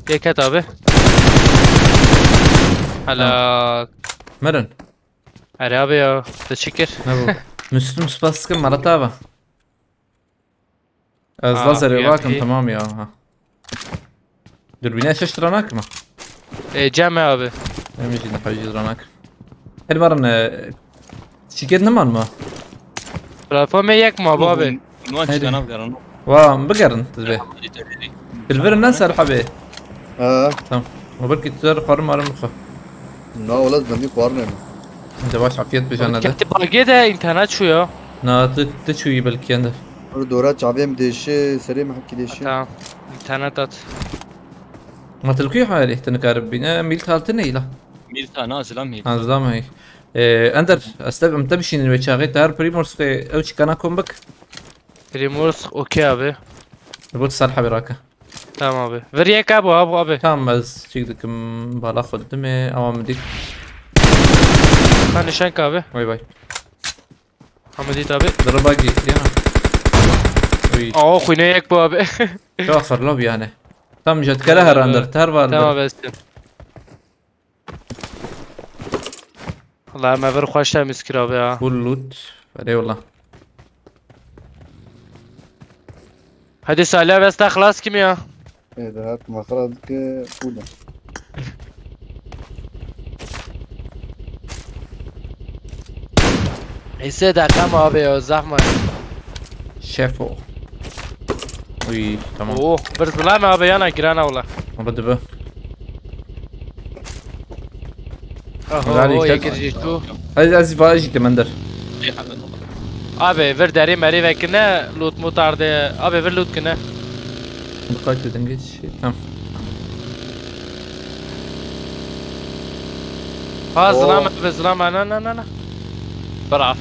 Yeket abi. Hala. مرن Hadi abi ya. Teşekkür. نبو مسلم سباسكم مرتابة از آه، لازر وياك يراكم هي. تمام يا ها دربينا شش راناك ما Cem abi. يجي نحوي راناك هل مرن شيكيت نمان ما Platforma yak mı abi? نوان هيدي. شتنا بقرن بقرن تزبي الفير ننسى الحبي اه تمام وبركي تزر قرن مرن مخه لا ولد بني قارن انت باش عفيت بجانا ده Gitti bagede internet şu ya. نا تشوي بالكي عندك دورات شعبيه مديشه سريع محكي ديشه Tamam. İnternet at. ما تلقي حالي تنكارب بينا ميل خالتني لا ميلتا نازل هم هي هذا ما هي اندر استبقى متبشي ان الوشاغي تار بريمورس او كان اكون بك Primors okey abi. بقول صالحه براكه Tamam abi. Ver yak abi. تمام بس تشيكدكم بالا خدمه اوام ديك Kan nişank abi. باي باي Hamidit abi. ضرباقي يا وي Aa kuyuna yak bu abi. شو اخر لوب يعني تم جت كلها اندر تار Tamam باندر bestim. Allah ما ver خوش miskir abi ya. فول لوت اي والله Hadi Salih beste خلاص kim ya? ايه ده هات مخرجك اولى Hisse dakikam abi ya zahmet. شافو وي تمام Oh bir zılam abi yana girana ola. بدي به Oho yekirci şu. هذه ازي باجي تمندر Abi ver deri meri vekine loot mutardı. Abi ver loot kine. بقيت تنجز تمام Ha zılam abi zılam na. Bravo.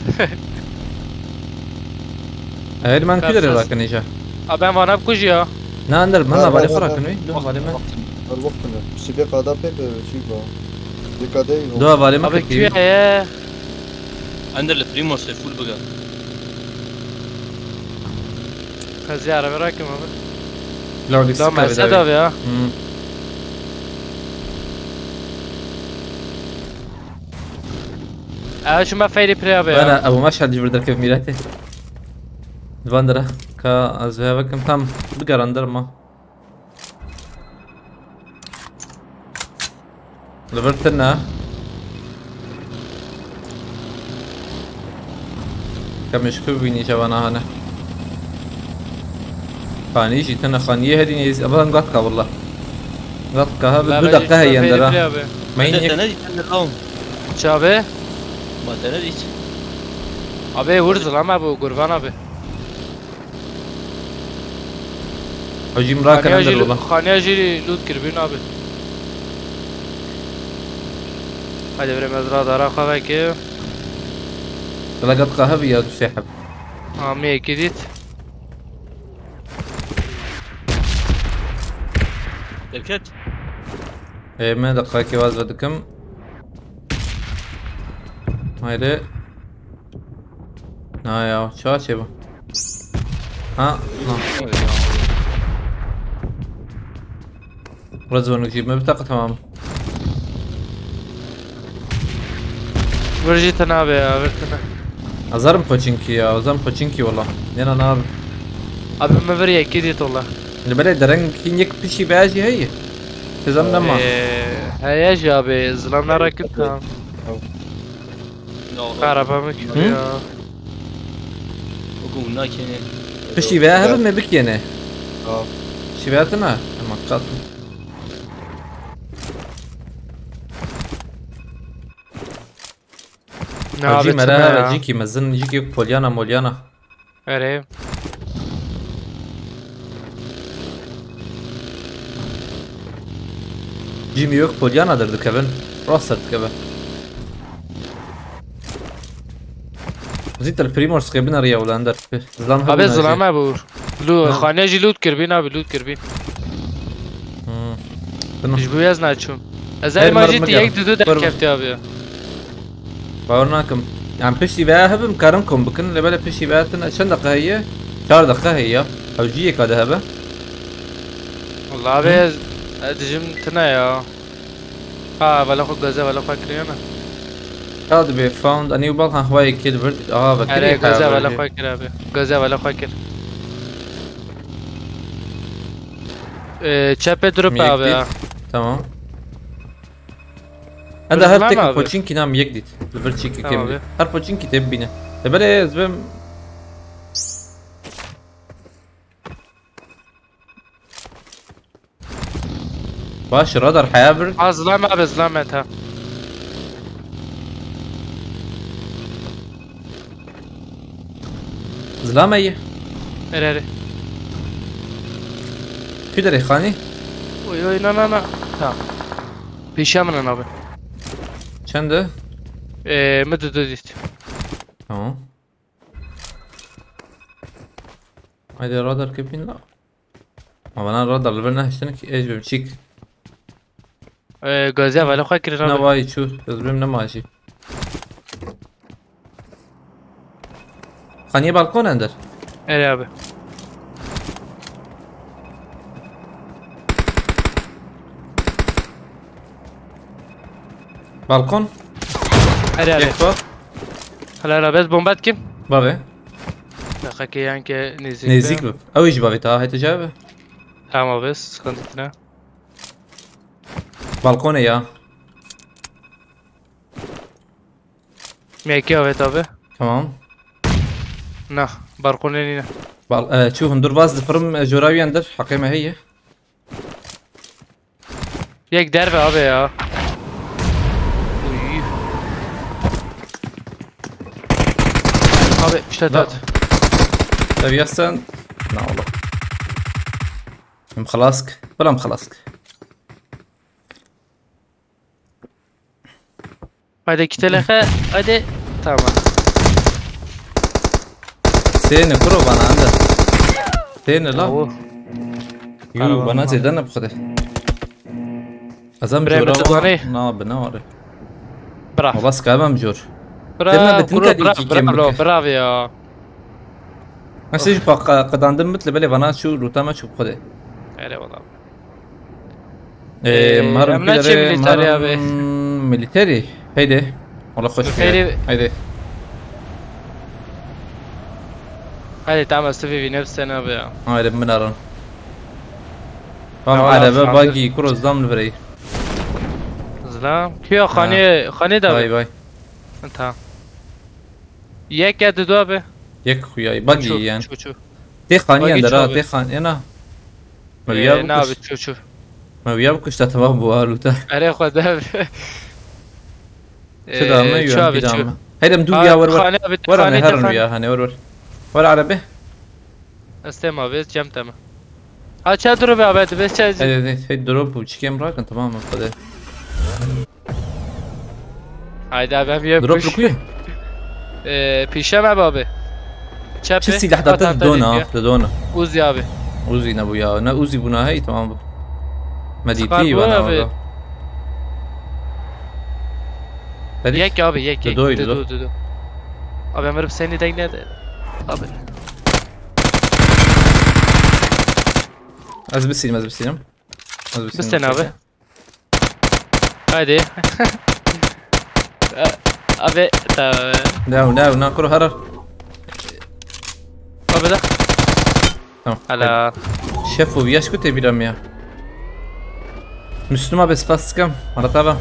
هاي ما نقدر لكن ايجا Abi ben bana kuş ya. نا اندر ما لا، بالي لا، فرق لا. انوي دو بالي ما الوقت ده الشيء قاعد بيك شيء بقى دي كده دو بالي ما Abi كتير küye ya. عند البريموس فول بقى Kazi ara bırakım abi. لو دي La mesed abi ya. Evet şu ben feyri pre abi ya. انا ابو مشهد جبر كيف ميلاتي فاندرا كا ازهابكم تام بقر اندر ما لبرتنا كم يشكو بيني جوانا هنا خاني جيتنا خانيه هدي ابدا قطكه والله قطكه La بدقه هي feyri pre اندرا abi. ما انت ينيك تنادي عند القوم Çi abi? ما تنادي Abi vur zılam abi kurban abi. حجي مراكن اندر والله Khaniye jiri loot kirbin abi. Hadi bre mezra dara khava ki. لا قطكه هبي يا تسحب Ami ekidit. تركت ايه ما دقائق واز بدكم هايدي يا شو شبه ها رزون نجيب ما بطاقة تمام Vur jitana abi ya vertana. ازرم بوتشينكي يا ازرم بوتشينكي والله لينا نار Abi me ver ekidit ola. اللي بلا درنج كينيك بشي باجي هي تزمنا ما Heyeş abi zılamlar rakip tamam. Arabamı kör ya. وقوم ناكين بشي باهر ما بكينا اه شباتنا ما قط Ne Hacı abi mera jiki mezin jiki polyana molyana. Ere. Jimmy yok polyanadır dikevin. Rastır dikevin. زيت البريمور سخيبنا ريا ولا اندر ظلام Abi zılama bu. Khane ji loot kirbin abi loot kirbin. Hiç bu yaz naçum. Azay majit yek dudu der kefti abi. باورناكم يعني بشي بقى هبم كارمكم بكن اللي بالي بشي بقى شن دقيقة هي 4 دقيقة هي او جيك هذا هبه والله abi dicim tına ya. Ha valla خو gaza valla fakriyana. هذا بي فاوند اني وبالها هواي كيد برد بكري gaza valla fakir abi. Gaza valla fakir. Çepe drop abi ya. تمام هذا هفتك بوتشينكي نعم يجديد البرتشيكي كامل هر بوتشينكي تبينا تبالي زبم باش رادر حيابر ظلام abi ظلام تا ظلام ايه ere شو دري خاني oy na tamam pişamın abi چنده مدد ديت تمام هيدي رادر كيفين لا ما انا الرادر اللي بالنا هشتنك ايش بمشيك غازي ولا فاكر انا وايد شو تزبيم ماشي خاني بالكون اندر ere abi بالكون ere abi يكفى هلا بس بومبات kim بابي دقيقة يعني نزيك نيزيك باب او ايش بابي تا هاي تجابه tamam bes sıkıntı ne بالكون يا ميكي evet abi تمام نه برقوني نه شوف ندور باز فرم جوراوي اندر حقيمة هي يك دربه abi ya abi işte tat طيب يحسن لا والله مخلصك ولا مخلصك hadi iki telefe hadi tamam سين كرو انا عندك سين لا يو بنات زيدنا بخده ازم جورا نا بنوري برافو والله كمان مجور برافو ya مسيج بقى قداندم مثل بالي بنات شو روتاما شو بخده eyvallah مهرم كده ميليتري هيدي والله خوش هيدي هذه تعمل سفي في نفسنا بيا هاي منارن فهم عربة باقي كرو زلام الفري زلام كيو خاني ده باي باي انت يك يد دو به يك خوياي باقي يعني شو تي خاني اندرا تي خاني انا ما وياك شو ما وياك كش تتبع بوالوتا اري خدا كده ما يوم بدام هيدا مدوب يا ورا نهرن يا هاني ورور ولا عربي استمع بس جم تمام اچھا دروب ابد بس چاز هي دروب وشكيم راكن تمام خده هيدا بهم يا دروب لكوي پیشم بابه چه سلاح دادت دونا اوزی ابي اوزي نبويا انا اوزي بنا هي تمام مديتي وانا يك ابي يك دو ابي امر بسني دينا ابي از بسينم بستنى ابي هادي ابي ناو ناكرو هرر ابي ده تمام هلا شيف وياش كنت بيرم يا مسلمة بس باسكم مرتبة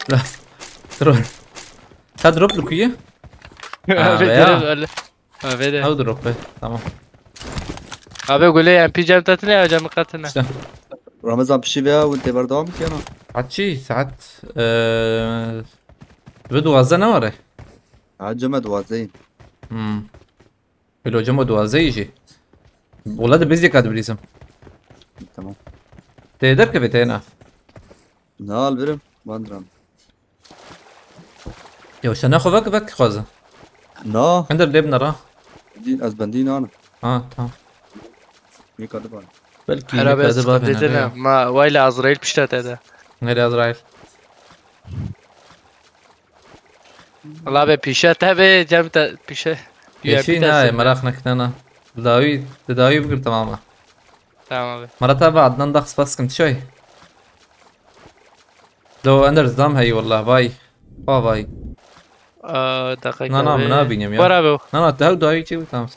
لا تروح تضرب لكوية ابي او دروب تمام Abi gule MP جمتتني يا جمقتنا İşte. رمضان بشي بها وانت بردوام كانوا ساعات شي ساعات بدو وزنه ورا. عاد جمد وازين لو جمد وزي يجي. ولاد بيزي كاد بريسم. تمام تقدر كيف هنا. نال برم ما ندرم يا وش ناخذ بك خوزه. نا عند اللي بنراه. دين أزبندين أنا تمام. ميكا دبان بلكي أنا بس باب خديتنا ما ويلي عزرائيل بشتات هذا غير ازرائيل. والله به پیشت به جمت پیشه شي ناي مراخنا كنا تداوي بقر تماما. تمام مرتها بعد ننضخ بس كنت شوي. لو اندر زدام هي والله باي. باي. دقيقة نا منا بينيم يا. برافو. نا تهو داوي شي تمام.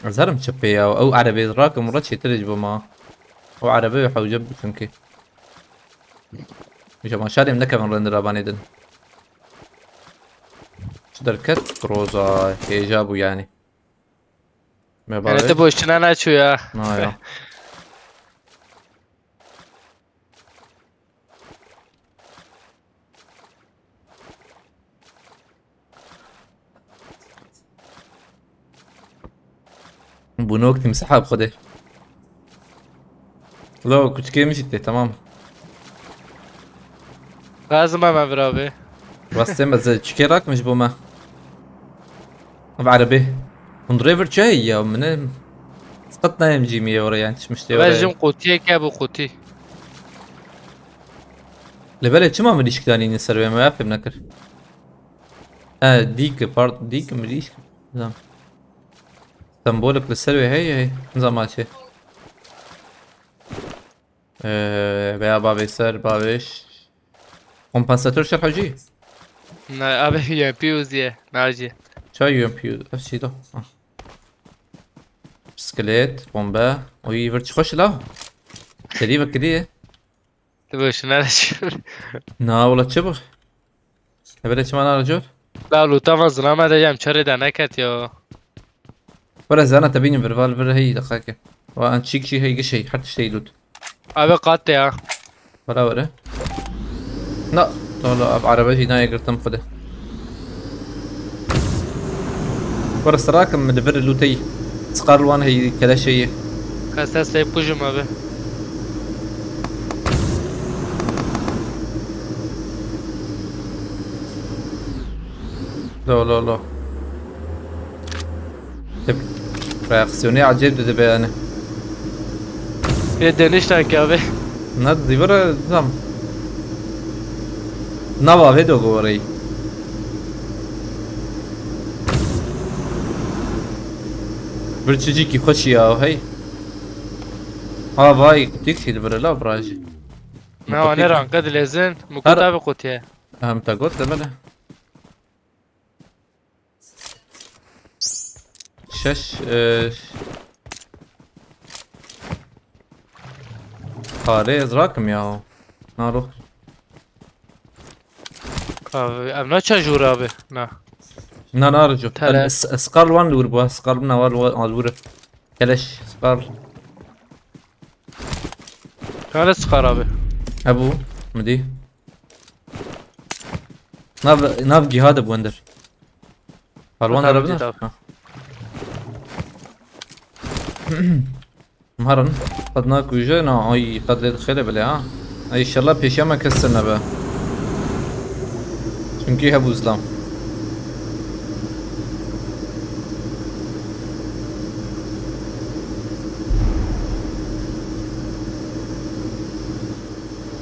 زهرم تشبي او عربي راكم رتشي ترجبو ما او عربي وحوجب كنكي. مش ما شاري منك من رندر اباني دن. دركت كروزا ايجابو يعني. ما يعني بعرف. تبغى شنو شو يا يا. بنوك تمسحها بخده. لو كنت كي مشيت تمام. لازم ما برافو بس ما زلت شكرك مش بوما. بعربي. من دريفر شاي يا من سقطنا ام جي 100 ورا يعني مش تي ورا. لازم قوتي كابو قوتي. لبلد شو ما مديش ثاني نسر ما يعرف بنكر. ديك بارت ديك مديش. نعم. سمبولك للسلوي هي نظام ماشي. بيا بابي سر بابيش. كومبنساتور شرح جي. نا ابي يا بيوزيه ناجي. شاي ام بيو نفس ده. بسكليت بومبا ويفرتش خوش لا. تقريبا كده. تبغى شنو نا والله تشبه. بلش ما انا رجل. لا لو تمام زلمه ده جام شرد انكت يا ولا زانا تبيني برفالفر هي دقيقة. وان شيك شي هي شيء حتى شيء لود. ابي قاطع ولا لا لا اب عربي هنا يقدر خده. ورا سراكم من البر اللوتي سقار الوان هي كذا شيء. اساس يبوجم ابي لا تبي رياكسيوني عجيب تبي انا يدنيش لك ابي ندي برا زم نوا فيديو غوري برتشي كي خوشي او هي باي تكشي برا لا براجي ما انا ران قد لازم مكتب قوتيه اهم تا قلت بلا شش خارج راكم يا نارو ام نوتشا جورابي نا نارجو سقار وان لور بوا سقار من لور كلاش سقار كان سقرابي ابو مدي ناف جهاد بوندر فالوان ربنا مهرن قد ناكو جينا اي قد لدخل بلا اي ان شاء الله بيش ما كسرنا بقى چونكي هبو زلام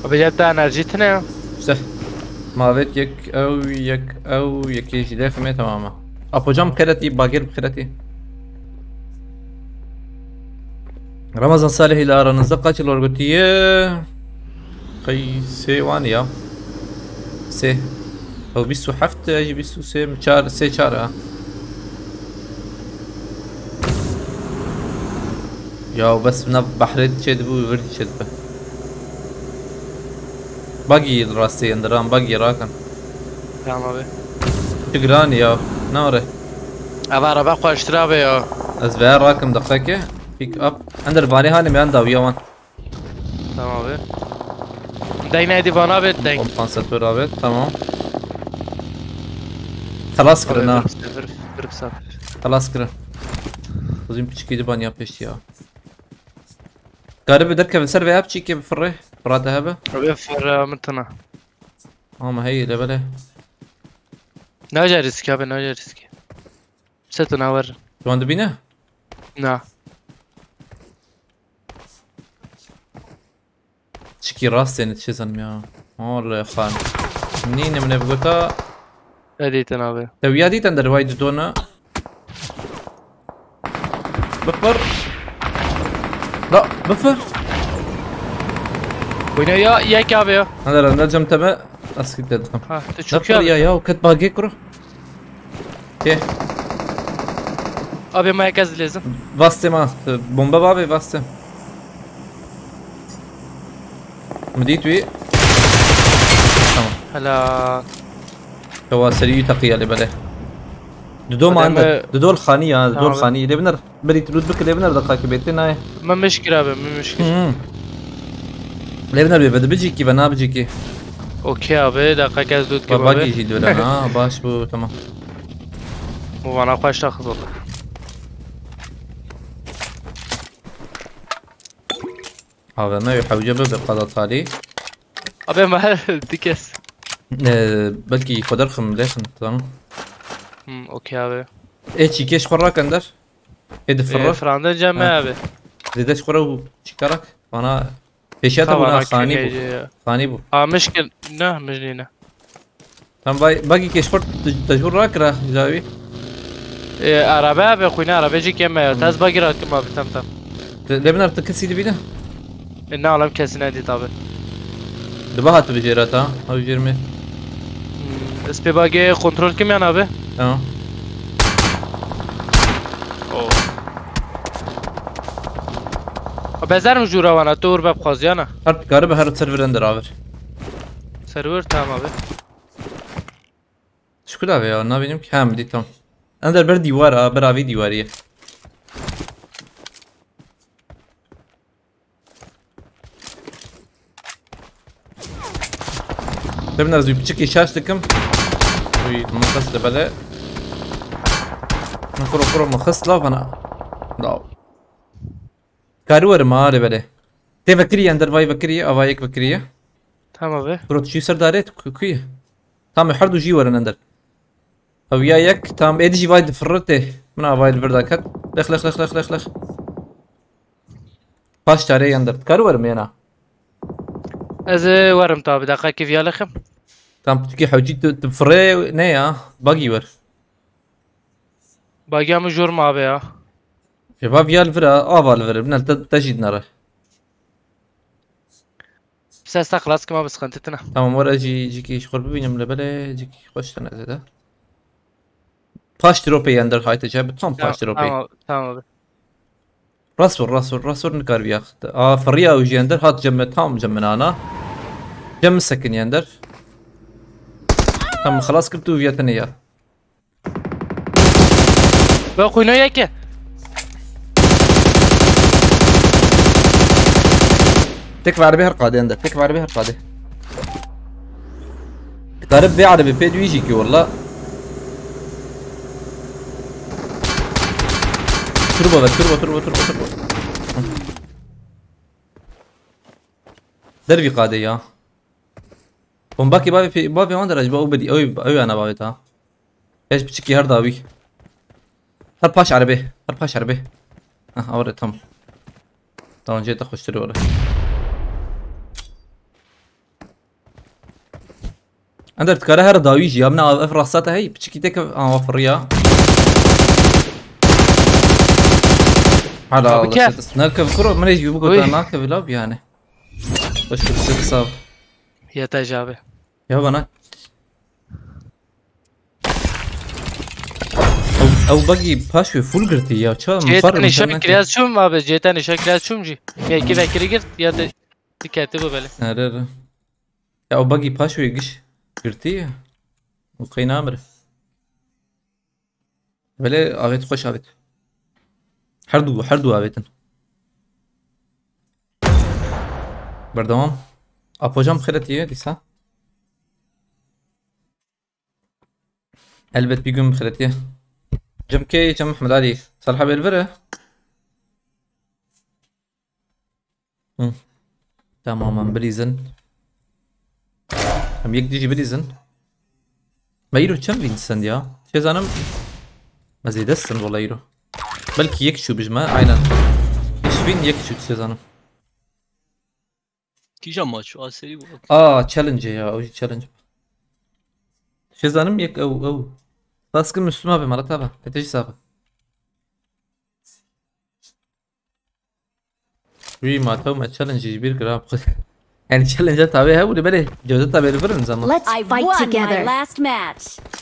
ابي جبت انرجيتنا صح ما بيت يك او يجي داخل تماما ابو جام خيرتي باقر بخيرتي رمضان صالح الى رنزقة الورقتية قي سيوانيا سي او بيسو حفت اجي بيسو سي مشار سي شارع يا بس بنف بحرين شد بو ورد شد به باقي راسي اندرام باقي راكن تمام ابي تقراني يا ناره ابا ربع اشترابي يا از ویا راکم دقیقه پیک اپ اندر بانی هانی میان داویا وان Tamam abi. Denk neydi bana abi denk. kompansatör abi tamam. خلاص كرنا خلاص كرنا لازم بتشكي دبان يا بيش يا قارب دركب السر في ابشي كيف بفره فراته هبه Abi fır mıntına. ما هي لبله Naca riski abi naca riski. Setuna var. شو عند بينا Na. تشكي راس سنة شزن يا والله يا خان منين من بقولها Editen abi. تويا دي تندر وايد دونا بفر لا بفر Oyna ya yek abi ya. انا نرجم تبع اسكت دخم Ha çok نفر يا وكت باقي كرو كي Abi merkez lazım. باستي ما بومبا بابي باستي مديت وي تمام Hala. هو سريع تقية اللي بله دودو ما عندك دودو الخانية دودو الخانية اللي بنر بري ترود بك اللي بنر دقاك بيتنا ما مشكلة abi ما مشكلة. اللي بنر بيبدأ بيجيكي فانا بيجيكي Okey abi dakika kez dut gibi باقي abi. يجي دولا باش بو تمام Bu bana kaç takız oldu. هذا ما يحوجبه بقضاء طالي Abi ma dikes. بلكي قدرخم ليش تمام Okey abi. ايش كيش فراك اندر ايد فرا Franda cemme abi. زيدش قرا وشكرك انا ايش هذا بنا خاني بو خاني بو مشكل نه مجنينه. تمام باقي كيش فرت تجور راك راه جاوي Araba abi kuyna araba cik yemme taz bagir hakkım abi tam. ليه بنر تكسي دي بينا Ne alam kesin edit abi. دبهات بجيراتا او جيرمي SP bagi kontrol kim yan abi? تمام Bezer mi jurawana tur bab khaziyana? هرت قارب هرت سيرفر اندر عابر Server tamam abi. شو كلها يا انا بينم كام دي تمام اندر بر ديوار برا ديواريه تبنا زي بتشكي شاشتكم وي مخص لبلا نكرو مخص لا فانا لا كارور ما لبلا تفكري اندر فاي فكري اوايك فكريه Tamam abi. برو شي سرداريت كوي تام حردو جي ورن اندر او ياك تام ايدي جي وايد فرته من وايد فرداكت لخ باش تاري اندر كارور مينا Ez varım tabi dakika kif yalakım. تام بتكي حوجي تفري نيا باقي ور Bagiyamı jurma abi ya. شباب يا الفرا الفرا بنا تجد نرى Ses taklas kıma bir sıkıntı ne? تمام ورا جيكي شغل ببينم لبلا جيكي خوش انا زيدا باش تروبي اندر هاي تجاب تام باش تروبي Tamam abi. راسور نكار بياخد فريا وجي اندر هات جم تام جمنا انا جم سكن يندر تم خلاص كبتو فياتني يا Ben kuyna yeke. تكفى عربي هرقادي اندر تكفى عربي هرقادي قارب بي عربي بيدو يجيكي والله تربو دربي قادي يا بومباكي بابي وان درج باو بدي اوي انا بابي تا ايش بتشكي هرداوي هر باش عربي اوري تم طبعا جيت اخش تري ورا اندر تكره هرداوي جي امنا افراساته هي بتشكي تك وفريا على نركب كرة ما يجي بقول نركب لاب يعني وش بتصير صاب Yeter abi. يا بنا او باقي باشوي فول قرتي يا شو Ceytan işe kiraz çum abi. Ceytan işe kiraz çumci. Ya ki vekili gir ya da dikkatli bu böyle. لا يا او باقي باشوي قش قرتي وقينا امر بلا اغيت خوش ابيت هردو آبیتن بردوام أبوجام خيرتيه ديسا البت بيقوم خيرتيه جم كي جم محمد علي صالحة بالفرة تماما بريزن هم يجي بريزن ما يرو كم فينسن يا شي زانم مزيد السن والله يرو بلكي يكشو بجمع عينا ايش فين يكشو شي زانم كيجا ماتش سري تشالنج يا اوجي تشالنج شي زانم يك او تاسك مسلمه بمرتبه تجي سابه وي ما تو ما تشالنج كبير كلام يعني تشالنج تابعها ولا بله جوزتها بالفرن زمان Let's fight together. My last match.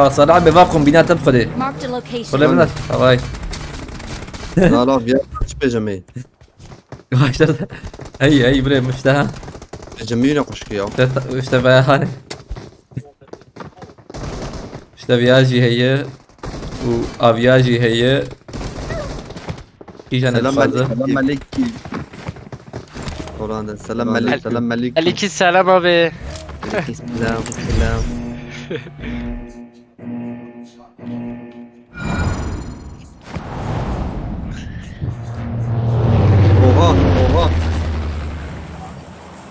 صراحة بفاقكم بنات تدخلي Marked a location. ولا بنات هاي لا فيا مش بيجمي هي بريم مشتها بيجمينا قشكيا مشتبه هاني مشتبياجي هي وافياجي هي كيجان الفازة سلام عليكي هولندا سلام عليك سلام عليك عليك السلام أبي سلام سلام اوها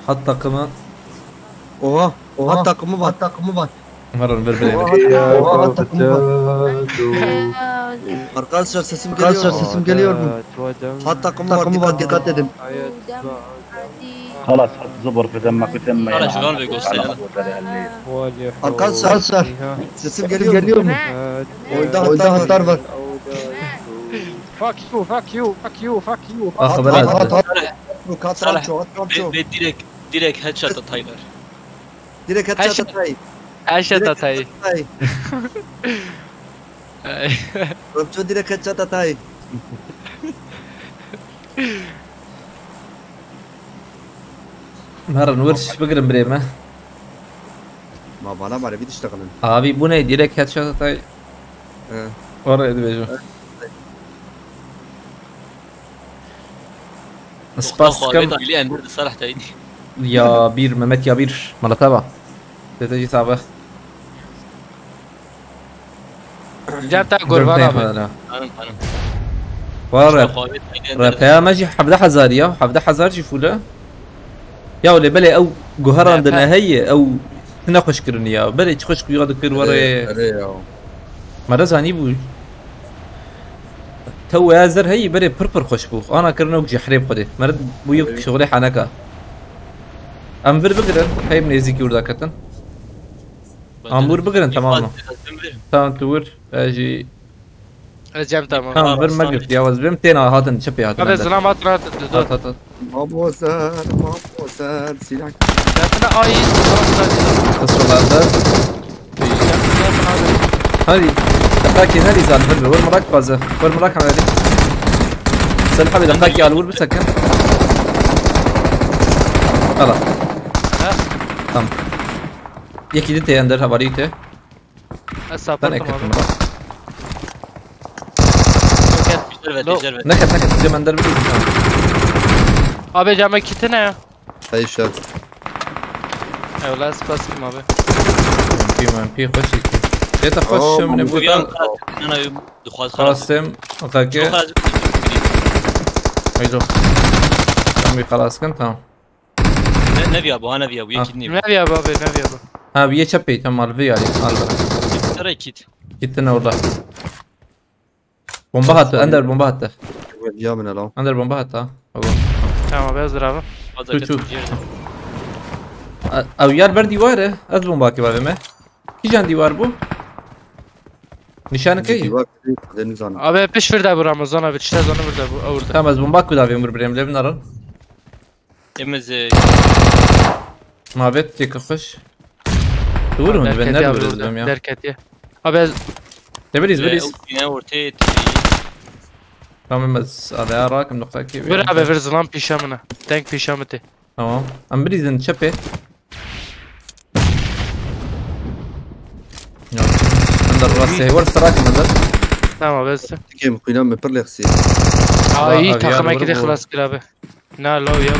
حط طاقمة اوها حط طاقمة بات مرة نبربرين arkadaşlar sesim geliyor mu? Hatta kumar dikkat edin. خلاص زبر في دمك وتمك خلاص شغال بيقص Arkadaşlar sesim geliyor mu? Oyunda hatlar var. fuck you خبرات Katranço. direkt headshot ataylar. Direkt headshot atay. عشت أتاي Öpçü direkt headshot atay. مرة نورش بقرن بريمة ما bana var ya bir iştahının. abi bu ne direkt headshot atay oraya dibeceğim سباس كم صالح تعيني يا بير ممت يا بير مرتبة تجي صعبة جابتها قربانة انا ورب رابها ماجي حبدا حزار يا حبدا حزار شوفولا يا ولي بلي او جوهران دنا هي او نخش كرني يا بلي تخش كي غادي كير ورا مرة ثاني بو تو يازر هي بلي بربر خوش بو انا كرنوك جي حريب قدي مرد بو يك شغلي حنكا ام بر بقرن هي من يزيكي وردا كتن امور بقرن تماما تمام تور اجي جابتها تمام بر ما قلت يا وزبم تينا هاتن شبي هاتن أبي الزلام هات Mabozar silah. جابتنا أي تصل هذا هذه دقاكي هذه زال بر وين مراك فازه وين مراك عملي سلحة بدقاكي على الول بسكن خلاص تمام يكيد انت اندر هباريته السابورت نكت جم اندر بدي أبي جامع كتنا Hayır şart. ولا سباس ما أبي في خوشي جيت اخش من بوتان انا دخول خلاص تم اوكي ايدو امي خلاص كنت تمام نبي ابو يكيدني نبي أبو أبي نبي أبو ها بيه شبي تمام في علي ترى كيت جتنا والله بومبا هات اندر بومبا هات Ya من الان. اندر بومبا هات تمام أبي أزرعه او يار بر دیواره از بومبا که بابه کی جان دیوار بو نشانه کی Divar deniz anı. أبي بيش فردا أبو رمضان أبي تشتاز أنا فردا أبو أوردا تمام از بومبا که داوی امر بریم لب نرن امز ما بيت يك خش تقولون بنر بالزم يا دركتي أبي تبريز بريز انا ورتيت Tamam bس على راكم نقطة كيف بر abi ver zılan pişamına. Denk pişamıtı. تمام ام بريزن تشبي اندر راسي ورث راكم اندر Tamam bes. Kim kuyunan mı perle xsi. Aa iyi abi, takıma yarın gidi bu. خلاص kır abi. Na low ya.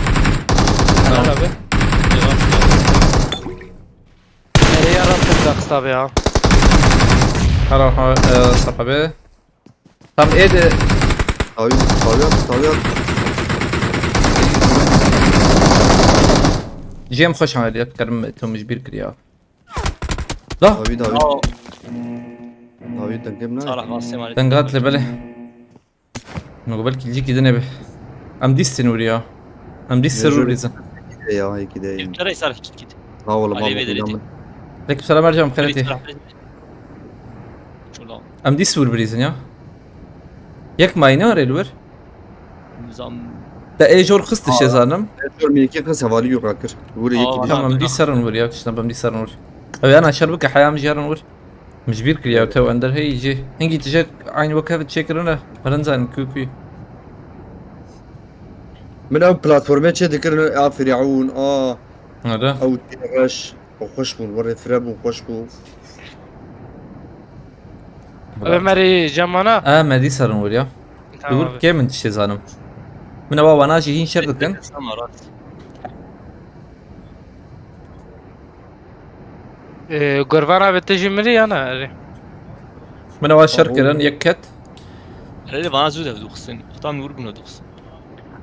Helal abi. Nereye yarattın da abi ya. هلا صحبي طب ايه ده Taviyat. جيم خوش عملي اذكر توم جبير كريا لا David. اه David تنكبنا. صالح ماسي مالي تنقات لي بله نقول بالك يجيك ذنب ام دي السنوريا ام دي السروريزا Ya هيك دايم. ترى صالح كده ها والله ما علي بيدري. بقول لك بسلام ارجع مخلتي شو لا ام دي السور بريزن يا ياك ماينر الور نظام ده اي جور خستش يا زانم Şöyle miyki kız havali yok akır. Vur iyi ki. تمام دي سرن ور يا كشنا بم دي سرن ور أبي أنا شربك حياة مجارن ور مجبير كريا تو أندر هي يجي إنجي تجاك عين وكافة تشكرنا مرنزان كوكي من او بلاتفورمات شي ذكرنا فرعون هذا او تيغش وخش بو ورد فرابو وخش بو. Abi meri camana. ما دي سرن ور يا Tamam يقول abi. كيف من تشي زانم من أبا ناجي هين شركن سمرات Gurvan abi tecimri yana. من أبا شركن يكت هل بنا زود بدوخسن اختام نور بنا دوخسن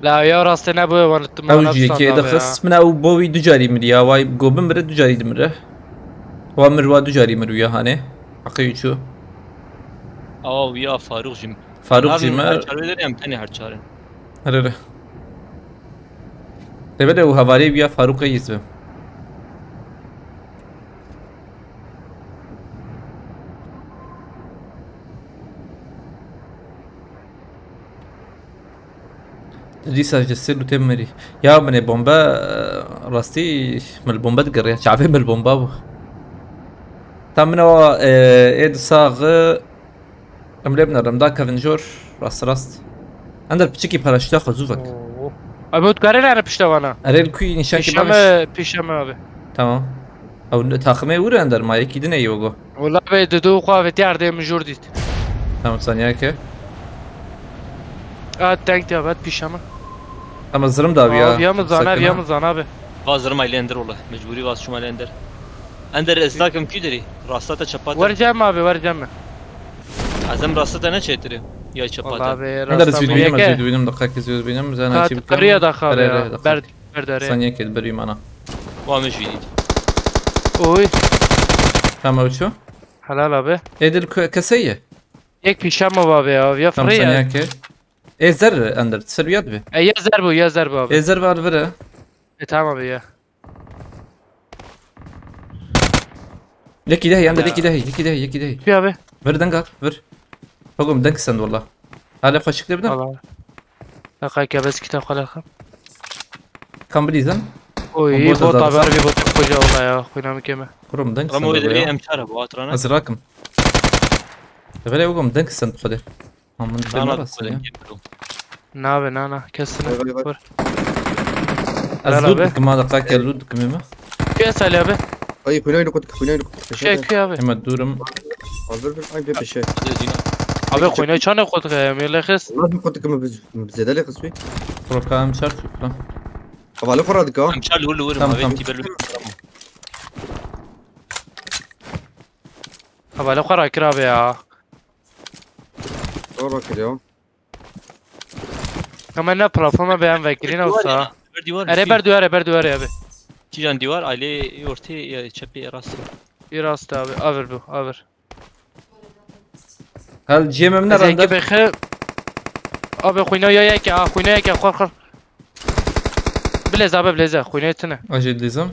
La ya rastı ne bu vanıttım. أو جي كي دخس من أو بوي دجاري مريا واي جوبن برد دجاري دمره وامر دجاري مرويا هاني حقيقي شو اه ويا فاروق جيم فاروق جمال چاره هم تنی هر چاره هره تبدأ وهواري بيا فاروق يزبم ديسا جسر تمري يا من بومبا راستي من البومبا تقريها شعبي من البومبا بو تامنا ايد صاغ امليبنا رمضان كافنجور راست عندك بتشكي باراشوتا خزوفك Abi utkarı ne piştavana? اريل كوي نشان كي بابش Pişame abi. تمام او تاخمي ورا اندر ما يكيدنا يوغو Valla be dedu kuafeti yerde mecbur dit. تمام ثانيه كي Denk ya bet pişame. اما زرم دا بيا Abi ya zana abi ya zana abi. فازر ما يلندر والله مجبوري واس شو ما لندر اندر ازلاكم كيدري راستا çapata Vereceğim abi vereceğim mi? azam rastata ne çetiri ya Valla çapata abi عندنا rastam زويد بينم yeke. زويد بينم دقائق زويد بينم زين Kat kariya da abi ya. Berdere. ثانيه كي بري معنا وامش فيدي Oy. تمام شو Helal abi. ايدل كسيه Ek pişame abi ya. Ya تمام ثانيه fırıya. كي ايه زر اندر تسربيات به Ya zerbu ya zerbu abi. ايه زر بالفرا Tamam abi ya. لكي دهي عندك لكي دهي لكي دهي لكي دهي Bir abi. فر دنقات فر فوقهم دنك سند والله هلا فشك تبدا Valla. Dakika bes kitap kalakım. كم بريزن Oy Bot bot azarsa. abi bir bot koca ola ya. Kuyna keme. كروم دنك رمو سند يدري والله ام çare bu atrana ازراكم فلا يوقهم دنك سند خده هم من انا بس يا Ne abi nana kesine. Vay, vay, vay. Vur. ازود abi. كما دقائق اللود كميمه Kes Ali abi. Ay kuyunan yok kuyunan yok. Şey kuy abi. اما دورم Hazır bir ay bir şey. Abi kuyna çane koyduk ya. Milekes. والله ما كنت كم بزيادة لي خصوي. بروكام شرط شكرا Havalı fırladık ha. ام çal ولا ولا Tamam, ما tamam. بنتي بلو Havale kara kira abi ya. Doğru kırıyor. Ama ne platforma beğen vekilin olsa. ديوار Ere duvar abi. تيجان ديوار عليه يورتي çepi rastı Bir hasta abi. Aver bu aver. هل جيم من Zengi رندر bekhe. Abi kuyna ya yeke ha kuyna yeke korkar. Bilez abi bileze kuyna etine. اجي لازم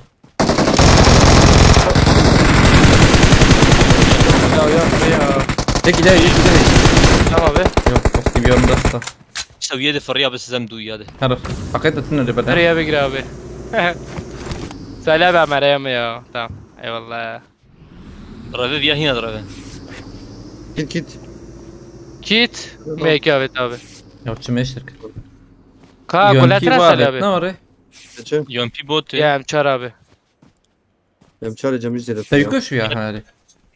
Ya. لكي دهي لكي دهي Tamam abi. يو وقتي بيوم دستا سويه ده فريا بس زم دو ياده عرف حقيقة تنو اللي بدأ Nereye bir gir abi. Söyle be Meryem ya. Tamam. Eyvallah. رافي فيا هنا رافي Git git. Kit. Make abi abi. Ya çim eşlik. Ka kulatına sal abi. Ne var? Çe? UMP bot. Ya emçar abi. Hem çare cem izledim. Tevko şu ya hali.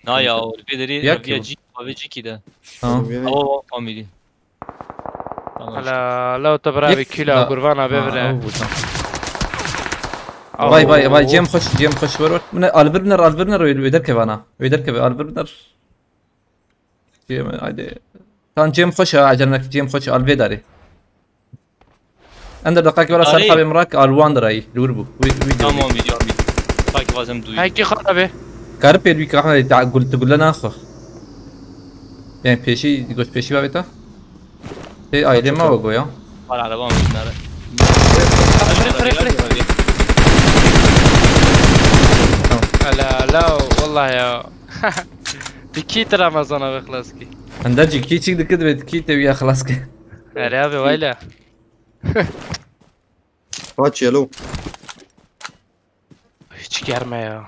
Na ya o bederi Yak ya yo. G AVC ki de. Tamam. O family. Tamam. Hala la tabrabi kila kurban abi bre. Vay cem hoş var. Mene Albirner öder ke bana. Öder ke Albirner. Cem hadi. Kan cem hoş ha ajanak cem hoş alvedari. Ender dakika vara sarf abi mrak alwan ray durbu. Tamam video. Takip lazım duyuyor. Hangi abi? Garip bir büyük ahmed تقول لنا اخو يعني peşi يقول peşi var beta aile mi var ya Var araba mı bunları? لا لا والله يا بكيت رمضان ابي خلاص كي عندك كي تشيك كده كي تبي خلاص كده ارابي ويلا Kaç yelo. hiç gelme ya.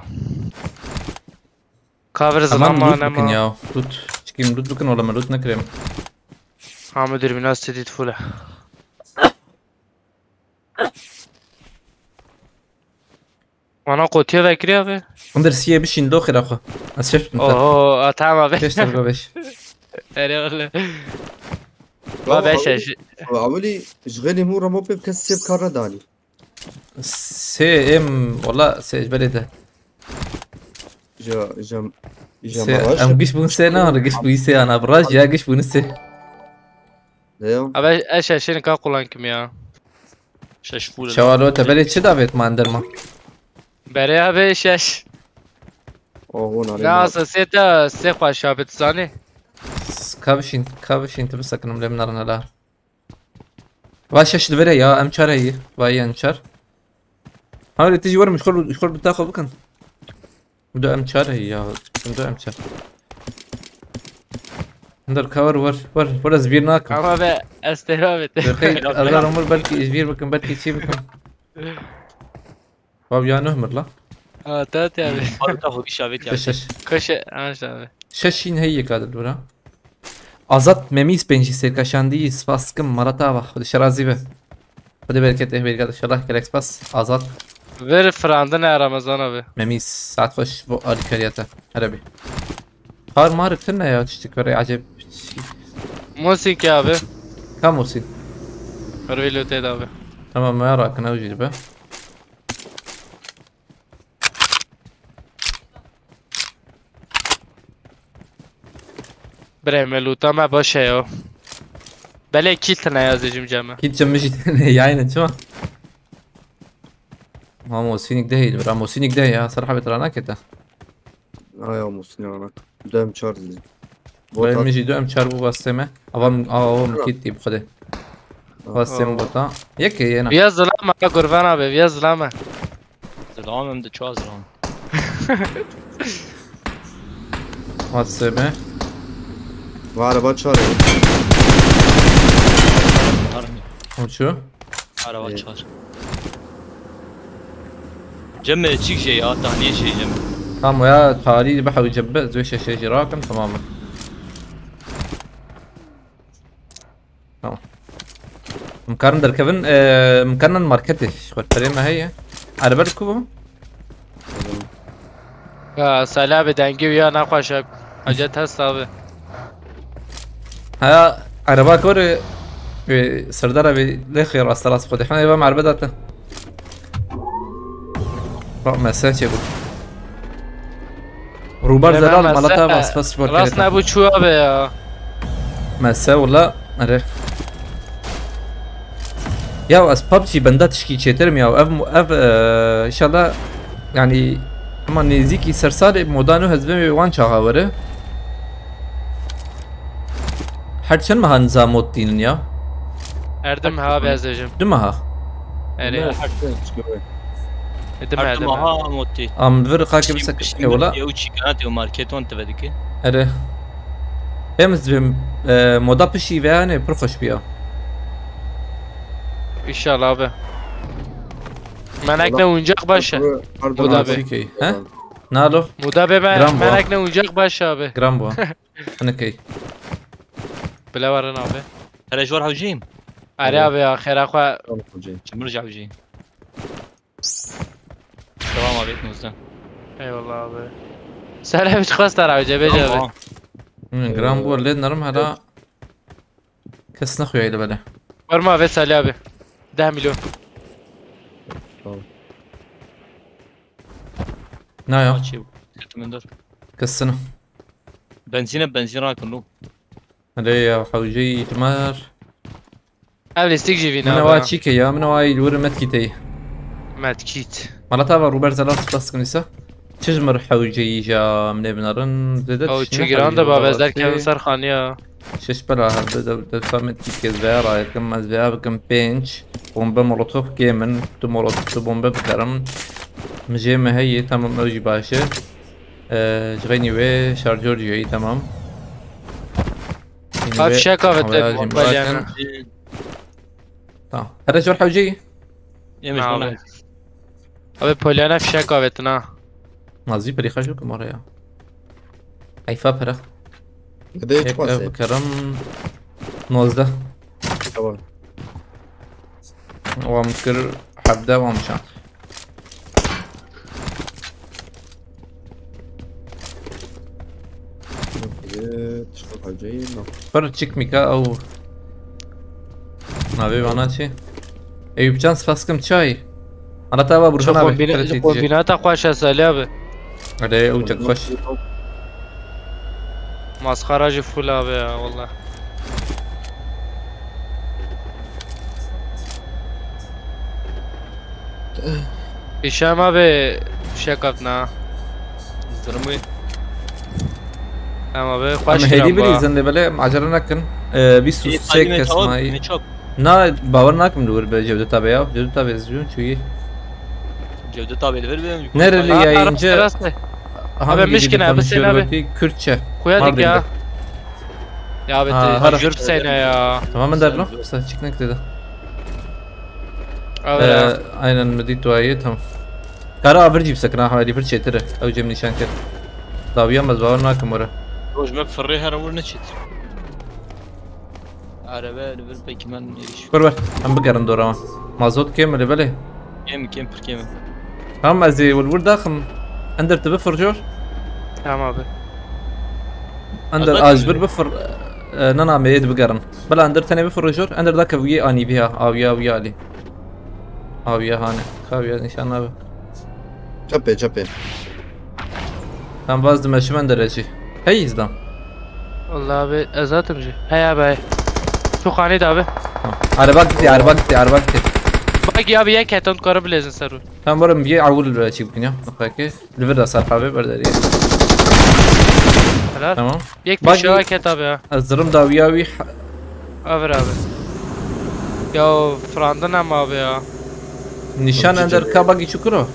Cover aman zaman loot bakın ama. ya loot çıkayım loot bakın olamaz loot ne krem Hamid Erbinas تدي طفولة. وانا قلت يا ذاكري يا اخي. under siye bir şeyin dokhir akho asif انت اوه اتعب ابي. ليش تلقى بيش اري والله. ما باش عولي اشغلي مو رمو بكسب كارداني. سي ام والله سي جبلي ده جا سي ام قش بون سي انا قش بو سي انا براج يا قش بون سي ايوه ابي ايش عشان كان قولانكم يا. Şaşful. شوالو تبلي تشي دافيت ما عندر ما بري ابي شاش. هون على ناس سيتا سيقوا شابت زاني. كابشين تبسكنم لمنارنا لا واش دبري يا امشار هي واي امشار حاول تيجي ورا مش كل بتاخذ بكن بدو امشار هي يا بدو امشار عندر كور ور زبيرناك اما ابي استهبت. دقيق اغار عمر بلكي زبير بكن بلكي شي بكن باب يا نهمر لا اه تاتي ابي. Tavuk işaret yaptı. شش كش انا abi. ششين هي كادر ورا Azat memis benci serkaşandı spaskım maratava hadi şarazi be hadi bereket inşallah gerek spas azat ver frandın ya Ramazan abi. memis saat hoş bu alikariyata hadi bir har mariftin ya tiştik var acayip موسيقى abi. kam olsun رويلو تيد abi. tamam ما راك انا وجدي be بريملو تمام باشه يا. بله كيلتنا يا زجم جامع. كيت جمجي يعني شو ما موسينك ده برا موسينك ده يا صراحه بترانا كده يا مسني انا دام تشارلز وين ميجي دو ام شاربو باسمه اvam كيتي بخده باسم بوتا يكي انا يا ظلام يا قربان abi يا ظلام. Zırlam hem de çoğu zırlam. باسمه وعربات شارع وشو Araba çağır. Cemme çık şey ya tahliye şey cemme. قام ويا تاري بحاول يجبأ زي شيء راكم تماما تمام مكان در كيفن مكان ماركتش خد ما هي على بالكم يا سلام دنگی یا نخواش حاجت هست abi. ها عربا كور سردار ابي لخير راس خد احنا يبقى مع البدات مساج يقول روبار زلال مالتا بس راس نبود چو abi ya. مسا ولا اره يا اس ببجي بندات تشكي تشترم يا اف ان شاء الله يعني اما نزيكي سرسال مودانو هزبي وان شاغاوره هرچن ما نظامات دين يا Erdem abi azıcım. دمها Evet. Erdem Artı Erdem. maha motti. ام فرقه كبسك ولا Ya uçi kanat ya marketon tevediki. اره همز بم مودا بشي يعني برخش بيا İnşallah abi. Menekle oyuncak başı. Bu da be. شيكي ها نالو Muda be Gram bu. menekle oyuncak başı abi. جرام بو انا كي Bile varın abi. ترى جوار حوجيم اري ابي خير اخويا مرجع حوجيم تمام ما بيت نوزن اي والله ابي سلام مش خلاص ترى جاي من جرام بول ليد نرم هلا كس نخوي إلى بله ورما في سلابي 10 مليون نايا ماشي من دور كسنا بنزين راكن علي حوجي تمار قبل استيك من واي تشيكي يا من واي الور متكيتي ما تكيت مرة تابع روبرت زلاف بس كنيسة تجمر حوجي جا من ابنارن زدت او تشيجران ده بابا زار كم صار خانية شش بلا هذا فهمت كيف زيارة كم زيارة كم بينش بومبا مولوتوف جيمن تو مولوتوف بومبا بكرم مجيمة هي تمام اوجي باشا جغيني وي شارجور جاي تمام هاف شاكا بتبالي تمام هذا جور حوجي يمش والله ابي بوليانا في شاكا بتنا نازي بري خشو كمرة يا حيفا برا بديت باسه بكرم 19 طبعا ومكر حبدا ومشان شوف حاجين بر تشيك ميكا او نابي باناتشي ايوب جانس فاسكم تشاي انا تابع برشنا بي بينات اخواش سلابي علي اوجك خوش مسخرة جي فول ابي والله هشام ابي شاكتنا زرمي اما ابي خوش هيدي بريزن اللي بلا معجرنا كن بيسو سيك اسماي نا باورناك من دور بجودة تابعه جودة تابعه زجون شوي جودة تابعه الفيلم نر اللي جاي انجا ابي مشكلة بس انا ابي كرتشة خويا دقيقة يا بنتي جرب سينا يا تمام ندر له بس تشيكنك كده اين مديت وايد هم كارا افرجي بسكنا حوالي فرشة ترى او جيم نشان كده طابيا مزباورنا كمرة روج ما بفريها رمور نشت عربة لفل بي كمان يريش كوربر هم بقرن دوران مازوت كيم اللي بله كيم بر كيم هم ازي والورد داخل اندر تبفر جور تمام ابي اندر اجبر بفر نانا ميد بقرن بلا اندر ثاني بفر جور اندر ذاك ويا اني بها اويا ويا لي اويا هانا خاويا نشان ابي جبه هم باز دمشي من درجي هي ازدام والله ابي ازاتم جي هيا ابي شو خاني دابه عربكتي باقي ابي يك هتون قرب لازم سرور هم برم بيه عول شي بكنيا نخاكي ليفر صار حبيب برداري تمام يك بشوا كتابه الزرم داوياوي ابي يا فراندنا ما ابي نشان اندر كاباقي شكرو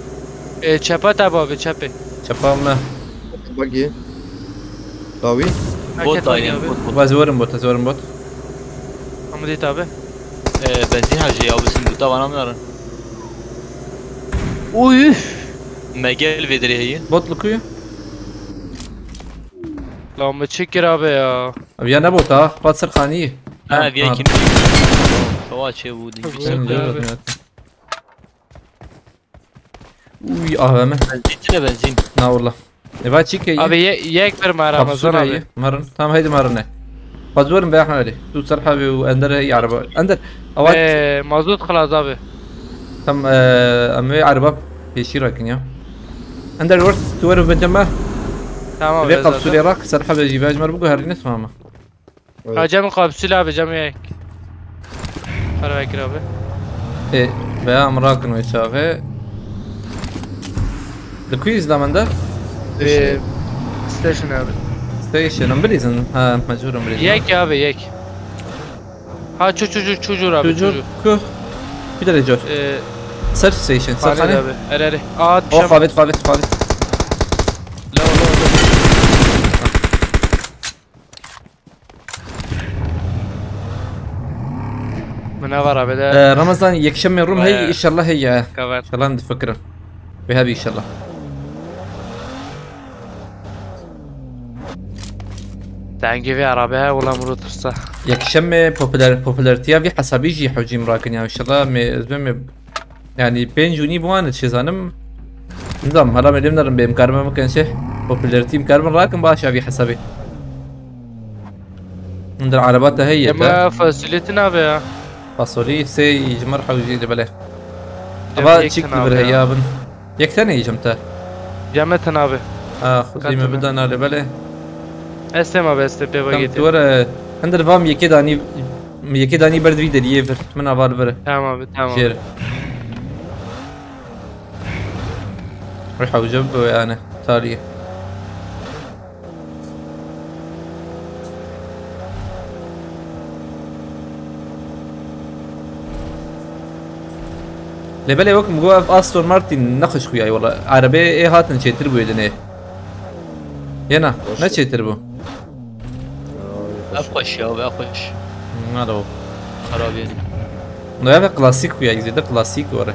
چپا تابا چپه چپا ما باقي داوي بوت دايم زورم بوت عمودي تابه بنزين حاجة او بس بوتا وانا منارن اوه مجال فيدري هي بوت لكويا لو متشكر ابي يا ابي انا بوتا باتسر خانيه انا بيا كيم فواچه بود وي اه بنزين لا والله نبغى تشيكي ابي يك بر مره مزرعه مرن تمام هيدي مرنه فزورن بيا حالي تو سرحبي واندر هي عربه اندر اوقات مازوت خلاص ابي تم امي عربه في شيراكن يا اندر ورت تور بنتما تمام ابي قبسولي راك سرحبي جيب اجمر بقى هرينس ماما جام قبسولي ابي جام يك فرق ابي ايه بيا امراكن ويشاغي الكويز لا من ده؟ ستيشن ابي ستيشن امبريزن ها مجهور امبريزن يك ابي يك ها çocuk abi çocuk كو bir de جور سيرش ستيشن صح ابي اري او خابت لا والله منور ابي رمضان يكشم الروم هي ان شاء الله هي ان كمان شاء الله عندي فكره بهذه ان شاء الله دنگی وی عربه ها ولا مرو ترسا يكشم بوبولاريتيا في حسابي جي حوجي مراكن يعني ان شاء الله يعني بين جوني بوان تشيزانم نظام هلا مدام نرم بامكارما ممكن شيء بوبولاريتي مكارما راكن باشا في حسابي ندر عربات هي اما فاسوليتنا بها فاصولي سي يجمر حوجي دبله ابا تشيك بالهيابن يكتني جمته جمتنا به خذي ما بدنا لبله استما بس تبي كم بقيت تورا عند الفام يكي داني برد في دريه من افار بره تمام تمام جير ريحة وجب ويانا تالية لبالي وقت مقوف استون مارتن نخش خوياي والله عربي ايه هاتن شي تربو يدنيه ينا ما شي تربو افخش يا افخش ما لو خراب يعني نو هذا كلاسيك خوياي زي ده كلاسيك ورا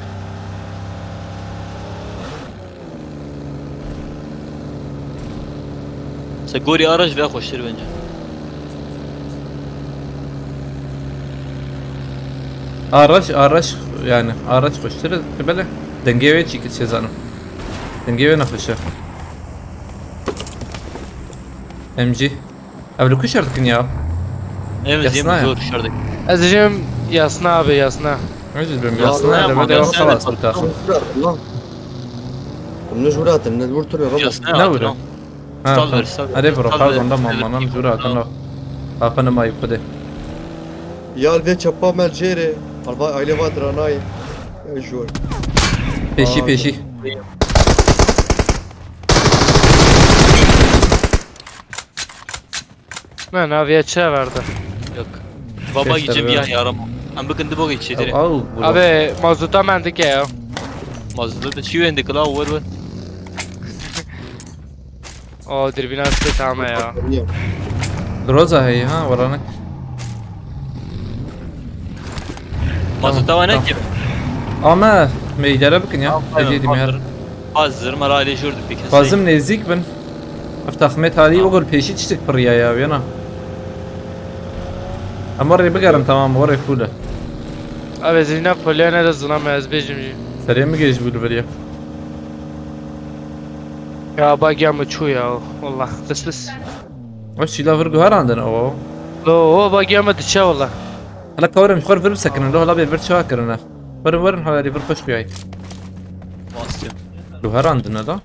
سكوري ارج في اخش بنجا ارش يعني ارش خشتر قبله دنجيوي تشيك تشيزانو دنجيوي نخشه ام جي قبل كل شرط كنيا ايوه زي ما زور شردك ازجم ياسنا به ياسنا عجز بهم ياسنا لما خلاص بتاخذ الله النجورات النجور ترى ربط نورة أعرف رفاق عندهم هم أنا مجورات أنا أنا ما يبده يا الفيت شباب مال جيري البا عيلة فادراناي يا جور بيشي من avia çe verdi. Yok. Baba gideceğim ya yarım. Am bugün de bu geçti. Abi mazuta mendik ya. Mazda da çiğ endik la var var. O dirbine attı tamam ya. دروزة هي ها ورانا Mazda var ne ki? أما ما يجربك يا أجيدي مهر Hazır marayla gördük bir kez. فازم نزيك بن أفتح ميت هذه وقول بيشي تشتك بريا يا وينا أمري بقرم تمام وري فوله Abi zina polyana da zınamayız becimci. سريع مجيش بقول بريا Ya bak ya mı çu ya والله بس وش لا فرقو هر عندنا أوه لو هو bak ya mı tişe والله. هلا كورم مش خور فرب سكن له لا بيرفر شاكرنا ورن حوالي فرقش وياي Basıyorum. لو هر عندنا ده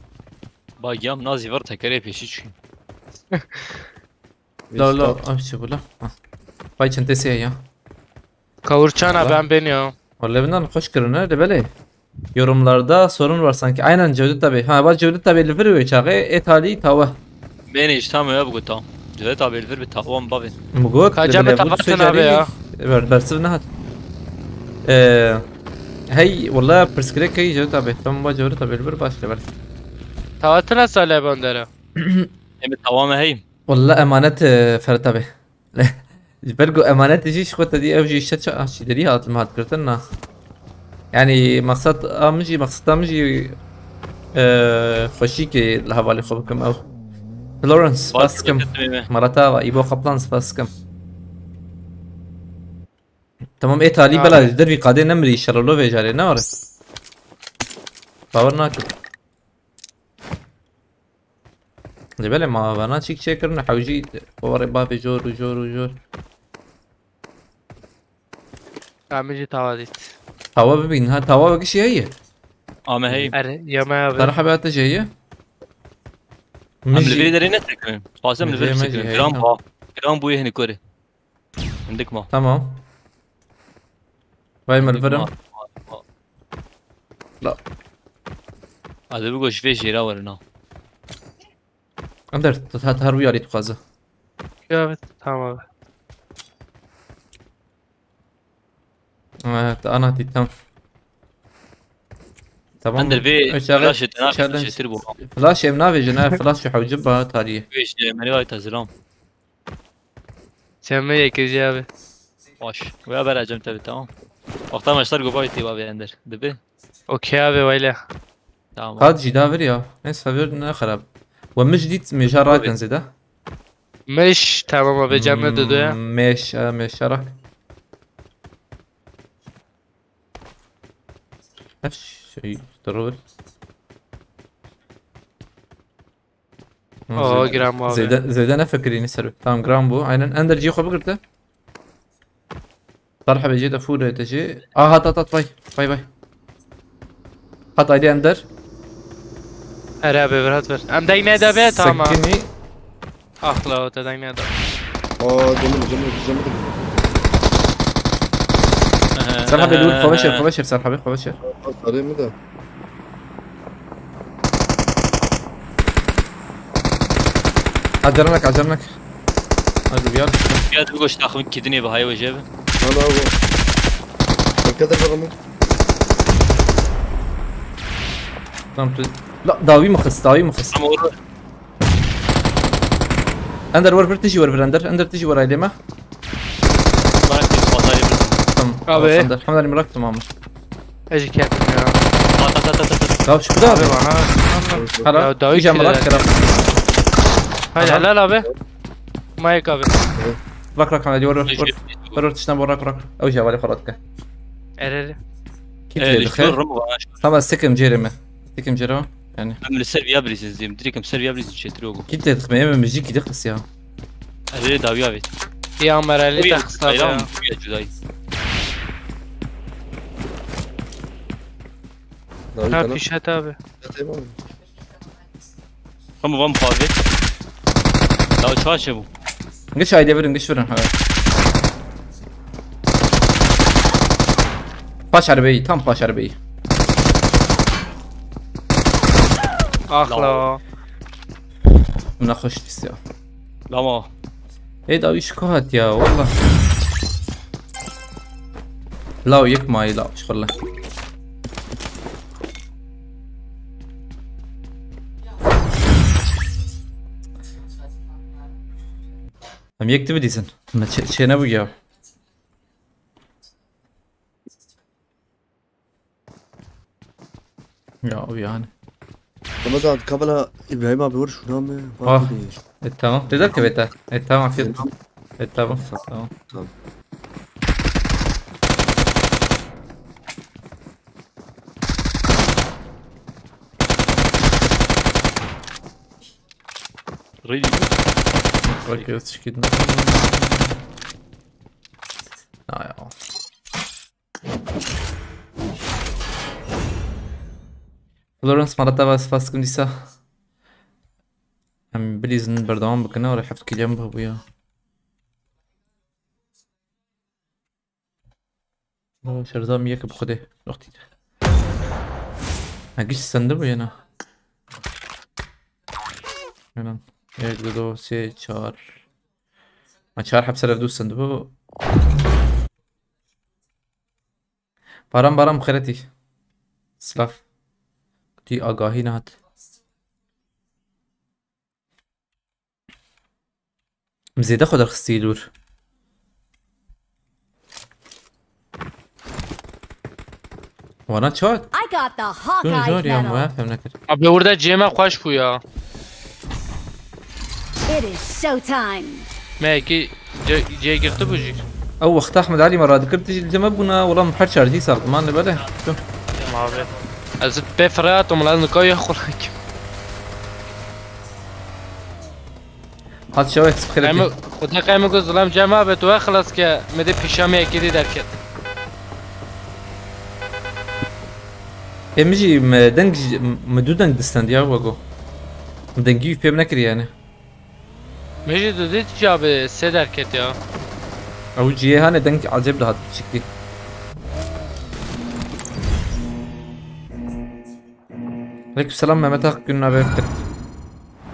Bagam nazi var tekere peşi çünkü. لا أمشي ولا باي چنتي سي يا Kavurçana ben beniyorum. Vallahi bundan hoş görünüyor de böyle. Yorumlarda sorun var sanki. Aynen Cevdet tabi. Ha bak Cevdet tabi elifir ve çağı etali tava. Ben hiç tam ya bu tam. Cevdet abi elver bir tavam babin. Mugot. Kaca bir tafatın abi ya. Bersiv nahat. Hey والله برسكريك هي Cevdet abi. Tamam bak Cevdet tabi elifir başla ver. Tavatına söyle böndere. Hem tavam heyim. والله emanet Ferhat abi. برجو امانات جيش خوتا دي اوجي شتشا اشي دريها المهات كرتنا يعني مقصد امجي مقصد امجي خوشيكي الهوالي خوبكم او فلورنس باسكم مرتا ايبو قبلانس باسكم تمام ايطالي بلا دربي قادي نمري شرلو فيجاري نور باورناك زبالة ما بنا تشيك شكرنا حوجي وري بابي جور وجور وجور Amici tava dit. توا ببين ها توا بقى شي هي Ama heyim. Er yama abi. ترى حبات جايه Am leveli derine tekrar. Fazla leveli مجي tekrar. هي. Gram ba. Gram bu yehni kore. عندك ما. تمام باي مالفرم لا هذا بقول شوي جيرا ورنا. اندر تهروي علي تقازه Evet tamam abi. انا هدي تمام تمام عند الفي فلاش تنافس تربو. فلاش يمنافي جناح فلاش يحوجبها تاريه فيش مريض تزرام. Sen mi yekeci abi? باش. ويا برا تبي تمام. وقتها ما اشتركوا بايتي بابي عندر. دبي. Okey abi öyle. تمام. قاد جي دافر يا ناس فابر خراب ومش ديت مجارات كنزي ده مش تمام ابي جمع دو مش شرك نفس الشيء ضروري جرام ابي زي ده انا فكرين يسرب تمام جرام بو عينن اندر جي خو بقرته طرحه بيجي دفور تجي هات باي هات ايدي اندر ارابي برات بر ام دايما دابه تمام سكني اخلا دايما دابه جمل سرحه بيقول خوشر سرحه خوشر صاري مدى عجرنك اقول يلا يا تقولش تاخذ كدني بهاي وجهه انا هو كذا برمو لا داوي مخص اندر ورفر تجي ورفر اندر تجي وراي ليه ما تمام الحمد لله مراك تمام اجي كاتب طب شو ده هلا داوي يجي مراك كده هاي لا لا به ما يكابي راك على ورر تشنب وراك او جا بالي خرطك ارر كيف طبعا سكم جيرمه يعني من السيرفيا بليز زي مدري كم سيرفيا بليز تشتروغو كنت تخميم من مجيك دخلس يا هذه داويا بيت يا مرالي تخسر يا ها في شتابه هم فاضي لو تشاشبو قش هاي دبر قش فرن حاجه باش عربي تام باش عربي اخلا من اخش تسيا لا ما ايه ده ايش كهت يا والله لا ويك ماي لا ايش خله هم يكتب ديزن ما شيء نبغى يا يعني مثلا قبلها ابراهيم ابي ورش نامه تمام تقدر تبيتها تمام في تمام ريدي ركزت كده يا فلورنس مرة بس فاسكم ديسا هم بليزن بردوام بكنا ولا حفت كي جنبه وياه شرزام ياك بخده اختي هاجيش الصندوق هنا هنا 1 2 3 4 ما 4 حبسه لفدو الصندوق بارم خيرتي سلاف تی آگاهی نهاد مزيدة خود رخصتي دور وانا تشاد I got the Hawkeye جور يا medal. موافق نكر ابي ورده جيما خوش بويا It is showtime. ما كي جي گرفته بوجي او وقت احمد علي مرة ذكرت الجمع بنا والله محد شارجي صار ما نبله شو ما بي از بفرات وملان قوي خلك هات شوي تسخرتي خدنا قايم قول ظلام جماعة بتو خلاص که مده پیشامی اکیدی درکت امجي مدنج مدودنج دستند يا وگو مدنگی فهم نکری يعني میشه دو دیت جاب سه درکت یا او جيه هاني دنگ عجب ده هاد شكلي عليكم السلام متى كنا بكتر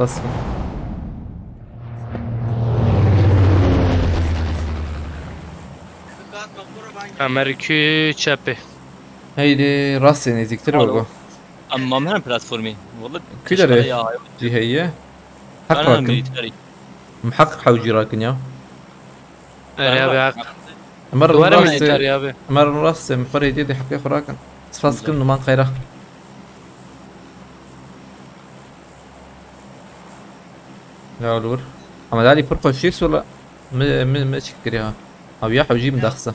بس امریکی چپه هيدي راسي نزيكتر وگو اما من بلاتفورمي والله كده جي هي حق انا راكن ميليتري محقق حوجي راكن يا يا بي مرة دوره راسي ميليتر يا بي مرة راسي مخري دي حقي خراكن سفاسكن نمان خيره يا ولور محمد علي فرقة شيكس ولا ما تشكريها او يحيى وجيب مدخسة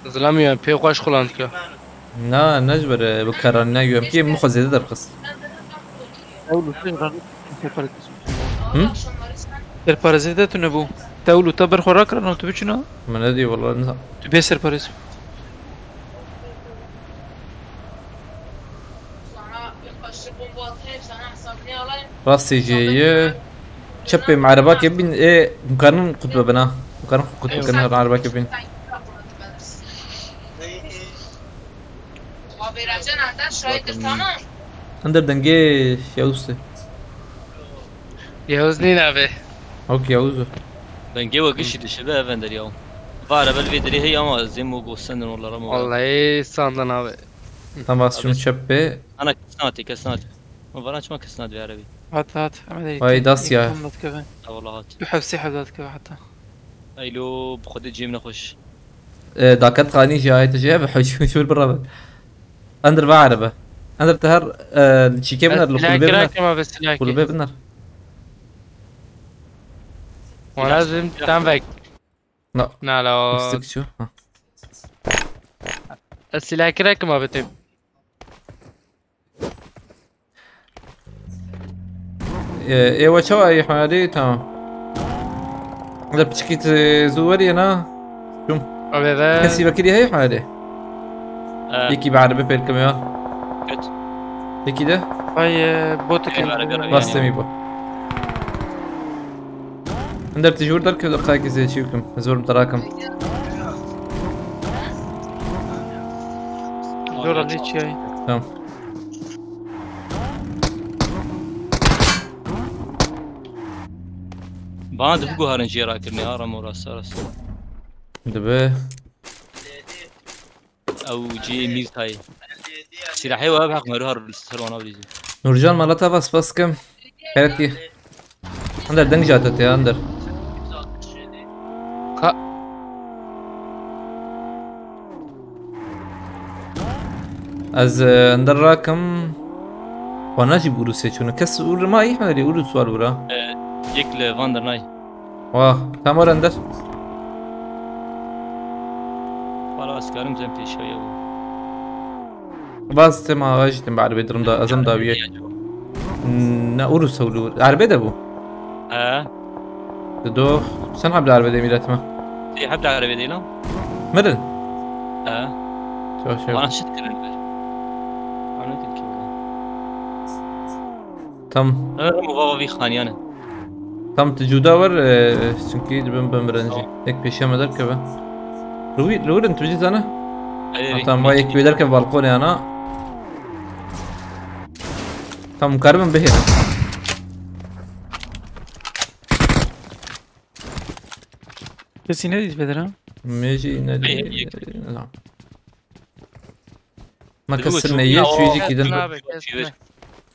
زلمه يو ام بي خوش خلاند که نا نجبر بكررنا يو ام بي مخ زيادة رخص سرپرزیده نبود تولو تا برخورا کردن تو بچنا من ندي والله نزع تو بی سرپرز راسي جاي شبي مع عرباك يبين ايه مقارن قطبة بنا مقارن قطبة كنا عرباك يبين اندر دنجيش يوسف يهوزني نابه اوكي يوسف دنجي وقشي الشباب فندر يوم فارا بالفيدري هي اما زيمو قوسن ولا رمو والله ساندن نابه تمام شو شبي انا كسناتي ما فراش ما كسنات بعربي هات هاي داسيا والله هات بحفسي حدات كذا حتى ايلو بخد الجيم نخش داكت خاني جاي تجي بحوش شو بالربط اندر بعربه اندر تهر شيكي بنر لكل بيبنر كل بيبنر ولازم تنفك لا لا مستك شو السلاح كراك ما بتم ايوه شو اي حالي تمام اذا بتشكيت زوري انا شو كسي بكري هي حالي يكي بعربه بالكاميرا يكي ده هاي بوتك بس تمي بو اندر تجور درك دقائق زي شيكم زور متراكم دور اللي شيء تمام بعد بقو هرنجي راكرني هرم وراس راس دبه او جي ميز هاي سلاحي وهاب حق مروها السلوان ابيزي نورجان مالتها بس كم خيرتي اندر دنج جاتت يا اندر از اندر راكم وانا جيب روسيا شنو كس ما يحمل يقولوا سؤال ورا يكل فاندر ناي واه تمر اندر خلاص كارم زمتي شويه بس ما غاجت بعربي درم دا ازم داويه نقولوا سولو عربي دبو دو شن حب العربي دي ميلات ما دي حب العربي دي لا مدن شو انا شفت انا كنت تم انا بابا في خانيانه تم تجوداور چونکی دبم بمرنجی یک پیشم در که به روی انت بجيت انا تم ما یک بیدر که بالکونی انا تم کارم به کسی ندید بدرم میجی ندی لا ما كسرنا اياه شو يجي كده شو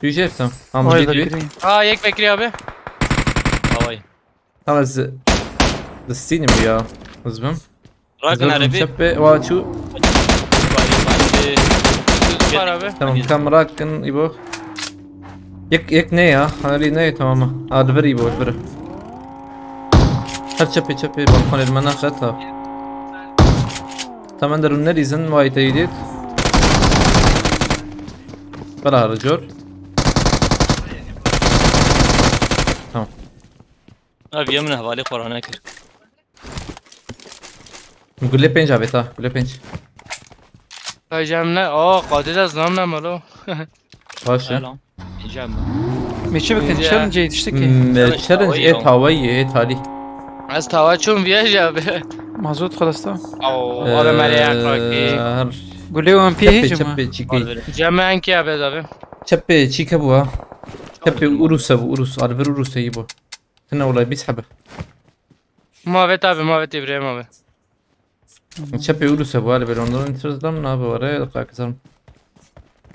يجي تمام هم جيت بيه یک فکری abi هواي خلاص دستيني بيا زبم راكن عربي شبه واشو تمام كم راكن يبو يك نيا هذه نيا تمام هذا فري يبو فري هل شبه بالكون المناخ خطها تمام درو نريزن واي تيديت بلا رجل تمام ابي من حوالي قرانا كر نقول لي بنج ابيتا قول لي بنج تا جمع قادر از نام نمالو باشه جمع میشه بکن چالنج تشتكي چالنج ايه تاوي ايه تالي از تاوا چون ویاجا به مازوت خلصتا او آره ملیک راکی قول لي ام بي هيجم چپه چیکی جمع انکی ابه دابه چپه چیکه بوا چپه اوروس آلفر اوروس يبو تنا والله بيسحبه ما به تابه ما به تبره ما به چپه اوروس بوا آلفر اندر انترزدم نه بواره دقیقه کسرم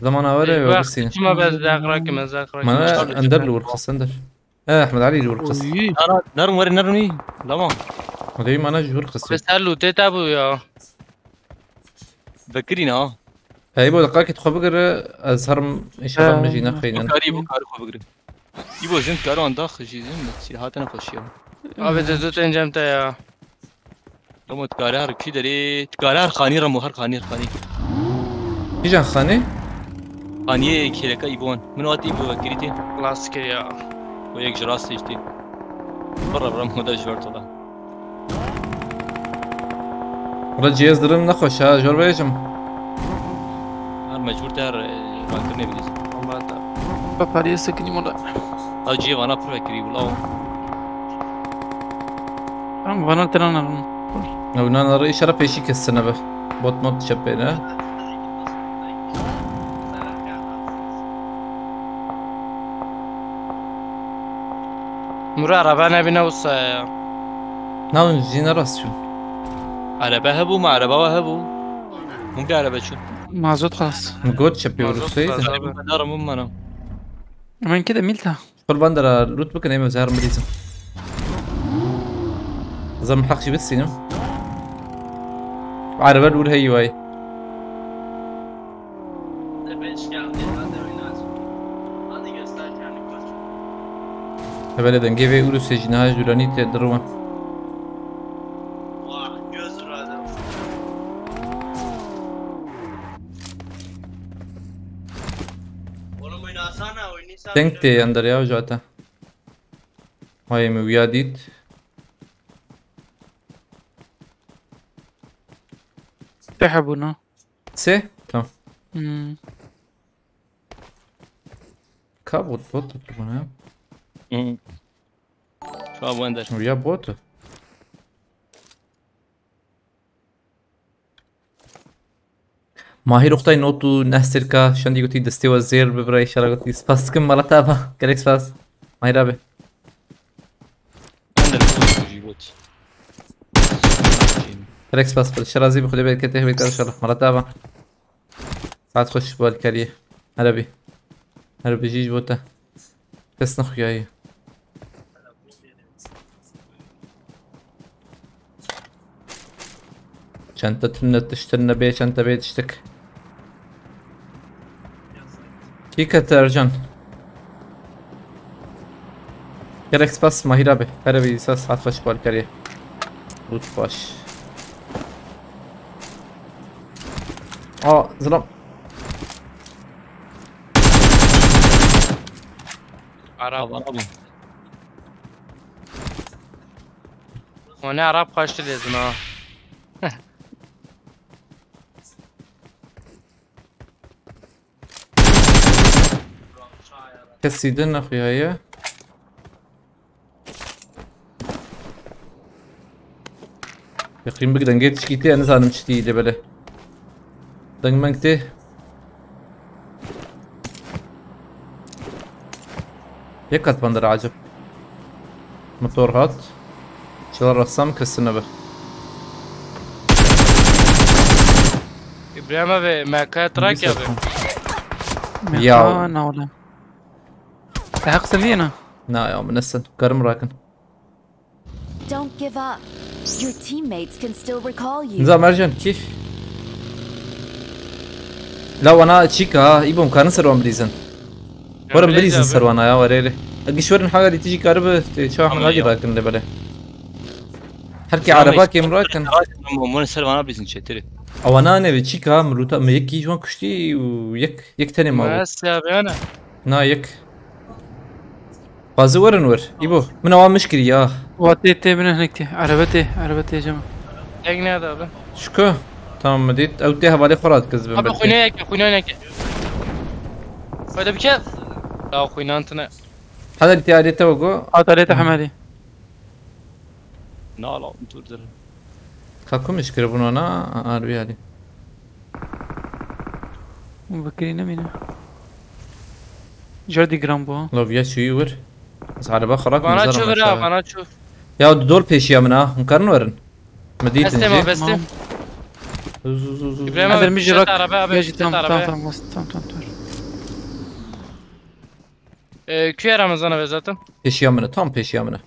زمان اوره و بسين ما به دق راکی مزاق راکی ما اندر الورقص اندر احمد علي الورقص نرم وري نرمي لا ما ودي ما انا الورقص بس هل لوته تابو يا فكرينا هاي بو دقائق تخو بقر أزهرم إن شاء الله مجينا خينا کاری بو کار خو بگیریم ایبو زند کارو انداخ چیزیم سلاحات نخوشیم Abi dedut incemte ya. لما تکاری هر کی داری تکاری هر خانی رمو هر خانی يجان خاني خانی کلکا ایبون من وقت ایبو کریتی Klasik ya. و یک جراس تیشتی برا مدا جوار طلع رجي يزدرم نخوش ها جور بيجم هر مجبور تر رانکر نبیلیز بپاری سکنی مرد آجی وانا پر فکری بلاو هم وانا ترانا أو نانا رأي شرف إيشي كالسنة به بوت موت شبينا Mura araba ne bine olsa ya. ناون جينا راس شو عربه هبو مع عربه هبو ممكن عربه شو مازوت خلاص نقول شبي ورسيد دار مم انا من كده ميلتها كل بندر لوت بكن ايما زهر مريزة زم حقشي بس ينو عربة الأولى هي واي هبلا دنجي في أولو سجنها جولاني تدروان تنكتي اندر يا وجعته هاي موياديت تحبونا سي تمام مم. كابوت بوت طبعا شو ابو اندر ويا بوت ماهي رختاي نوتو نهسركا شندي قلتي دستي وزير ببراي شارع قلتي سباس كم مرة با كريك سباس ماهي رابي اندر جيبوت كريك سباس بالشرازي بخلي بالك كته بيت شرح مرة با ساعات خش بالكاريه هربي جيج بوتا كس نخياي شنطة تشترنا بيه شنطة بيه تشتك كيكا ترجان كريكس بس ما هي رابي هربي ساس عاد خش بالكاريه روت باش ظلام Arap. Ona Arap kaçtı dedin ha. كسيدن اخويا هي يقين بك دنجيت شكيتي انا زانم شتي اللي بله دنج منكتي يكت بندر عجب موتور هات شغل رسام كسنا به İbrahim abi MK trak ya abi. ياو انا ولا تحق سمينا نا يا منسن كرم راكن Don't give up. Your teammates can still recall you. نظام ارجن كيف لا انا تشيكا يبون كان سروان بريزن ورا بريزن سروانا يا وريلي اقشورن حاجه اللي تيجي قرب شو احنا غادي راكن اللي بله حركي عربات كم راكن مو سلوانا بيزن شتري او انا نبي تشيكا مروتا ما يك يجون كشتي ويك تاني ما بس يا abi ana. نا يك بازو ورن ور يبو من اوام مشكلة يا واتيتي من هناك عربتي يا جماعة Tek ne abi? شكو تمام مديت او تيها بالي خرات كذب Abi kuynayak. Hadi bir kez. Ya kuynantına. هذا اللي تياري توقو حاط عليه حمادي لا لا انتو كاكو مشكلة بنو انا اربي هذه مفكرين مين جوردي جرامبو لو بيا شو يور بس عربة خراك Bana çöver abi bana çöv. يا دول بيش يا منا مكرن ورن مديت Bestem abi bestem. İbrahim هذا abi المجي jet راك araba abi يجي jet تمام araba. تمام Küye Ramazan abi zaten. بيش يا منا تام بيش يا منا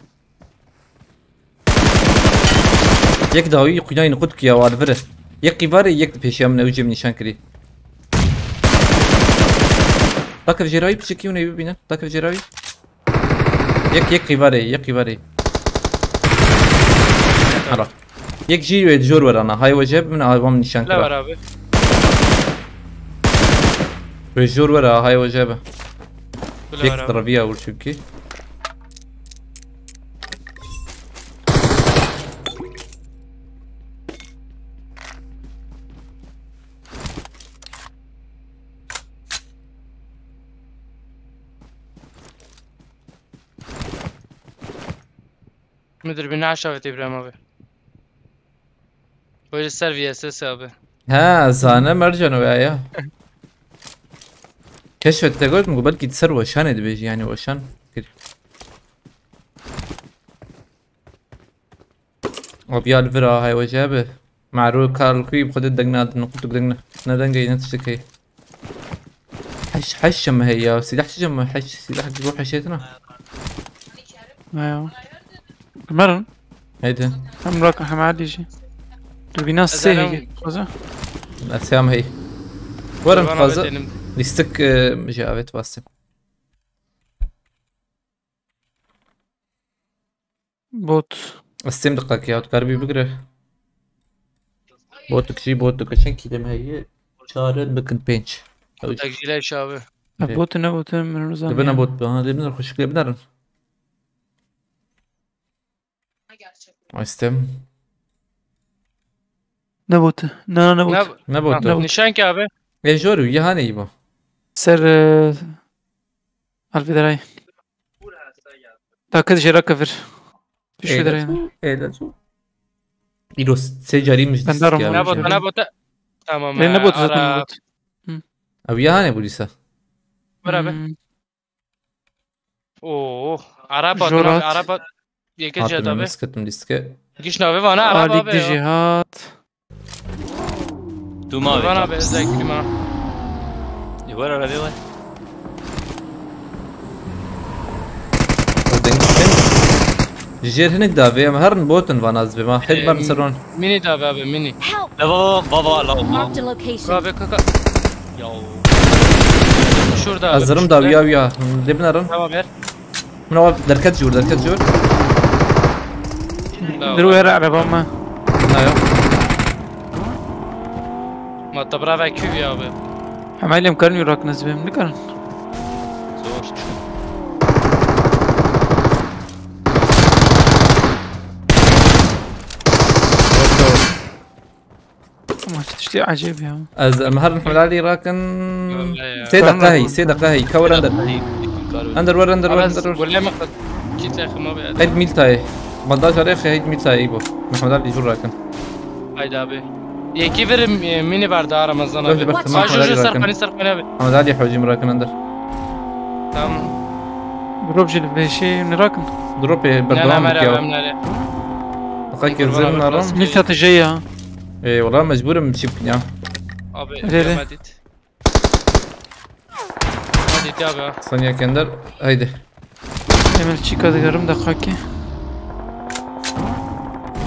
يك داوي قناي نقدك يا والفره يك قباري يك بيش يا منا وجي من نشان كري داك الجراوي بتشكيوني ببينا داك الجراوي يك قيفاري هلا يك جي ويجور ورانا هاي وجب من عوام نشان لا كلا برابر ويجور ورا هاي وجبه بلا يك برابر ضربيه اول شبكي مدري بنا شافت ابراهيم ابي ويش السر في اساس ابي ها زانه مرجان ويايا كشفت قلت من قبل كي تسر وشان بيجي يعني وشان كده وبيال فرا هاي وجابه معروف كارل كويب خد الدقنات نقطة دقنا ندنجي نتشتكي حش ما هي سلاح شجم حش سلاح تقول حشيتنا ايوه مرن هيدا هم راكم حمادي شي تبي ناس سهي خذها الأسيام هي ورم فازة ليستك جابت باسم بوت السيم دقك يا تقربي بقرا بوتك شي بوتك عشان كذا ما هي شارد بكن بينش تجيلي شابه بوت نبوت من النظام لبنا بوت لبنا نخش لبنا استم نبوت نبوت نشان كابه يا جورو يا هاني يبا سر ألف دراي تأكد شي ركفر فيش في دراي ايه لا شو يروس سجاري مش نبوت تمام نبوت او يا هاني بوليسا برابر اوه عربات يكي جهات ابي مسكتم ديسكه كيش نابي وانا عرب ابي دي جهات دوما وانا ابي ازيك كما يورا ربي وين جير هنك دافي ام هرن بوتن فاناز بما حد ما نسرون ميني دافي ابي ميني لا بابا لا Marked a location. دافي كاكا يو شور دافي الزرم دافي يا لبنا رن تمام بير من هو دركت جور درو يرى عربا ما ايوه ما تبرا كيف يا ابي حمايلي مكرن يراك نزبه منكرن ما تشتي عجيب يا از المهر محمد علي راكن سيدة قهي كور اندر ور ولا مقصد جيت يا اخي ما بي هيد ميلتاي 18 اخي هيد ميلتاي ايبو محمد علي جور راكن هيدا ابي يكي فير ميني باردا رمضان ابي ما شو سرقني ابي محمد علي حوجي مراكن اندر تمام بروب جيل بشي نراكن دروبي بردوام بكيو اخاك ينزل نارم ميلتا تجيها ايه والله مجبور من شبكني ابي ليه؟ ما ديت يا ابي ثانية كندر هيدي يعمل تشيكا دقرم دقاكي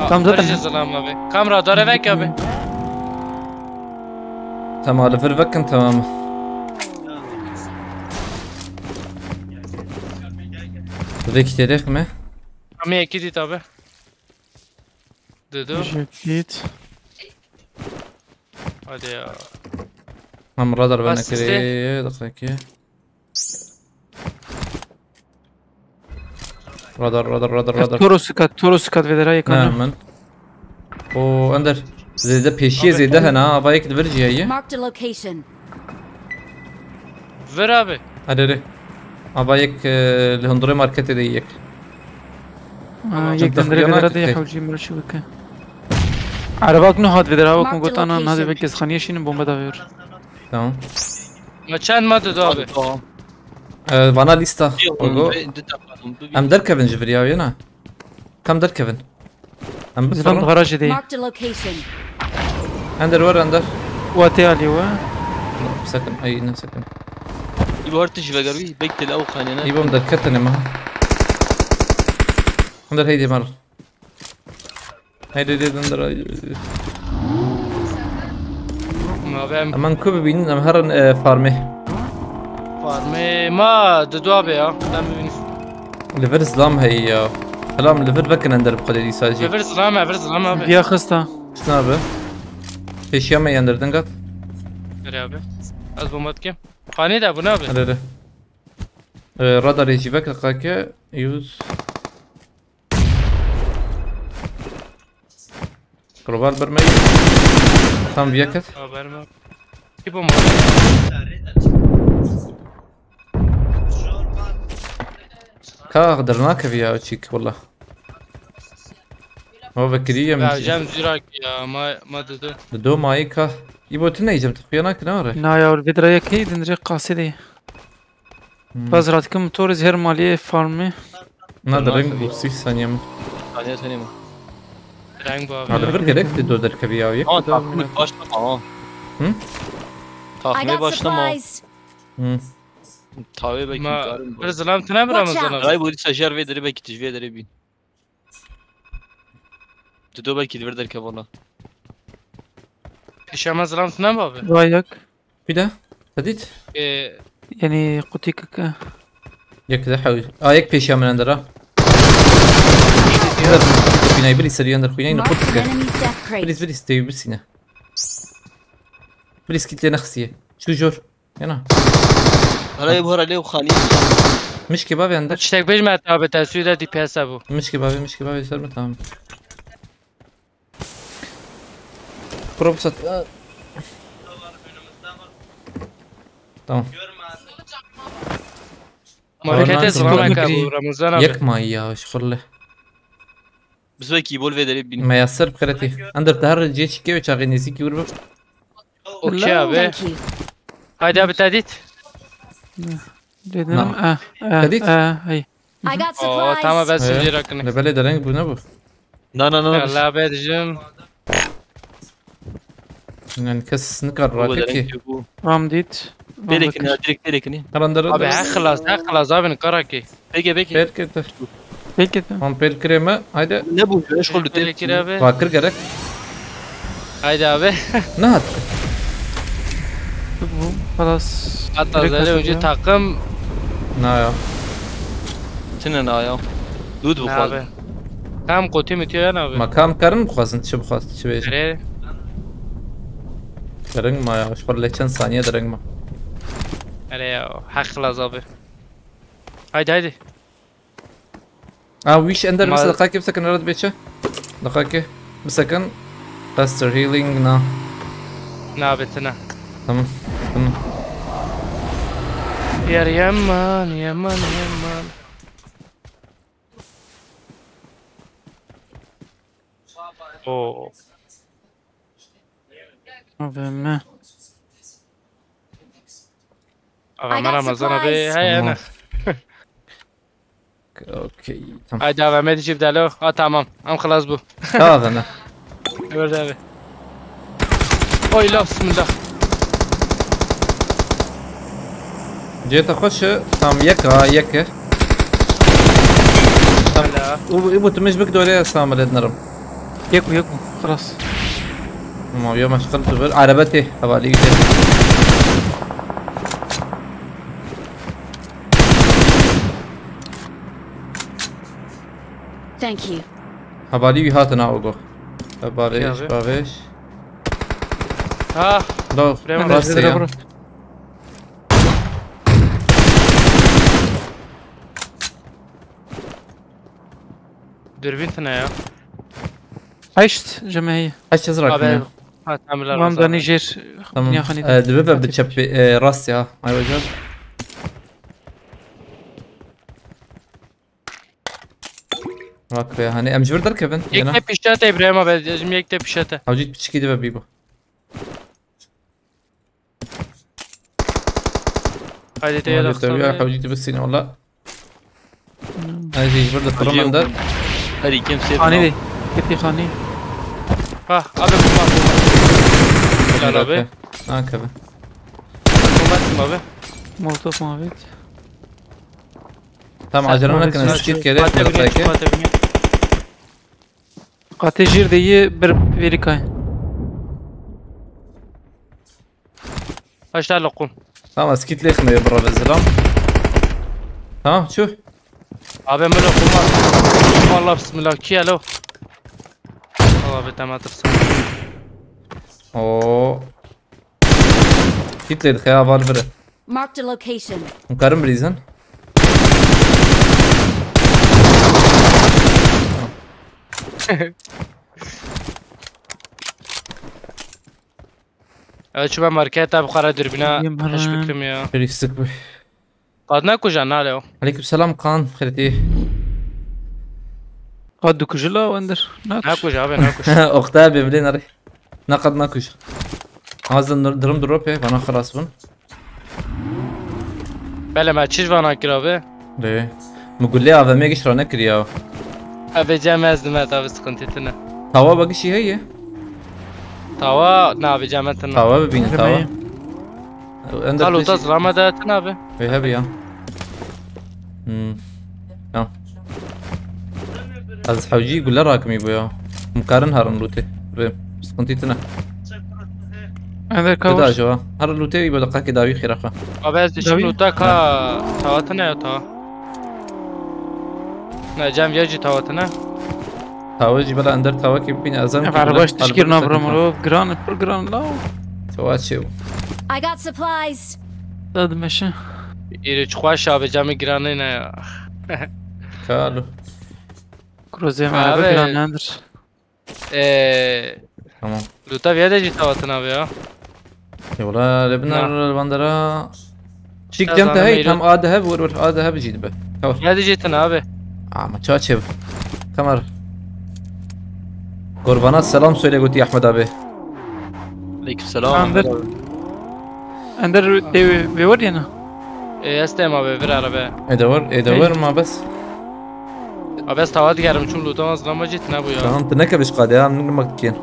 تمام درجة سلام ابي كاميرا داره ويك ابي تمام لفر فكن تمام ذيك تاريخ ما امي اكيد تابع دودو جاكيت هادي هم رادر بنا بس كري دقيقة رادر تورو سكات في دراي كان نعم و اندر زي ده بيشي زي ده هنا بايك دفرجي هي Marked a location. فير ابي ادري بايك الهندري ماركت ديك يك دندري بدرا دي حوجي مرشو بك عرباك نو هاد بدرا وكم قلت انا هذا بكس خانيشين بومبا دافير تمام ما كان ما دودو ابي فانا ليستا ام در كيفن جفريا ينا كم در كيفن ام زلم بس غراج دي Marked a location. اندر ور اندر واتي علي و سكن اي نسكن يبغى تجي بقربي بيت الاو خانينا يبقى مدكتني ما اندر هيدي مر هيدي اندر ما بعمل امان كوب بين ام هرن فارمي فارمي ما ددوا بي ها دام ببینیم ليفر سلام هي سلام ليفر بكن اندر بقدر يساجي فر سلام abi بیا خسته شنو به پیشیا می اندر دنگات Nereye abi? Az bomba kim? Hani de bu ne abi? هلا رادار يجي بك قاكا يوز قربال برمي tam بيكت Haberim yok. Ki bomba. كا قدرناك فيها تشيك والله هو بكرية Ya من Cem Zirak ya ma dedi. دو مايكا يبوتنا يجم تخيانك ناره نا يا الفيدرا يكي دنجي قاصدي بازراتكم تورز هير مالية فارمي نادر رنج بوسي ثانية من Saniye saniye mi? Renk bu abi. هذا برجرك تدو در كبيا ويك Aa takmaya başlama ha. Hı? I Takmaya got başlama. supplies. Tabii belki Ma karım. bir zalam tane bir Ramazan abi. Ray bu sajar ve deri belki tecviye deri bin. Tudo belki liver der kavana. İşemez zalam tane mi abi? رايك في ده بديت يعني قوتيك يك ده حاول يك بيشيا من اندرا بينا يبلي سريع اندر خويا Mark an نخوتك enemy's death crate. بليز بليز تيجي بسينا بليز كيت لنا خسيه شو جور هنا Ray bu harale o khani. مش كبابي عندك Çiçek beş metre abi tesviye de DPS bu. مش كبابي سر تمام بروبسات تمام Markete Ramazan zalam abi. ka bu Ramazan abi. يك ما يا شغله Biz belki bol ve deri bin. ما يسر بخيرتي اندر تهر جيش كيف شاغي نسيك يورب Okey abi. Thank you. Haydi abi tedit. dedim نعم. Dedik. هي I got Oo tamam ben supplies. sizi rakını. لبالي درنج بو نبو Na. Allah abi edeceğim. يعني كس نكر Bu راكي deri bu. رامديت Belekini direkt belekini. رندر Abi hakkılas abi karaki. Peki. بير كده هيك هم بير كريمة هيدا Ne bu? Meşgul Belekir abi. فاكر جرك Haydi abi. نهت خلاص Hatta direkt zaten önce atacağım. takım نا يا Senin ya. Dud bu ne fazla. abi? Tam kötü mü diyor abi? مكان كرن بخواست شو بخواست شو بيش Nereye? درنج ما يا شبر ليشن ثانية درنج ما Nereye? Hakkılas abi. Haydi. ويش اندر بس ما- دقايق بسكن رد بيتشه دقايق بسكن فاستر هيلينج نا Ne abi tına? تمام تمام Yer Yaman. Oo. ما Abi Ramazan abi. Hay ana. اوكي تمام Haydi abi Mehmet içip dalo. Ha tamam. Am kılas bu. هذا انا Evet abi. Oy la bismillah. جيت اخش تمام يك Hala. ويبو تمش بك دوري سام لد نرم يكو خلاص ما يوم اشتغلت عربتي حوالي Thank you. حوالي هاتنا اوغو باغيش abi? باغيش Ha. لو Bremen راسي فيدرا يا. برو Dürbün tına ya. عشت جماهير ايش ازرق Abi. منه؟ Ha tamamlar. وام دا نيجير تمام يا خني دبابة بتشبي راسي ها ايوه جاب واقف هاني ام جبر دركبن Yek هنا de pişate İbrahim abi. Yazım yek de pişate. حوجيت بتشكي دبابة بيبو Haydi de ya da حوجيت بس هنا والله اجي جبر لك رمضان ده Hadi kimse خاني دي كتي خاني Ha abi bu. Gel abi. ها كذا Kumattım abi. مولوتوف ما بيت تمام عجلنا كنا نسكيت كده دقيقة قاتي جير دي بر فيريكاي Kaç tane lokum? tamam skit ليخ ما برا الزلام ها شو Abi melo kumar. Allah bismillah ki alo. Allah betamam tırsa. اوه skit ليخ خيا var biri Marked a location. مكرم ريزن شو ben markete بخارا dürbüne Yem hiç haram. fikrim ya. ريستك بي Qad ne kucan alo. عليكم السلام قان خيرتي قد كجلا واندر Ne ناكش kuc abi ne kuc. اختها بملين اري نقد ناكوش هذا درم دروب وانا خلاص بن Bele me çiz vana kir abi. ليه مقول لي هذا ما يقشر نكري يا Abi cemezdim et abi sıkıntı ne. توا باقي شي هي Tava ne abi cemetin. توا ببين توا عندك Kalu da zlama da etin abi. في هبي يا يا از حوجي يقول له راكمي بويا مقارن هرن لوتي بس كنتي تنا اندر كدا كاوش جوا هر لوتي يبقى دقيقة داوي خيرخه Abi ez dişim Davi? luta ka tavatı ne ya tava. Ne cem yeci tavatı ne? توا جي بلا اندر توا كي بين ازم عرباش تشكير نابرا مرو جران بر جران لا توا شو I got supplies. داد ماشي İri çıkwaş abi cemi giranı ne ya. كالو كروزي Abi. عربا جران اندر تمام Luta viyadeci tavatın abi ya. يا ولا لبنا نعم. البندرة شيك أستاذ جنت أنا هاي ميلاد. هم آده هب ور آده هب جيد به كور Viyadeci abi. ما تشاتشب كمر قربانا السلام söyle قلت يا أحمد أبي Aleykümselam. اندر بيورينا Estem abi bir araba. ادور ما بس Abi ez tavat gerim çünkü luta mazlama cit ne bu ya. تمام تنكب ايش قاد يا من مكين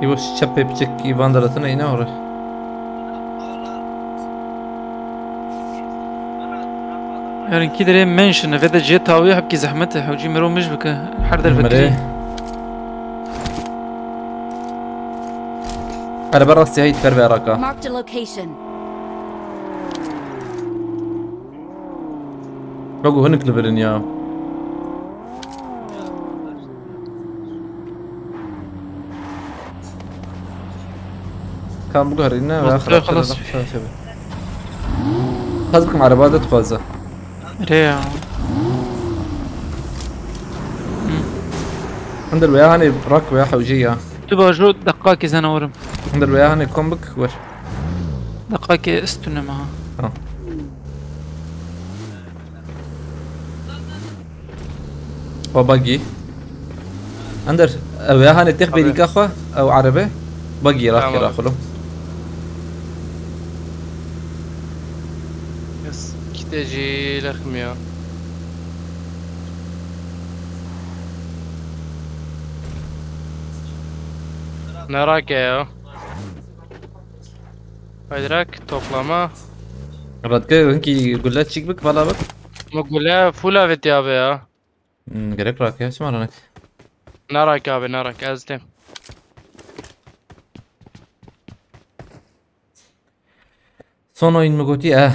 يبوش شبه بتشك يباندرتنا هنا ورا يعني كده منشن فدا جيت تاوي حبكي زحمته حوجي مرو مش بك حردر مري فكري على برا السياي تكربي راكا Marked a location. بقوا هنك لبرن يا كان بقوا هرينا خلاص. حسبكم على بعض تخوزه ريا عند الوياهاني راك ويا حوجية تبغى جو دقاكي زنورم عند الوياهاني كومبك ور دقاكي استنى معها وباقي عندر وياهاني تخبي لي كخوة او عربي باقي راك تمام. راخلو Yes. Gideci lakhım ya. Merak ya. Haydırak toplama. راد هنكي قلت شيك بك فلا بك Mugule full evet abi ya. قالك راك يا شو مالك Narak abi narak ezdim. صونو ان مقوتي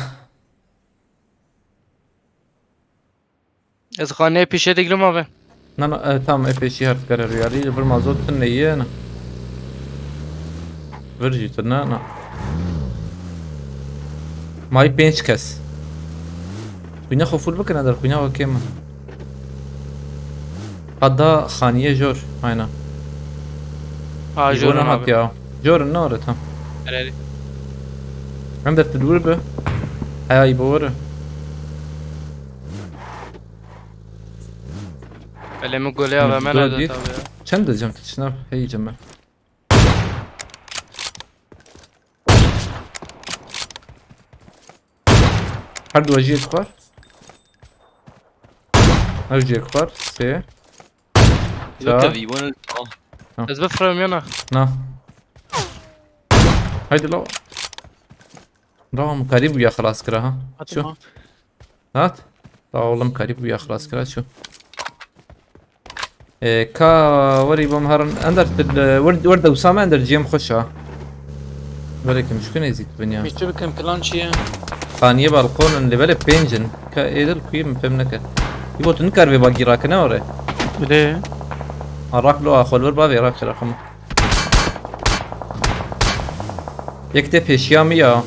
Ez khane pişe diglim abi. لا تمام اف شي هارد كارير ريالي لبر مازوت تنية انا فرجي تنا نا ماي بينش كاس خوينا خفول بك نادر خوينا وكيما قدا خانية جور هاينا Ha جورنا jorum abi. هاتيا جور النار تام Nereli? عندك تدور به هاي بور Öyle mugule abi hemen Mugule ödet değil. abi ya. چند جمع تشناب هي جمع هرد وجيه كبار وجيه كبار سي Lökavi, bunu. Ez befrem yana. نا هيدي لو رام قريب ويا خلاص كرا ها شو هات والله قريب ويا خلاص كرا شو كا وري بمهرن اندر ورد اسامه اندر جيم خشها ولكن مش كنا يزيد بنيا مش بكم بلان شيء خانيه بالقون اللي بالي بينجن كا ايدل كوي مفهمنك يبغى تنكر بباقي راكنا وري ليه راك له اخو البابي راك رقم يكتب هشامية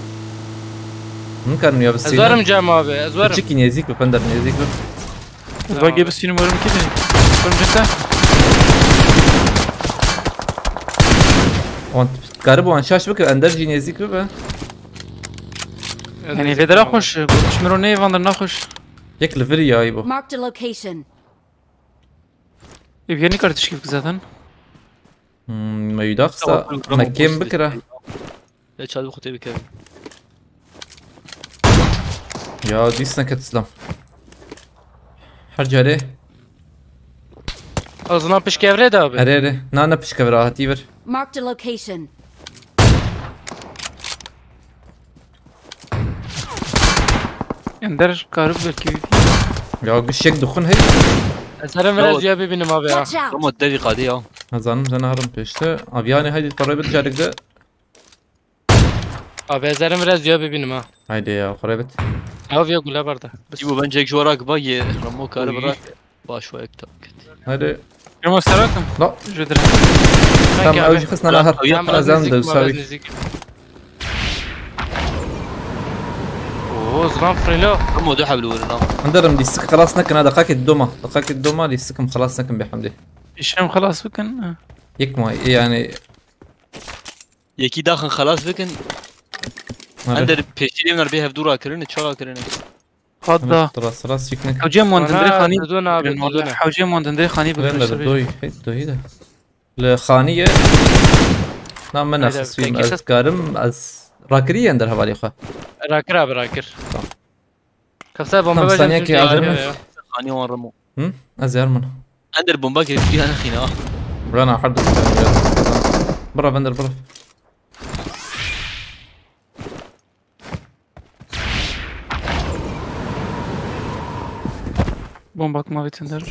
ممكن يا بس ازوارم جام ابي ازوارم تشكي يزيك بندر يزيك باقي بس ينمر كده كم جنتا وانت بتقارب وان شاش بك اندر جين يزيك بقى يعني في درا خوش مش مروني فاندر ناخش يك ليفل يا ايبو Marked a location. يبيني كارتش كيف زادن ما يدافع مكين بكره ليش هذا خطيبي كيف يا ديسنا كتسلم حرج عليه اظن بيش كيف ريدا ابي اريري نانا بش كبرا هتيبر Marked a location. اندر كارب بالكيف يا قشيك دخون هي ازرم راز يا بيبي ما بيع Watch out. رمو الدري قادية هزان زنا هرم بيشته ابياني هيدي قريبة جارك ده ابي ازرم راز يا بيبي ما هيدي يا قريبة او فيا قولها برده بس جيبوا بنجيك شو وراك باقي رمو كارب راك باش وقت هيدي يوم استراكم لا جدر تم اوجي خصنا نهر ازان ده وساوي اوه زران فريلو رمو دو حبل ورنا عندنا دي السك خلاص نكنا دقائق الدوما دي السكم خلاص نكن بحمده الشام خلاص بكن يكما يعني يكي داخل خلاص بكن اندر بيشتري من ربيها بدورا كرن تشارا كرن خاطة راس يكنك حوجي مون تندري خاني بدونا بدونا حوجي مون تندري خاني وين بالفرش دوي هيدا الخانية نعم من أخص كارم از راكرية عندها بالي خا راكر ابي راكر كفسا بومبا نعم ثانية كي عدم خاني وان رمو أزيار من اندر بومبا كيف فيها انا خينا رانا حد برا بندر برا بومباك ما بتندر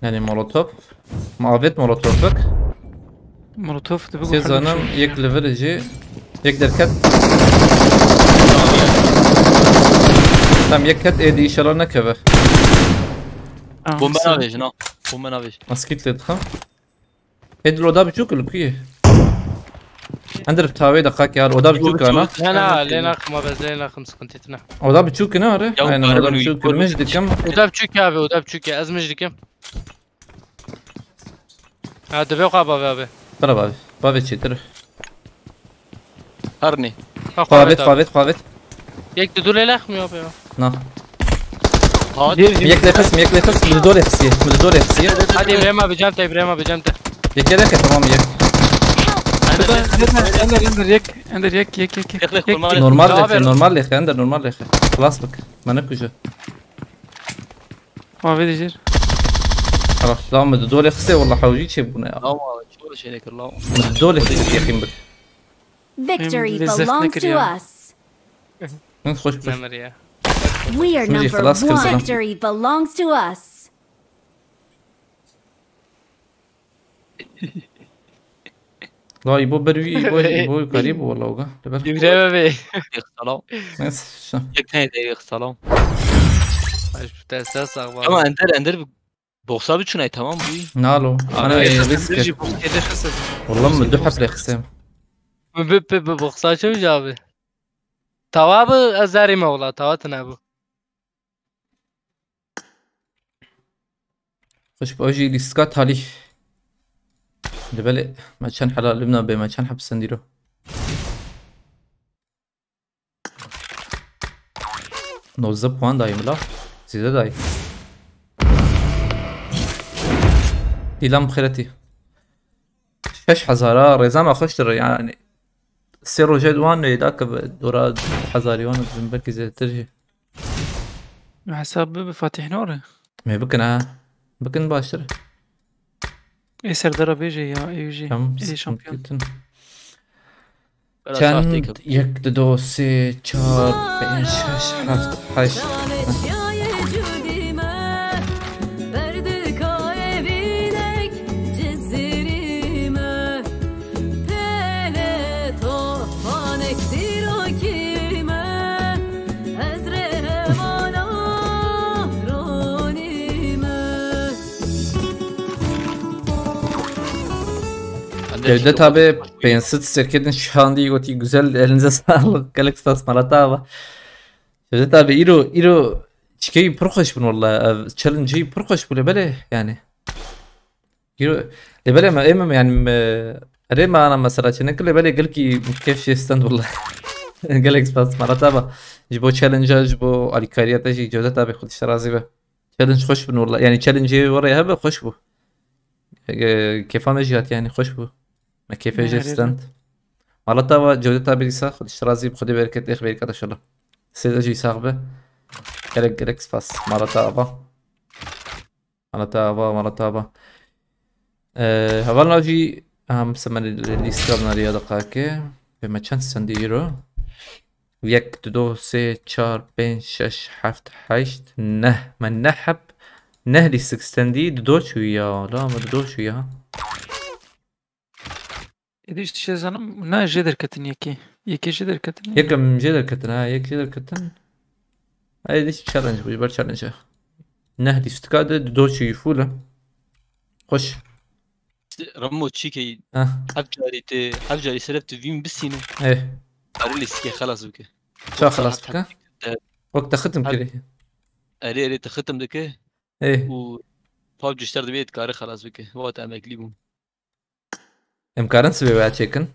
يعني مولوتوف ما أبيت مولوتوفك مولوتوف تبقى سيزانم يك ليفل جي يقدر كت تم يك كت ايدي شلون نكبه بومبا نافيج نا بومبا نافيج مسكيت لدخل هيد الودا بتشوك الكيه عندر بتاوي دقاك يا الودا بتشوك انا انا لينا ما بس لينا 5 كنتنا ودا بتشوك انا ري انا ودا بتشوك المجد كم ودا بتشوك يا ابي ودا بتشوك يا ازمج كم هذا بيقع بابي ترى بابي تشتر هرني قابت يك تدول لا خمي ابي نا هاد يك لي خصم من دول يخسيه هذه ابراهيم بجامته ابراهيم بجامته يك لك تمام يك اندر يك نورمال ليخ عندر نورمال ليخ خلاص بك ما نكوجه ما في ديجير خلاص لا مد دول يخسيه والله حوجيك شي بنا يا لا شو شيء لك الله مد دول يخسيه يا اخي بك Victory belongs to us. نخش بس نمريا We are Smuji, number خلاص one. كنسلنا. Victory belongs to us. لا يبو بروي يبو قريب والله وقع ابراهيم ابي يخسلام بس يك ثاني يخسلام بتاع اساس اخبار اما اندر بوخسا بتشناي تمام بي نالو انا ريسك والله مدو حفله خسام بخسا شو جابي تواب ازاري مولا تواتنا ابو خش باجي لسكات هالي دبلق ما كان حلال لبنا بما كان حبس نديرو نوزب وان دايم لا زيادة داي ديلام بخيرتي فش حزارة ريزام اخش يعني سيرو جد وان يداك دورات حزاريون بنبكي زي ترجي حساب بفاتح نوره ما بكن باشتر اي سردرة بيجي يا يجي اي شامبيون چند یک دو سه چهار پنج شش هفت هشت Cevdet abi pensit sirkedin şahandi goti güzel elinize sağlık. Gelek stas malata. Cevdet abi iro çikeyi pır hoş bunu valla. Challenge'yi pır hoş böyle böyle yani. iro böyle ma emem yani ريما انا مثلا كل بالي قال لك كيف شي ستاند والله قال لك بس مرتبه جيبوا تشالنج جيبوا الكاريات تجي جودتها بخد اشترازي به تشالنج خوش بن والله يعني تشالنج وراها به خوش بو كيف انا جات يعني خوش بو ما كيف يجي ستاند مرتبه جودتها بيسا خد اشترازي بخدي بركه اخ بركه ان شاء الله سيد جي صاحبه قال لك بس مرتبه هوالا جي هم سمن لیست کردن ریا دقیقه به ما چند سندی رو 1 2 3 4 5 6 7 8 9 من نحب نه لیست سندی دو شويه لا ما دو شويه İdiş şey zanım ne jeder katin yeki jeder katin يكم جدر كتن ها يك جدر كتن هاي ديش تشالنج بجبر تشالنج نه لیست كاد دو شويه فوله خوش رمو تشيكي اه حب جاري سلبت فين بسينو ايه اريلي سكي خلاص بك شو خلاص بك وقت ختم كده اري تختم دك ايه و بابجي اشتري بيت كاري خلاص بك وقت امك ليبو امكارن سبي ويا تشيكن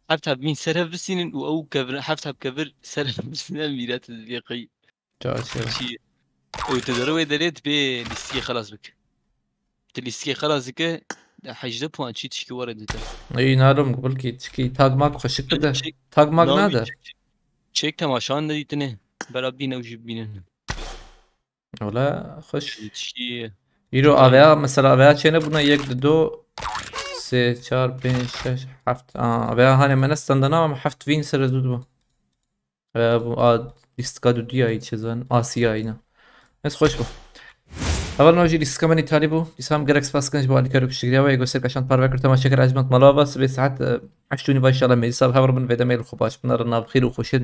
حفتها بمين سلب بسين او كفر حفتها بكفر سلب بسين ميرات البيقي شي وتدروي دريت بي لسكي خلاص بك تلسكي خلاص بك حجده puan çi tişki var edildi. İyi narım قبل ki tişki tagmak hoşuk da tagmak nader. Çek temaşan da ditine. Beraber ne ucu binin. Ola hoş. Tişki. Yiro avya mesela avya çene buna yek do 3 4 5 6 7 avya hani men standana ama 7 vin sere bu. Ve bu ad listka diye içizen Asya yine. Nes hoş bu. اول نوجي لسكمني تاليبو لسام جركس باسكنج بوالي كارو بشتريا ويقول سيرك عشان بارفا كرتما شكر عجبت ملابس بساعات عشتوني باي ان شاء الله ميساب هبر من فيدا ميل الخباش بنار بخير وخوشيت